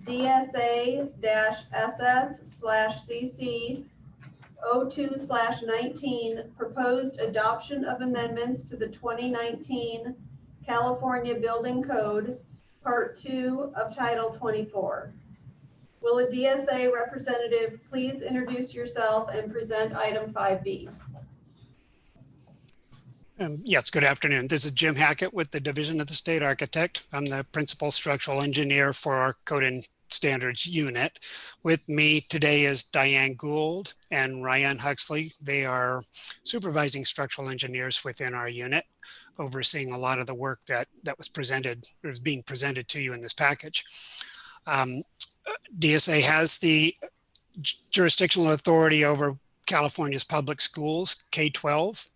DSA-SS/CC 02/19, proposed adoption of amendments to the 2019 California Building Code, Part 2 of Title 24. Will a DSA representative please introduce yourself and present item 5B? Yes, good afternoon. This is Jim Hackett with the Division of the State Architect. I'm the principal structural engineer for our Code and Standards unit. With me today is Diane Gould and Ryan Huxley. They are supervising structural engineers within our unit, overseeing a lot of the work that was presented, or is being presented to you in this package. DSA has the jurisdictional authority over California's public schools, K-12,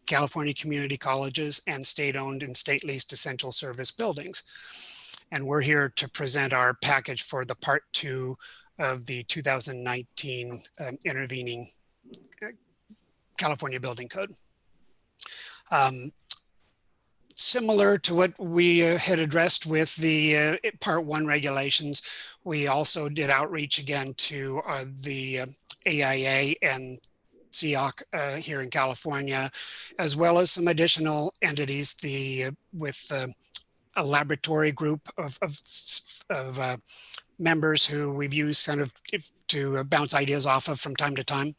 California community colleges, and state-owned and state-leased essential service buildings. And we're here to present our package for the Part 2 of the 2019 intervening California Building Code. Similar to what we had addressed with the Part 1 regulations, we also did outreach again to the AIA and CEOC here in California, as well as some additional entities, with a laboratory group of members who we've used kind of to bounce ideas off of from time to time.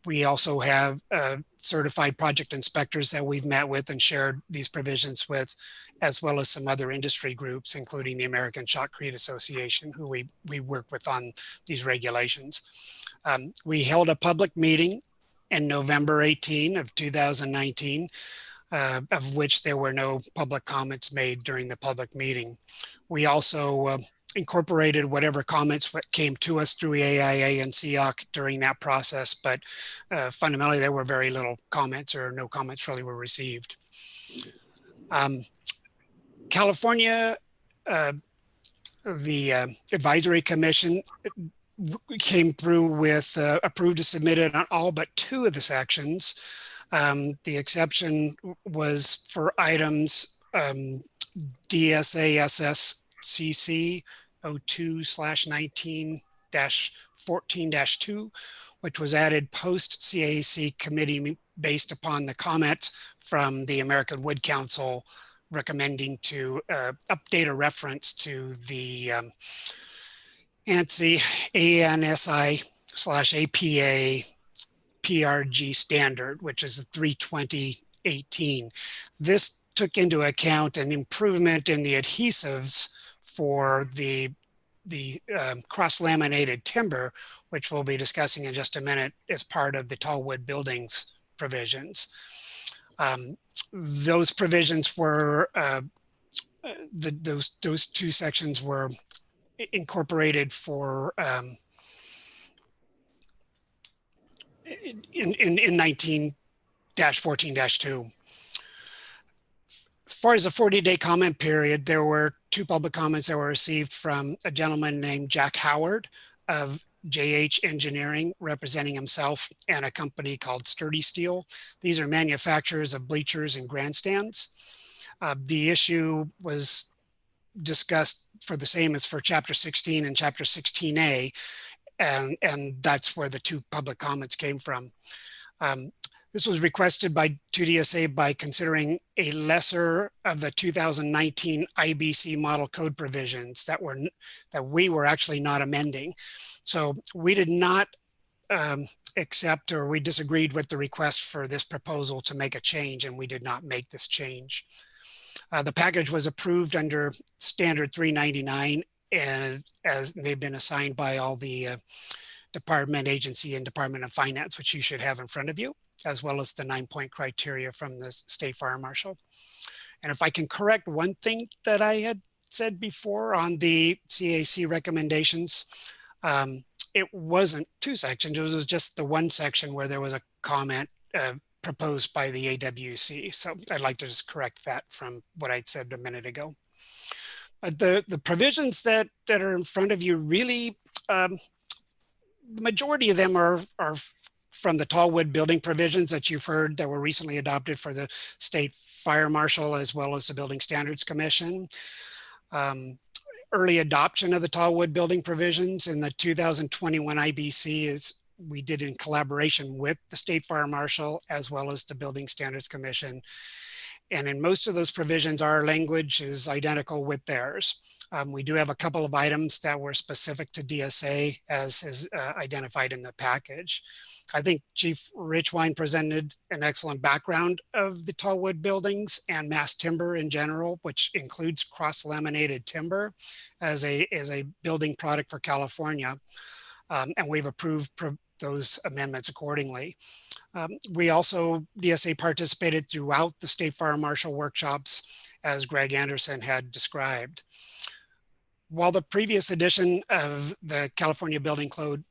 We also have certified project inspectors that we've met with and shared these provisions with, as well as some other industry groups, including the American Shotcrete Association, who we work with on these regulations. We held a public meeting in November 18 of 2019, of which there were no public comments made during the public meeting. We also incorporated whatever comments what came to us through AIA and CEOC during that process, but fundamentally there were very little comments, or no comments really were received. California, the advisory commission came through with approved to submit it on all but 2 of the sections. The exception was for items DSASSCC 02/19-14-2, which was added post CAC committee based upon the comment from the American Wood Council recommending to update a reference to the ANSI/APA PRG standard, which is the 32018. This took into account an improvement in the adhesives for the cross-laminated timber, which we'll be discussing in just a minute as part of the tall wood buildings provisions. Those provisions were, those 2 sections were incorporated for in 19-14-2. As far as the 40-day comment period, there were 2 public comments that were received from a gentleman named Jack Howard of JH Engineering, representing himself, and a company called Sturdy Steel. These are manufacturers of bleachers and grandstands. The issue was discussed for the same as for Chapter 16 and Chapter 16A, and that's where the 2 public comments came from. This was requested by 2DSA by considering a lesser of the 2019 IBC model code provisions that we were actually not amending. So we did not accept, or we disagreed with the request for this proposal to make a change, and we did not make this change. The package was approved under standard 399, and as they've been assigned by all the department, agency, and Department of Finance, which you should have in front of you, as well as the 9-point criteria from the State Fire Marshal. And if I can correct one thing that I had said before on the CAC recommendations, it wasn't 2 sections, it was just the 1 section where there was a comment proposed by the AWC. So I'd like to just correct that from what I'd said a minute ago. But the provisions that are in front of you really, the majority of them are from the tall wood building provisions that you've heard that were recently adopted for the State Fire Marshal as well as the Building Standards Commission. Early adoption of the tall wood building provisions in the 2021 IBC is we did in collaboration with the State Fire Marshal as well as the Building Standards Commission. And in most of those provisions, our language is identical with theirs. We do have a couple of items that were specific to DSA as is identified in the package. I think Chief Richwine presented an excellent background of the tall wood buildings and mass timber in general, which includes cross-laminated timber as a building product for California. And we've approved those amendments accordingly. We also, DSA participated throughout the State Fire Marshal workshops as Greg Anderson had described. While the previous edition of the California Building Code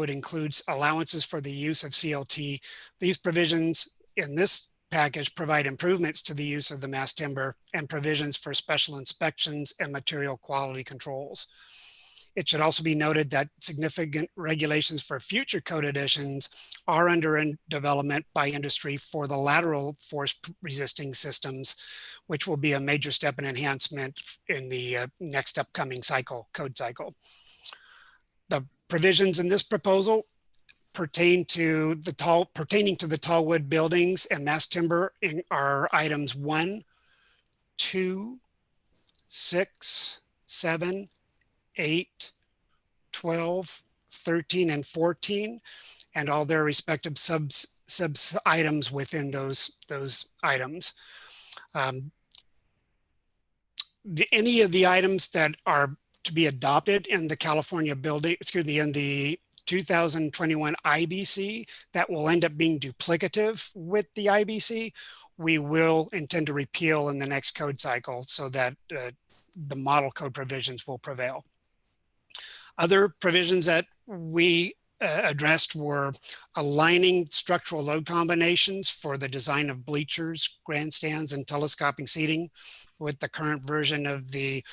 includes allowances for the use of CLT, these provisions in this package provide improvements to the use of the mass timber and provisions for special inspections and material quality controls. It should also be noted that significant regulations for future code editions are under development by industry for the lateral force resisting systems, which will be a major step in enhancement in the next upcoming code cycle. The provisions in this proposal pertaining to the tall wood buildings and mass timber are items 1, 2, 6, 7, 8, 12, 13, and 14, and all their respective sub items within those items. Any of the items that are to be adopted in the California building, in the 2021 IBC that will end up being duplicative with the IBC, we will intend to repeal in the next code cycle so that the model code provisions will prevail. Other provisions that we addressed were aligning structural load combinations for the design of bleachers, grandstands, and telescoping seating with the current version of the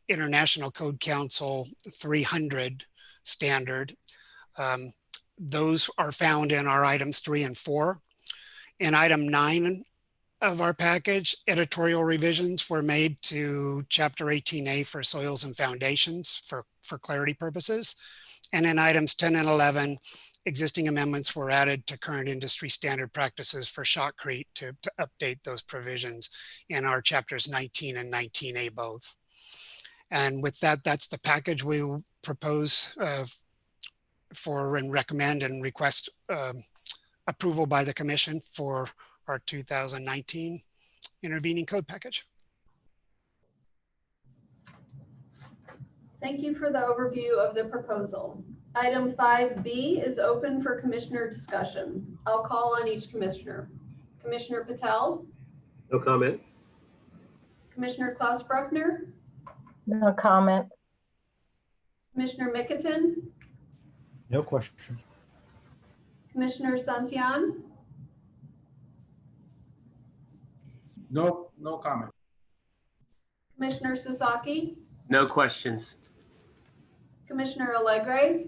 International Code Council 300 standard. Those are found in our items 3 and 4. In item 9 of our package, editorial revisions were made to Chapter 18A for soils and foundations for clarity purposes. And in items 10 and 11, existing amendments were added to current industry standard practices for shotcrete to update those provisions in our chapters 19 and 19A both. And with that, that's the package we propose for and recommend and request approval by the commission for our 2019 intervening code package. Thank you for the overview of the proposal. Item 5B is open for commissioner discussion. I'll call on each commissioner. Commissioner Patel? No comment. Commissioner Klaus Bruckner? No comment. Commissioner Mickelton? No question. Commissioner Santillan? No comment. Commissioner Sasaki? No questions. Commissioner Allegre?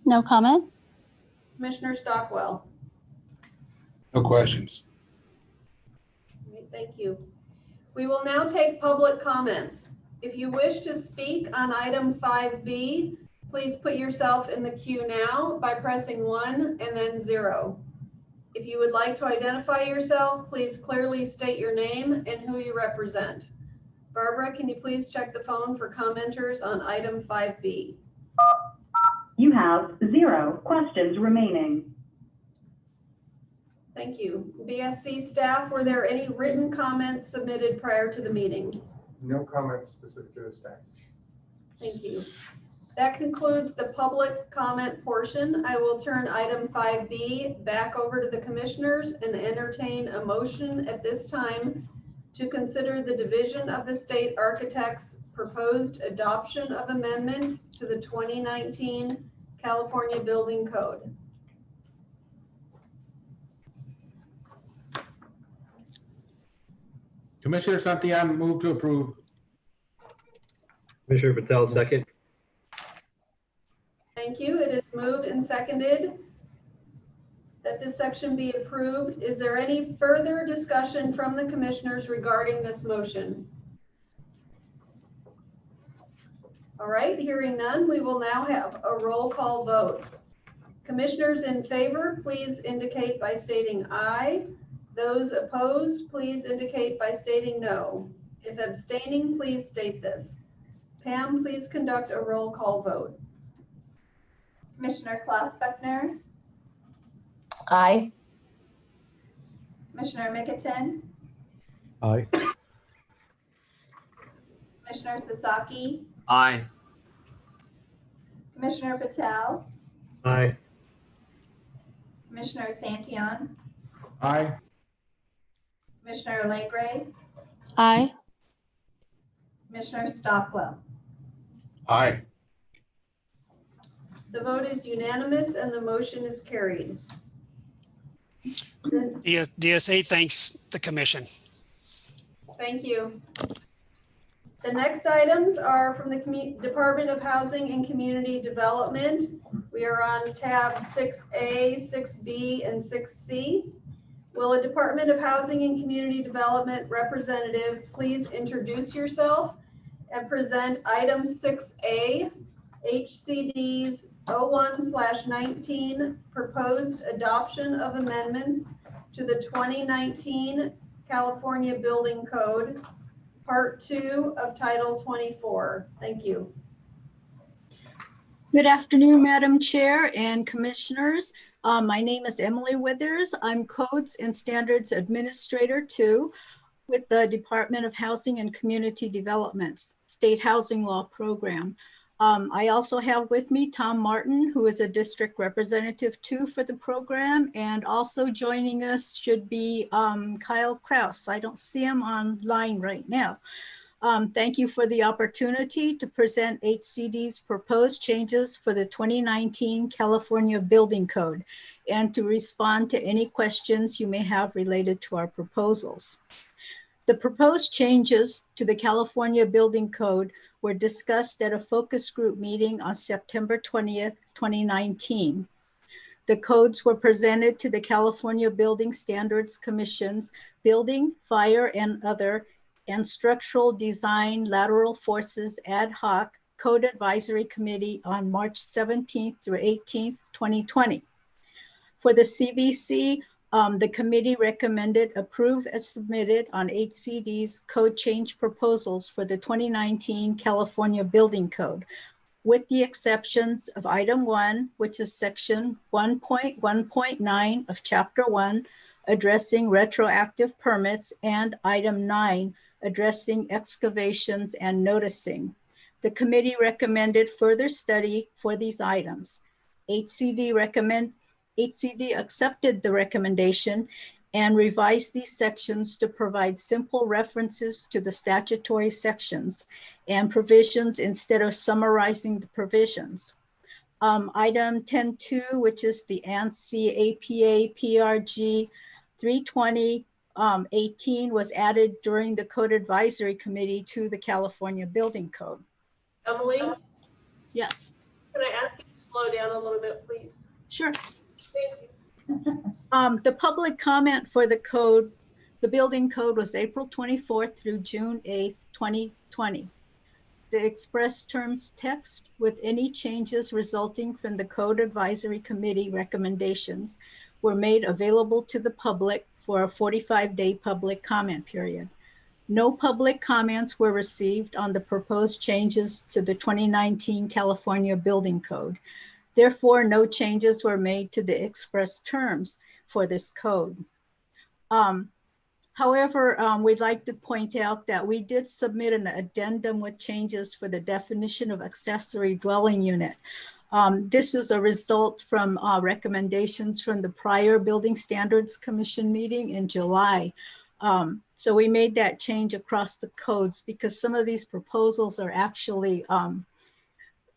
No comment. Commissioner Stockwell? No questions. All right, thank you. We will now take public comments. If you wish to speak on item 5B, please put yourself in the queue now by pressing 1 and then 0. If you would like to identify yourself, please clearly state your name and who you represent. Barbara, can you please check the phone for commenters on item 5B? You have 0 questions remaining. Thank you. BSC staff, were there any written comments submitted prior to the meeting? No comments specific to this package. Thank you. That concludes the public comment portion. I will turn item 5B back over to the commissioners and entertain a motion at this time to consider the division of the state architect's proposed adoption of amendments to the 2019 California Building Code. Commissioner Santillan, move to approve. Commissioner Patel, second. Thank you. It is moved and seconded that this section be approved. Is there any further discussion from the commissioners regarding this motion? All right, hearing none, we will now have a roll call vote. Commissioners in favor, please indicate by stating aye. Those opposed, please indicate by stating no. If abstaining, please state this. Pam, please conduct a roll call vote. Commissioner Klaus Buckner, Aye. Commissioner Mickelton, Aye. Commissioner Sasaki, Aye. Commissioner Patel, Aye. Commissioner Santillan, Aye. Commissioner Allegre, Aye. Commissioner Stockwell. Aye. The vote is unanimous and the motion is carried. DSA thanks the commission. Thank you. The next items are from the Department of Housing and Community Development. We are on tab 6A, 6B, and 6C. Will a Department of Housing and Community Development representative please introduce yourself and present item 6A, HCD's 01/19 proposed adoption of amendments to the 2019 California Building Code, Part 2 of Title 24. Thank you. Good afternoon, Madam Chair and Commissioners. My name is Emily Withers. I'm Codes and Standards Administrator 2 with the Department of Housing and Community Development's State Housing Law Program. I also have with me Tom Martin, who is a District Representative 2 for the program, and also joining us should be Kyle Kraus. I don't see him online right now. Thank you for the opportunity to present HCD's proposed changes for the 2019 California Building Code and to respond to any questions you may have related to our proposals. The proposed changes to the California Building Code were discussed at a focus group meeting on September 20th, 2019. The codes were presented to the California Building Standards Commission's Building, Fire, and Other and Structural Design Lateral Forces Ad Hoc Code Advisory Committee on March 17th through 18th, 2020. For the CBC, the committee recommended approve as submitted on HCD's code change proposals for the 2019 California Building Code, with the exceptions of item 1, which is section 1.1.9 of chapter 1, addressing retroactive permits, and item 9, addressing excavations and noticing. The committee recommended further study for these items. HCD accepted the recommendation and revised these sections to provide simple references to the statutory sections and provisions instead of summarizing the provisions. Item 10.2, which is the ANSI APA PRG 320 18 was added during the Code Advisory Committee to the California Building Code. Emily? Yes. Can I ask you to slow down a little bit, please? Sure. Thank you. The public comment for the code, the building code, was April 24th through June 8th, 2020. The express terms text with any changes resulting from the Code Advisory Committee recommendations were made available to the public for a 45-day public comment period. No public comments were received on the proposed changes to the 2019 California Building Code. Therefore, no changes were made to the express terms for this code. However, we'd like to point out that we did submit an addendum with changes for the definition of accessory dwelling unit. This is a result from recommendations from the prior Building Standards Commission meeting in July. So we made that change across the codes because some of these proposals are actually,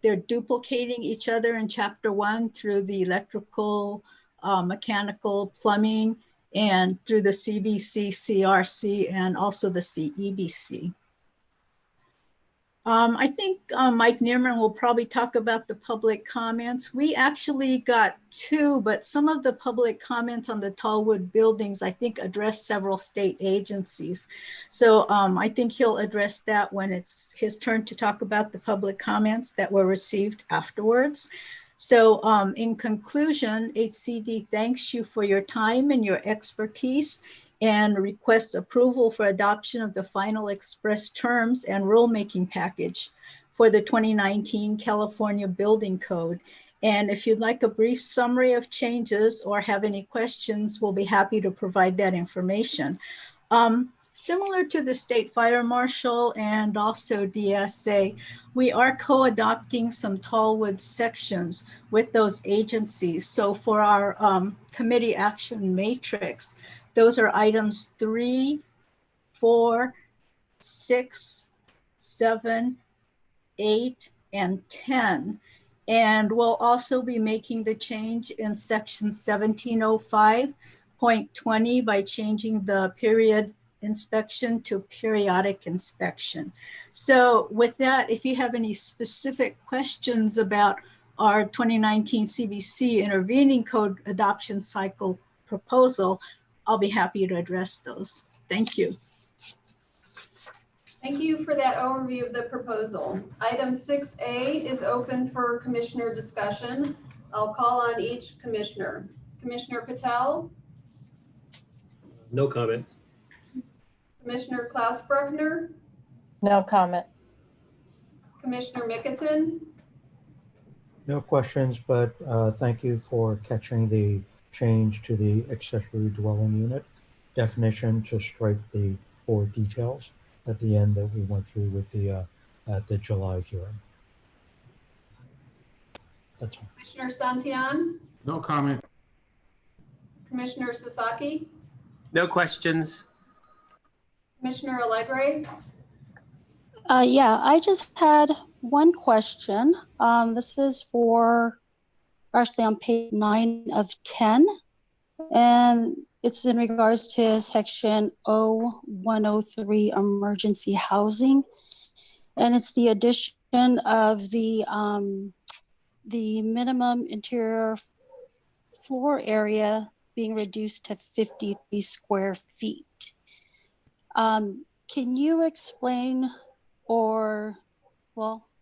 they're duplicating each other in chapter 1 through the electrical, mechanical, plumbing, and through the CBC, CRC, and also the CEBC. I think Mike Neerman will probably talk about the public comments. We actually got 2, but some of the public comments on the Tallwood buildings, I think, address several state agencies. So I think he'll address that when it's his turn to talk about the public comments that were received afterwards. So in conclusion, HCD thanks you for your time and your expertise and requests approval for adoption of the final express terms and rulemaking package for the 2019 California Building Code. And if you'd like a brief summary of changes or have any questions, we'll be happy to provide that information. Similar to the State Fire Marshal and also DSA, we are co-adopting some Tallwood sections with those agencies. So for our committee action matrix, those are items 3, 4, 6, 7, 8, and 10. And we'll also be making the change in section 1705.20 by changing the period inspection to periodic inspection. So with that, if you have any specific questions about our 2019 CBC intervening code adoption cycle proposal, I'll be happy to address those. Thank you. Thank you for that overview of the proposal. Item 6A is open for commissioner discussion. I'll call on each commissioner. Commissioner Patel? No comment. Commissioner Klaus Bruckner? No comment. Commissioner Mickelton? No questions, but thank you for catching the change to the accessory dwelling unit definition to strike the 4 details at the end that we went through with the at the July hearing. That's all. Commissioner Santillan? No comment. Commissioner Sasaki? No questions. Commissioner Allegre? Yeah, I just had one question. This is actually on page 9 of 10, and it's in regards to section 0103 emergency housing. And it's the addition of the minimum interior floor area being reduced to 53 square feet. Can you explain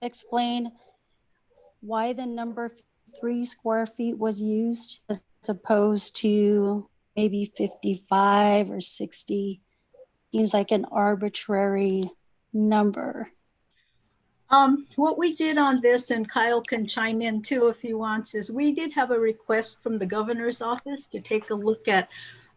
explain why the number 3 square feet was used as opposed to maybe 55 or 60? Seems like an arbitrary number. What we did on this, and Kyle can chime in too if he wants, is we did have a request from the governor's office to take a look at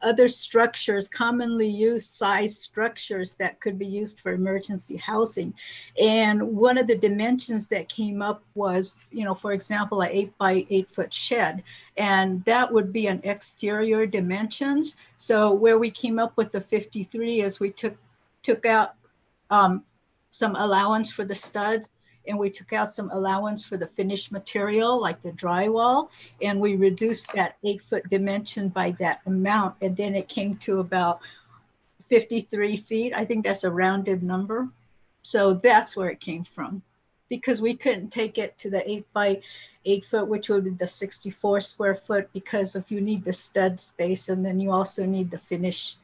other structures, commonly used size structures that could be used for emergency housing. And one of the dimensions that came up was, for example, an 8-by-8-foot shed. And that would be an exterior dimensions. So where we came up with the 53 is we took out some allowance for the studs, and we took out some allowance for the finished material like the drywall, and we reduced that 8-foot dimension by that amount, and then it came to about 53 feet. I think that's a rounded number. So that's where it came from, because we couldn't take it to the 8-by-8-foot, which would be the 64 square foot, because if you need the stud space, and then you also need the finish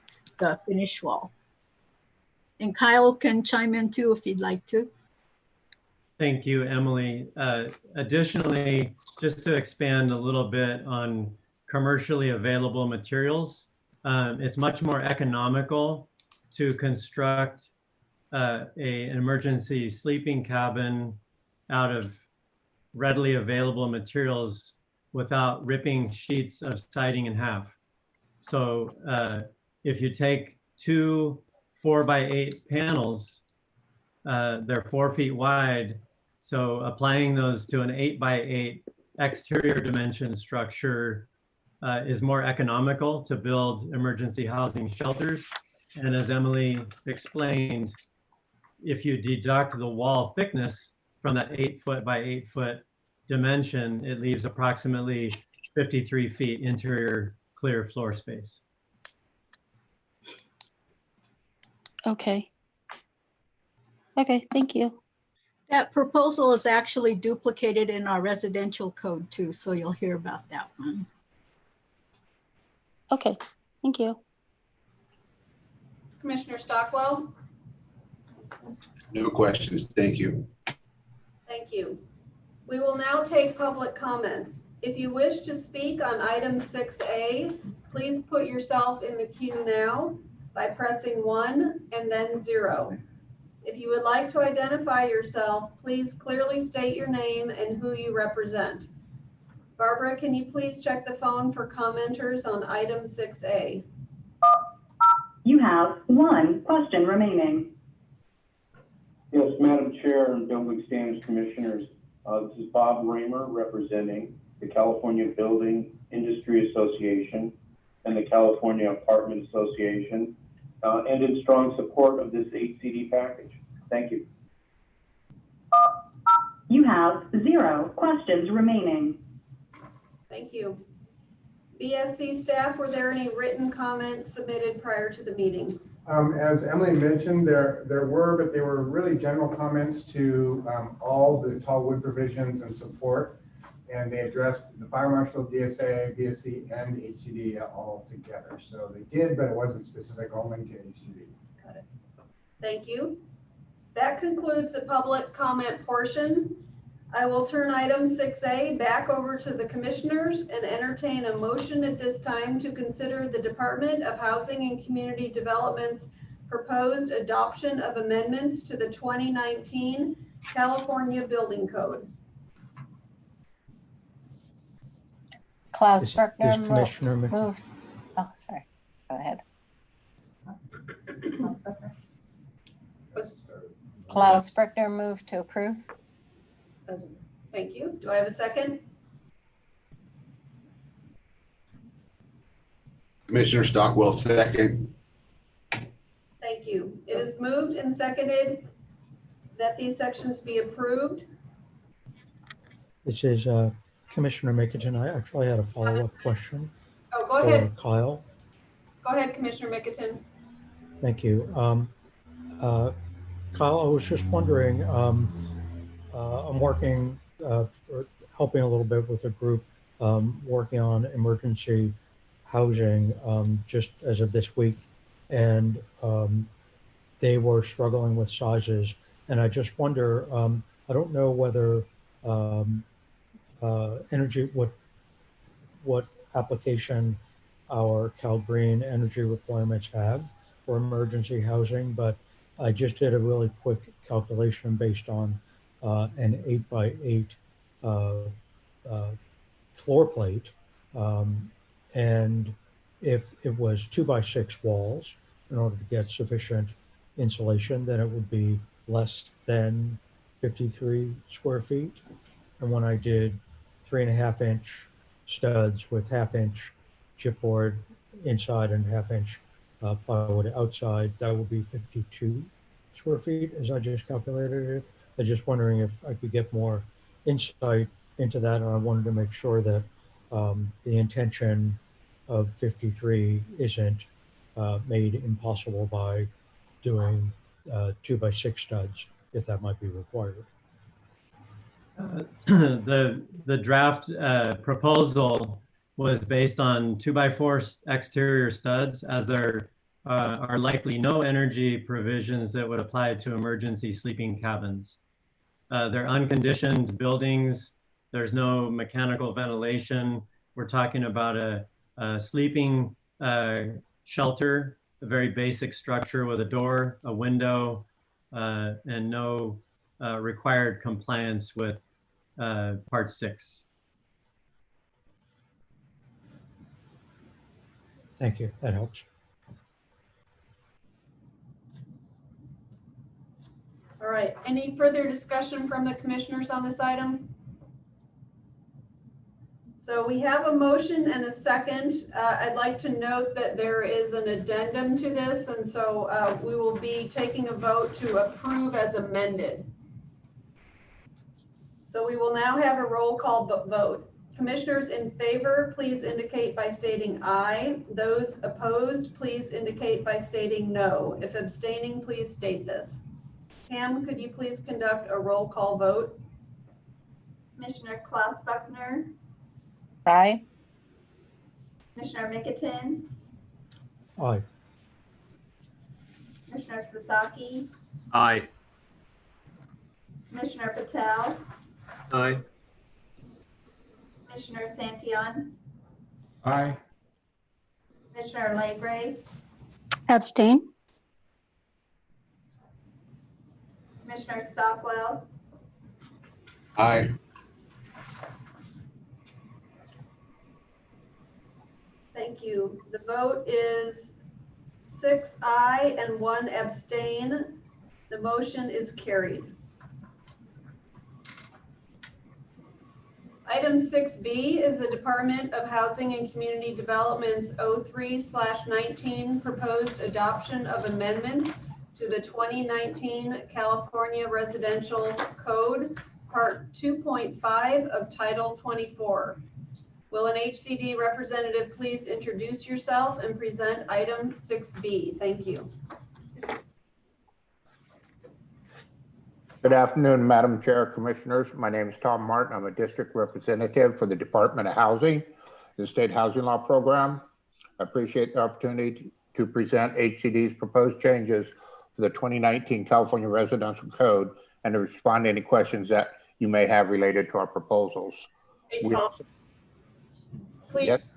wall. And Kyle can chime in too if he'd like to. Thank you, Emily. Additionally, just to expand a little bit on commercially available materials, it's much more economical to construct an emergency sleeping cabin out of readily available materials without ripping sheets of siding in half. So if you take 2 4-by-8 panels, they're 4 feet wide. So applying those to an 8-by-8 exterior dimension structure is more economical to build emergency housing shelters. And as Emily explained, if you deduct the wall thickness from that 8-foot by 8-foot dimension, it leaves approximately 53 feet interior clear floor space. Okay. Okay, thank you. That proposal is actually duplicated in our residential code too, so you'll hear about that one. Okay, thank you. Commissioner Stockwell? No questions. Thank you. Thank you. We will now take public comments. If you wish to speak on item 6A, please put yourself in the queue now by pressing 1 and then 0. If you would like to identify yourself, please clearly state your name and who you represent. Barbara, can you please check the phone for commenters on item 6A? You have 1 question remaining. Yes, Madam Chair and Building Standards Commissioners, this is Bob Raymer representing the California Building Industry Association and the California Apartment Association, and in strong support of this 8CD package. Thank you. You have 0 questions remaining. Thank you. BSC staff, were there any written comments submitted prior to the meeting? As Emily mentioned, there were, but they were really general comments to all the tall wood provisions and support, and they addressed the fire marshal, DSA, BSC, and HCD all together. So they did, but it wasn't specific only to HCD. Got it. Thank you. That concludes the public comment portion. I will turn item 6A back over to the commissioners and entertain a motion at this time to consider the Department of Housing and Community Development's proposed adoption of amendments to the 2019 California Building Code. Klaus Berkner Commissioner moved. Oh, sorry. Go ahead. Klaus Berkner moved to approve. Thank you. Do I have a second? Commissioner Stockwell, second. Thank you. It is moved and seconded that these sections be approved. This is Commissioner Mickleton. I actually had a follow-up question Oh, go for ahead. Kyle. Go ahead, Commissioner Mickleton. Thank you. Kyle, I was just wondering, I'm working, or helping a little bit with a group working on emergency housing just as of this week. And they were struggling with sizes. And I just wonder, I don't know whether energy, what application our Cal Green energy requirements have for emergency housing, but I just did a really quick calculation based on an 8x8 floor plate. And if it was 2x6 walls, in order to get sufficient insulation, then it would be less than 53 square feet. And when I did 3.5-inch studs with 1/2-inch chipboard inside and 1/2-inch plywood outside, that would be 52 square feet, as I just calculated it. I was just wondering if I could get more insight into that, and I wanted to make sure that the intention of 53 isn't made impossible by doing 2x6 studs, if that might be required. The draft proposal was based on 2x4 exterior studs, as there are likely no energy provisions that would apply to emergency sleeping cabins. They're unconditioned buildings. There's no mechanical ventilation. We're talking about a sleeping shelter, a very basic structure with a door, a window, and no required compliance with Part 6. Thank you. That helps. All right. Any further discussion from the commissioners on this item? So we have a motion and a second. I'd like to note that there is an addendum to this, and so we will be taking a vote to approve as amended. So we will now have a roll call vote. Commissioners in favor, please indicate by stating aye. Those opposed, please indicate by stating no. If abstaining, please state this. Pam, could you please conduct a roll call vote? Commissioner Klaus Buckner, Aye. Commissioner Mickleton, Aye. Commissioner Sasaki, Aye. Commissioner Patel, Aye. Commissioner Santillan, Aye. Commissioner Legray, Abstain. Commissioner Stockwell, Aye. Thank you. The vote is 6 aye and 1 abstain. The motion is carried. Item 6B is the Department of Housing and Community Development's 03/19 proposed adoption of amendments to the 2019 California Residential Code, Part 2.5 of Title 24. Will an HCD representative please introduce yourself and present item 6B? Thank you. Good afternoon, Madam Chair, Commissioners. My name is Tom Martin. I'm a district representative for the Department of Housing, the State Housing Law Program. I appreciate the opportunity to present HCD's proposed changes for the 2019 California Residential Code and to respond to any questions that you may have related to our proposals. Hey, Tom, please, Yes? can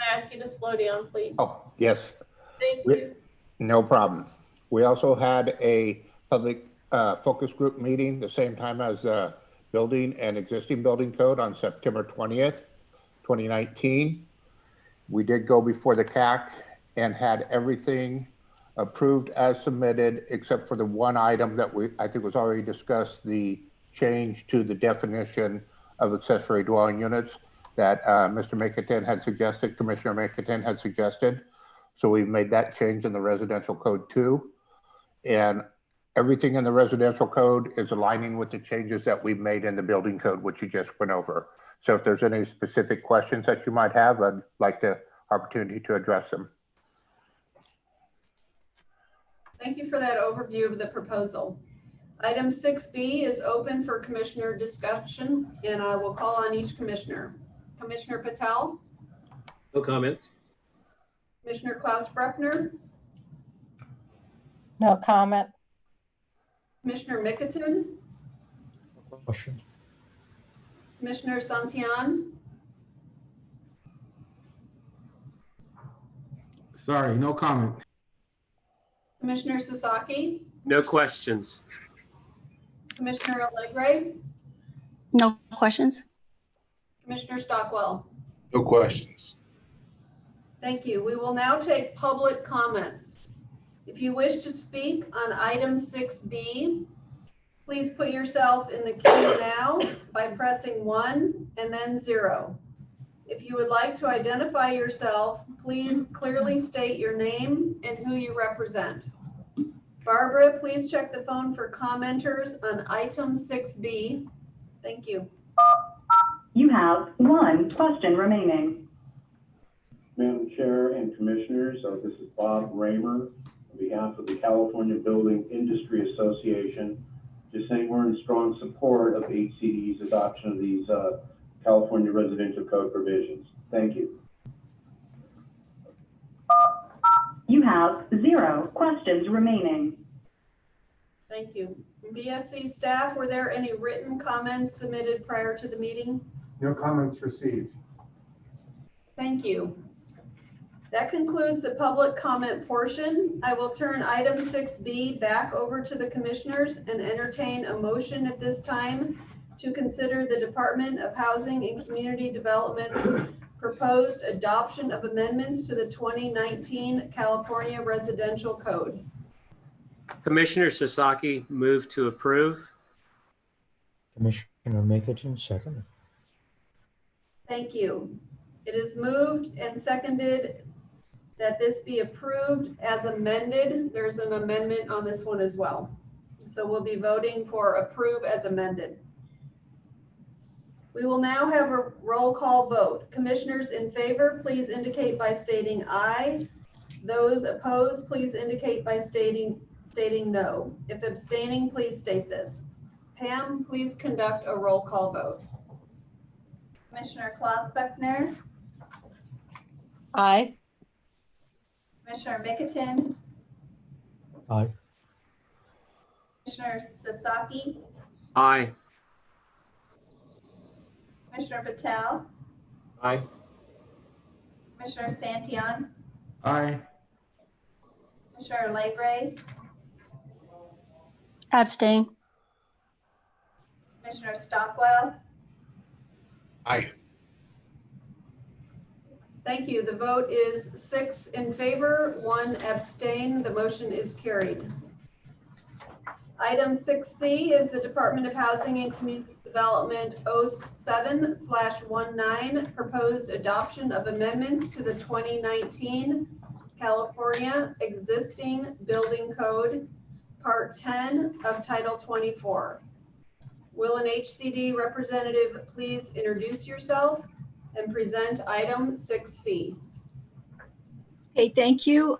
I ask you to slow down, please? Oh, yes. Thank you. No problem. We also had a public focus group meeting the same time as building and existing building code on September 20th, 2019. We did go before the CAC and had everything approved as submitted, except for the one item that I think was already discussed, the change to the definition of accessory dwelling units that Mr. Mickleton had suggested, Commissioner Mickleton had suggested. So we've made that change in the residential code too. And everything in the residential code is aligning with the changes that we've made in the building code, which you just went over. So if there's any specific questions that you might have, I'd like the opportunity to address them. Thank you for that overview of the proposal. Item 6B is open for commissioner discussion, and I will call on each commissioner. Commissioner Patel, No comments. Commissioner Klaus Bruckner, No comment. Commissioner Mickelton, Question. Commissioner Santillan, Sorry, no comment. Commissioner Sasaki, No questions. Commissioner Allegre, No questions. Commissioner Stockwell. No questions. Thank you. We will now take public comments. If you wish to speak on item 6B, please put yourself in the queue now by pressing 1 and then 0. If you would like to identify yourself, please clearly state your name and who you represent. Barbara, please check the phone for commenters on item 6B. Thank you. You have one question remaining. Madam Chair and Commissioners, this is Bob Raymer on behalf of the California Building Industry Association. Just saying we're in strong support of HCD's adoption of these California Residential Code provisions. Thank you. You have 0 questions remaining. Thank you. BSC staff, were there any written comments submitted prior to the meeting? No comments received. Thank you. That concludes the public comment portion. I will turn item 6B back over to the commissioners and entertain a motion at this time to consider the Department of Housing and Community Development's proposed adoption of amendments to the 2019 California Residential Code. Commissioner Sasaki, move to approve. Commissioner Mickelton, second. Thank you. It is moved and seconded that this be approved as amended. There's an amendment on this one as well. So we'll be voting for approve as amended. We will now have a roll call vote. Commissioners in favor, please indicate by stating aye. Those opposed, please indicate by stating no. If abstaining, please state this. Pam, please conduct a roll call vote. Commissioner Klaus Buckner, Aye. Commissioner Mickelton, Aye. Commissioner Sasaki, Aye. Commissioner Patel, Aye. Commissioner Santillan, Aye. Commissioner Legray, Abstain. Commissioner Stockwell, Aye. Thank you. The vote is 6 in favor, 1 abstain. The motion is carried. Item 6C is the Department of Housing and Community Development 07/19 proposed adoption of amendments to the 2019 California Existing Building Code, Part 10 of Title 24. Will an HCD representative please introduce yourself and present item 6C? Okay, thank you.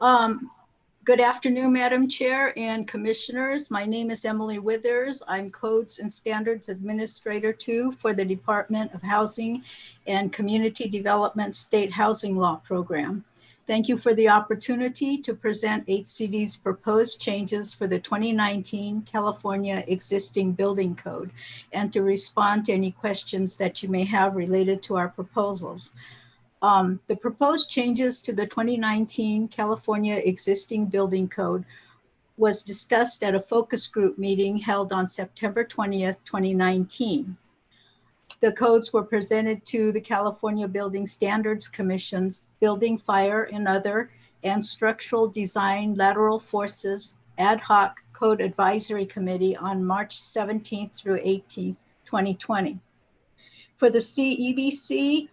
Good afternoon, Madam Chair and Commissioners. My name is Emily Withers. I'm Codes and Standards Administrator 2 for the Department of Housing and Community Development State Housing Law Program. Thank you for the opportunity to present HCD's proposed changes for the 2019 California Existing Building Code and to respond to any questions that you may have related to our proposals. The proposed changes to the 2019 California Existing Building Code was discussed at a focus group meeting held on September 20th, 2019. The codes were presented to the California Building Standards Commission's Building, Fire, and Other and Structural Design Lateral Forces Ad Hoc Code Advisory Committee on March 17th through 18th, 2020. For the CBSC,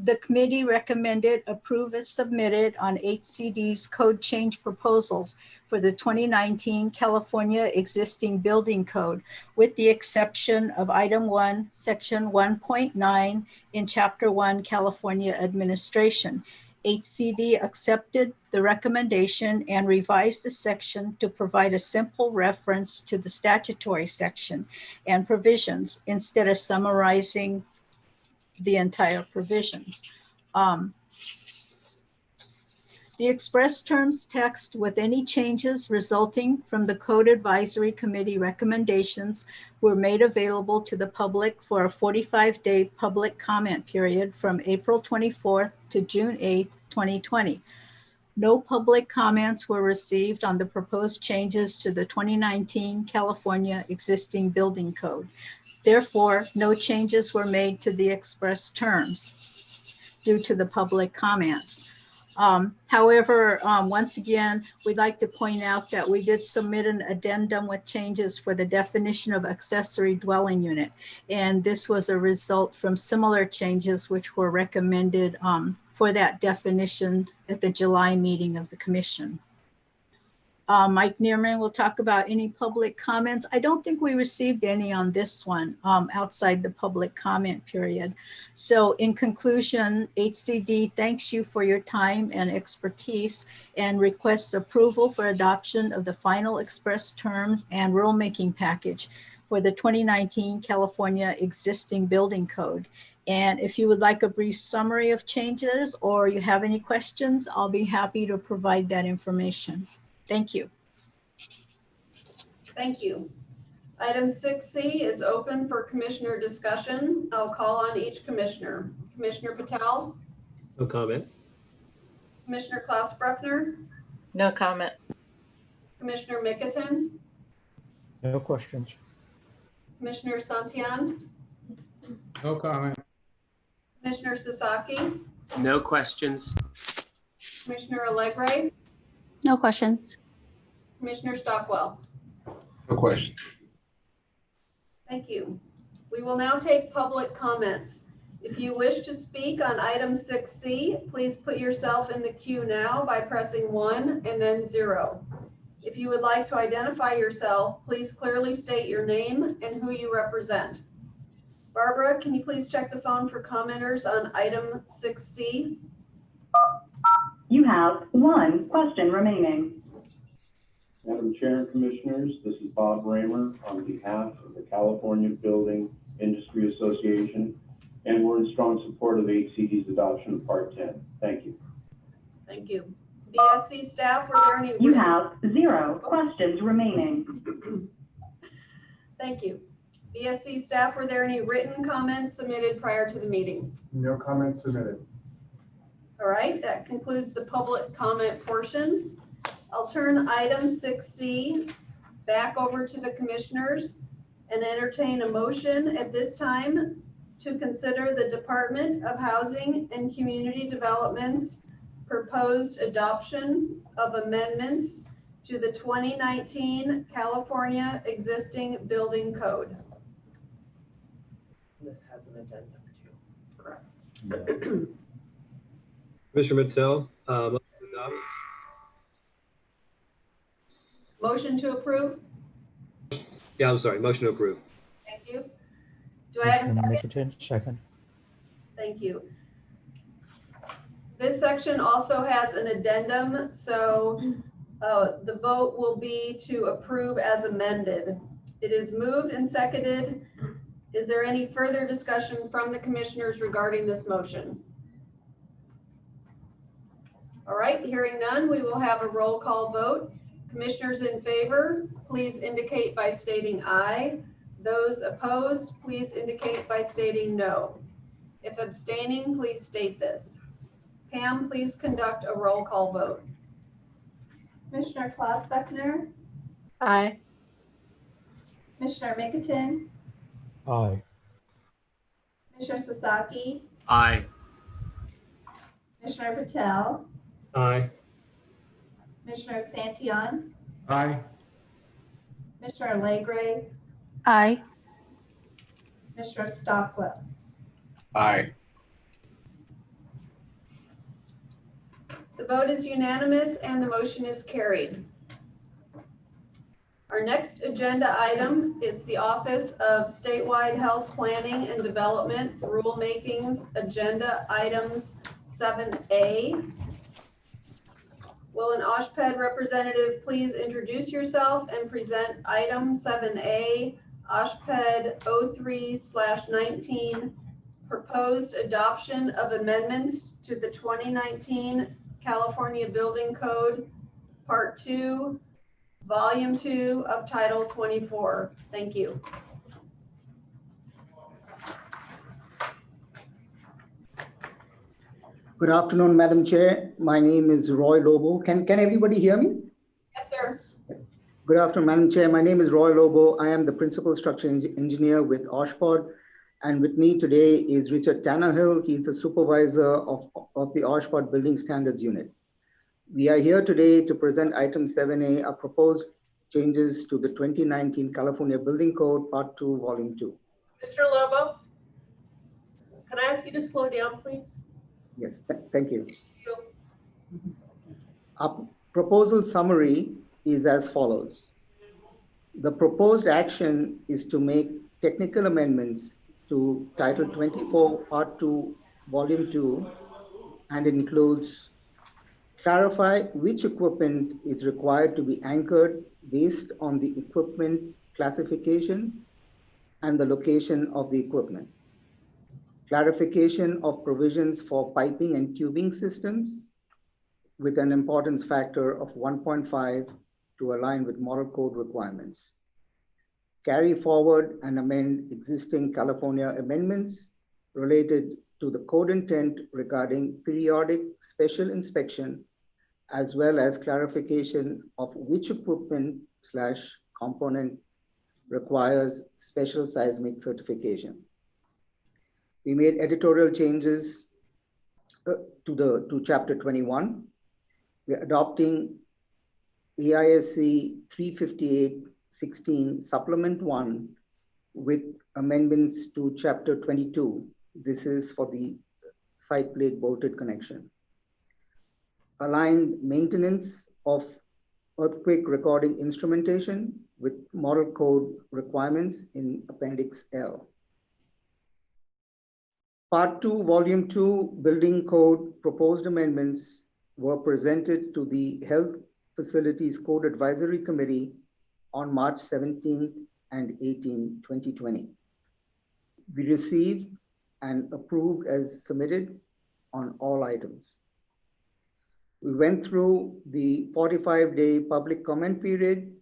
the committee recommended approve as submitted on HCD's code change proposals, for the 2019 California Existing Building Code, with the exception of Item 1, Section 1.9 in Chapter 1, California Administration. HCD accepted the recommendation and revised the section to provide a simple reference to the statutory section and provisions instead of summarizing the entire provisions. The express terms text with any changes resulting from the Code Advisory Committee recommendations were made available to the public for a 45-day public comment period from April 24th to June 8th, 2020. No public comments were received on the proposed changes to the 2019 California Existing Building Code. Therefore, no changes were made to the express terms due to the public comments. However, once again, we'd like to point out that we did submit an addendum with changes for the definition of accessory dwelling unit. And this was a result from similar changes which were recommended for that definition at the July meeting of the commission. Mike Neerman will talk about any public comments. I don't think we received any on this one outside the public comment period. So in conclusion, HCD thanks you for your time and expertise and requests approval for adoption of the final express terms and rulemaking package for the 2019 California Existing Building Code. And if you would like a brief summary of changes or you have any questions, I'll be happy to provide that information. Thank you. Thank you. Item 6C is open for commissioner discussion. I'll call on each commissioner. Commissioner Patel? No comment. Commissioner Klaus Bruckner? No comment. Commissioner Mickelton? No questions. Commissioner Santian? No comment. Commissioner Sasaki? No questions. Commissioner Allegre? No questions. Commissioner Stockwell? No question. Thank you. We will now take public comments. If you wish to speak on item 6C, please put yourself in the queue now by pressing 1 and then 0. If you would like to identify yourself, please clearly state your name and who you represent. Barbara, can you please check the phone for commenters on item 6C? You have one question remaining. Madam Chair and Commissioners, this is Bob Raymer on behalf of the California Building Industry Association, and we're in strong support of HCD's adoption of Part 10. Thank you. Thank you. BSC staff, were there any? You have 0 questions remaining. Thank you. BSC staff, were there any written comments submitted prior to the meeting? No comments submitted. All right, that concludes the public comment portion. I'll turn item 6C back over to the commissioners and entertain a motion at this time to consider the Department of Housing and Community Development's proposed adoption of amendments to the 2019 California Existing Building Code. This has an addendum too. Correct. Commissioner Mattel, motion to adopt. Motion to approve? Yeah, I'm sorry, motion to approve. Thank you. Do I have a Commissioner second? Mickelton, second. Thank you. This section also has an addendum, so the vote will be to approve as amended. It is moved and seconded. Is there any further discussion from the commissioners regarding this motion? All right, hearing none, we will have a roll call vote. Commissioners in favor, please indicate by stating aye. Those opposed, please indicate by stating no. If abstaining, please state this. Pam, please conduct a roll call vote. Commissioner Klaus Buckner, Aye. Commissioner Mickelton, Aye. Commissioner Sasaki, Aye. Commissioner Patel, Aye. Commissioner Santian, Aye. Commissioner Allegre, Aye. Commissioner Stockwell. Aye. The vote is unanimous and the motion is carried. Our next agenda item is the Office of Statewide Health Planning and Development Rulemakings, Agenda Items 7A. Will an OSHPD representative please introduce yourself and present item 7A, OSHPD 03/19, proposed adoption of amendments to the 2019 California Building Code, Part 2, Volume 2 of Title 24. Thank you. Good afternoon, Madam Chair. My name is Roy Lobo. Can everybody hear me? Yes, sir. Good afternoon, Madam Chair. My name is Roy Lobo. I am the Principal Structural Engineer with OSHPD. And with me today is Richard Tannehill. He's the Supervisor of the OSHPD Building Standards Unit. We are here today to present item 7A, a proposed changes to the 2019 California Building Code, Part 2, Volume 2. Mr. Lobo, can I ask you to slow down, please? Yes, thank you. Our proposal summary is as follows. The proposed action is to make technical amendments to Title 24, Part 2, Volume 2, and includes clarify which equipment is required to be anchored based on the equipment classification and the location of the equipment. Clarification of provisions for piping and tubing systems with an importance factor of 1.5 to align with Model Code requirements. Carry forward and amend existing California amendments related to the code intent regarding periodic special inspection, as well as clarification of which equipment/component requires special seismic certification. We made editorial changes to Chapter 21. We're adopting AISC 358-16 Supplement 1 with amendments to Chapter 22. This is for the side plate bolted connection. Aligned maintenance of earthquake recording instrumentation with Model Code requirements in Appendix L. Part 2, Volume 2, Building Code proposed amendments were presented to the Health Facilities Code Advisory Committee on March 17 and 18, 2020. We received and approved as submitted on all items. We went through the 45-day public comment period,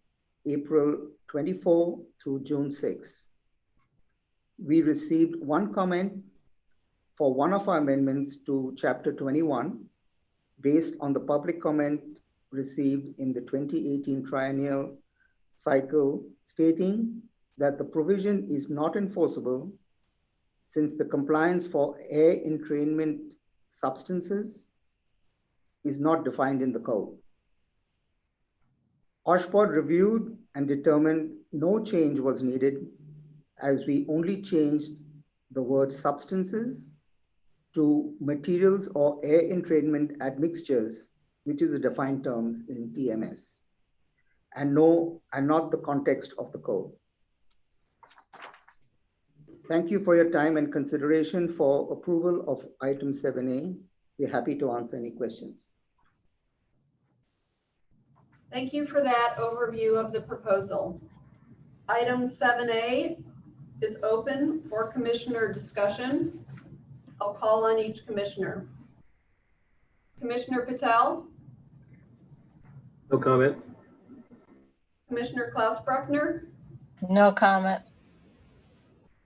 April 24 through June 6. We received one comment for one of our amendments to Chapter 21 based on the public comment received in the 2018 triennial cycle stating that the provision is not enforceable since the compliance for air entrainment substances is not defined in the code. OSHPD reviewed and determined no change was needed as we only changed the word substances to materials or air entrainment admixtures, which is a defined term in TMS, and not the context of the code. Thank you for your time and consideration for approval of item 7A. We're happy to answer any questions. Thank you for that overview of the proposal. Item 7A is open for commissioner discussion. I'll call on each commissioner. Commissioner Patel? No comment. Commissioner Klaus Bruckner? No comment.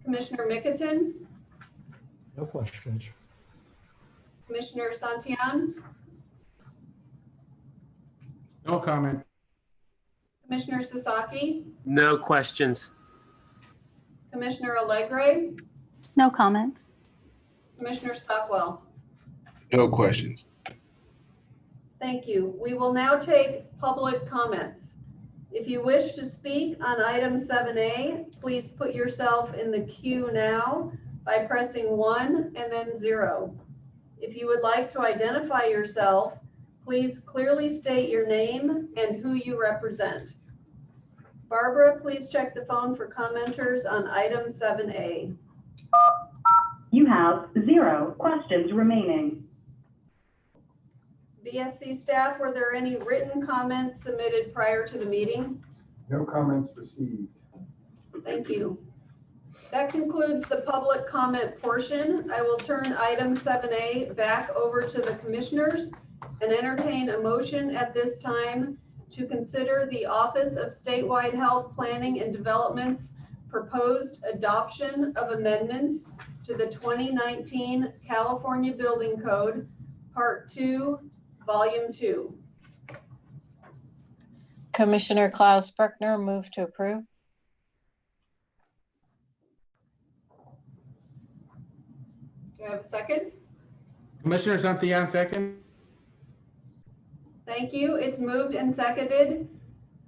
Commissioner Mickelton? No questions. Commissioner Santillan? No comment. Commissioner Sasaki? No questions. Commissioner Allegre? No comments. Commissioner Stockwell? No questions. Thank you. We will now take public comments. If you wish to speak on item 7A, please put yourself in the queue now by pressing 1 and then 0. If you would like to identify yourself, please clearly state your name and who you represent. Barbara, please check the phone for commenters on item 7A. You have 0 questions remaining. BSC staff, were there any written comments submitted prior to the meeting? No comments received. Thank you. That concludes the public comment portion. I will turn item 7A back over to the commissioners and entertain a motion at this time to consider the Office of Statewide Health Planning and Development's proposed adoption of amendments to the 2019 California Building Code, Part 2, Volume 2. Commissioner Klaus Bruckner, move to approve. Do I have a second? Commissioner Santillan, second. Thank you. It's moved and seconded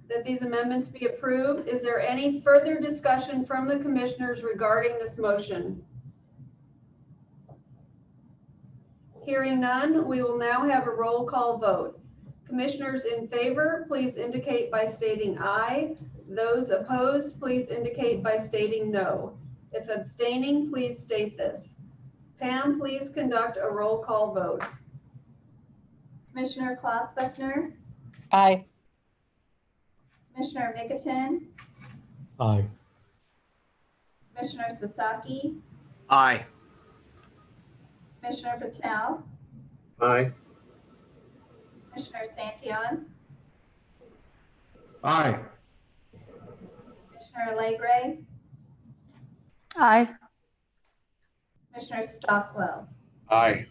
that these amendments be approved. Is there any further discussion from the commissioners regarding this motion? Hearing none, we will now have a roll call vote. Commissioners in favor, please indicate by stating aye. Those opposed, please indicate by stating no. If abstaining, please state this. Pam, please conduct a roll call vote. Commissioner Klaus Buckner, Aye. Commissioner Mickelton, Aye. Commissioner Sasaki, Aye. Commissioner Patel, Aye. Commissioner Santillan, Aye. Commissioner Legray, Aye. Commissioner Stockwell. Aye.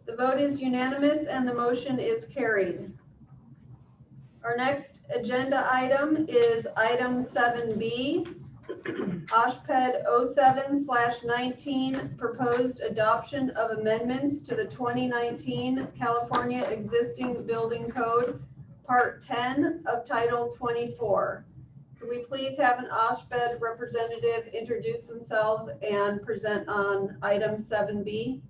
The vote is unanimous and the motion is carried. Our next agenda item is item 7B, OSHPD 07/19, proposed adoption of amendments to the 2019 California Existing Building Code, Part 10 of Title 24. Could we please have an OSHPD representative introduce themselves and present on item 7B?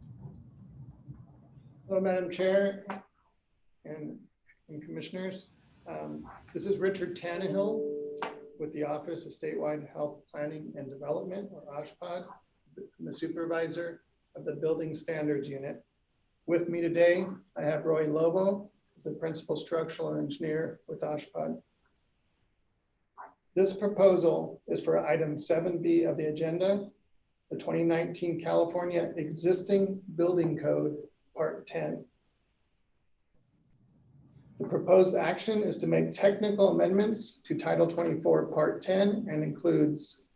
Hello, Madam Chair and commissioners. This is Richard Tannehill with the Office of Statewide Health Planning and Development, or OSHPD, the supervisor of the Building Standards Unit. With me today, I have Roy Lobo, who's the principal structural engineer with OSHPD. This proposal is for item 7B of the agenda, the 2019 California Existing Building Code, Part 10. The proposed action is to make technical amendments to Title 24, Part 10, and includes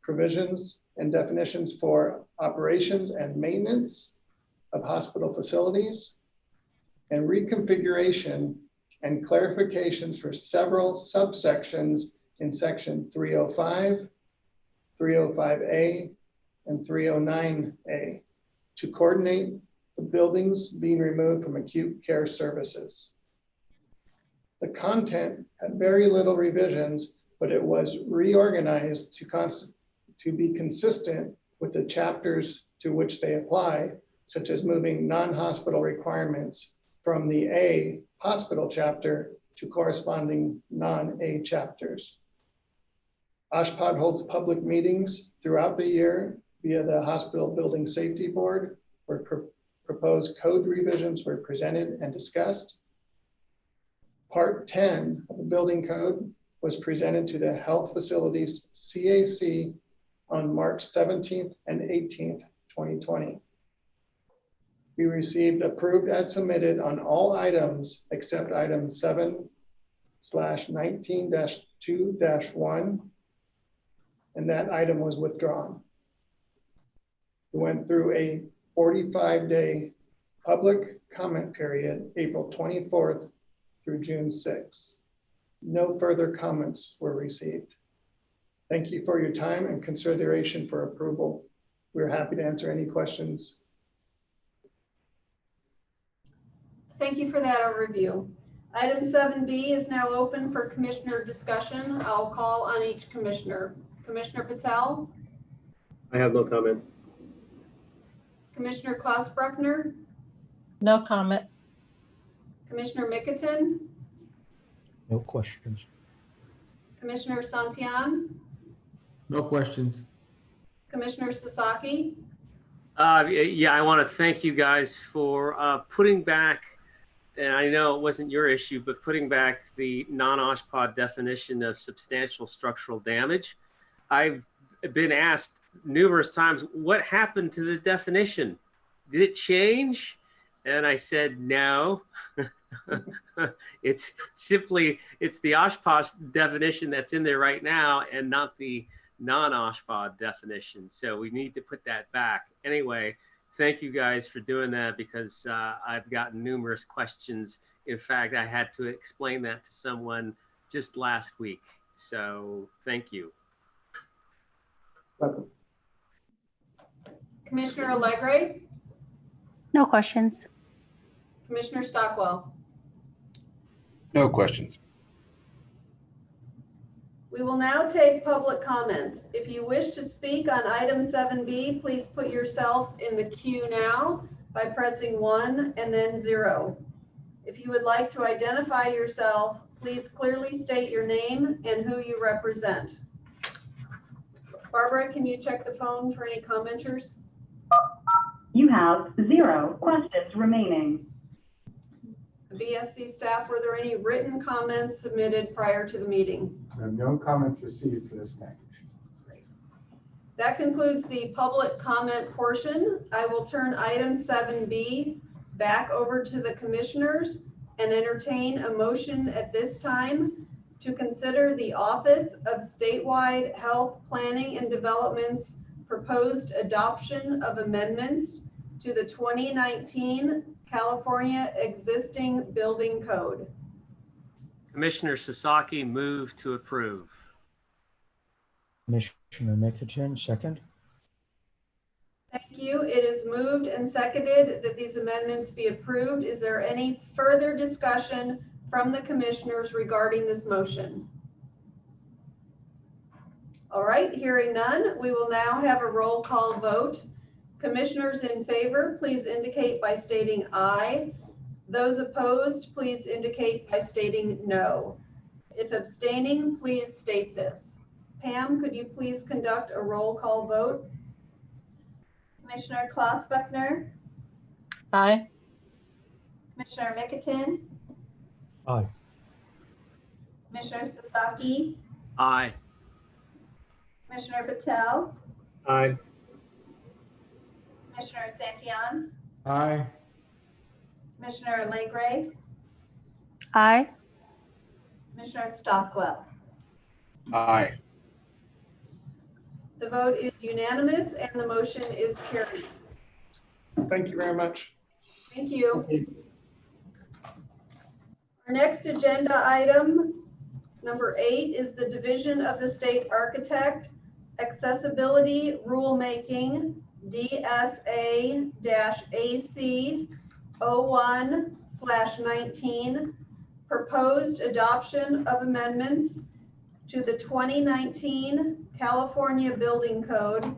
provisions and definitions for operations and maintenance of hospital facilities, and reconfiguration and clarifications for several subsections in Section 305, 305A, and 309A to coordinate the buildings being removed from acute care services. The content had very little revisions, but it was reorganized to be consistent with the chapters to which they apply, such as moving non-hospital requirements from the A hospital chapter to corresponding non-A chapters. OSHPD holds public meetings throughout the year via the Hospital Building Safety Board, where proposed code revisions were presented and discussed. Part 10 of the building code was presented to the Health Facilities CAC on March 17th and 18th, 2020. We received approved as submitted on all items except item 7/19-2-1, and that item was withdrawn. We went through a 45-day public comment period, April 24th through June 6th. No further comments were received. Thank you for your time and consideration for approval. We're happy to answer any questions. Thank you for that overview. Item 7B is now open for commissioner discussion. I'll call on each commissioner. Commissioner Patel? I have no comment. Commissioner Klaus Bruckner? No comment. Commissioner Mickelton? No questions. Commissioner Santillan, No questions. Commissioner Sasaki, Yeah, I want to thank you guys for putting back, and I know it wasn't your issue, but putting back the non-OSHPA definition of substantial structural damage. I've been asked numerous times, what happened to the definition? Did it change? And I said, no. It's simply, it's the OSHPA definition that's in there right now and not the non-OSHPA definition. So we need to put that back. Anyway, thank you guys for doing that, because I've gotten numerous questions. In fact, I had to explain that to someone just last week. So thank you. Welcome. Commissioner Allegre, No questions. Commissioner Stockwell. No questions. We will now take public comments. If you wish to speak on item 7B, please put yourself in the queue now by pressing 1 and then 0. If you would like to identify yourself, please clearly state your name and who you represent. Barbara, can you check the phone for any commenters? You have 0 questions remaining. BSC staff, were there any written comments submitted prior to the meeting? There are no comments received for this package. That concludes the public comment portion. I will turn item 7B back over to the commissioners and entertain a motion at this time to consider the Office of Statewide Health Planning and Development's proposed adoption of amendments to the 2019 California Existing Building Code. Commissioner Sasaki, move to approve. Commissioner Nickerson, second. Thank you. It is moved and seconded that these amendments be approved. Is there any further discussion from the commissioners regarding this motion? All right, hearing none, we will now have a roll call vote. Commissioners in favor, please indicate by stating aye. Those opposed, please indicate by stating no. If abstaining, please state this. Pam, could you please conduct a roll call vote? Commissioner Klaus Buckner, Aye. Commissioner Mickerton, Aye. Commissioner Sasaki, Aye. Commissioner Patel, Aye. Commissioner Santillan, Aye. Commissioner Legray, Aye. Commissioner Stockwell. Aye. The vote is unanimous and the motion is carried. Thank you very much. Thank you. Our next agenda item, number 8, is the Division of the State Architect Accessibility Rulemaking DSA-AC 01/19 proposed adoption of amendments to the 2019 California Building Code,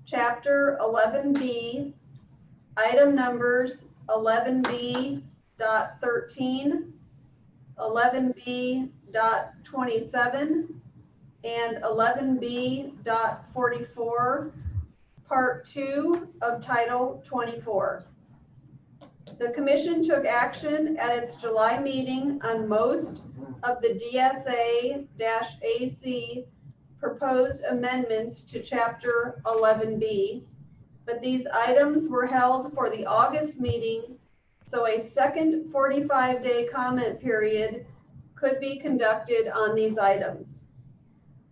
Chapter 11B, item numbers 11B.13, 11B.27, and 11B.44, Part 2 of Title 24. The Commission took action at its July meeting on most of the DSA-AC proposed amendments to Chapter 11B, but these items were held for the August meeting, so a second 45-day comment period could be conducted on these items.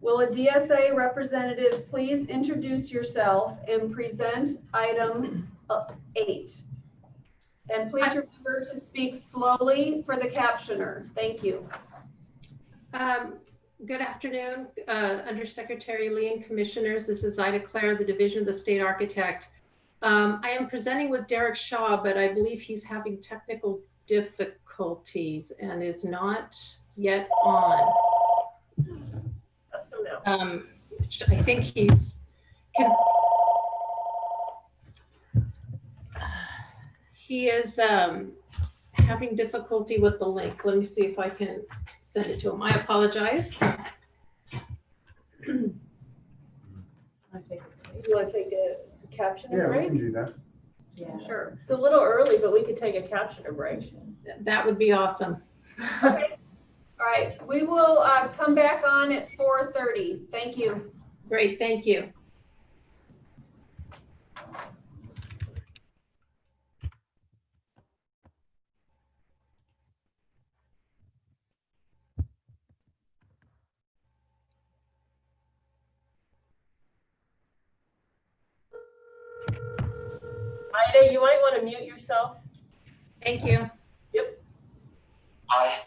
Will a DSA representative please introduce yourself and present item 8? And please remember to speak slowly for the captioner. Thank you. Good afternoon, Undersecretary Lee and Commissioners. This is Ida Claire, the Division of the State Architect. I am presenting with Derek Shaw, but I believe he's having technical difficulties and is not yet on. I think he's he is having difficulty with the link. Let me see if I can send it to him. I apologize. You want to take a captioning Yeah, we break? can do that. Yeah. Sure. It's a little early, but we could take a captioner break. That would be awesome. Okay. All right, we will come back on at 4:30. Thank you. Great, thank you. Ida, you might want to mute yourself. Thank you. Yep. Aye.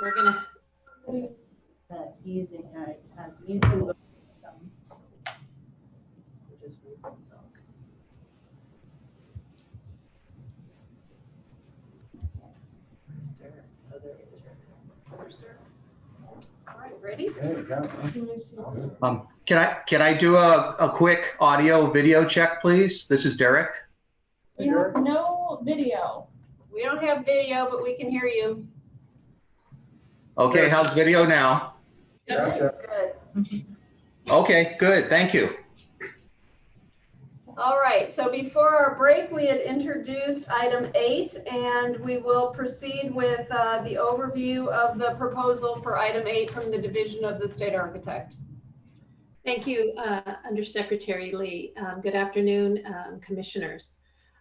we're gonna, Using as YouTube or something. Just read themselves. Where's Derek? Oh, there he is right there. Where's Derek? All right, ready? Can I do a quick audio video check, please? This is Derek. we have no video. We don't have video, but we can hear you. Okay, how's video now? Good. Okay, good, thank you. All right, so before our break, we had introduced item 8, and we will proceed with the overview of the proposal for item 8 from the Division of the State Architect. Thank you, Undersecretary Lee. Good afternoon, commissioners.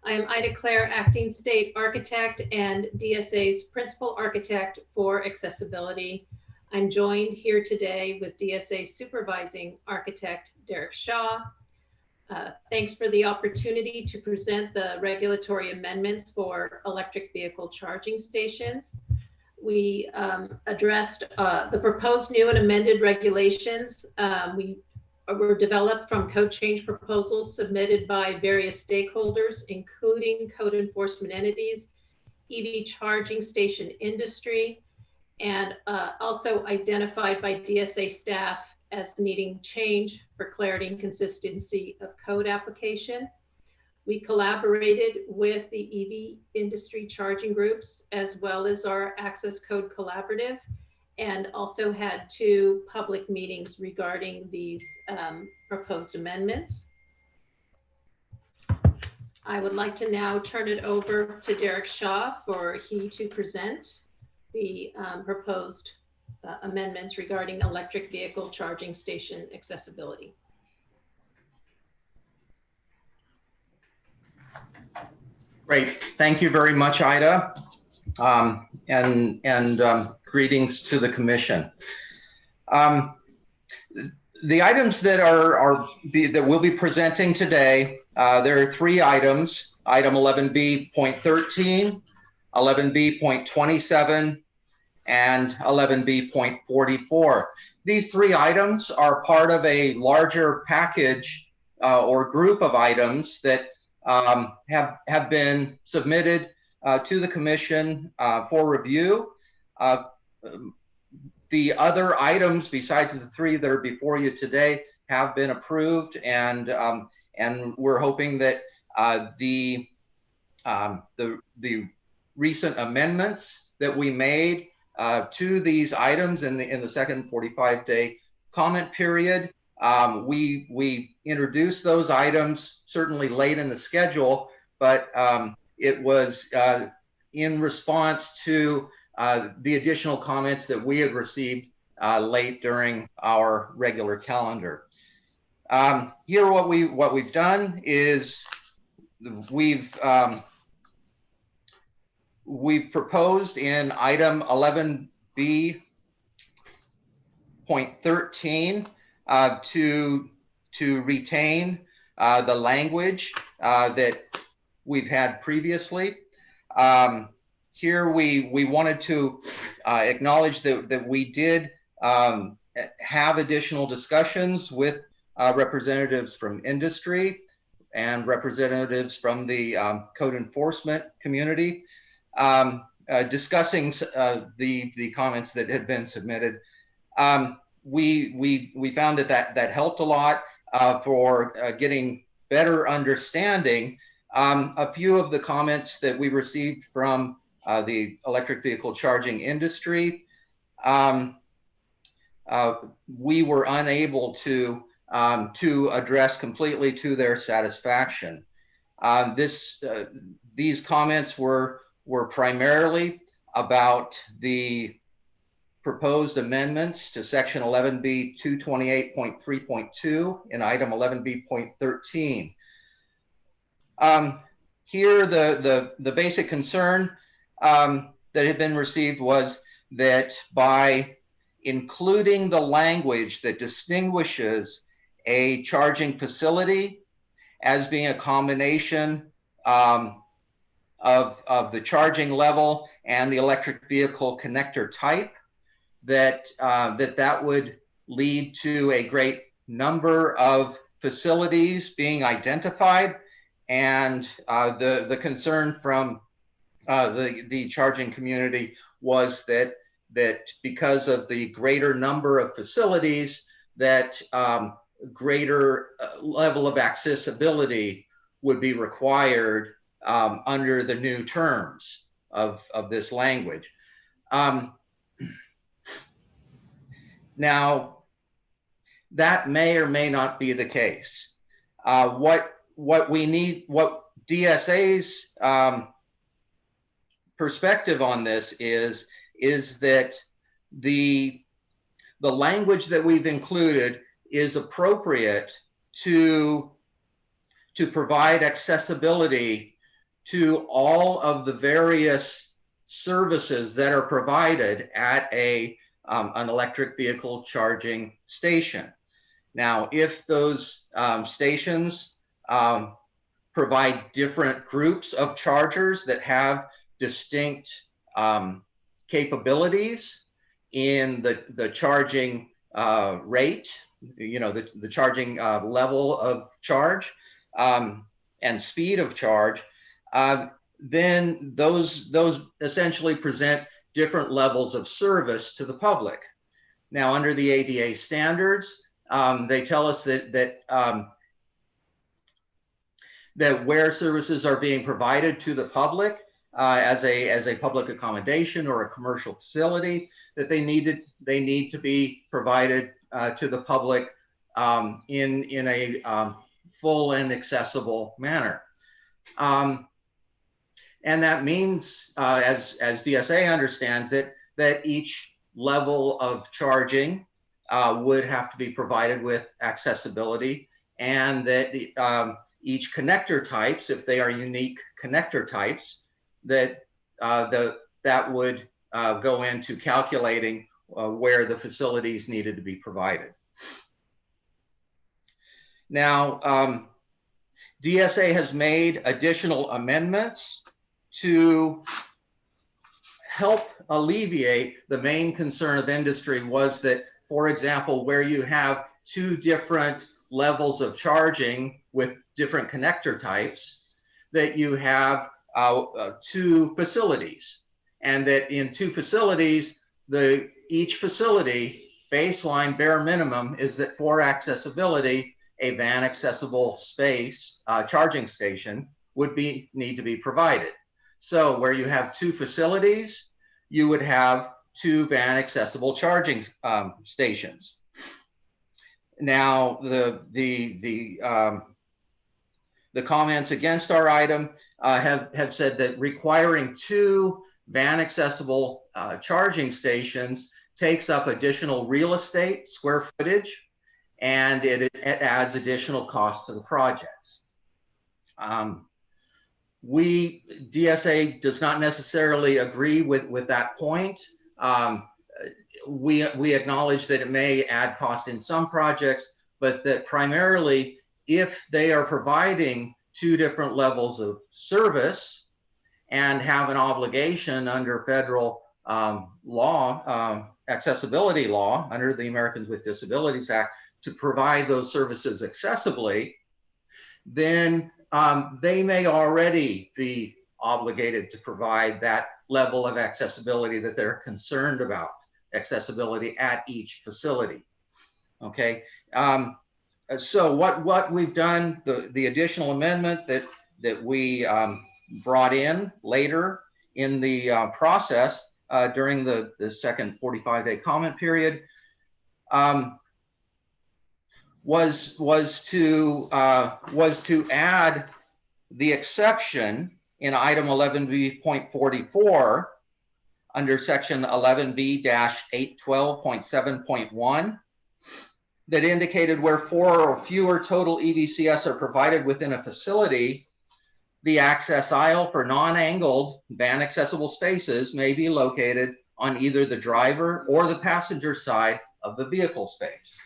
I am Ida Claire, Acting State Architect and DSA's Principal Architect for Accessibility. I'm joined here today with DSA Supervising Architect Derek Shaw. Thanks for the opportunity to present the regulatory amendments for electric vehicle charging stations. We addressed the proposed new and amended regulations. We were developed from code change proposals submitted by various stakeholders, including code enforcement entities, EV charging station industry, and also identified by DSA staff as needing change for clarity and consistency of code application. We collaborated with the EV industry charging groups as well as our Access Code Collaborative, and also had 2 public meetings regarding these proposed amendments. I would like to now turn it over to Derek Shaw for he to present the proposed amendments regarding electric vehicle charging station accessibility. Great, thank you very much, Ida, greetings to the commission. The items that that we'll be presenting today, there are 3 items: item 11B.13, 11B.27, and 11B.44. These 3 items are part of a larger package or group of items that have been submitted to the commission for review. The other items besides the 3 that are before you today have been approved, and we're hoping that the recent amendments that we made to these items in the second 45-day comment period, we introduced those items certainly late in the schedule, but it was in response to the additional comments that we had received late during our regular calendar. Here, what we've done is we've proposed in item 11B.13 to retain the language that we've had previously. Here we wanted to acknowledge that we did have additional discussions with representatives from industry and representatives from the code enforcement community, discussing the comments that had been submitted. We found that helped a lot for getting better understanding. A few of the comments that we received from the electric vehicle charging industry, we were unable to address completely to their satisfaction. These comments were primarily about the proposed amendments to section 11B 228.3.2 in item 11B.13. Here, the basic concern that had been received was that by including the language that distinguishes a charging facility as being a combination of the charging level and the electric vehicle connector type, that would lead to a great number of facilities being identified, and the concern from the charging community was that because of the greater number of facilities, that greater level of accessibility would be required under the new terms of this language. Now, that may or may not be the case. What we need, what DSA's perspective on this is that the language that we've included is appropriate to provide accessibility to all of the various services that are provided at an electric vehicle charging station. Now, if those stations provide different groups of chargers that have distinct capabilities in the charging rate, the charging level of charge and speed of charge, then those essentially present different levels of service to the public. Now, under the ADA standards, they tell us that where services are being provided to the public as a public accommodation or a commercial facility, that they need to be provided to the public in a full and accessible manner. And that means, as DSA understands it, that each level of charging would have to be provided with accessibility, and that each connector types, if they are unique connector types, that would go into calculating where the facilities needed to be provided. Now, DSA has made additional amendments to help alleviate the main concern of industry, was that, for example, where you have two different levels of charging with different connector types, that you have two facilities, and that in two facilities, each facility baseline bare minimum is that for accessibility, a van accessible space charging station would need to be provided. So where you have two facilities, you would have two van accessible charging stations. Now, the comments against our item have said that requiring two van accessible charging stations takes up additional real estate, square footage, and it adds additional cost to the projects. DSA does not necessarily agree with that point. We acknowledge that it may add cost in some projects, but that primarily, if they are providing two different levels of service and have an obligation under federal law, accessibility law, under the Americans with Disabilities Act, to provide those services accessibly, then they may already be obligated to provide that level of accessibility that they're concerned about, accessibility at each facility. Okay, so what we've done, the additional amendment that we brought in later in the process during the second 45-day comment period was to add the exception in item 11B.44 under section 11B-812.7.1 that indicated where 4 or fewer total EVCS are provided within a facility, the access aisle for non-angled van accessible spaces may be located on either the driver or the passenger side of the vehicle space.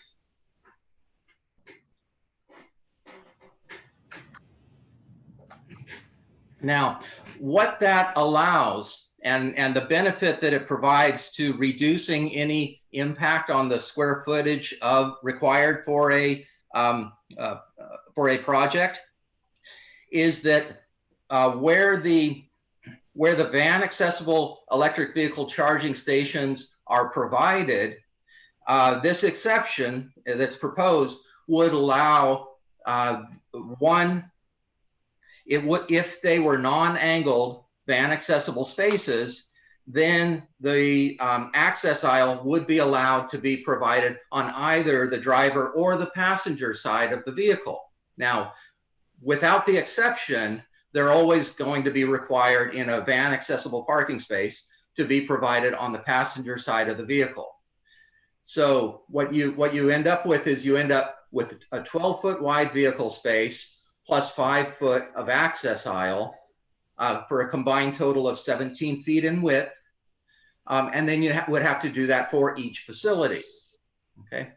Now, what that allows, and the benefit that it provides to reducing any impact on the square footage of required for a project is that where the van accessible electric vehicle charging stations are provided, this exception that's proposed would allow if they were non-angled van accessible spaces, then the access aisle would be allowed to be provided on either the driver or the passenger side of the vehicle. Now, without the exception, they're always going to be required in a van accessible parking space to be provided on the passenger side of the vehicle. So what you end up with is you end up with a 12-foot wide vehicle space plus 5 foot of access aisle for a combined total of 17 feet in width. And then you would have to do that for each facility. Okay.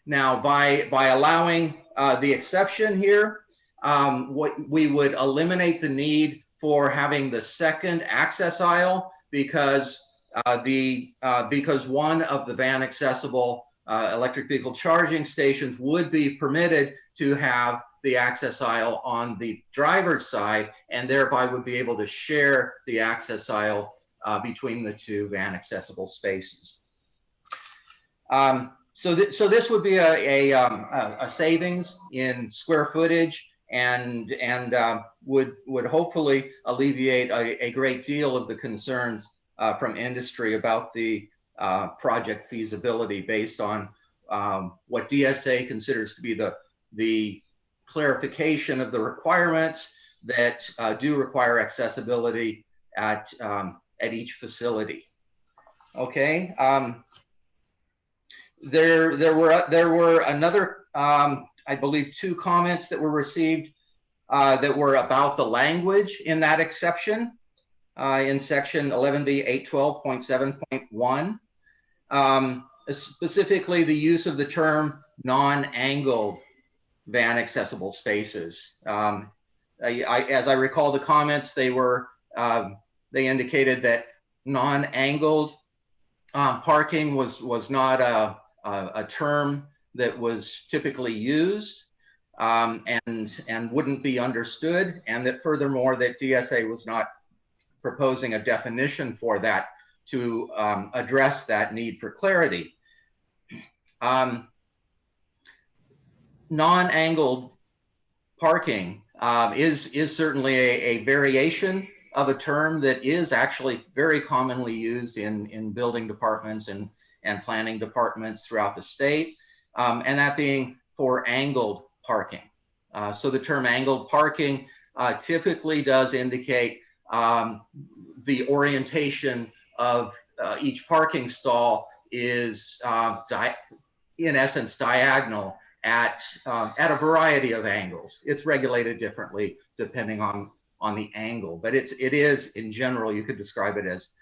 Now, by allowing the exception here, what we would eliminate the need for having the second access aisle because one of the van accessible electric vehicle charging stations would be permitted to have the access aisle on the driver's side, and thereby would be able to share the access aisle between the two van accessible spaces. So this would be a savings in square footage and would hopefully alleviate a great deal of the concerns from industry about the project feasibility based on what DSA considers to be the clarification of the requirements that do require accessibility at each facility. Okay. There were another, I believe, 2 comments that were received that were about the language in that exception in section 11B 812.7.1, specifically the use of the term non-angled van accessible spaces. As I recall the comments, they indicated that non-angled parking was not a term that was typically used and wouldn't be understood, and that furthermore that DSA was not proposing a definition for that to address that need for clarity. Non-angled parking is certainly a variation of a term that is actually very commonly used in building departments and planning departments throughout the state, and that being for angled parking. So the term angled parking typically does indicate the orientation of each parking stall is in essence diagonal at a variety of angles. It's regulated differently depending on the angle, but it is in general, you could describe it as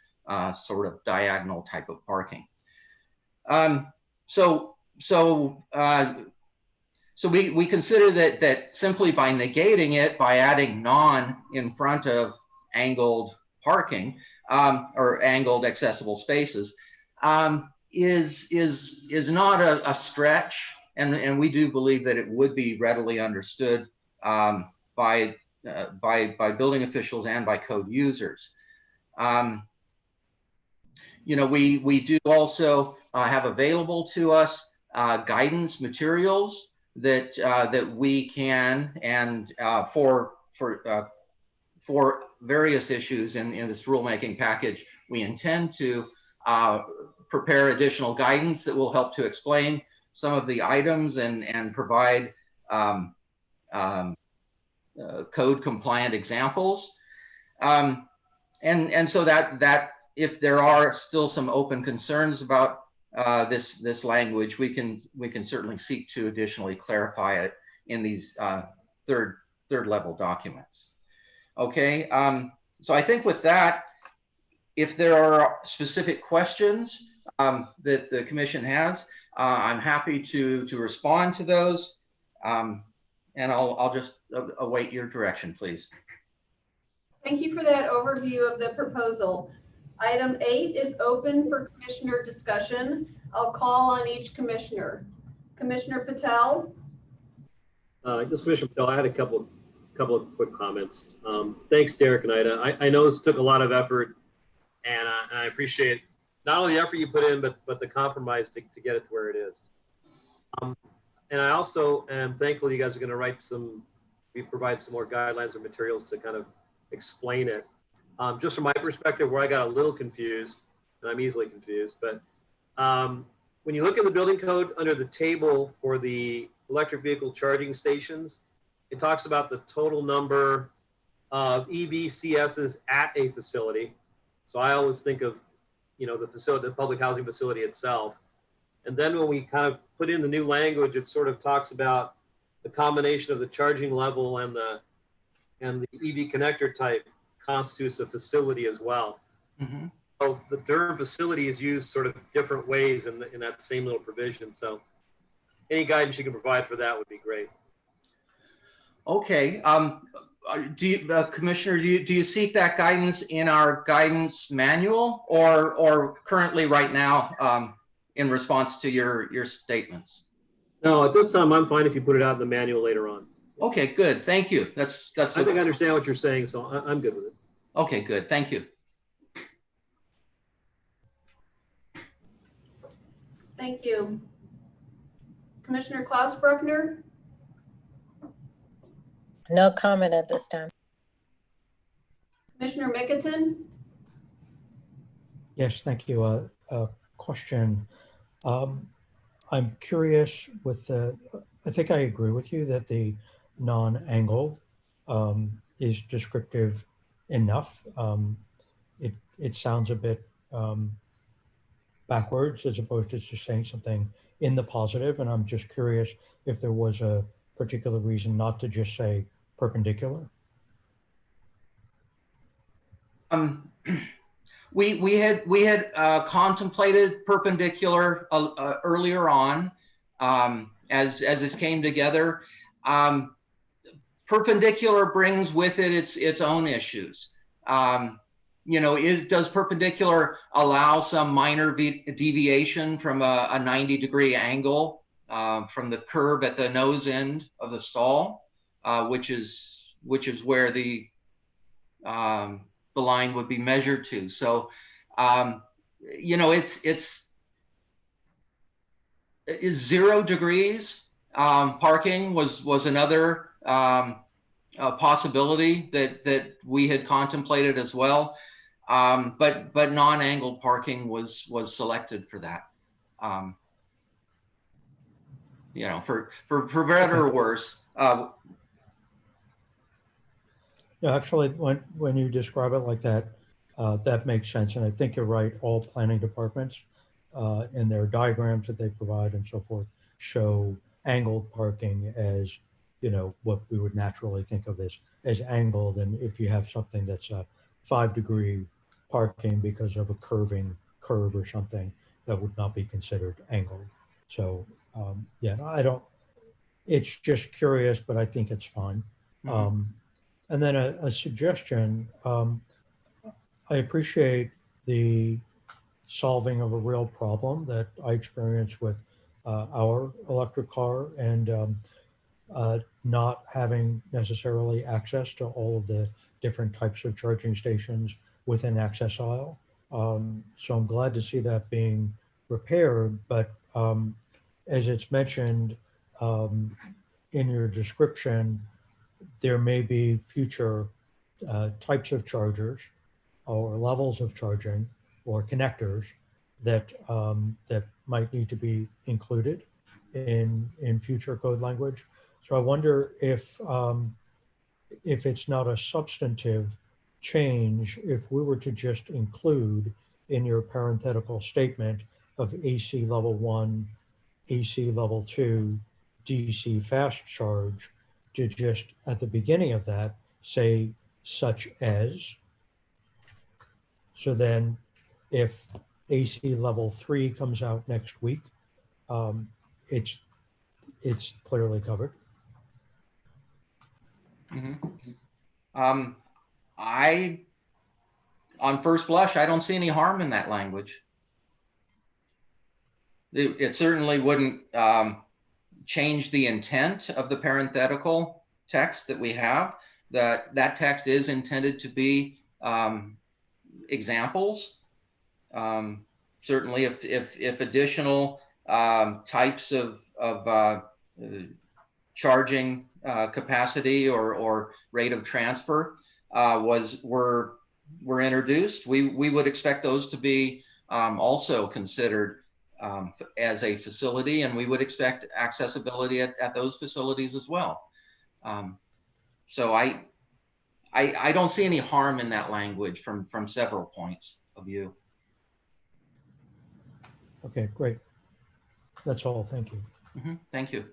sort of diagonal type of parking. So we consider that simply by negating it, by adding non in front of angled parking or angled accessible spaces is not a stretch, and we do believe that it would be readily understood by building officials and by code users. You know, we do also have available to us guidance materials that we can, and for various issues in this rulemaking package, we intend to prepare additional guidance that will help to explain some of the items and provide code compliant examples. And so that if there are still some open concerns about this language, we can certainly seek to additionally clarify it in these third level documents. Okay, so I think with that, if there are specific questions that the commission has, I'm happy to respond to those, and I'll just await your direction, please. Thank you for that overview of the proposal. Item 8 is open for commissioner discussion. I'll call on each commissioner. Commissioner Patel? Just Commissioner Patel, I had a couple of quick comments. Thanks, Derek and Ida. I know this took a lot of effort, and I appreciate not only the effort you put in, but the compromise to get it to where it is. And I also am thankful you guys are going to provide some more guidelines or materials to kind of explain it. Just from my perspective, where I got a little confused, and I'm easily confused, but when you look at the building code under the table for the electric vehicle charging stations, it talks about the total number of EVCSs at a facility. So I always think of, the facility, the public housing facility itself. And then when we kind of put in the new language, it sort of talks about the combination of the charging level and the EV connector type constitutes a facility as well. Mm-hmm. So the term facility is used sort of different ways in that same little provision. So any guidance you can provide for that would be great. Okay. Commissioner, do you seek that guidance in our guidance manual or currently right now in response to your statements? No, at this time, I'm fine if you put it out in the manual later on. Okay, good. Thank you. That's. I think I understand what you're saying, so I'm good with it. Okay, good. Thank you. Thank you. Commissioner Klaus Bruckner? No comment at this time. Commissioner Mickelton? Yes, thank you. A question. I'm curious with I think I agree with you that the non-angled is descriptive enough. It sounds a bit backwards as opposed to just saying something in the positive. And I'm just curious if there was a particular reason not to just say perpendicular. We had contemplated perpendicular earlier on as this came together. Perpendicular brings with it its own issues. Does perpendicular allow some minor deviation from a 90-degree angle from the curb at the nose end of the stall, which is where the line would be measured to. So, it's 0 degrees. Parking was another possibility that we had contemplated as well. But non-angled parking was selected for that. For better or worse. Yeah, actually, when you describe it like that, that makes sense. And I think you're right. All planning departments in their diagrams that they provide and so forth show angled parking as, what we would naturally think of as angled. And if you have something that's a 5-degree parking because of a curving curb or something, that would not be considered angled. So yeah, it's just curious, but I think it's fine. Mm-hmm. And then a suggestion, I appreciate the solving of a real problem that I experienced with our electric car and not having necessarily access to all of the different types of charging stations within access aisle. So I'm glad to see that being repaired, but as it's mentioned in your description, there may be future types of chargers or levels of charging or connectors that that might need to be included in future code language. So I wonder if it's not a substantive change if we were to just include in your parenthetical statement of AC level 1, AC level 2, DC fast charge, to just at the beginning of that say such as. So then if AC level 3 comes out next week, it's clearly covered. Mm-hmm. on first blush, I don't see any harm in that language. It certainly wouldn't change the intent of the parenthetical text that we have. That text is intended to be examples. Certainly, if additional types of charging capacity or rate of transfer were introduced, we would expect those to be also considered as a facility, and we would expect accessibility at those facilities as well. So I don't see any harm in that language from several points of view. Okay, great. That's all. Thank you. Thank you.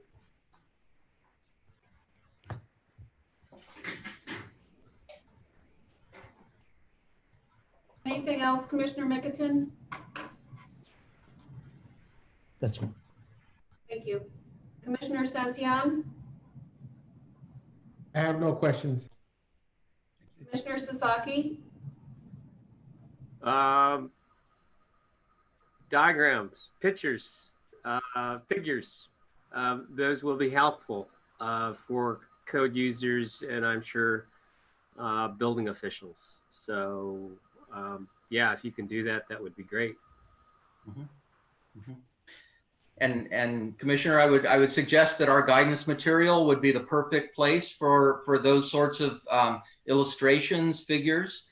Anything else, Commissioner Mickelton? That's all. Thank you. Commissioner Santillan? I have no questions. Commissioner Sasaki? Diagrams, pictures, figures, those will be helpful for code users and I'm sure building officials. So yeah, if you can do that, that would be great. And Commissioner, I would suggest that our guidance material would be the perfect place for those sorts of illustrations, figures.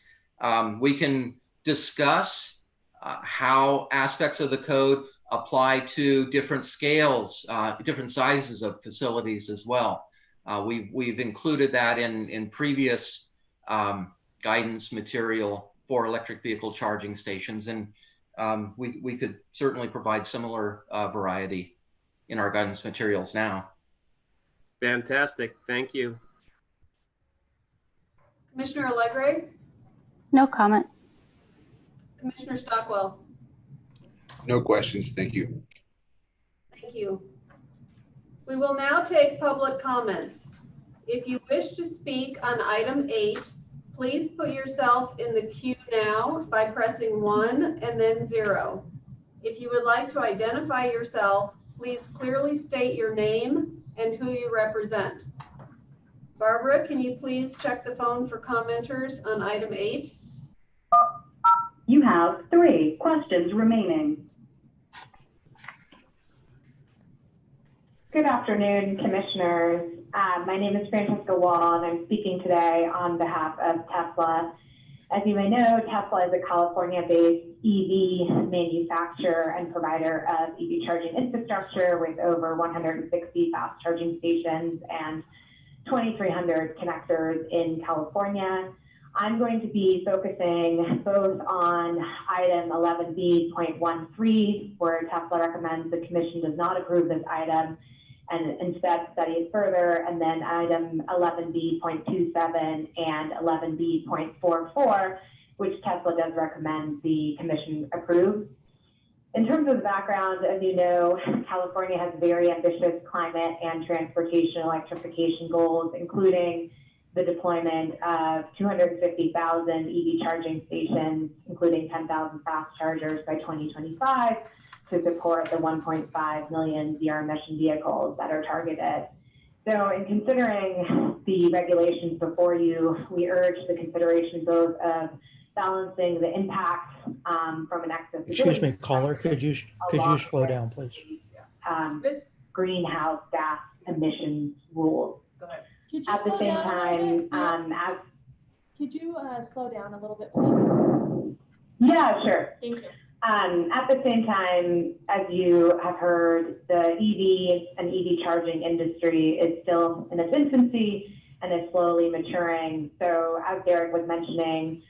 We can discuss how aspects of the code apply to different scales, different sizes of facilities as well. We've included that in previous guidance material for electric vehicle charging stations, and we could certainly provide similar variety in our guidance materials now. Fantastic, thank you. Commissioner Allegre? No comment. Commissioner Stockwell? No questions, thank you. Thank you. We will now take public comments. If you wish to speak on item 8, please put yourself in the queue now by pressing 1 and then 0. If you would like to identify yourself, please clearly state your name and who you represent. Barbara, can you please check the phone for commenters on item 8? You have 3 questions remaining. Good afternoon, commissioners. My name is Francesca Wall, and I'm speaking today on behalf of Tesla. As you may know, Tesla is a California-based EV manufacturer and provider of EV charging infrastructure with over 160 fast charging stations and 2,300 connectors in California. I'm going to be focusing both on item 11B.13, where Tesla recommends the commission does not approve this item and instead study it further, and then item 11B.27 and 11B.44, which Tesla does recommend the commission approve. In terms of the background, as you know, California has very ambitious climate and transportation electrification goals, including the deployment of 250,000 EV charging stations, including 10,000 fast chargers by 2025 to support the 1.5 million zero-emission vehicles that are targeted. So in considering the regulations before you, we urge the consideration both of balancing the impact from an accessibility. Excuse me, caller, could you slow down, please? Greenhouse gas emissions rules. Go ahead. Could you At the slow same down a little time, bit? Could you slow down a little bit, please? Yeah, sure. Thank you. At the same time, as you have heard, the EV and EV charging industry is still in its infancy and is slowly maturing. So as Derek was mentioning,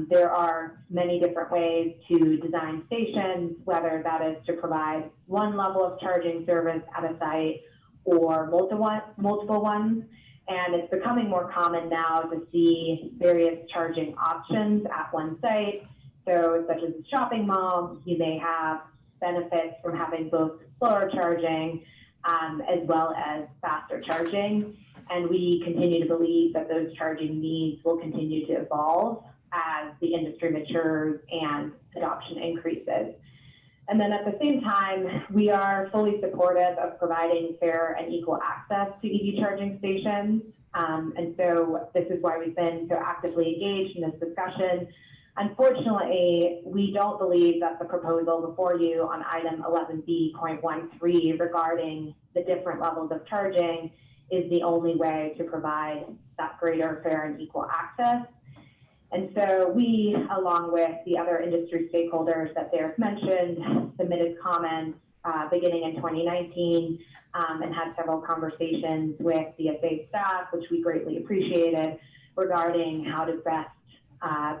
there are many different ways to design stations, whether that is to provide one level of charging service at a site or multiple ones. And it's becoming more common now to see various charging options at one site. So such as a shopping mall, you may have benefits from having both slower charging as well as faster charging. And we continue to believe that those charging needs will continue to evolve as the industry matures and adoption increases. And then at the same time, we are fully supportive of providing fair and equal access to EV charging stations. And so this is why we've been so actively engaged in this discussion. Unfortunately, we don't believe that the proposal before you on item 11B.13 regarding the different levels of charging is the only way to provide that greater fair and equal access. And so we, along with the other industry stakeholders that Derek mentioned, submitted comments beginning in 2019 and had several conversations with DSA staff, which we greatly appreciated, regarding how to best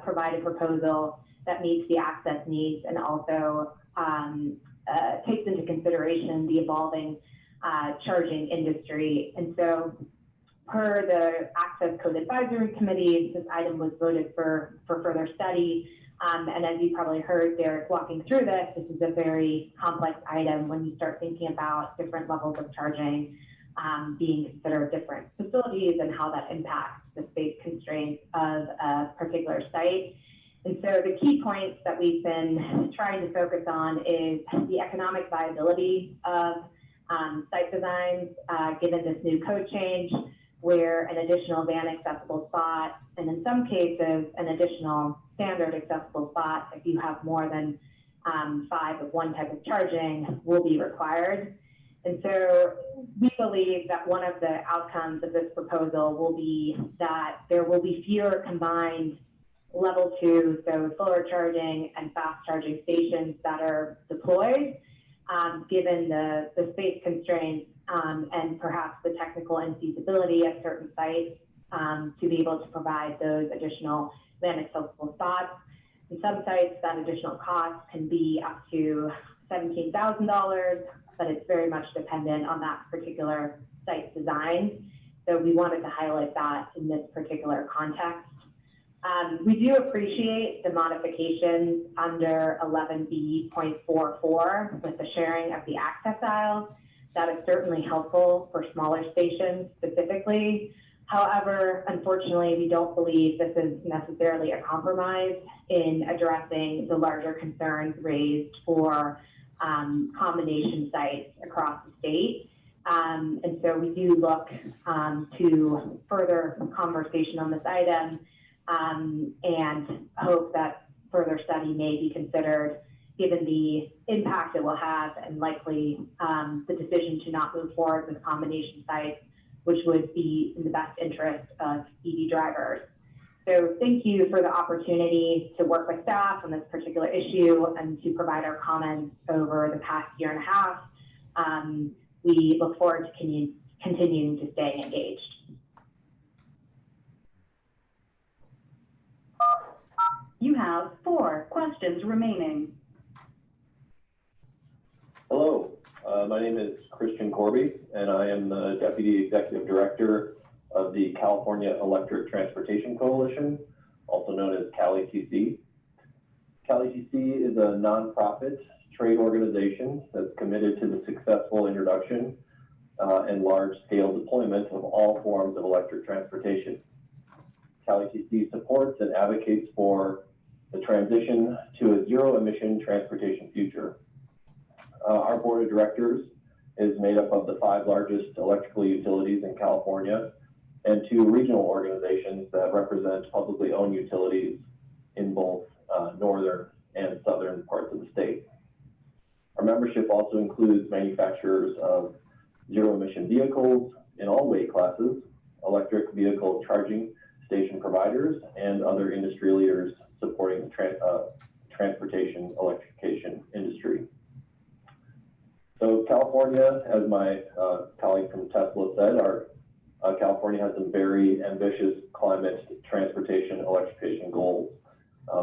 provide a proposal that meets the access needs and also takes into consideration the evolving charging industry. And so per the Access Code Advisory Committee, this item was voted for further study. And as you probably heard Derek walking through this, this is a very complex item when you start thinking about different levels of charging being considered different facilities and how that impacts the space constraints of a particular site. And so the key points that we've been trying to focus on is the economic viability of site designs, given this new code change, where an additional van accessible spot, and in some cases, an additional standard accessible spot, if you have more than 5 of one type of charging, will be required. And so we believe that one of the outcomes of this proposal will be that there will be fewer combined level 2, so solar charging and fast charging stations that are deployed, given the space constraints and perhaps the technical infeasibility at certain sites to be able to provide those additional van accessible spots. In some sites, that additional cost can be up to $17,000, but it's very much dependent on that particular site design. So we wanted to highlight that in this particular context. We do appreciate the modifications under 11B.44 with the sharing of the access aisles. That is certainly helpful for smaller stations specifically. However, unfortunately, we don't believe this is necessarily a compromise in addressing the larger concerns raised for combination sites across the state. And so we do look to further conversation on this item and hope that further study may be considered given the impact it will have and likely the decision to not move forward with combination sites, which would be in the best interest of EV drivers. So thank you for the opportunity to work with staff on this particular issue and to provide our comments over the past year and a half. We look forward to continuing to stay engaged. You have 4 questions remaining. Hello, my name is Christian Corby, and I am the Deputy Executive Director of the California Electric Transportation Coalition, also known as CALI-TC. CALI-TC is a nonprofit trade organization that's committed to the successful introduction and large-scale deployment of all forms of electric transportation. CALI-TC supports and advocates for the transition to a zero-emission transportation future. Our board of directors is made up of the 5 largest electrical utilities in California and 2 regional organizations that represent publicly owned utilities in both northern and southern parts of the state. Our membership also includes manufacturers of zero-emission vehicles in all weight classes, electric vehicle charging station providers, and other industry leaders supporting the transportation electrification industry. So California, as my colleague from Tesla said, California has some very ambitious climate transportation electrification goals.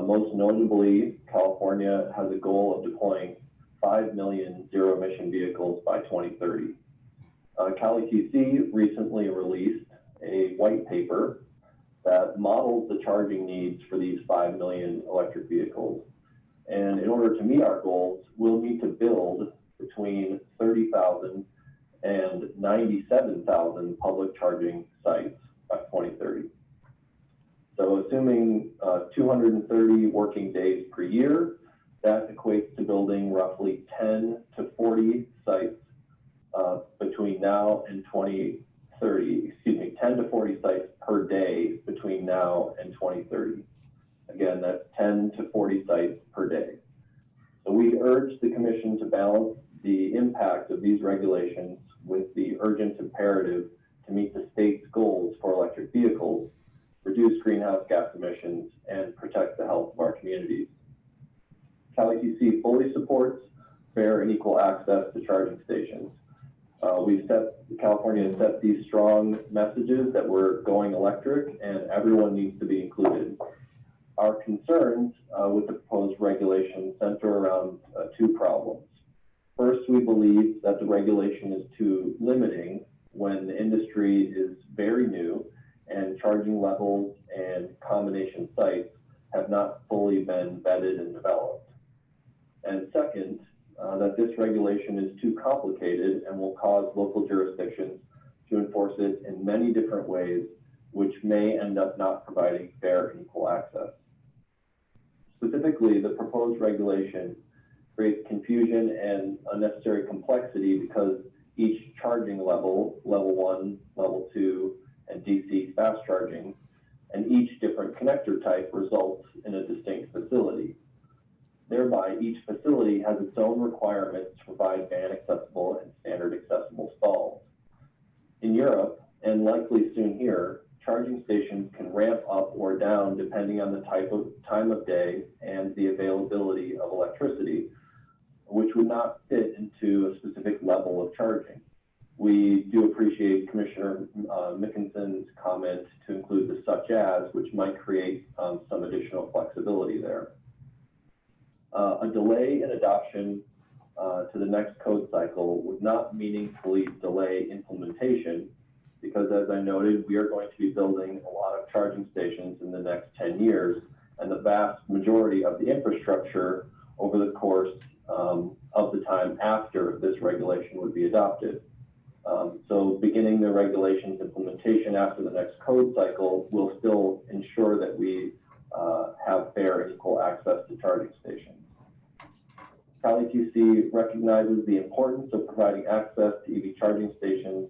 Most notably, California has a goal of deploying 5 million zero-emission vehicles by 2030. CALI-TC recently released a white paper that models the charging needs for these 5 million electric vehicles. And in order to meet our goals, we'll need to build between 30,000 and 97,000 public charging sites by 2030. So assuming 230 working days per year, that equates to building roughly 10 to 40 sites between now and 2030, 10 to 40 sites per day between now and 2030. Again, that's 10 to 40 sites per day. So we urge the Commission to balance the impact of these regulations with the urgent imperative to meet the state's goals for electric vehicles, reduce greenhouse gas emissions, and protect the health of our communities. CalETC fully supports fair and equal access to charging stations. California has set these strong messages that we're going electric and everyone needs to be included. Our concerns with the proposed regulation center around two problems. First, we believe that the regulation is too limiting when the industry is very new and charging levels and combination sites have not fully been vetted and developed. And second, that this regulation is too complicated and will cause local jurisdictions to enforce it in many different ways, which may end up not providing fair and equal access. Specifically, the proposed regulation creates confusion and unnecessary complexity because each charging level, level 1, level 2, and DC fast charging, and each different connector type results in a distinct facility. Thereby, each facility has its own requirements to provide van accessible and standard accessible stalls. In Europe, and likely soon here, charging stations can ramp up or down depending on the time of day and the availability of electricity, which would not fit into a specific level of charging. We do appreciate Commissioner Mickinson's comment to include the such as, which might create some additional flexibility there. A delay in adoption to the next code cycle would not meaningfully delay implementation because, as I noted, we are going to be building a lot of charging stations in the next 10 years, and the vast majority of the infrastructure over the course of the time after this regulation would be adopted. So beginning the regulations implementation after the next code cycle will still ensure that we have fair and equal access to charging stations. CalETC recognizes the importance of providing access to EV charging stations,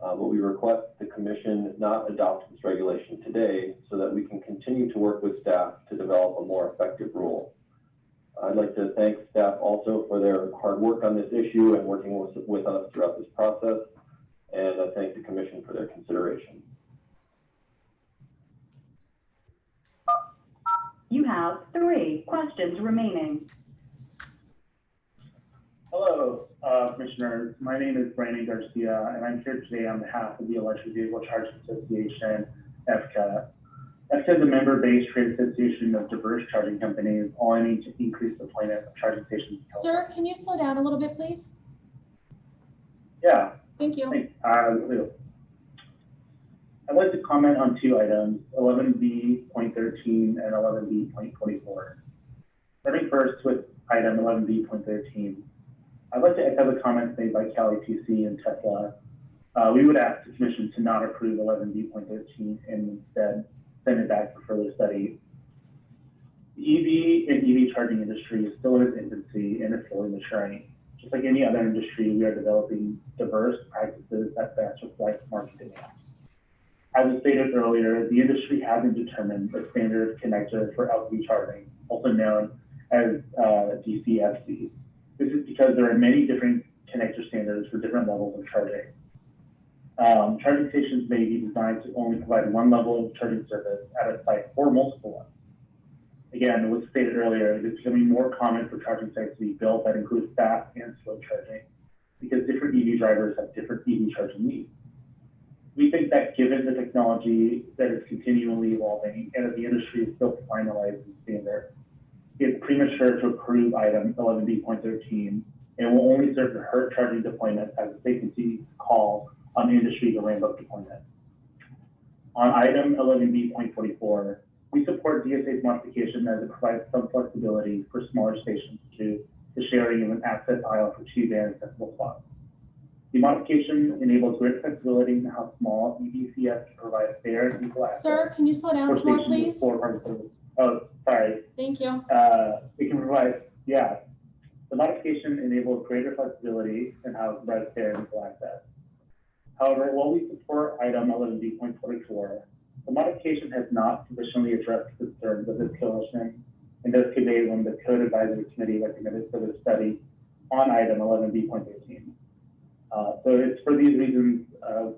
but we request the Commission not adopt this regulation today so that we can continue to work with staff to develop a more effective rule. I'd like to thank staff also for their hard work on this issue and working with us throughout this process, and I thank the Commission for their consideration. You have 3 questions remaining. Hello, Commissioners. My name is Brandon Garcia, and I'm here today on behalf of the Electric Vehicle Charging Association, EVCA. EVCA is a member-based trade association of diverse charging companies, all aiming to increase deployment of charging stations. Sir, can you slow down a little bit, please? Yeah. Thank you. I'd like to comment on 2 items, 11B.13 and 11B.24. Starting first with item 11B.13. I'd like to echo the comments made by CalETC and Tesla. We would ask the Commission to not approve 11B.13 and instead send it back for further study. The EV and EV charging industry is still in its infancy and is slowly maturing. Just like any other industry, we are developing diverse practices that best reflect market demand. As was stated earlier, the industry hasn't determined the standard connector for LV charging, also known as DCFC. This is because there are many different connector standards for different levels of charging. Charging stations may be designed to only provide one level of charging service at a site or multiple ones. Again, it was stated earlier, it is becoming more common for charging sites to be built that include fast and slow charging because different EV drivers have different EV charging needs. We think that given the technology that is continually evolving and that the industry is still finalizing the standard, it's premature to approve item 11B.13 and will only serve to hurt charging deployment as the state continues to call on the industry to ramp up deployment. On item 11B.44, we support DSA's modification as it provides some flexibility for smaller stations to the sharing of an access aisle for 2 van accessible spots. The modification enables greater flexibility in how small EVCS can provide fair and equal access. Sir, can you slow down for some more, stations please? with four parking service. Oh, sorry. Thank you. It can provide, yeah. The modification enables greater flexibility in how it provides fair and equal access. However, while we support item 11B.44, the modification has not sufficiently addressed the concerns of this coalition and those conveyed when the Code Advisory Committee recommended for the study on item 11B.13. So it's for these reasons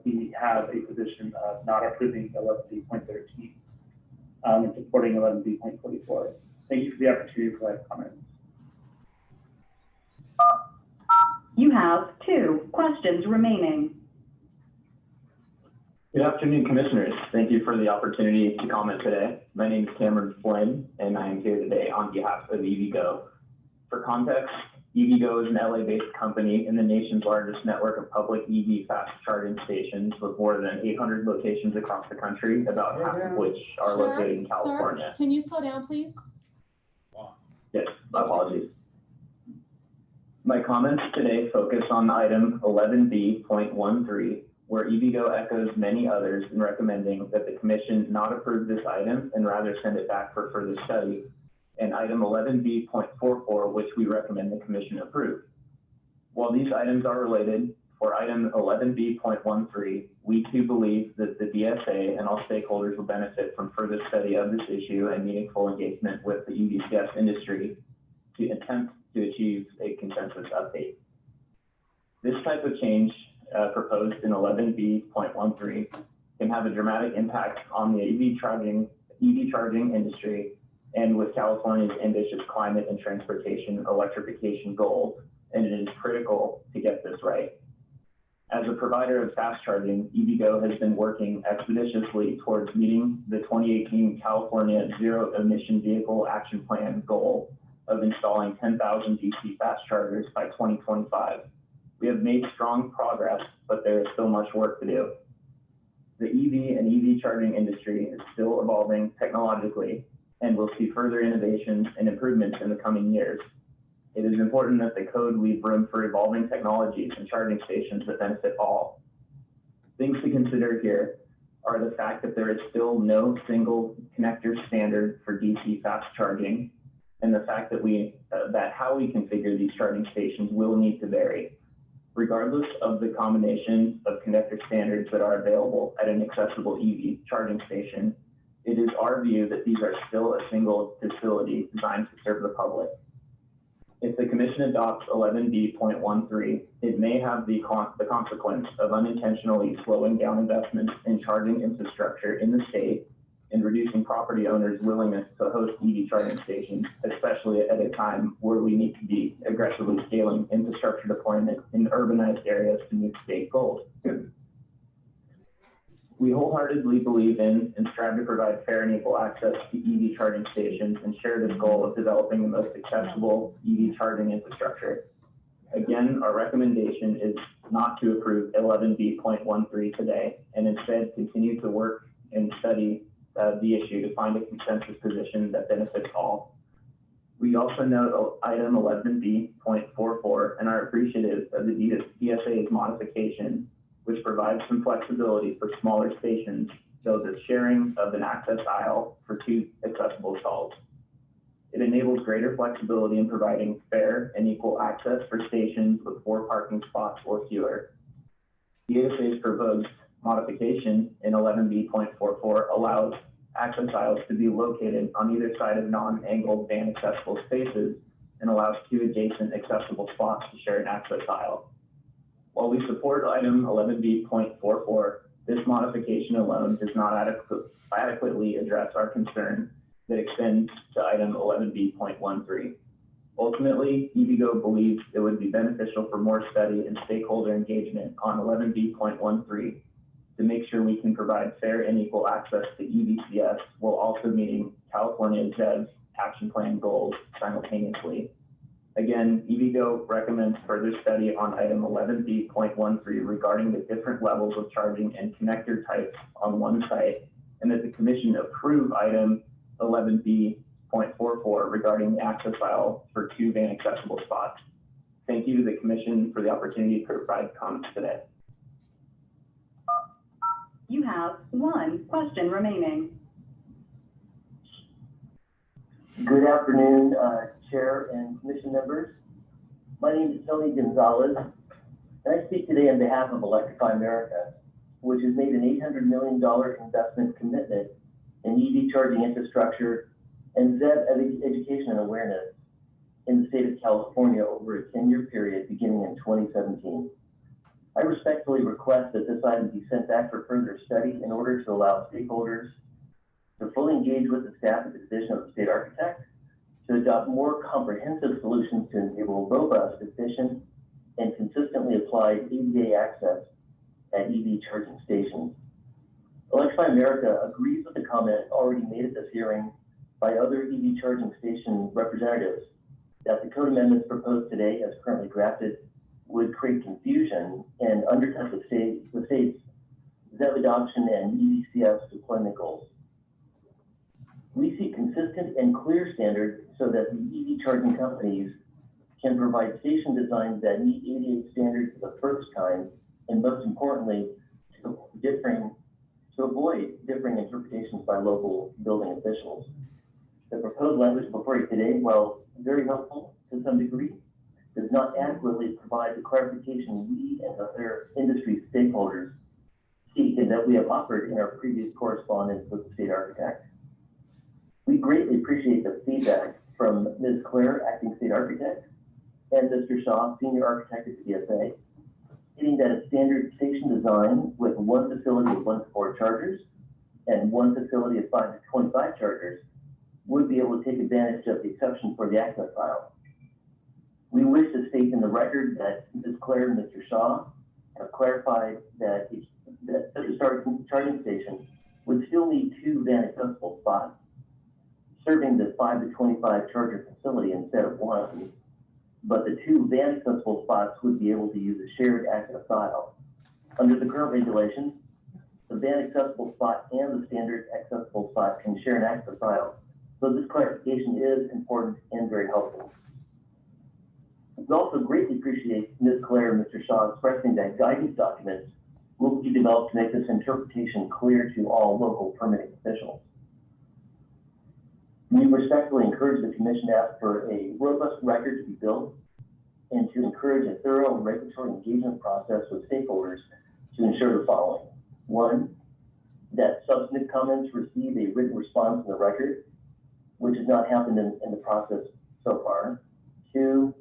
we have a position of not approving 11B.13 and supporting 11B.44. Thank you for the opportunity to provide comments. You have 2 questions remaining. Good afternoon, Commissioners. Thank you for the opportunity to comment today. My name is Cameron Flynn, and I am here today on behalf of EVgo. For context, EVgo is an LA-based company in the nation's largest network of public EV fast charging stations with more than 800 locations across the country, about half of which are located in California. Sir, can you slow down, please? Yes, my apologies. My comments today focus on item 11B.13, where EVgo echoes many others in recommending that the Commission not approve this item and rather send it back for further study, and item 11B.44, which we recommend the Commission approve. While these items are related, for item 11B.13, we too believe that the DSA and all stakeholders will benefit from further study of this issue and meaningful engagement with the EVCS industry to attempt to achieve a consensus update. This type of change proposed in 11B.13 can have a dramatic impact on the EV charging industry, and with California's ambitious climate and transportation electrification goals, and it is critical to get this right. As a provider of fast charging, EVgo has been working expeditiously towards meeting the 2018 California Zero Emission Vehicle Action Plan goal of installing 10,000 DC fast chargers by 2025. We have made strong progress, but there is still much work to do. The EV and EV charging industry is still evolving technologically, and we'll see further innovations and improvements in the coming years. It is important that the code leave room for evolving technologies and charging stations that benefit all. Things to consider here are the fact that there is still no single connector standard for DC fast charging, and the fact that how we configure these charging stations will need to vary. Regardless of the combination of connector standards that are available at an accessible EV charging station, it is our view that these are still a single facility designed to serve the public. If the Commission adopts 11B.13, it may have the consequence of unintentionally slowing down investments in charging infrastructure in the state and reducing property owners' willingness to host EV charging stations, especially at a time where we need to be aggressively scaling infrastructure deployment in urbanized areas to meet state goals. We wholeheartedly believe in and strive to provide fair and equal access to EV charging stations and share this goal of developing the most accessible EV charging infrastructure. Again, our recommendation is not to approve 11B.13 today, and instead continue to work and study the issue to find a consensus position that benefits all. We also note item 11B.44 and are appreciative of the DSA's modification, which provides some flexibility for smaller stations, so the sharing of an access aisle for 2 accessible stalls. It enables greater flexibility in providing fair and equal access for stations with 4 parking spots or fewer. DSA's proposed modification in 11B.44 allows access aisles to be located on either side of non-angled van accessible spaces and allows 2 adjacent accessible spots to share an access aisle. While we support item 11B.44, this modification alone does not adequately address our concern that extends to item 11B.13. Ultimately, EVgo believes it would be beneficial for more study and stakeholder engagement on 11B.13 to make sure we can provide fair and equal access to EVCS while also meeting California ZEV's action plan goals simultaneously. Again, EVgo recommends further study on item 11B.13 regarding the different levels of charging and connector types on one site, and that the Commission approve item 11B.44 regarding the access aisle for 2 van accessible spots. Thank you to the commission for the opportunity to provide comments today. You have one question remaining. Good afternoon, Chair and Commission members. My name is Tony Gonzalez, and I speak today on behalf of Electrify America, which has made an $800 million investment commitment in EV charging infrastructure and ZEV education and awareness in the state of California over a 10-year period beginning in 2017. I respectfully request that this item be sent back for further study in order to allow stakeholders to fully engage with the staff at the Division of the State Architect to adopt more comprehensive solutions to enable robust, efficient, and consistently applied ADA access at EV charging stations. Electrify America agrees with the comment already made at this hearing by other EV charging station representatives that the code amendments proposed today as currently drafted would create confusion and undercut the state's ZEV adoption and EVCS deployment goals. We seek consistent and clear standards so that the EV charging companies can provide station designs that meet ADA standards for the first time, and most importantly, to avoid differing interpretations by local building officials. The proposed language before you today, while very helpful to some degree, does not adequately provide the clarification we and other industry stakeholders seek and that we have offered in our previous correspondence with the state architect. We greatly appreciate the feedback from Ms. Claire, acting state architect, and Mr. Shaw, senior architect at CBSC, stating that a standard station design with one facility of 1 to 4 chargers and one facility of 5 to 25 chargers would be able to take advantage of the exception for the access file. We wish to state in the record that Ms. Claire and Mr. Shaw have clarified that such a charging station would still need 2 van accessible spots, serving the 5 to 25 charger facility instead of 1, but the 2 van accessible spots would be able to use a shared access aisle. Under the current regulations, the van accessible spot and the standard accessible spot can share an access aisle. So this clarification is important and very helpful. We also greatly appreciate Ms. Claire and Mr. Shaw expressing that guidance documents will be developed to make this interpretation clear to all local permitting officials. We respectfully encourage the commission to ask for a robust record to be built and to encourage a thorough regulatory engagement process with stakeholders to ensure the following. 1, that substantive comments receive a written response in the record, which has not happened in the process so far. 2,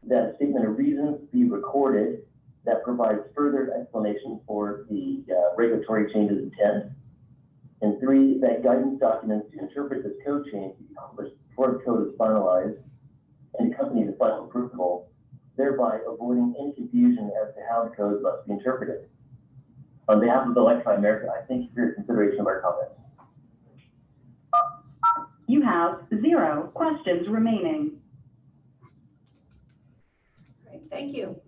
that a statement of reasons be recorded that provides further explanation for the regulatory changes intent. And 3, that guidance documents to interpret this code change be published before the code is finalized and accompany the final approval, thereby avoiding any confusion as to how the code must be interpreted. On behalf of Electrify America, I thank you for your consideration of our comments. You have 0 questions remaining. Great, thank you.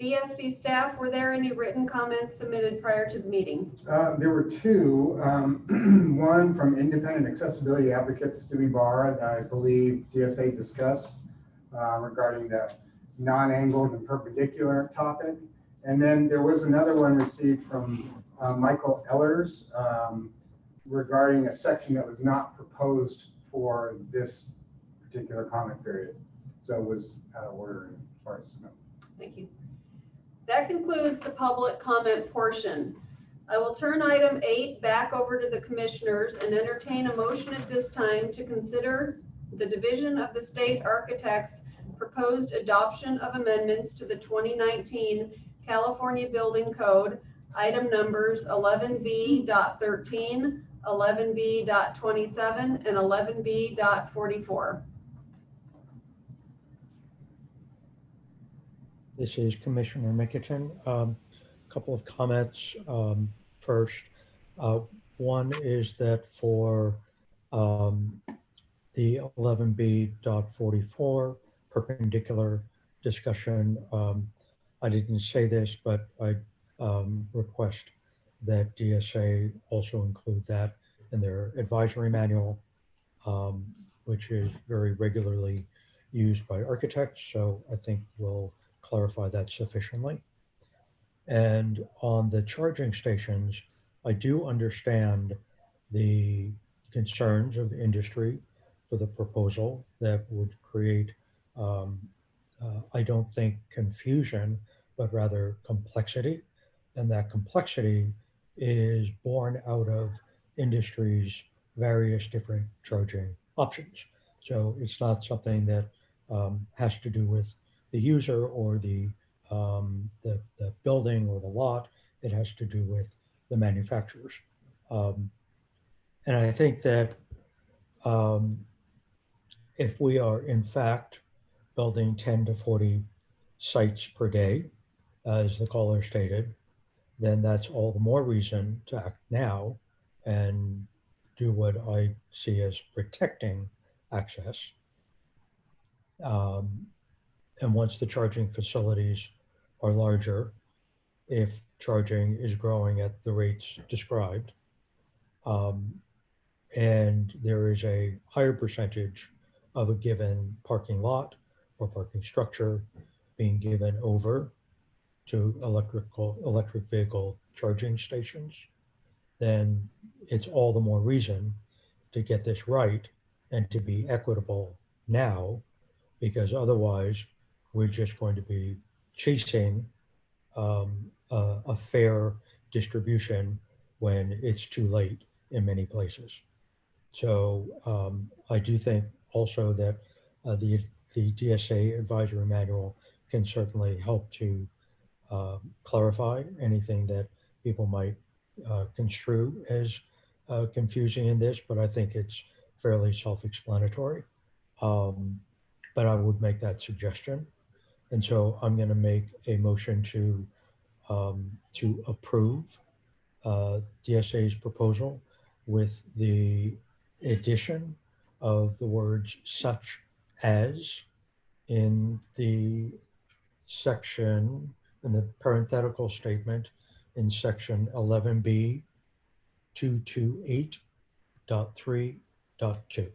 BSC staff, were there any written comments submitted prior to the meeting? There were 2. One from independent accessibility advocates, Stewie Barr, that I believe DSA discussed regarding the non-angled and perpendicular topic. And then there was another one received from Michael Ellers regarding a section that was not proposed for this particular comment period. So it was out of order as far as no. Thank you. That concludes the public comment portion. I will turn item 8 back over to the commissioners and entertain a motion at this time to consider the Division of the State Architects' proposed adoption of amendments to the 2019 California Building Code, item numbers 11B.13, 11B.27, and 11B.44. This is Commissioner Mickelson. Couple of comments first. One is that for the 11B.44 perpendicular discussion, I didn't say this, but I request that DSA also include that in their advisory manual, which is very regularly used by architects. So I think we'll clarify that sufficiently. And on the charging stations, I do understand the concerns of industry for the proposal that would create, I don't think confusion, but rather complexity. And that complexity is born out of industry's various different charging options. So it's not something that has to do with the user or the building or the lot. It has to do with the manufacturers. And I think that if we are in fact building 10 to 40 sites per day, as the caller stated, then that's all the more reason to act now and do what I see as protecting access. And once the charging facilities are larger, if charging is growing at the rates described, and there is a higher percentage of a given parking lot or parking structure being given over to electric vehicle charging stations, then it's all the more reason to get this right and to be equitable now, because otherwise we're just going to be chasing a fair distribution when it's too late in many places. So I do think also that the DSA advisory manual can certainly help to clarify anything that people might construe as confusing in this, but I think it's fairly self-explanatory. But I would make that suggestion. And so I'm going to make a motion to approve DSA's proposal with the addition of the words such as in the section, in the parenthetical statement in section 11B 228.3.2.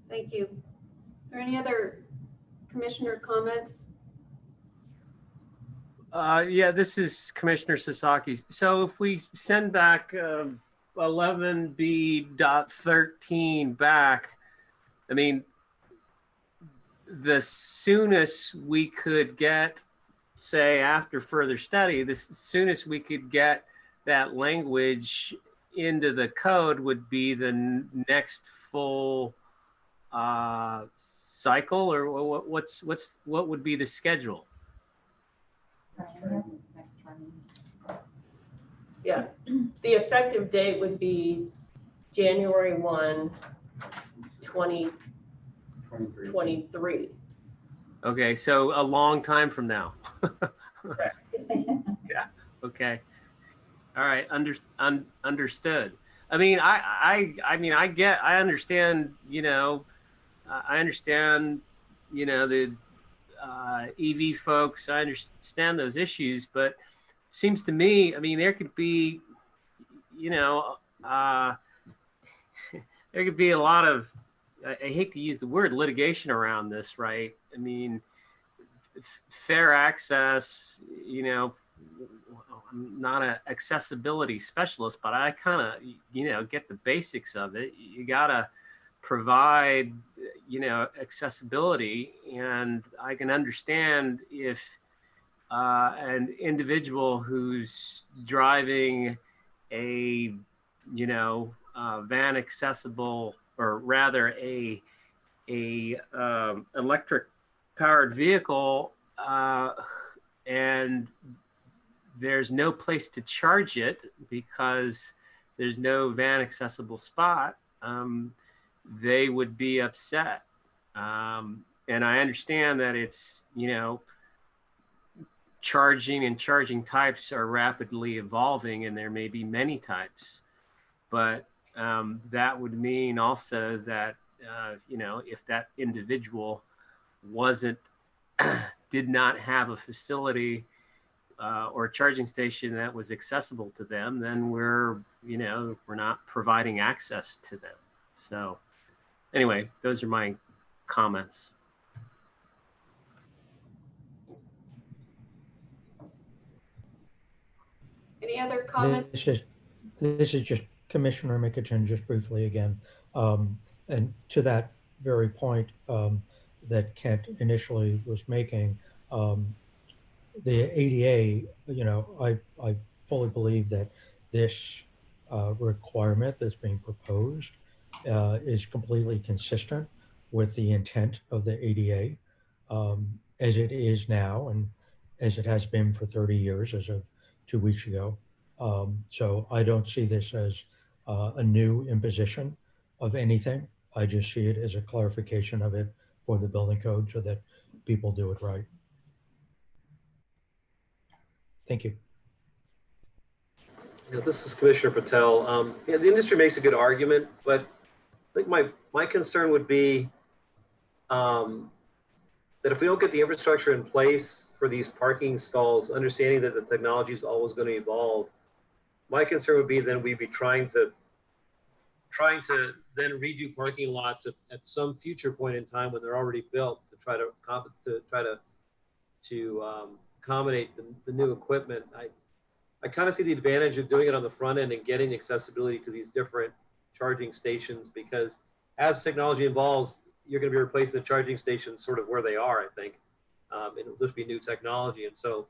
Thank you. Are there any other commissioner comments? Yeah, this is Commissioner Sasaki. So if we send back 11B.13 back, I mean, the soonest we could get, say after further study, the soonest we could get that language into the code would be the next full cycle, or what would be the schedule? Yeah, the effective date would be January 1, 2023. Okay, so a long time from now. Yeah, okay. All right, understood. I mean, I understand, I understand, the EV folks, I understand those issues, but seems to me, I mean, there could be, there could be a lot of, I hate to use the word litigation around this, right? I mean, fair access, I'm not an accessibility specialist, but I kind of, get the basics of it. You gotta provide, accessibility, and I can understand if an individual who's driving a, van accessible, or rather a electric powered vehicle, and there's no place to charge it because there's no van accessible spot, they would be upset. And I understand that it's, charging and charging types are rapidly evolving, and there may be many types, but that would mean also that, if that individual did not have a facility or a charging station that was accessible to them, then we're not providing access to them. So anyway, those are my comments. Any other comments? This is just Commissioner Mickelson, just briefly again. And to that very point that Kent initially was making, the ADA, I fully believe that this requirement that's being proposed is completely consistent with the intent of the ADA as it is now and as it has been for 30 years as of 2 weeks ago. So I don't see this as a new imposition of anything. I just see it as a clarification of it for the building code so that people do it right. Thank you. Yeah, this is Commissioner Patel. Yeah, the industry makes a good argument, but I think my concern would be that if we don't get the infrastructure in place for these parking stalls, understanding that the technology is always going to evolve, my concern would be then we'd be trying to then redo parking lots at some future point in time when they're already built to try to accommodate the new equipment. I kind of see the advantage of doing it on the front end and getting accessibility to these different charging stations, because as technology evolves, you're going to be replacing the charging stations sort of where they are, I think. And it'll just be new technology. And so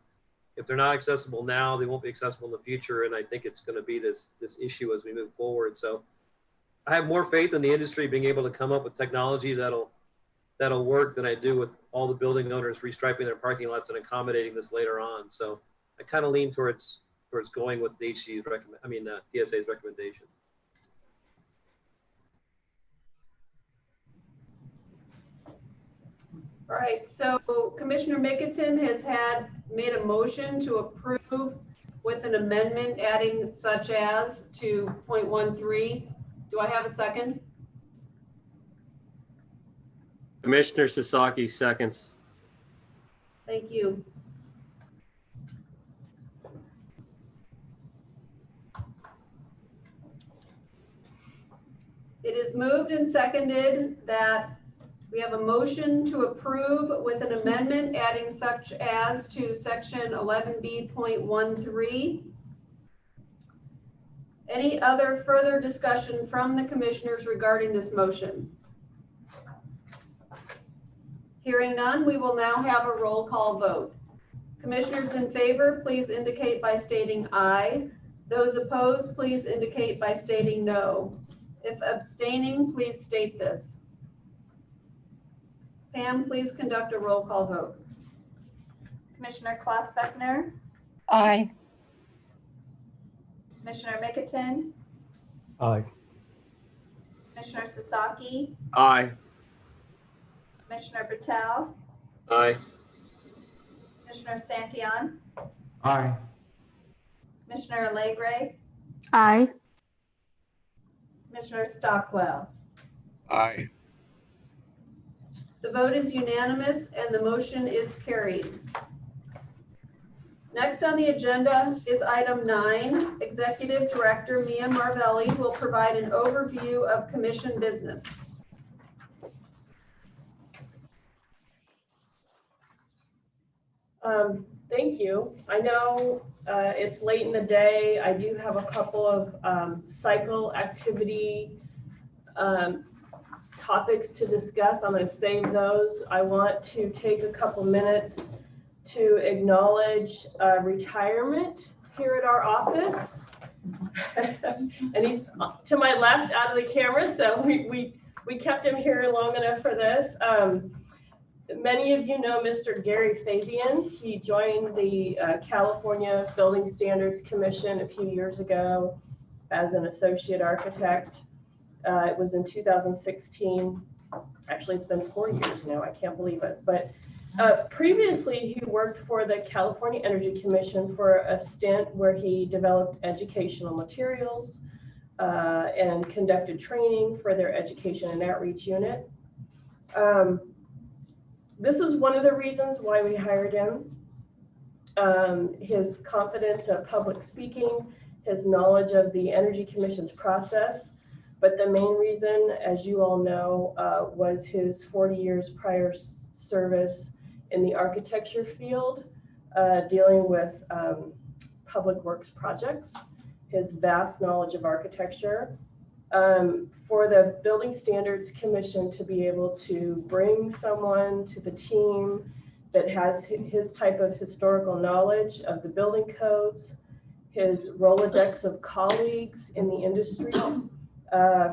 if they're not accessible now, they won't be accessible in the future. And I think it's going to be this issue as we move forward. So I have more faith in the industry being able to come up with technology that'll work than I do with all the building owners restriping their parking lots and accommodating this later on. So I kind of lean towards going with the DSA's recommendations. All right, so Commissioner Mickelson has made a motion to approve with an amendment adding such as to 0.13. Do I have a second? Commissioner Sasaki seconds. Thank you. It is moved and seconded that we have a motion to approve with an amendment adding such as to section 11B.13. Any other further discussion from the commissioners regarding this motion? Hearing none, we will now have a roll call vote. Commissioners in favor, please indicate by stating aye. Those opposed, please indicate by stating no. If abstaining, please state this. Pam, please conduct a roll call vote. Commissioner Klaas-Beckner, Aye. Commissioner Mickelson, Aye. Commissioner Sasaki, Aye. Commissioner Patel, Aye. Commissioner Santillan, Aye. Commissioner Alegre, Aye. Commissioner Stockwell. Aye. The vote is unanimous and the motion is carried. Next on the agenda is item 9. Executive Director Mia Marvelli will provide an overview of commission business. Thank you. I know it's late in the day. I do have a couple of cycle activity topics to discuss. I'm going to save those. I want to take a couple minutes to acknowledge retirement here at our office. And he's to my left out of the camera, so we kept him here long enough for this. Many of you know Mr. Gary Fabian. He joined the California Building Standards Commission a few years ago as an associate architect. It was in 2016. Actually, it's been 4 years now. I can't believe it. But previously, he worked for the California Energy Commission for a stint where he developed educational materials and conducted training for their education and outreach unit. This is one of the reasons why we hired him. His confidence of public speaking, his knowledge of the Energy Commission's process, But the main reason, as you all know, was his 40 years prior service in the architecture field, dealing with public works projects, his vast knowledge of architecture. For the Building Standards Commission to be able to bring someone to the team that has his type of historical knowledge of the building codes, his Rolodex of colleagues in the industry,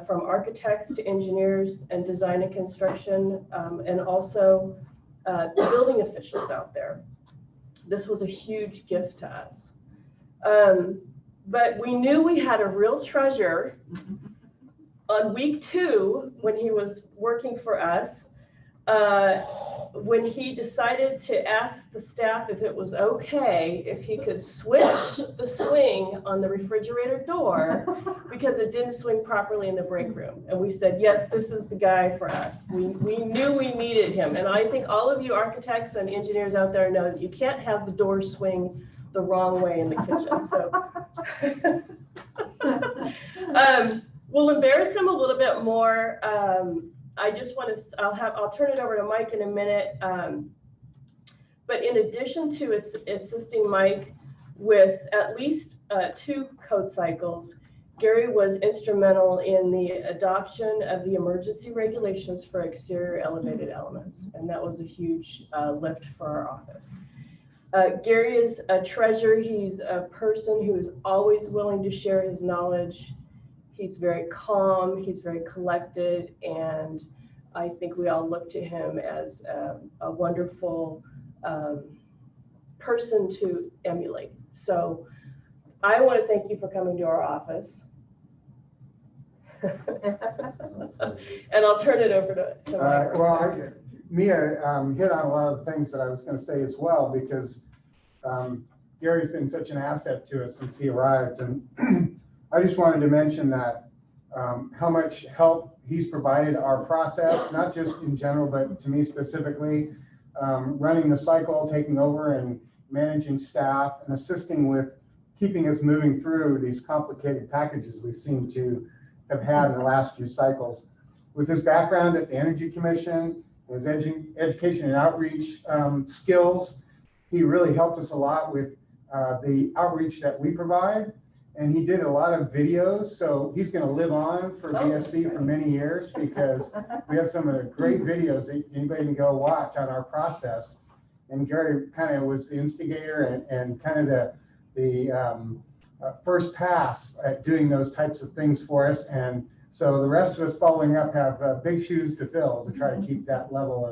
from architects to engineers and design and construction, and also the building officials out there. This was a huge gift to us. But we knew we had a real treasure on week 2 when he was working for us, when he decided to ask the staff if it was okay if he could switch the swing on the refrigerator door because it didn't swing properly in the break room. And we said, yes, this is the guy for us. We knew we needed him. And I think all of you architects and engineers out there know that you can't have the door swing the wrong way in the kitchen. So we'll embarrass him a little bit more. I just want to, I'll turn it over to Mike in a minute. But in addition to assisting Mike with at least 2 code cycles, Gary was instrumental in the adoption of the emergency regulations for exterior elevated elements. And that was a huge lift for our office. Gary is a treasure. He's a person who is always willing to share his knowledge. He's very calm, he's very collected, and I think we all look to him as a wonderful person to emulate. So I want to thank you for coming to our office. And I'll turn it over to Mike. Well, Mia hit on a lot of things that I was going to say as well, because Gary's been such an asset to us since he arrived. And I just wanted to mention that how much help he's provided our process, not just in general, but to me specifically, running the cycle, taking over and managing staff and assisting with keeping us moving through these complicated packages we seem to have had in the last few cycles. With his background at the Energy Commission, his education and outreach skills, he really helped us a lot with the outreach that we provide. And he did a lot of videos, so he's going to live on for BSC for many years, because we have some of the great videos that anybody can go watch on our process. And Gary kind of was the instigator and kind of the first pass at doing those types of things for us. And so the rest of us following up have big shoes to fill to try to keep that level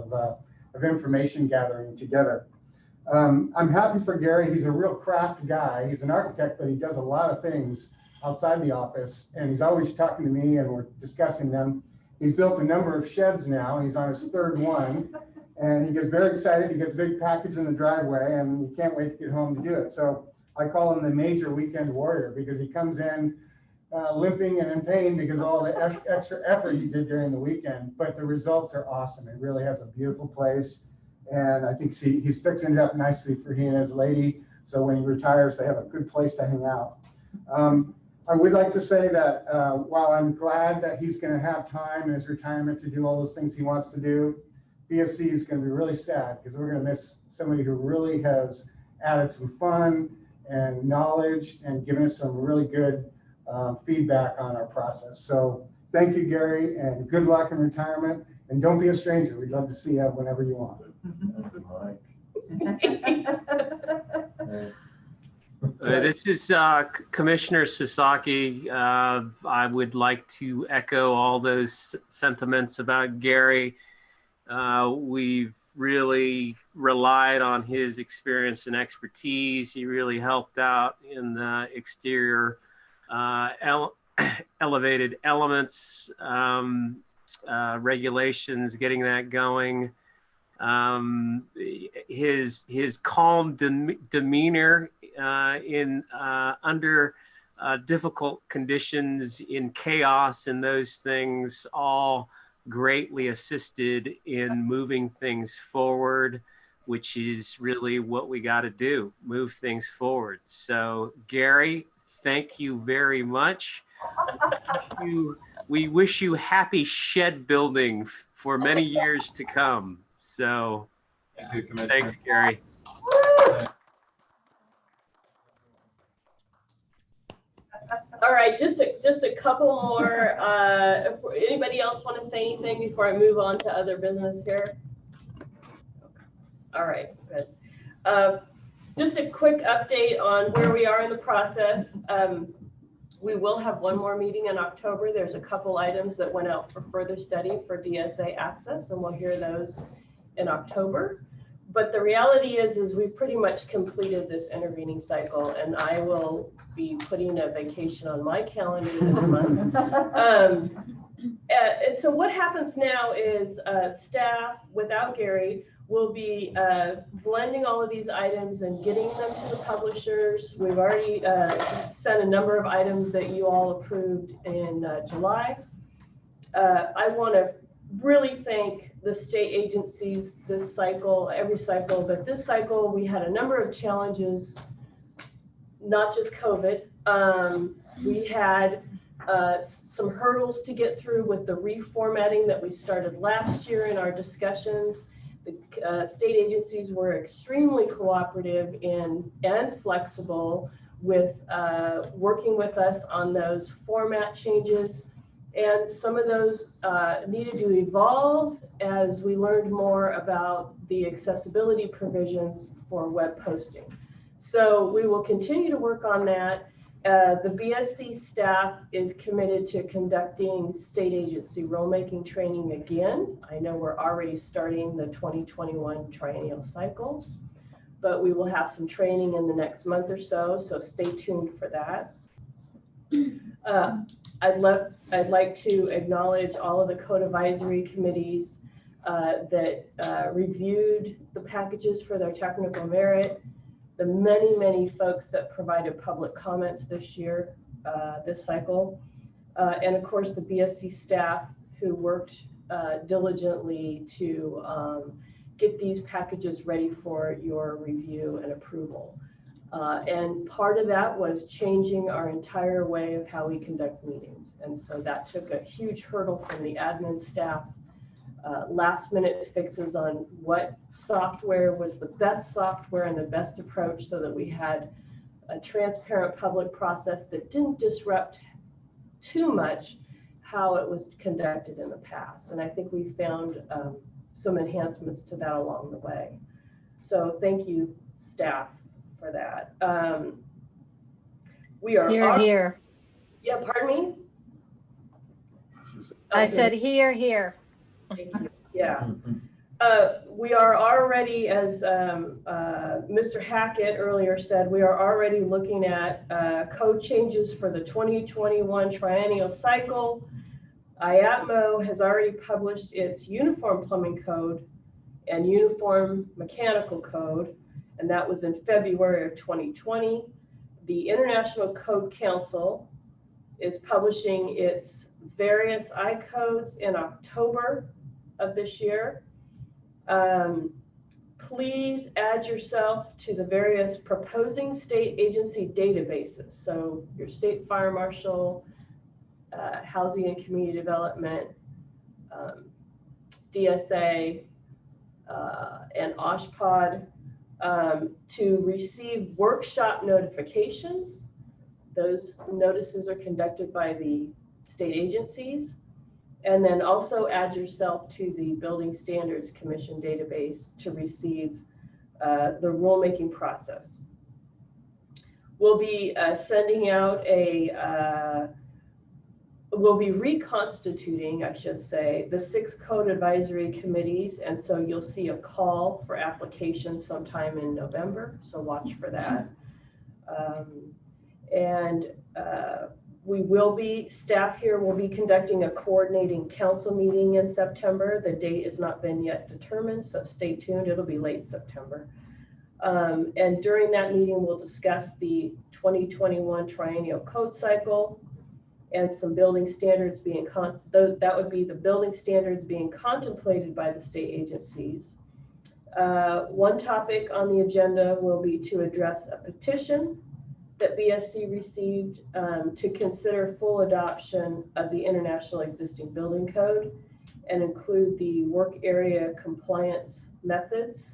of information gathering together. I'm happy for Gary. He's a real craft guy. He's an architect, but he does a lot of things outside the office, and he's always talking to me, and we're discussing them. He's built a number of sheds now. He's on his 3rd one, and he gets very excited. He gets a big package in the driveway, and he can't wait to get home to do it. So I call him the major weekend warrior, because he comes in limping and in pain because of all the extra effort he did during the weekend. But the results are awesome. It really has a beautiful place. And I think he's fixing it up nicely for he and his lady. So when he retires, they have a good place to hang out. I would like to say that while I'm glad that he's going to have time in his retirement to do all those things he wants to do, BSC is going to be really sad, because we're going to miss somebody who really has added some fun and knowledge and given us some really good feedback on our process. So thank you, Gary, and good luck in retirement. And don't be a stranger. We'd love to see you whenever you want. This is Commissioner Sasaki. I would like to echo all those sentiments about Gary. We've really relied on his experience and expertise. He really helped out in the exterior elevated elements regulations, getting that going. His calm demeanor in under difficult conditions, in chaos, and those things all greatly assisted in moving things forward, which is really what we got to do, move things forward. So Gary, thank you very much. You we wish you happy shed building for many years to come. So thanks, Gary. All right, just a couple more. If anybody else want to say anything before I move on to other business here? All right, good. Just a quick update on where we are in the process. We will have one more meeting in October. There's a couple items that went out for further study for DSA access, and we'll hear those in October. But the reality is we've pretty much completed this intervening cycle, and I will be putting a vacation on my calendar this month. And so what happens now is staff, without Gary, will be blending all of these items and getting them to the publishers. We've already sent a number of items that you all approved in July. I want to really thank the state agencies this cycle, every cycle, but this cycle we had a number of challenges, not just COVID. We had some hurdles to get through with the reformatting that we started last year in our discussions. The state agencies were extremely cooperative and flexible with working with us on those format changes. And some of those needed to evolve as we learned more about the accessibility provisions for web posting. So we will continue to work on that. The BSC staff is committed to conducting state agency rulemaking training again. I know we're already starting the 2021 triennial cycle, but we will have some training in the next month or so stay tuned for that. I'd like to acknowledge all of the code advisory committees that reviewed the packages for their technical merit, the many folks that provided public comments this year, this cycle, and of course the BSC staff who worked diligently to get these packages ready for your review and approval. And part of that was changing our entire way of how we conduct meetings. And so that took a huge hurdle from the admin staff, last minute fixes on what software was the best software and the best approach so that we had a transparent public process that didn't disrupt too much how it was conducted in the past. And I think we found some enhancements to that along the way. So thank you, staff, for that. We are Here. Yeah, pardon me? I said here. Thank you. Yeah. We are already, as Mr. Hackett earlier said, we are already looking at code changes for the 2021 triennial cycle. IATMO has already published its uniform plumbing code and uniform mechanical code, and that was in February of 2020. The International Code Council is publishing its various I-codes in October of this year. Please add yourself to the various proposing state agency databases. So your state fire marshal, housing and community development, DSA, and OSHPD to receive workshop notifications. Those notices are conducted by the state agencies. And then also add yourself to the Building Standards Commission database to receive the rulemaking process. We'll be sending out we'll be reconstituting, I should say, the 6 code advisory committees. And so you'll see a call for applications sometime in November. So watch for that. Staff here will be conducting a coordinating council meeting in September. The date has not been yet determined, so stay tuned. It'll be late September. And during that meeting, we'll discuss the 2021 triennial code cycle and some building standards that would be the building standards being contemplated by the state agencies. One topic on the agenda will be to address a petition that BSC received to consider full adoption of the International Existing Building Code and include the work area compliance methods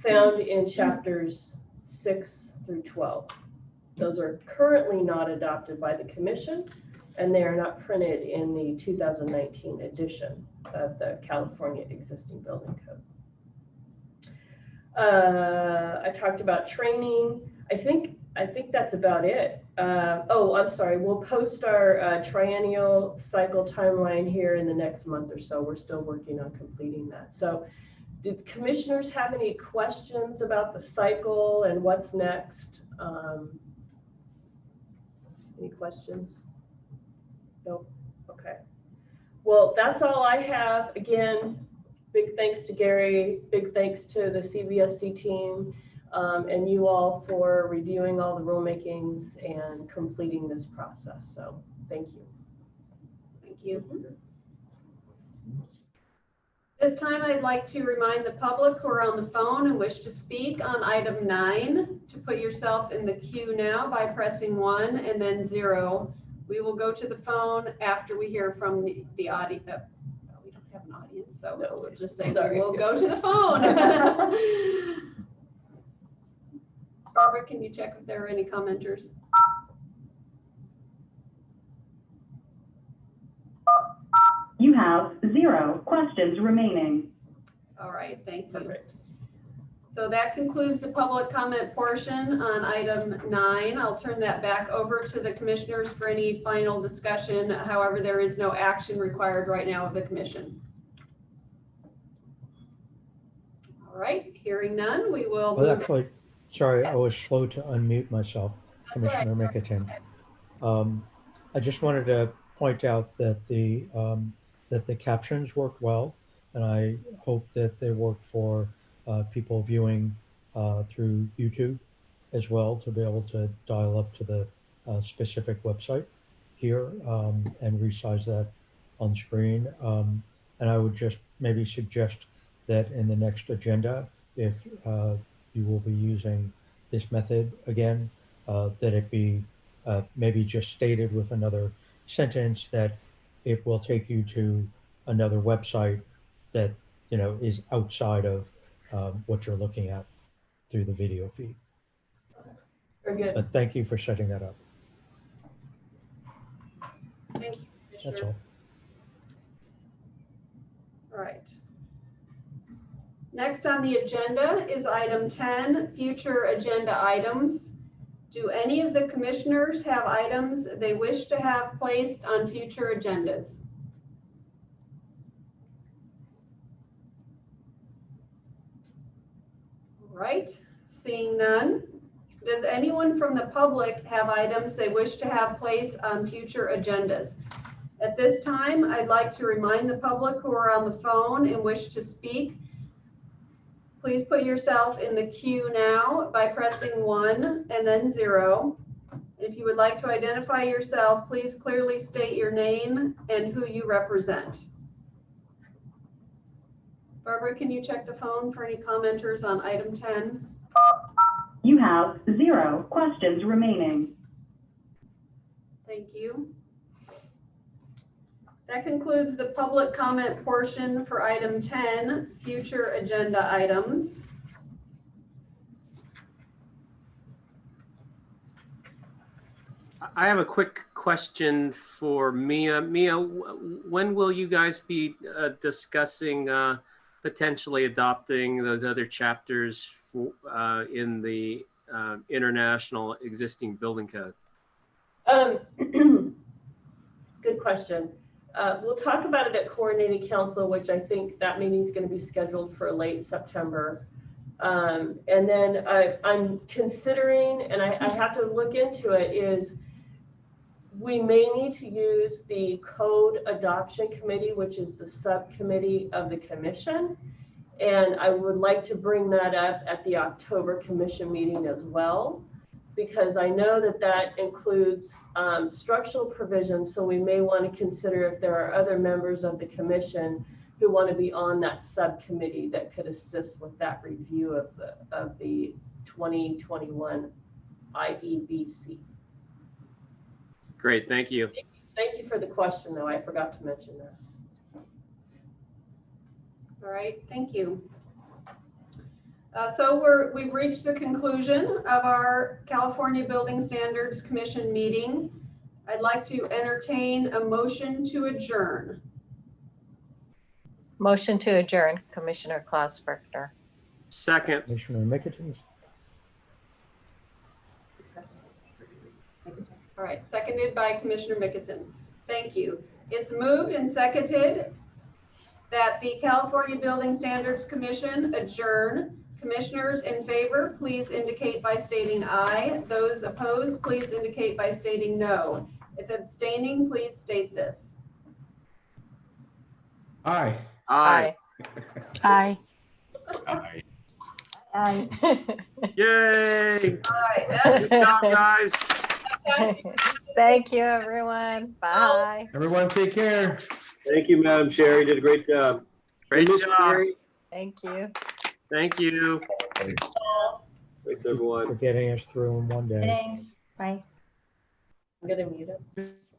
found in chapters 6 through 12. Those are currently not adopted by the Commission, and they are not printed in the 2019 edition of the California Existing Building Code. I talked about training. I think that's about it. Oh, I'm sorry. We'll post our triennial cycle timeline here in the next month or so. We're still working on completing that. So did commissioners have any questions about the cycle and what's next? Any questions? Nope. Okay. Well, that's all I have. Again, big thanks to Gary, big thanks to the CBSC team, and you all for reviewing all the rulemakings and completing this process. So thank you. Thank you. This time I'd like to remind the public who are on the phone and wish to speak on item 9 to put yourself in the queue now by pressing 1 and then 0. We will go to the phone after we hear from the audience. We don't have an audience, so no, we'll just say we'll go to the phone. Barbara, can you check if there are any commenters? You have 0 questions remaining. All right, thank you. So that concludes the public comment portion on item 9. I'll turn that back over to the commissioners for any final discussion. However, there is no action required right now of the commission. All right, hearing none, we will. Well, actually, sorry, I was slow to unmute myself, Commissioner Mickelton. I just wanted to point out that the captions worked well, and I hope that they work for people viewing through YouTube as well, to be able to dial up to the specific website here and resize that on screen. And I would just maybe suggest that in the next agenda, if you will be using this method again, that it be maybe just stated with another sentence that it will take you to another website that, you know, is outside of what you're looking at through the video feed. Very good. But thank you for setting that up. Thank you, That's all. All right. Next on the agenda is item 10, future agenda items. Do any of the commissioners have items they wish to have placed on future agendas? All right, seeing none. Does anyone from the public have items they wish to have placed on future agendas? At this time, I'd like to remind the public who are on the phone and wish to speak, please put yourself in the queue now by pressing 1 and then 0. If you would like to identify yourself, please clearly state your name and who you represent. Barbara, can you check the phone for any commenters on item 10? You have 0 questions remaining. Thank you. That concludes the public comment portion for item 10, future agenda items. I have a quick question for Mia. Mia, when will you guys be discussing potentially adopting those other chapters for, in the International Existing Building Code? Good question. We'll talk about it at coordinating council, which I think that meeting is going to be scheduled for late September. And then I'm considering, and I have to look into it, is we may need to use the Code Adoption Committee, which is the subcommittee of the commission. And I would like to bring that up at the October commission meeting as well, because I know that that includes structural provisions. So we may want to consider if there are other members of the commission who want to be on that subcommittee that could assist with that review of the 2021 IEBC. Great, thank you. Thank you for the question, though. I forgot to mention that. All right, thank you. We've reached the conclusion of our California Building Standards Commission meeting. I'd like to entertain a motion to adjourn. Motion to adjourn, Commissioner Klaus-Brickner. Second. Commissioner Micketons. All right, seconded by Commissioner Mickelson. Thank you. It's moved and seconded that the California Building Standards Commission adjourn. Commissioners in favor, please indicate by stating aye. Those opposed, please indicate by stating no. If abstaining, please state this. Aye. Aye. Aye. Aye. Aye. Yay. All right, Good job, guys. Thank you, everyone. Bye. Everyone take care. Thank you, Madam Chair. You did a great job. Great Miss job. Sherry. Thank you. Thank you. Thanks, everyone. For getting us through in one day. Thanks. Bye. I'm gonna mute it.